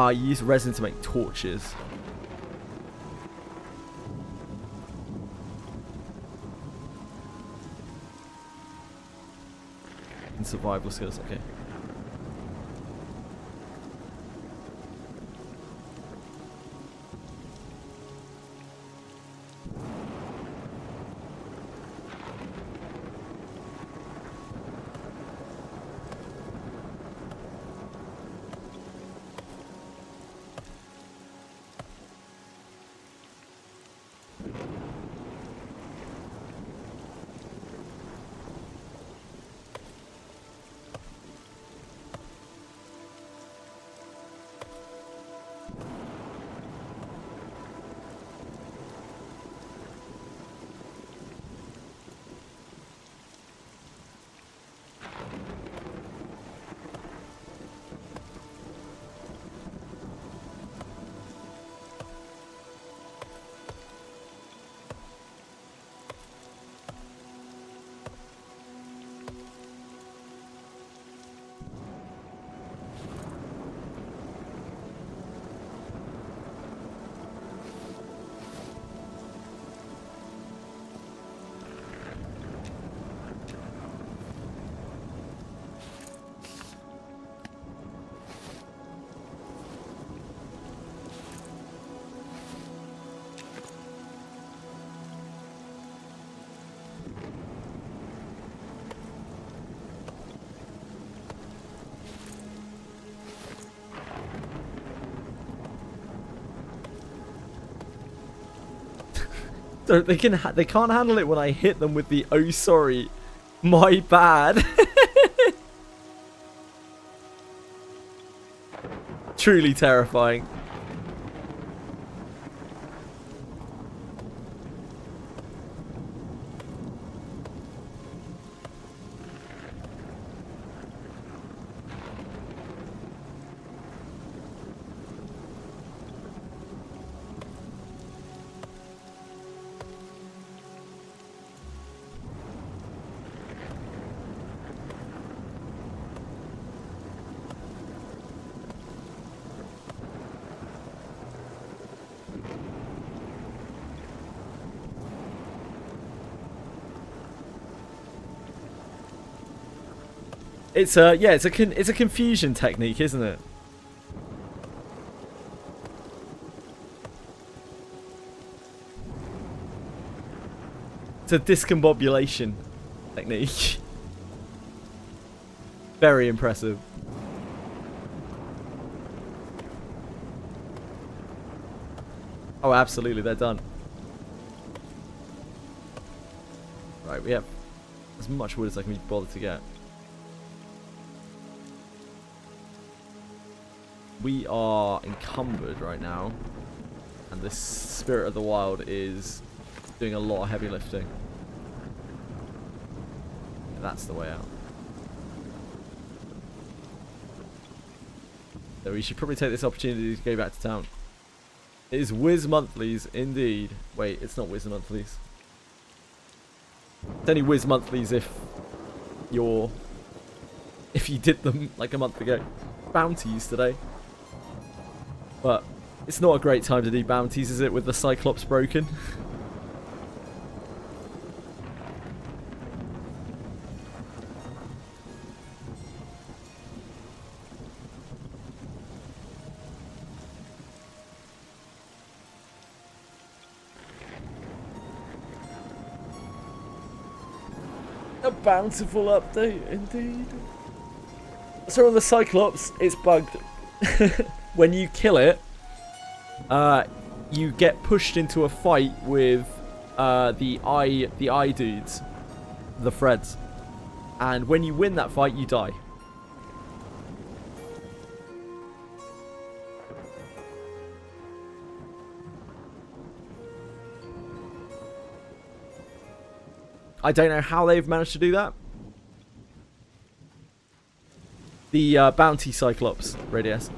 You use resin to make torches. And survival skills, okay. They can't handle it when I hit them with the oh sorry, my bad. Truly terrifying. It's a confusion technique, isn't it? It's a discombobulation technique. Very impressive. Oh, absolutely, they're done. Right, we have as much wood as I can be bothered to get. We are encumbered right now, and this Spirit of the Wild is doing a lot of heavy lifting. That's the way out. So we should probably take this opportunity to go back to town. It is Wiz Monthlies, indeed. Wait, it's not Wiz Monthlies. It's only Wiz Monthlies if you did them like a month ago. Bounties today. But it's not a great time to do bounties, is it, with the Cyclops broken? A bountiful update, indeed. So on the Cyclops, it's bugged. When you kill it, you get pushed into a fight with the eye dudes, the Freds, and when you win that fight, you die. I don't know how they've managed to do that. The bounty Cyclops, Radius.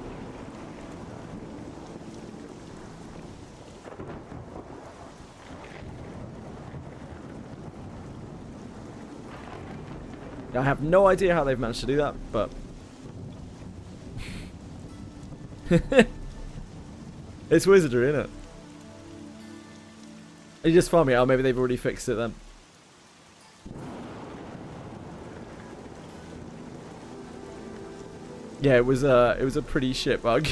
I have no idea how they've managed to do that, but it's Wizardry, isn't it? You just find me out. Maybe they've already fixed it then. Yeah, it was a pretty shit bug.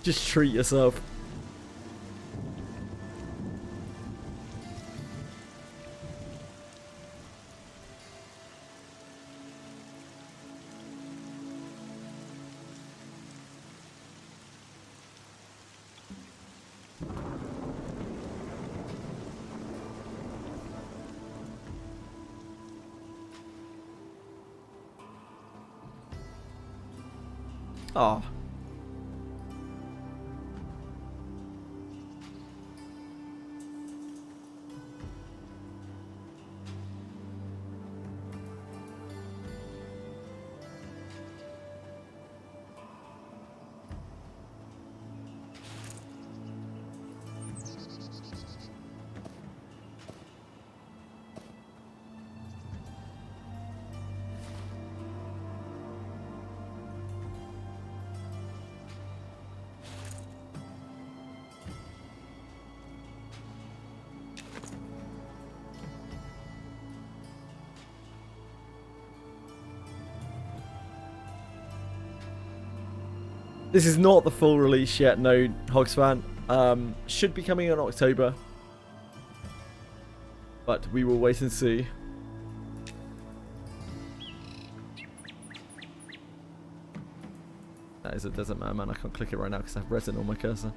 Just treat yourself. Oh. This is not the full release yet, no, Hogsfan. Should be coming in October. But we will wait and see. That is a desert man. I can't click it right now because I have resin on my cursor.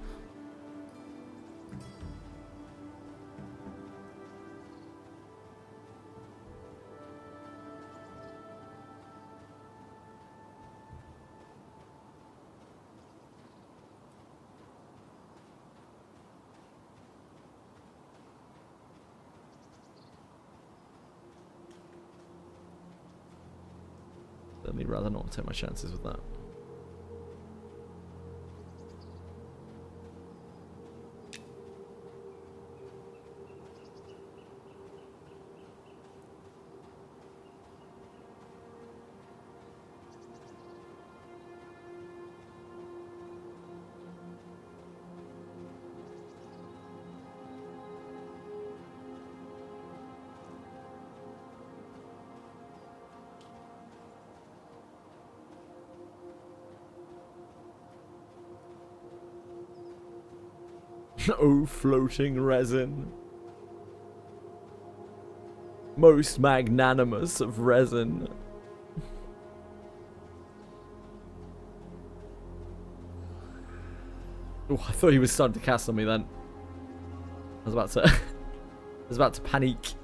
I'd rather not take my chances with that. Oh, floating resin. Most magnanimous of resin. Oh, I thought he was starting to cast on me then. I was about to I was about to panic.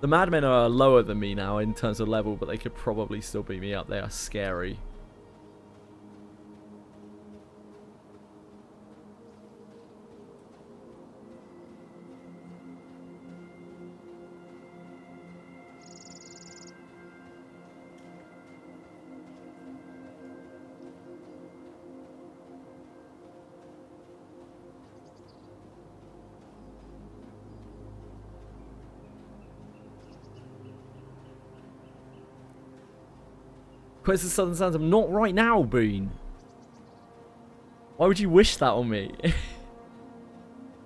The madmen are lower than me now in terms of level, but they could probably still beat me up. They are scary. Where's the Southern Sands? I'm not right now, Boone. Why would you wish that on me?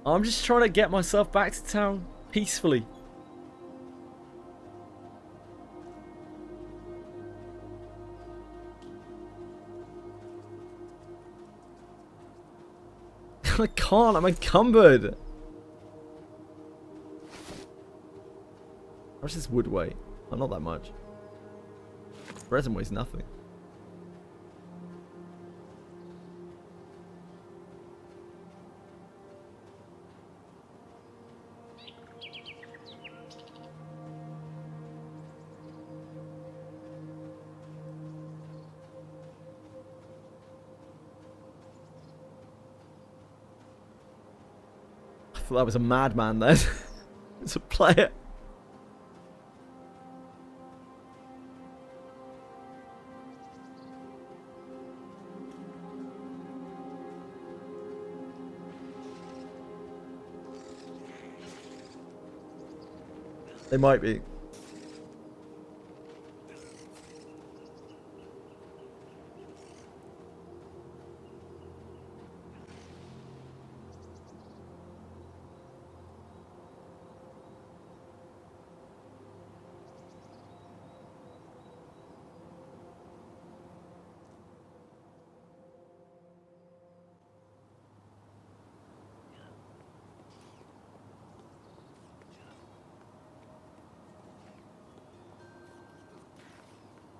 I'm just trying to get myself back to town peacefully. I can't, I'm encumbered. How much does wood weigh? Oh, not that much. Resin weighs nothing. I thought that was a madman then. It's a player. They might be.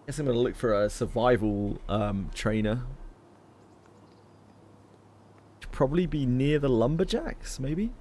Guess I'm gonna look for a survival trainer. Should probably be near the lumberjacks, maybe.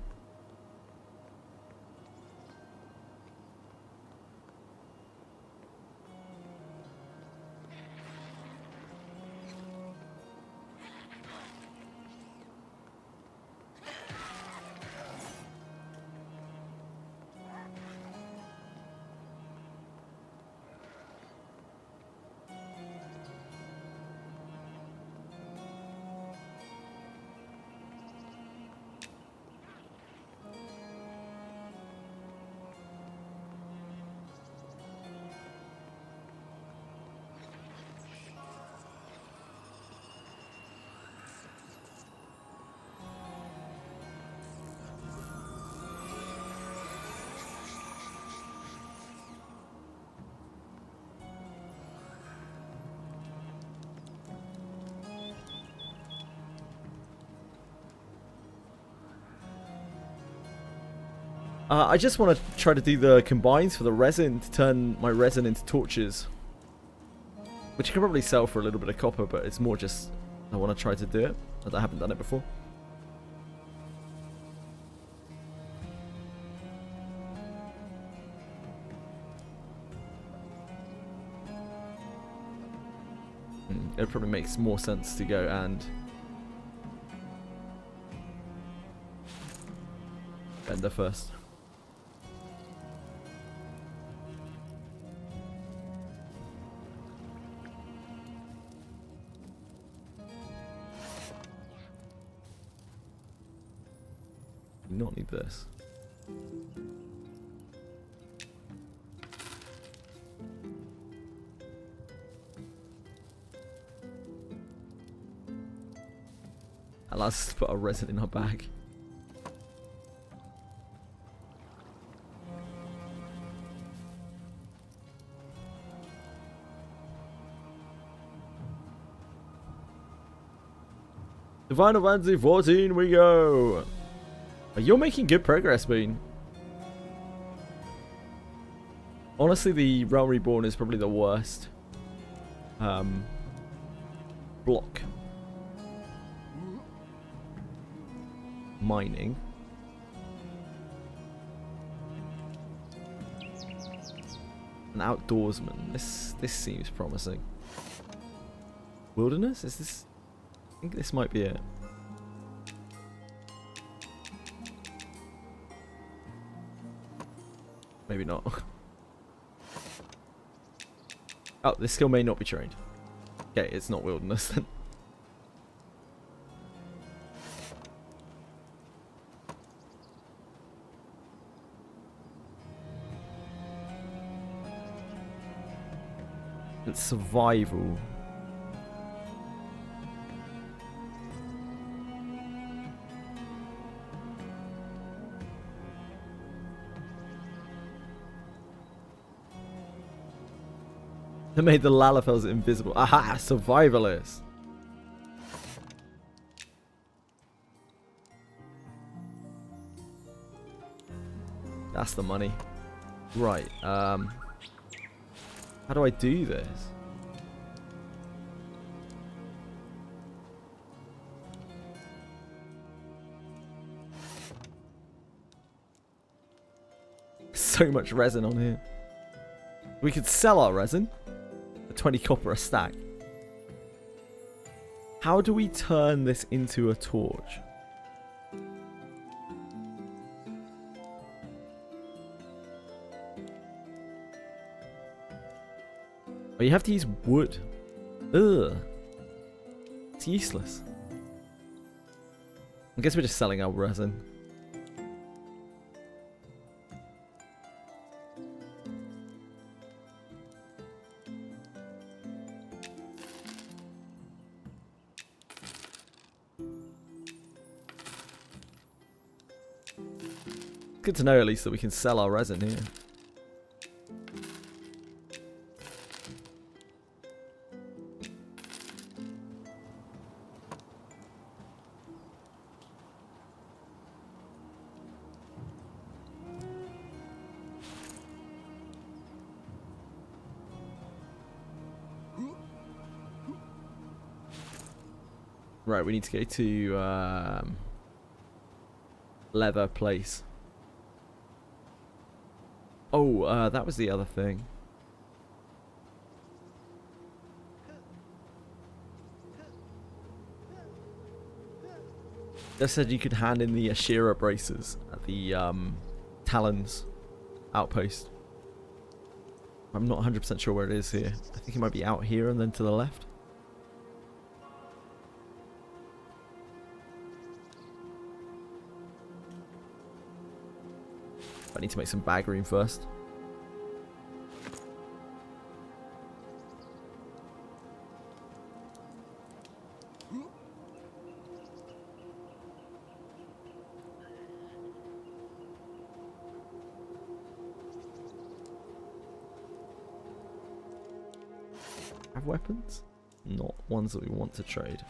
I just want to try to do the combines for the resin to turn my resin into torches. Which you can probably sell for a little bit of copper, but it's more just I want to try to do it, as I haven't done it before. It probably makes more sense to go and Bender first. Do not need this. Allows us to put our resin in our bag. To Final Fantasy 14 we go. You're making good progress, Bean. Honestly, the Realm Reborn is probably the worst block. Mining. An outdoorsman. This seems promising. Wilderness? Is this? I think this might be it. Maybe not. Oh, this skill may not be trained. Okay, it's not wilderness then. It's survival. They made the Lalafels invisible. Aha! Survivalist. That's the money. Right. How do I do this? So much resin on here. We could sell our resin. 20 copper a stack. How do we turn this into a torch? Oh, you have to use wood. Ugh. It's useless. I guess we're just selling our resin. Good to know at least that we can sell our resin here. Right, we need to go to leather place. Oh, that was the other thing. They said you could hand in the Ashira braces at the Talons outpost. I'm not 100% sure where it is here. I think it might be out here and then to the left. I need to make some bag room first. Have weapons? Not ones that we want to trade.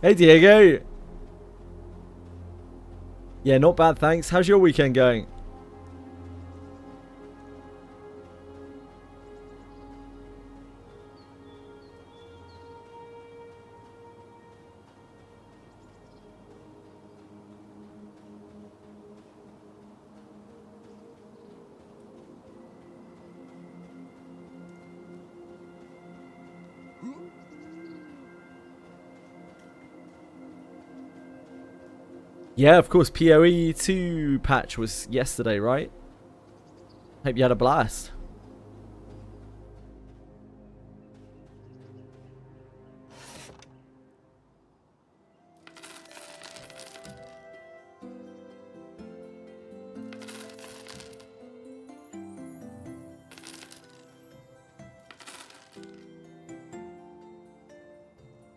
Hey Diego! Yeah, not bad, thanks. How's your weekend going? Yeah, of course, PoE 2 patch was yesterday, right? Hope you had a blast.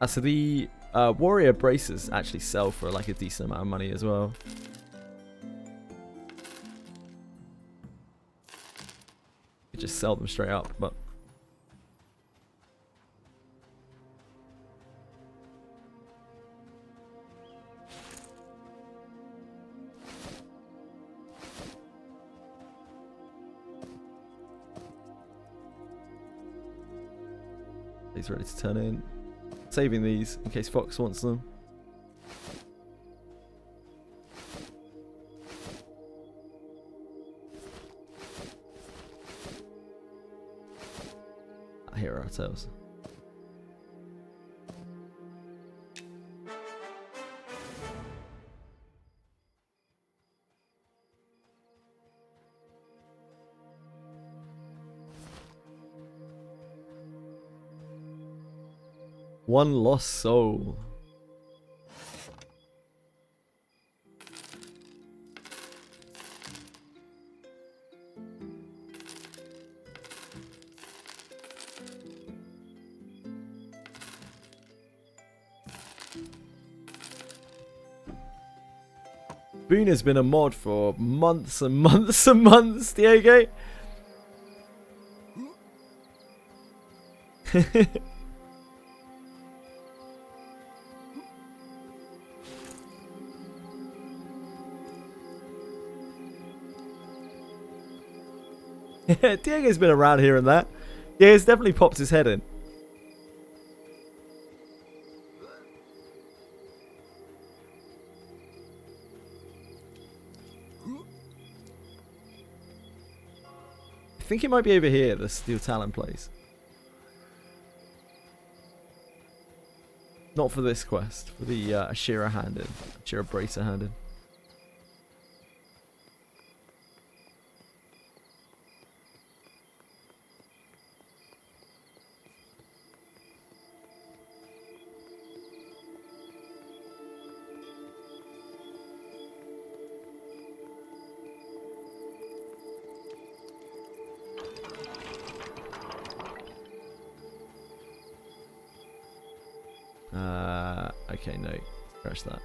So the warrior braces actually sell for like a decent amount of money as well. You just sell them straight up, but he's ready to turn in. Saving these in case Fox wants them. Here are our tails. One lost soul. Boone has been a mod for months and months and months, Diego. Diego's been around here and that. Yeah, he's definitely popped his head in. I think it might be over here, the Steel Talon place. Not for this quest, for the Ashira handed, Ashira bracer handed. Okay, no. Scratch that.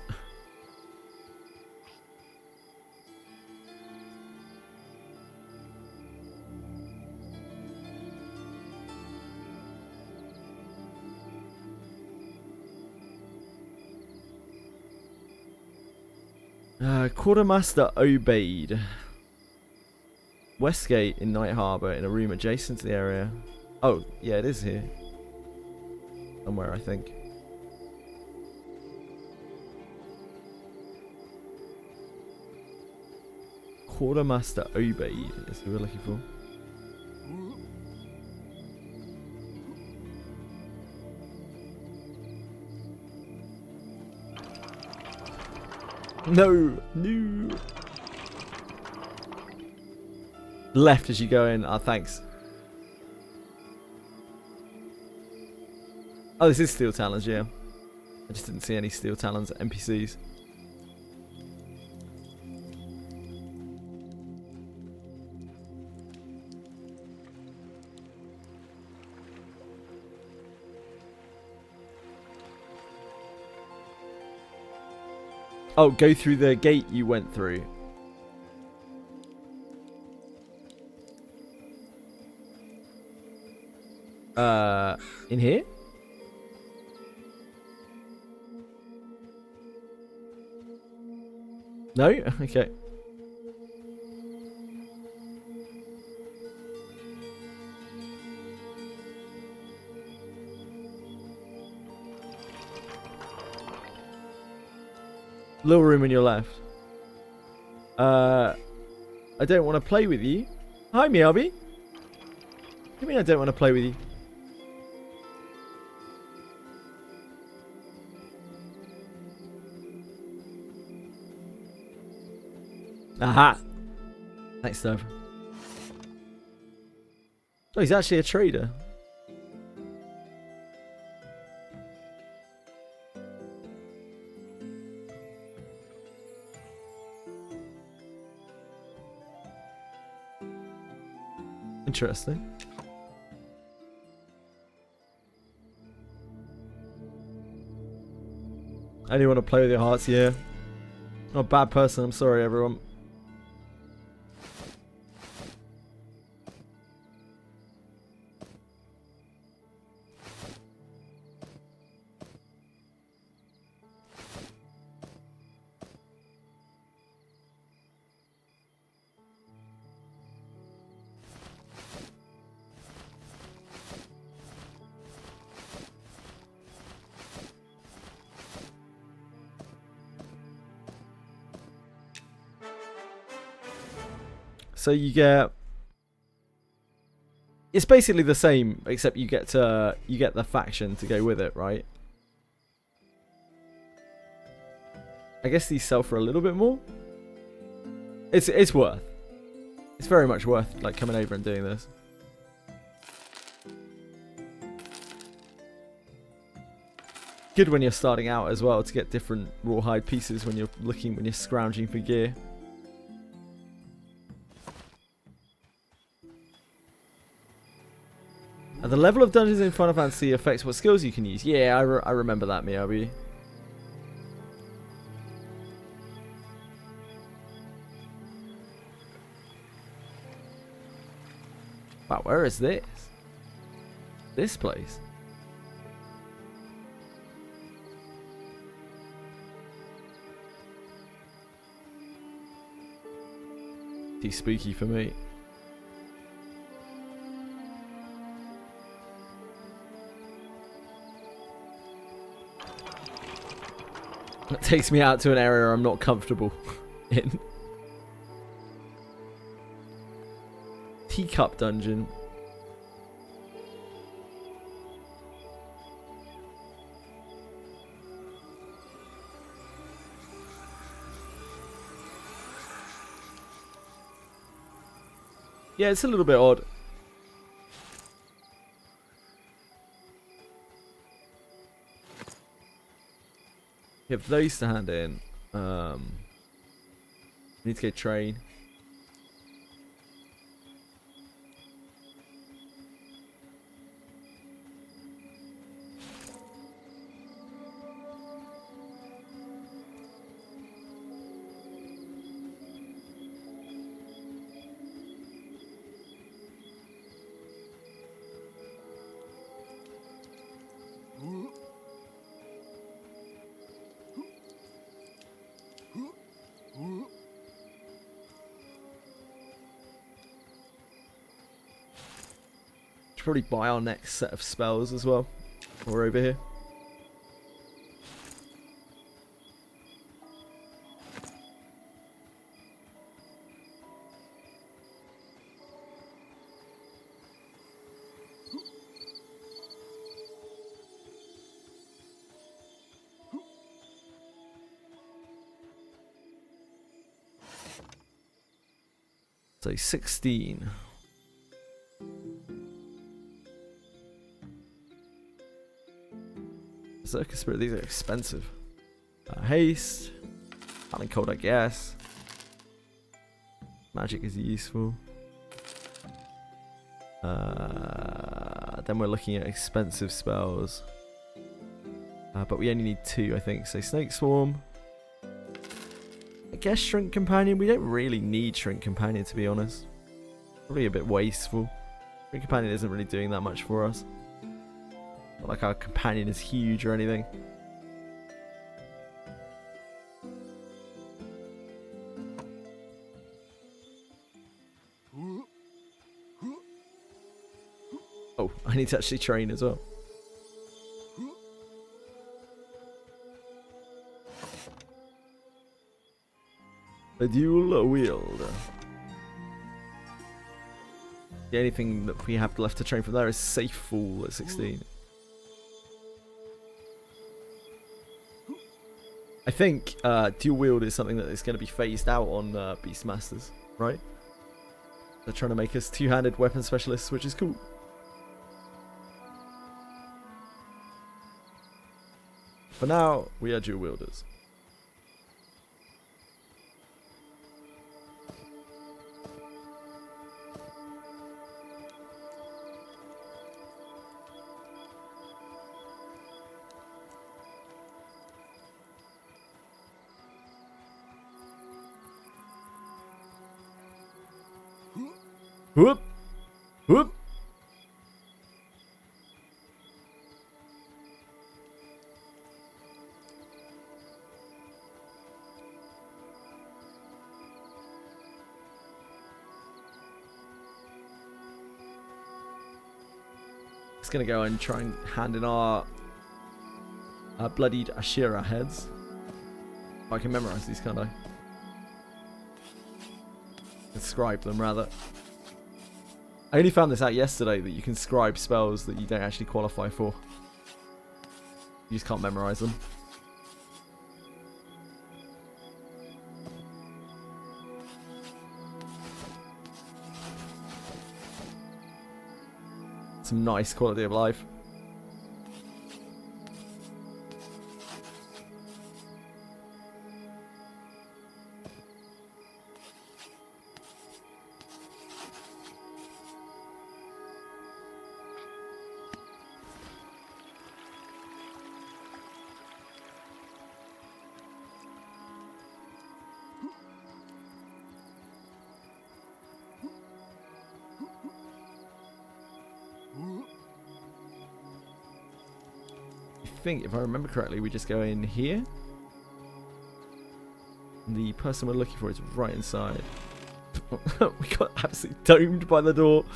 Quartermaster obeyed. Westgate in Night Harbour in a room adjacent to the area. Oh, yeah, it is here. Somewhere, I think. Quartermaster obeyed is who we're looking for. No, no. Left as you go in. Ah, thanks. Oh, this is Steel Talons, yeah. I just didn't see any Steel Talons NPCs. Oh, go through the gate you went through. In here? No? Okay. Little room on your left. I don't want to play with you. Hi, Miyabi. What do you mean I don't want to play with you? Aha! Thanks, Dove. Oh, he's actually a trader. Interesting. Only want to play with your hearts, yeah. Not a bad person, I'm sorry everyone. So you get, it's basically the same, except you get the faction to go with it, right? I guess these sell for a little bit more. It's worth. It's very much worth like coming over and doing this. Good when you're starting out as well to get different rawhide pieces when you're scrounging for gear. And the level of dungeons in Final Fantasy affects what skills you can use. Yeah, I remember that, Miyabi. Wow, where is this? This place? Too spooky for me. That takes me out to an area I'm not comfortable in. Teacup dungeon. Yeah, it's a little bit odd. You have those to hand in. Need to go train. Should probably buy our next set of spells as well. We're over here. So 16. Circus Spirit, these are expensive. Haste. Hot and cold, I guess. Magic is useful. Then we're looking at expensive spells. But we only need 2, I think. So Snake Swarm. I guess Shrink Companion. We don't really need Shrink Companion, to be honest. Probably a bit wasteful. Shrink Companion isn't really doing that much for us. Not like our companion is huge or anything. Oh, I need to actually train as well. The dual wield. The only thing that we have left to train from there is Safe Fall at 16. I think dual wield is something that is going to be phased out on Beastmasters, right? They're trying to make us two-handed weapon specialists, which is cool. For now, we are dual wielders. Whoop. Whoop. Just gonna go and try and hand in our bloodied Ashira heads. I can memorize these, can't I? Scribe them, rather. I only found this out yesterday, that you can scribe spells that you don't actually qualify for. You just can't memorize them. Some nice quality of life. I think, if I remember correctly, we just go in here. And the person we're looking for is right inside. We got absolutely domed by the door.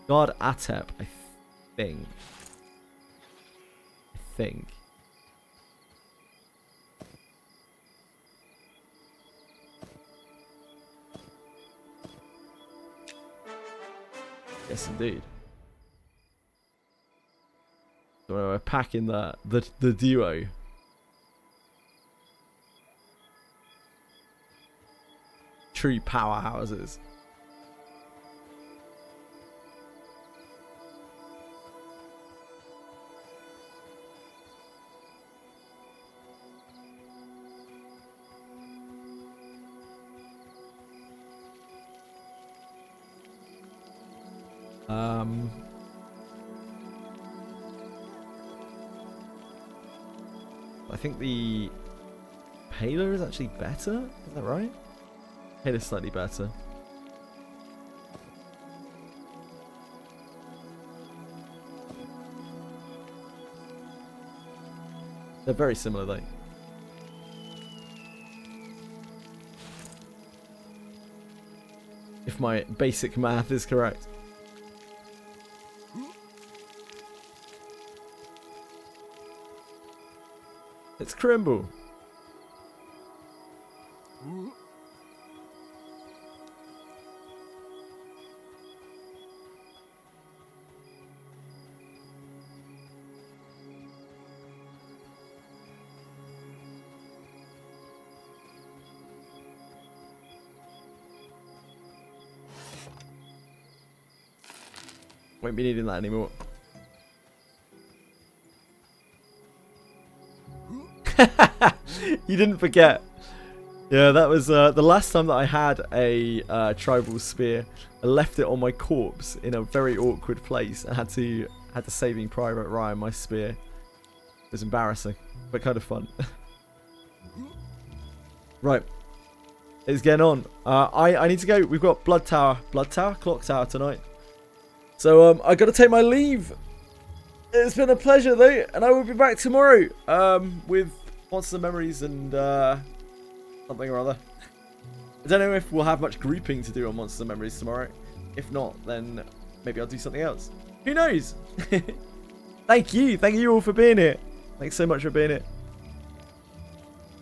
Guard Atep, I think. Yes, indeed. So we're packing the duo. True powerhouses. I think the Paler is actually better. Is that right? Paler's slightly better. They're very similar though. If my basic math is correct. It's Crimble. Won't be needing that anymore. You didn't forget. Yeah, that was the last time that I had a tribal spear. I left it on my corpse in a very awkward place and had to saving Private Ryan my spear. It was embarrassing, but kind of fun. Right, it's getting on. I need to go. We've got Clock Tower tonight. So I got to take my leave. It's been a pleasure though, and I will be back tomorrow with Monster Memories and something or other. I don't know if we'll have much grouping to do on Monster Memories tomorrow. If not, then maybe I'll do something else. Who knows? Thank you all for being here. Thanks so much for being here.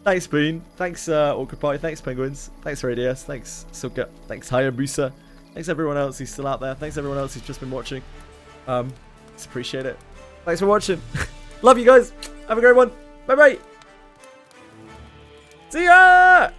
Thanks Spoon, thanks Orchid Pie, thanks Penguins, thanks Radius, thanks Silka, thanks Hayabusa, thanks everyone else who's still out there, thanks everyone else who's just been watching. Just appreciate it. Thanks for watching. Love you guys. Have a great one. Bye bye. See ya!